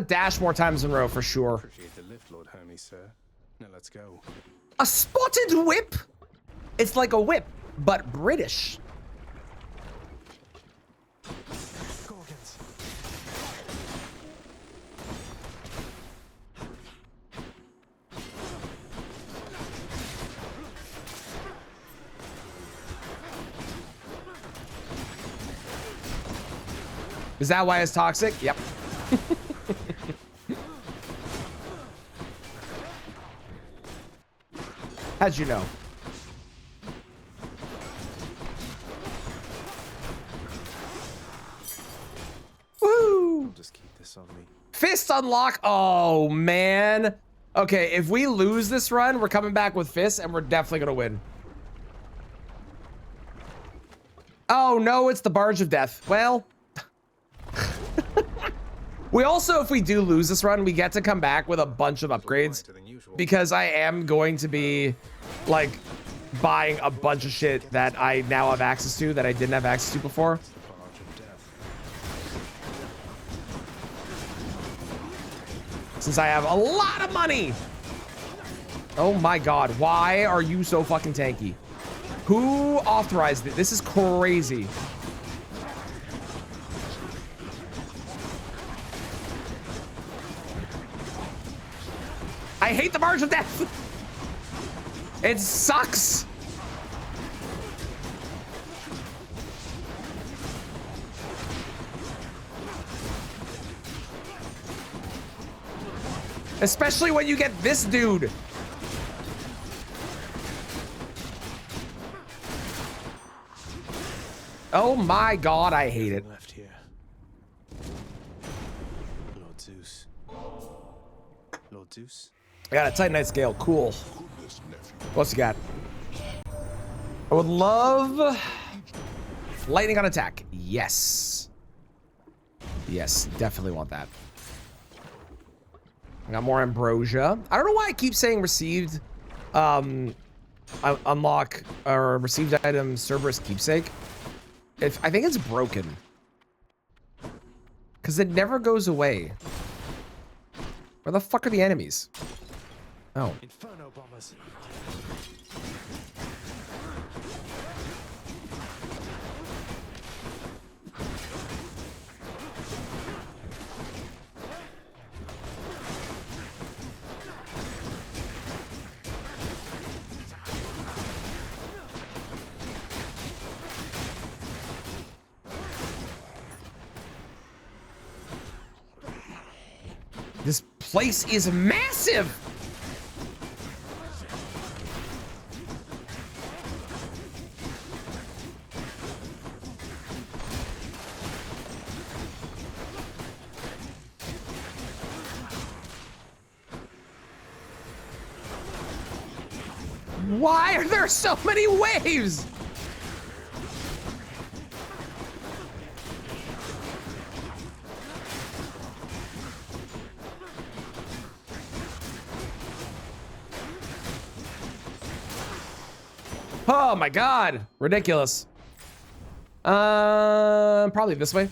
Dash more times in a row for sure. Appreciate the lift, Lord Hermes, sir. Now let's go. A spotted whip? It's like a whip, but British. Gorgons. Is that why it's toxic? Yep. How'd you know? Woo! I'll just keep this on me. Fist unlock. Oh, man. Okay, if we lose this run, we're coming back with fists, and we're definitely going to win. Oh, no, it's the Barge of Death. Well... We also, if we do lose this run, we get to come back with a bunch of upgrades, because I am going to be, like, buying a bunch of shit that I now have access to that I didn't have access to before. Since I have a lot of money. Oh my god, why are you so fucking tanky? Who authorized it? This is crazy. I hate the Barge of Death. It sucks. Especially when you get this dude. Oh my god, I hate it. Left here. Lord Zeus. Lord Zeus. I got a Titanite scale. Cool. What's you got? I would love lightning on attack. Yes. Yes, definitely want that. I got more ambrosia. I don't know why I keep saying received unlock or received item Cerberus keepsake. I think it's broken. Because it never goes away. Where the fuck are the enemies? Oh. Inferno bombers. This place is massive! Why are there so many waves? Oh my god, ridiculous. Probably this way,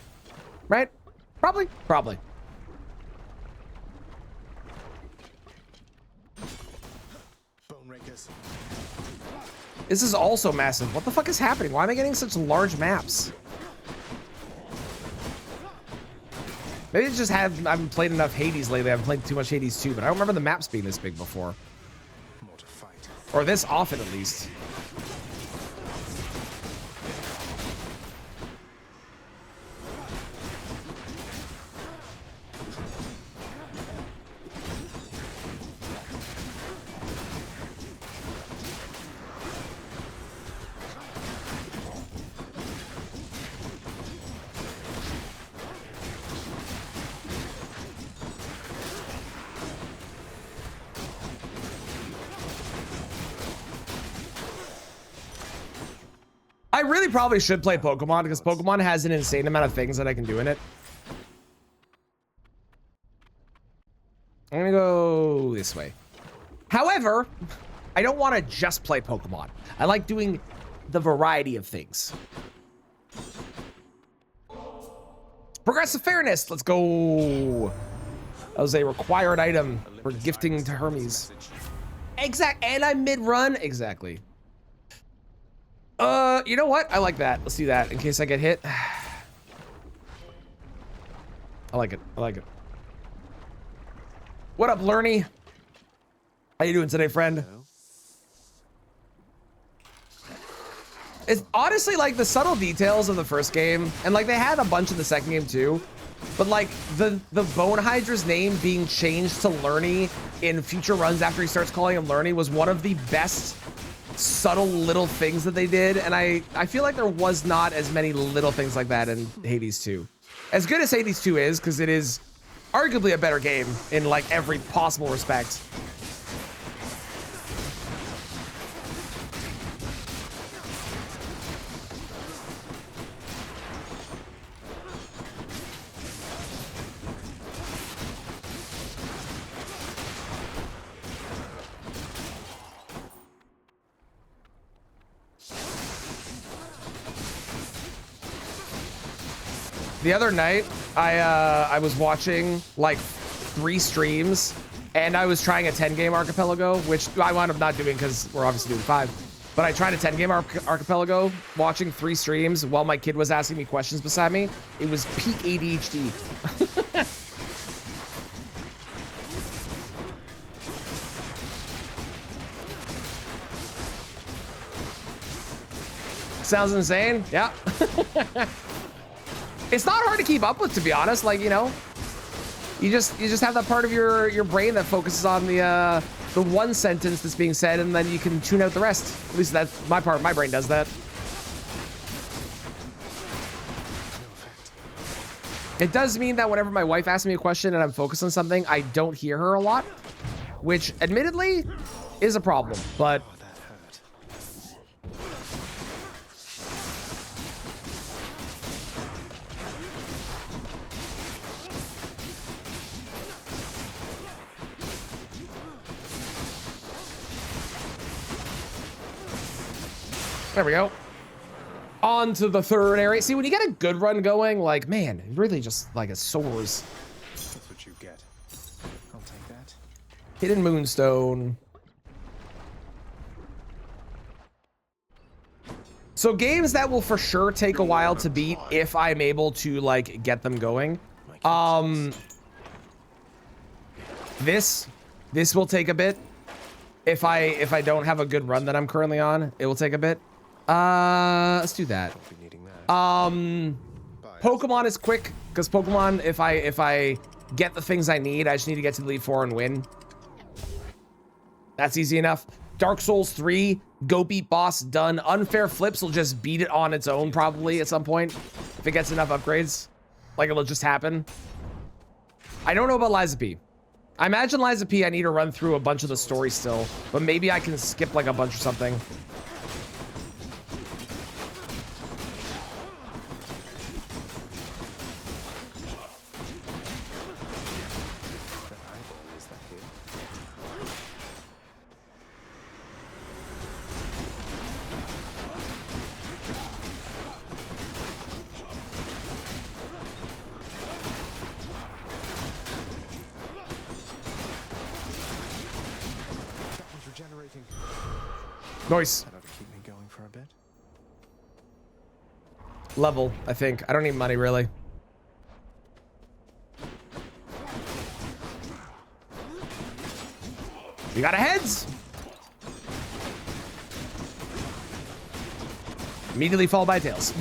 right? Probably. Bone rakers. This is also massive. What the fuck is happening? Why am I getting such large maps? Maybe it's just I haven't played enough Hades lately. I've played too much Hades 2, but I don't remember the maps being this big before. More to fight. Or this often, at least. I really probably should play Pokemon because Pokemon has an insane amount of things that I can do in it. I'm gonna go this way. However, I don't want to just play Pokemon. I like doing the variety of things. Progressive fairness. Let's go. That was a required item for gifting to Hermes. Exact. And I'm mid-run. Exactly. You know what? I like that. Let's do that in case I get hit. I like it. I like it. What up, Lerny? How you doing today, friend? It's honestly like the subtle details of the first game, and like they had a bunch in the second game too, but like the Bone Hydra's name being changed to Lerny in future runs after he starts calling him Lerny was one of the best subtle little things that they did, and I feel like there was not as many little things like that in Hades 2. As good as Hades 2 is, because it is arguably a better game in like every possible respect. The other night, I was watching like 3 streams, and I was trying a 10-game archipelago, which I wound up not doing because we're obviously doing 5. But I tried a 10-game archipelago, watching 3 streams while my kid was asking me questions beside me. It was peak ADHD. Sounds insane. Yeah. It's not hard to keep up with, to be honest. Like, you know, you just have that part of your brain that focuses on the one sentence that's being said, and then you can tune out the rest. At least that's my part. My brain does that. It does mean that whenever my wife asks me a question and I'm focused on something, I don't hear her a lot, which admittedly is a problem, but there we go. On to the third area. See, when you get a good run going, like, man, it really just, like, it soars. That's what you get. I'll take that. Hidden Moonstone. So games that will for sure take a while to beat if I'm able to, like, get them going. This will take a bit. If I don't have a good run that I'm currently on, it will take a bit. Let's do that. Pokemon is quick because Pokemon, if I get the things I need, I just need to get to the Elite Four and win. That's easy enough. Dark Souls 3, go beat boss, done. Unfair Flips will just beat it on its own probably at some point if it gets enough upgrades. Like, it'll just happen. I don't know about Liza P. I imagine Liza P, I need to run through a bunch of the story still, but maybe I can skip like a bunch or something. Nice. That'll keep me going for a bit. Level, I think. I don't need money, really. You got a heads. Immediately followed by tails.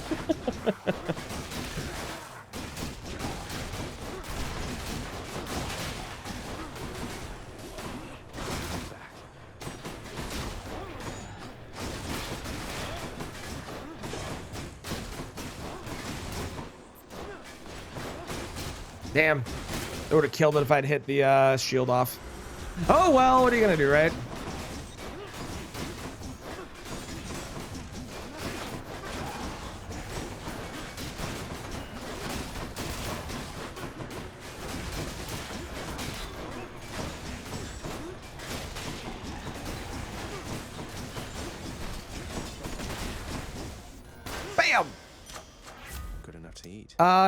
Damn. It would have killed it if I'd hit the shield off. Oh, well, what are you going to do, right?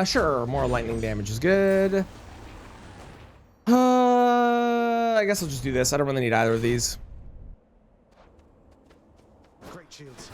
Sure. More lightning damage is good. I guess I'll just do this. I don't really need either of these. Great shields.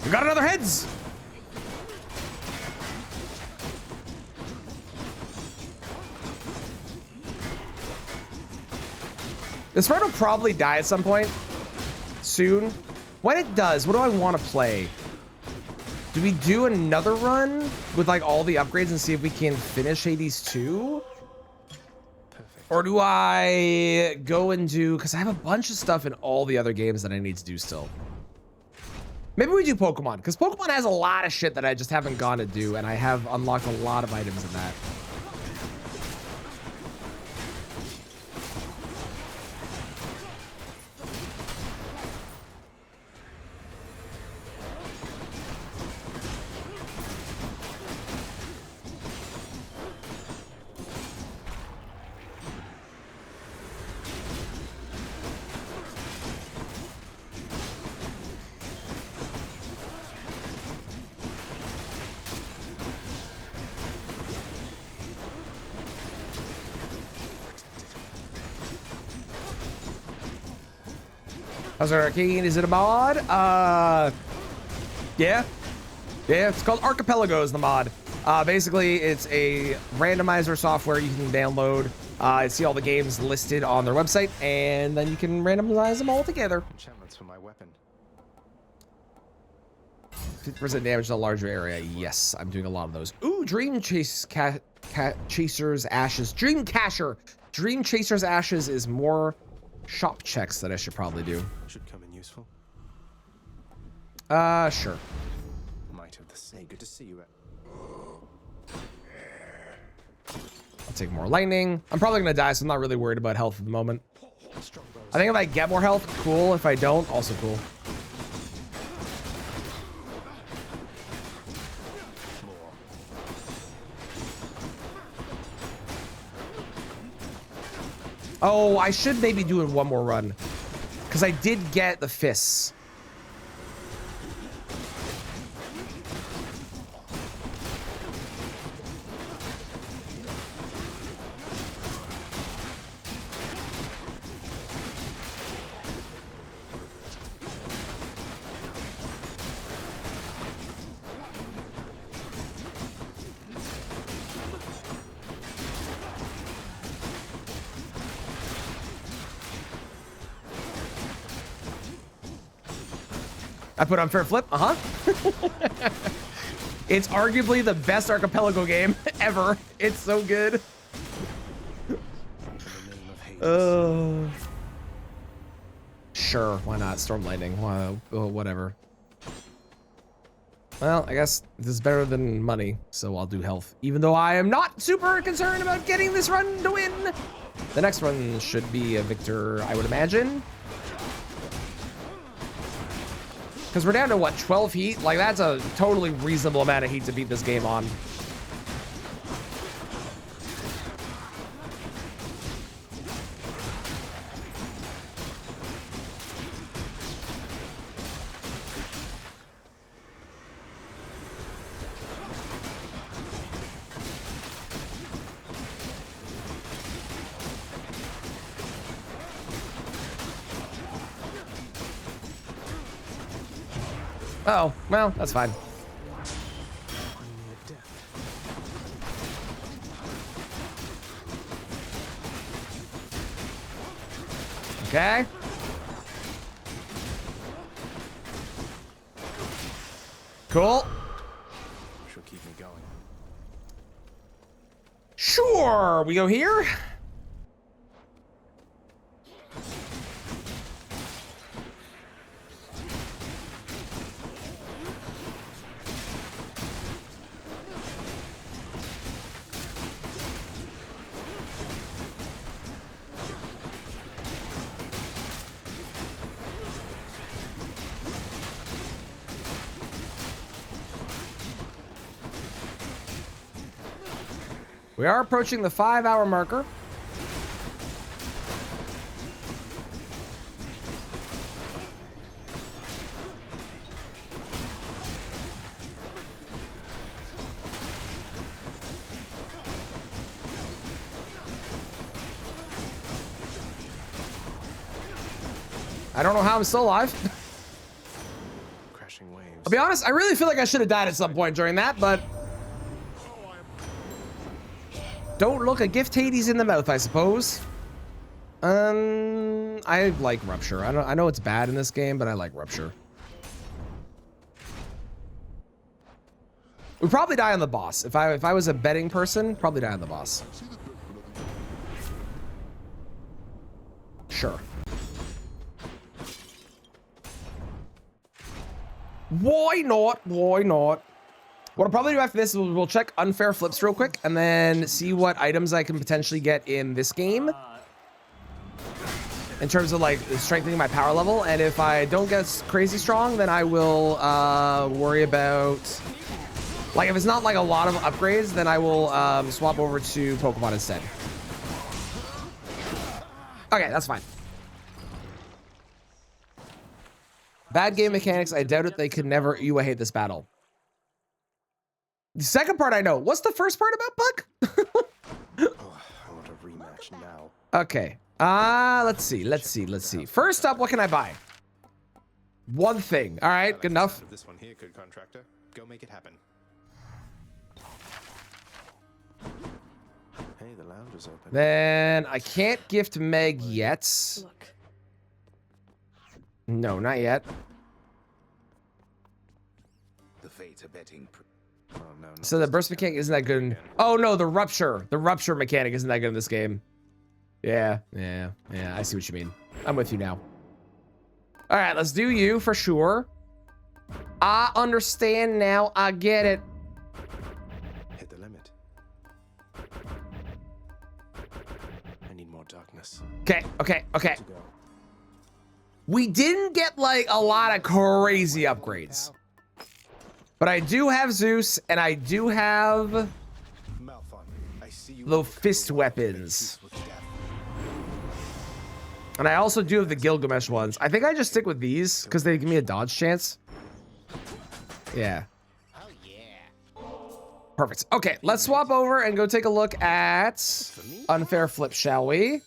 We got another heads. This run will probably die at some point soon. When it does, what do I want to play? Do we do another run with like all the upgrades and see if we can finish Hades 2? Or do I go and do, because I have a bunch of stuff in all the other games that I need to do still. Maybe we do Pokemon, because Pokemon has a lot of shit that I just haven't gone to do, and I have unlocked a lot of items in that. How's our arcane? Is it a mod? Yeah, it's called Archipelago is the mod. Basically, it's a randomizer software you can download. See all the games listed on their website, and then you can randomize them all together. Enchantments for my weapon. 50% damage in a larger area. Yes, I'm doing a lot of those. Ooh, Dream Chaser's Ashes. Dream Cacher. Dream Chaser's Ashes is more shop checks that I should probably do. Should come in useful. Sure. Might have the say. Good to see you. I'll take more lightning. I'm probably gonna die, so I'm not really worried about health at the moment. I think if I get more health, cool. If I don't, also cool. Oh, I should maybe do it one more run, because I did get the fists. I put Unfair Flip, It's arguably the best Archipelago game ever. It's so good. Sure, why not? Storm Lightning, whatever. Well, I guess this is better than money, so I'll do health. Even though I am not super concerned about getting this run to win. The next one should be a victor, I would imagine. Because we're down to, what, 12 heat? Like, that's a totally reasonable amount of heat to beat this game on. Oh, well, that's fine. Okay. Cool. Should keep me going. Sure, we go here. We are approaching the 5-hour marker. I don't know how I'm still alive. Crashing waves. I'll be honest, I really feel like I should have died at some point during that, but don't look a gift Hades in the mouth, I suppose. I like Rupture. I know it's bad in this game, but I like Rupture. We probably die on the boss. If I was a betting person, probably die on the boss. Sure. Why not? Why not? What I'll probably do after this is we'll check unfair flips real quick and then see what items I can potentially get in this game in terms of like strengthening my power level. And if I don't get crazy strong, then I will worry about, like, if it's not like a lot of upgrades, then I will swap over to Pokemon instead. Okay, that's fine. Bad game mechanics. I doubt it. They could never. I hate this battle. The second part I know. What's the first part about, Bug? Oh, I want a rematch now. Okay. Let's see. First up, what can I buy? One thing. All right, good enough. This one here, good contractor. Go make it happen. Hey, the lounge is open. Then I can't gift Meg yet. Look. No, not yet. The fate abetting. Oh, no, So the burst mechanic isn't that good. Oh no, the rupture mechanic isn't that good in this game. Yeah. I see what you mean. I'm with you now. All right, let's do you for sure. I understand now. I get it. Hit the limit. I need more darkness. Okay. To go. We didn't get like a lot of crazy upgrades. But I do have Zeus and I do have the fist weapons. And I also do have the Gilgamesh ones. I think I just stick with these because they give me a dodge chance. Yeah. Perfect. Okay, let's swap over and go take a look at unfair flip, shall we?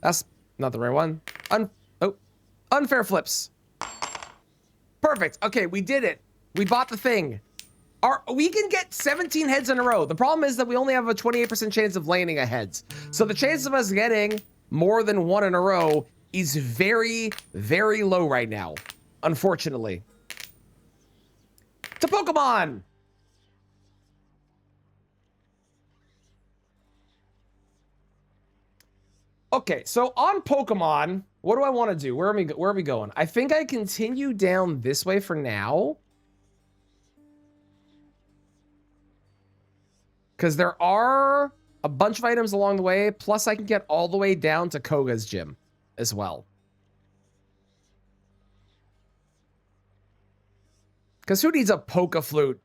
That's not the right one. Unfair flips. Perfect. Okay, we did it. We bought the thing. We can get 17 heads in a row. The problem is that we only have a 28% chance of landing a heads. So the chance of us getting more than one in a row is very, very low right now, unfortunately. To Pokemon! Okay, so on Pokemon, what do I want to do? Where are we going? I think I continue down this way for now. Because there are a bunch of items along the way, plus I can get all the way down to Koga's gym as well. Because who needs a Poke Flute?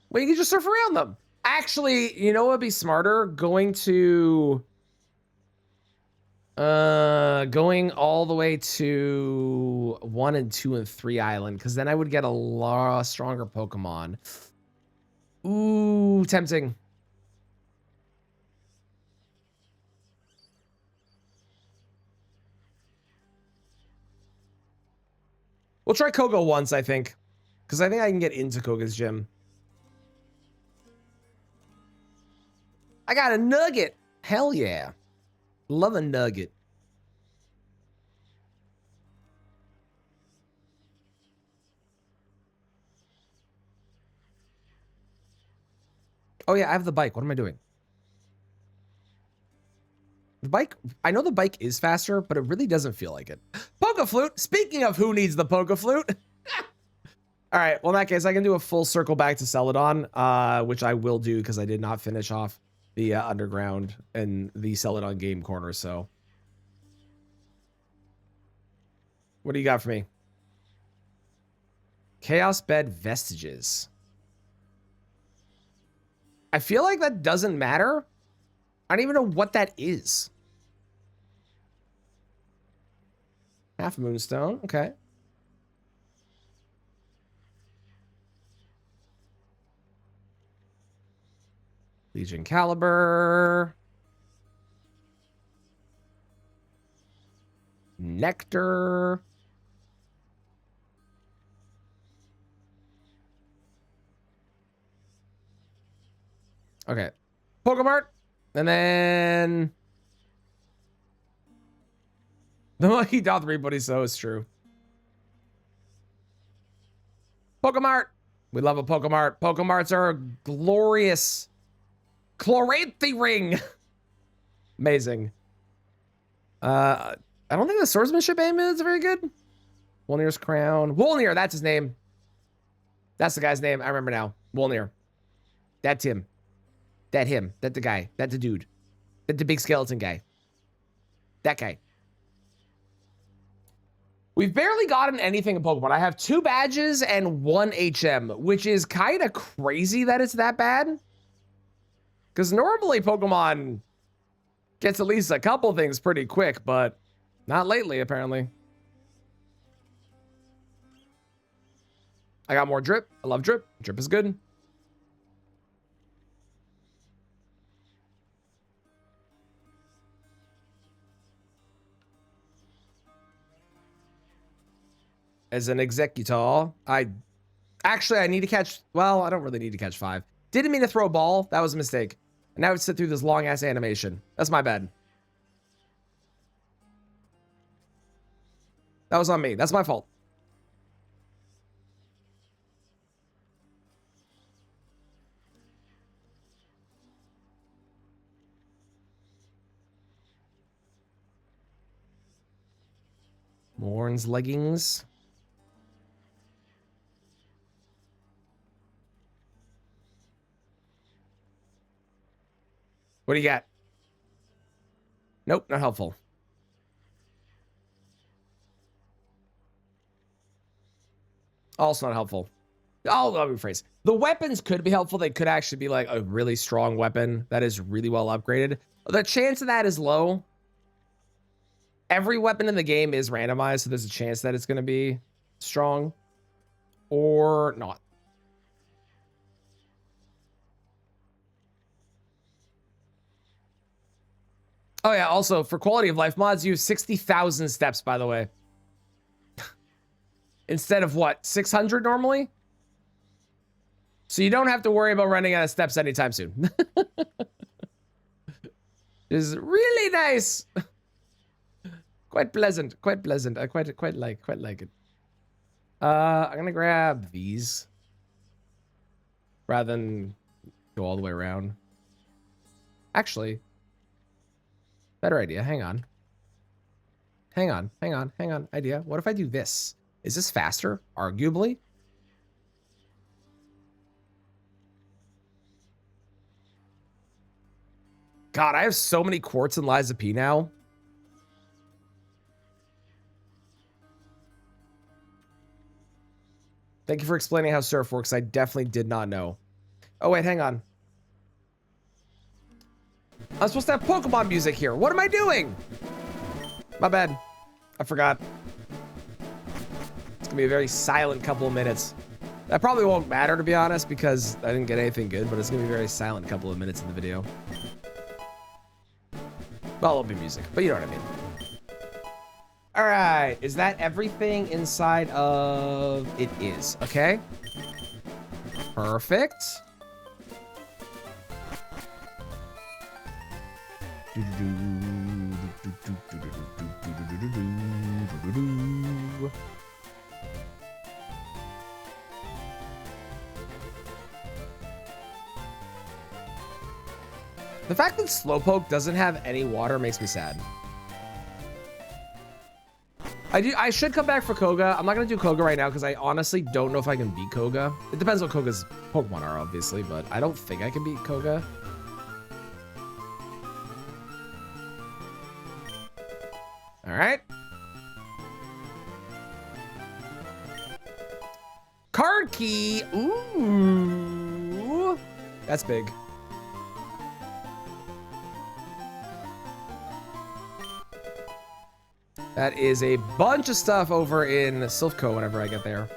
Well, you can just surf around them. Actually, you know what would be smarter? Going all the way to 1 and 2 and 3 Island, because then I would get a lot stronger Pokemon. Ooh, tempting. We'll try Koga once, I think. Because I think I can get into Koga's gym. I got a nugget. Hell yeah. Love a nugget. Oh yeah, I have the bike. What am I doing? The bike, I know the bike is faster, but it really doesn't feel like it. Poke Flute. Speaking of who needs the Poke Flute. All right, well in that case, I can do a full circle back to Celadon, which I will do because I did not finish off the underground and the Celadon game corner, so. What do you got for me? Chaos Bed Vestiges. I feel like that doesn't matter. I don't even know what that is. Half moonstone, okay. Legion caliber. Nectar. Okay. Pokemart. And then the monkey doth reap what he sows, true. Pokemart. We love a Pokemart. Pokemarts are glorious. Chloranthy ring. Amazing. I don't think the swordsmanship aim is very good. Wolnir's crown. Wolnir, that's his name. That's the guy's name. I remember now. Wolnir. That's him. That him. That the guy. That the dude. That the big skeleton guy. That guy. We've barely gotten anything in Pokemon. I have 2 badges and 1 HM, which is kind of crazy that it's that bad. Because normally Pokemon gets at least a couple things pretty quick, but not lately, apparently. I got more drip. I love drip. Drip is good. As an executor, I need to catch, well, I don't really need to catch 5. Didn't mean to throw a ball. That was a mistake. And now I would sit through this long ass animation. That's my bad. That was on me. That's my fault. Morn's leggings. What do you got? Nope, not helpful. Also not helpful. I'll rephrase. The weapons could be helpful. They could actually be like a really strong weapon that is really well upgraded. The chance of that is low. Every weapon in the game is randomized, so there's a chance that it's going to be strong or not. Oh yeah, also for quality of life mods, use 60,000 steps, by the way. Instead of what, 600 normally? So you don't have to worry about running out of steps anytime soon. Is really nice. Quite pleasant, quite pleasant. I quite like it. I'm gonna grab these rather than go all the way around. Actually, better idea. Hang on. Idea. What if I do this? Is this faster? Arguably. God, I have so many quartz and Liza P now. Thank you for explaining how surf works. I definitely did not know. Oh, wait, hang on. I'm supposed to have Pokemon music here. What am I doing? My bad. I forgot. It's gonna be a very silent couple of minutes. That probably won't matter, to be honest, because I didn't get anything good, but it's gonna be a very silent couple of minutes in the video. Well, it'll be music, but you know what I mean. All right, is that everything inside of... It is, okay. Perfect. The fact that Slowpoke doesn't have any water makes me sad. I should come back for Koga. I'm not gonna do Koga right now because I honestly don't know if I can beat Koga. It depends what Koga's Pokemon are, obviously, but I don't think I can beat Koga. All right. Card key. Ooh, that's big. That is a bunch of stuff over in Silphco whenever I get there.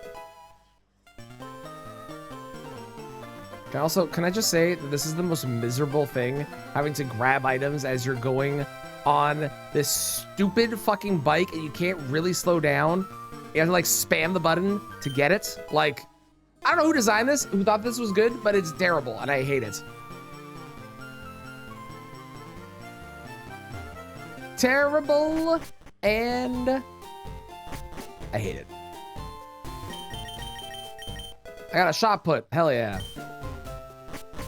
Can I just say that this is the most miserable thing, having to grab items as you're going on this stupid fucking bike and you can't really slow down. You have to like spam the button to get it. Like, I don't know who designed this, who thought this was good, but it's terrible and I hate it. Terrible, and I hate it. I got a shot put, hell yeah.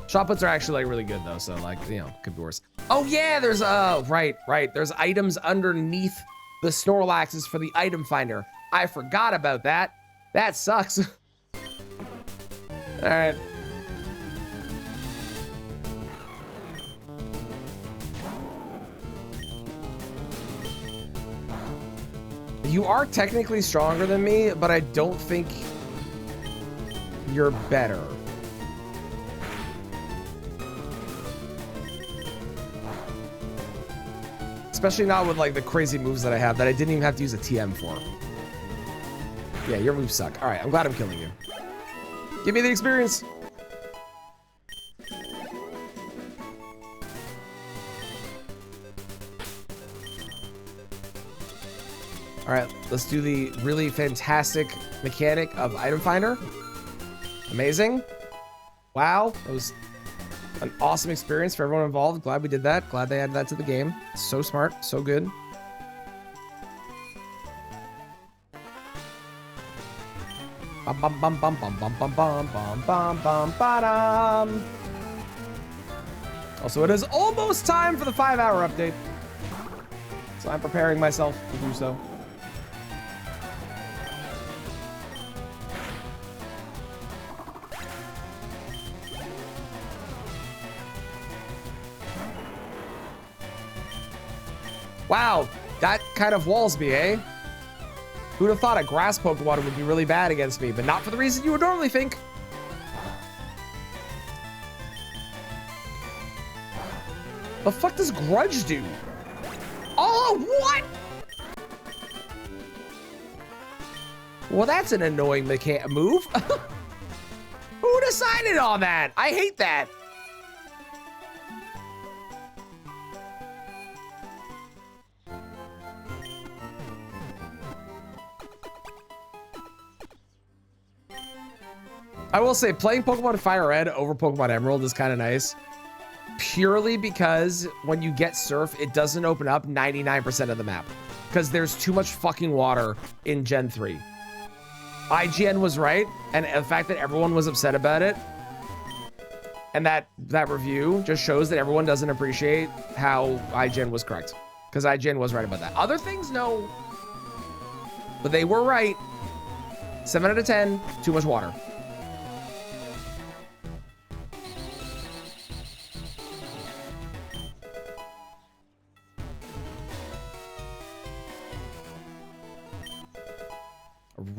Shot puts are actually like really good though, so like, you know, could be worse. Oh yeah, there's right. There's items underneath the Snorlaxes for the item finder. I forgot about that. That sucks. All right. You are technically stronger than me, but I don't think you're better. Especially not with like the crazy moves that I have that I didn't even have to use a TM for. Yeah, your moves suck. All right, I'm glad I'm killing you. Give me the experience. All right, let's do the really fantastic mechanic of item finder. Amazing. Wow, that was an awesome experience for everyone involved. Glad we did that. Glad they added that to the game. So smart, so good. Bum bum bum bum bum bum bum bum bum bum bum ba-dum. Also, it is almost time for the 5-hour update, so I'm preparing myself to do so. Wow, that kind of walls me, eh? Who'd have thought a grass Pokemon would be really bad against me, but not for the reason you would normally think. The fuck does Grudge do? Oh, what? Well, that's an annoying move. Who decided on that? I hate that. I will say playing Pokemon Fire Red over Pokemon Emerald is kind of nice. Purely because when you get Surf, it doesn't open up 99% of the map. Because there's too much fucking water in Gen 3. IGN was right, and the fact that everyone was upset about it, and that review just shows that everyone doesn't appreciate how IGN was correct. Because IGN was right about that. Other things, no. But they were right. 7 out of 10, too much water.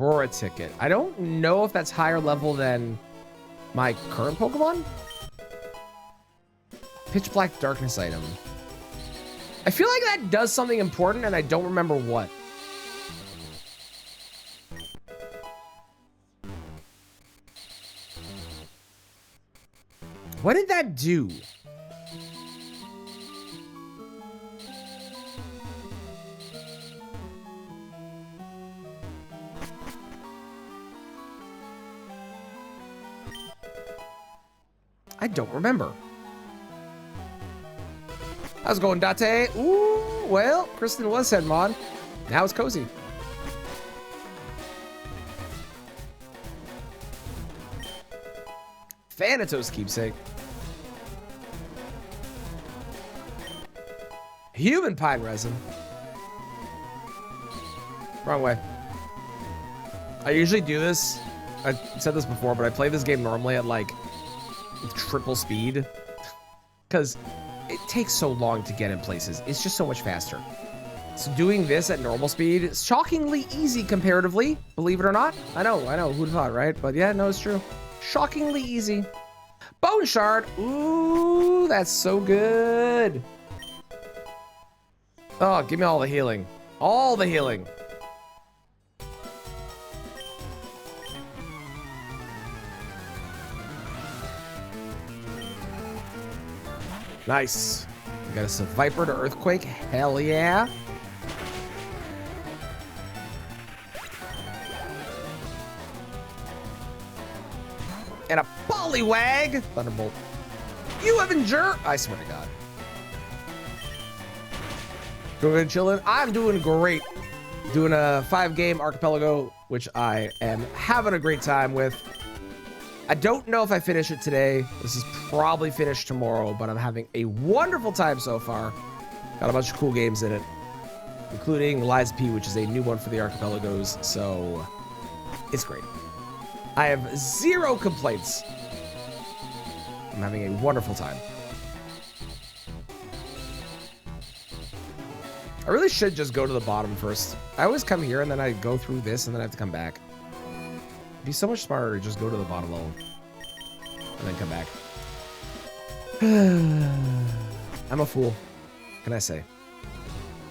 Aurora ticket. I don't know if that's higher level than my current Pokemon. Pitch Black Darkness item. I feel like that does something important and I don't remember what. What did that do? I don't remember. How's it going, Date? Ooh, well, Kristen was head mod. Now it's cozy. Thanatos keepsake. Human pine resin. Wrong way. I usually do this. I said this before, but I play this game normally at like triple speed because it takes so long to get in places. It's just so much faster. So doing this at normal speed is shockingly easy comparatively, believe it or not. I know, who'd have thought, right? But yeah, no, it's true. Shockingly easy. Bone Shard. Ooh, that's so good. Oh, give me all the healing. All the healing. Nice. We got us a Viper to Earthquake. Hell yeah. And a Poliwag. Thunderbolt. You Avenger. I swear to God. Doing chilling. I'm doing great. Doing a 5-game archipelago, which I am having a great time with. I don't know if I finish it today. This is probably finished tomorrow, but I'm having a wonderful time so far. Got a bunch of cool games in it, including Lies P, which is a new one for the archipelagos. So it's great. I have 0 complaints. I'm having a wonderful time. I really should just go to the bottom first. I always come here and then I go through this and then I have to come back. It'd be so much smarter to just go to the bottom level and then come back. I'm a fool. What can I say?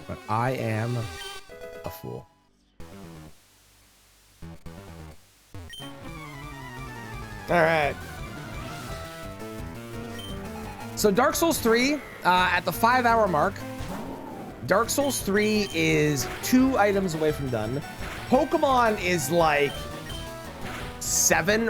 But I am a fool. All right. So Dark Souls 3, at the 5-hour mark, Dark Souls 3 is 2 items away from done. Pokemon is like 7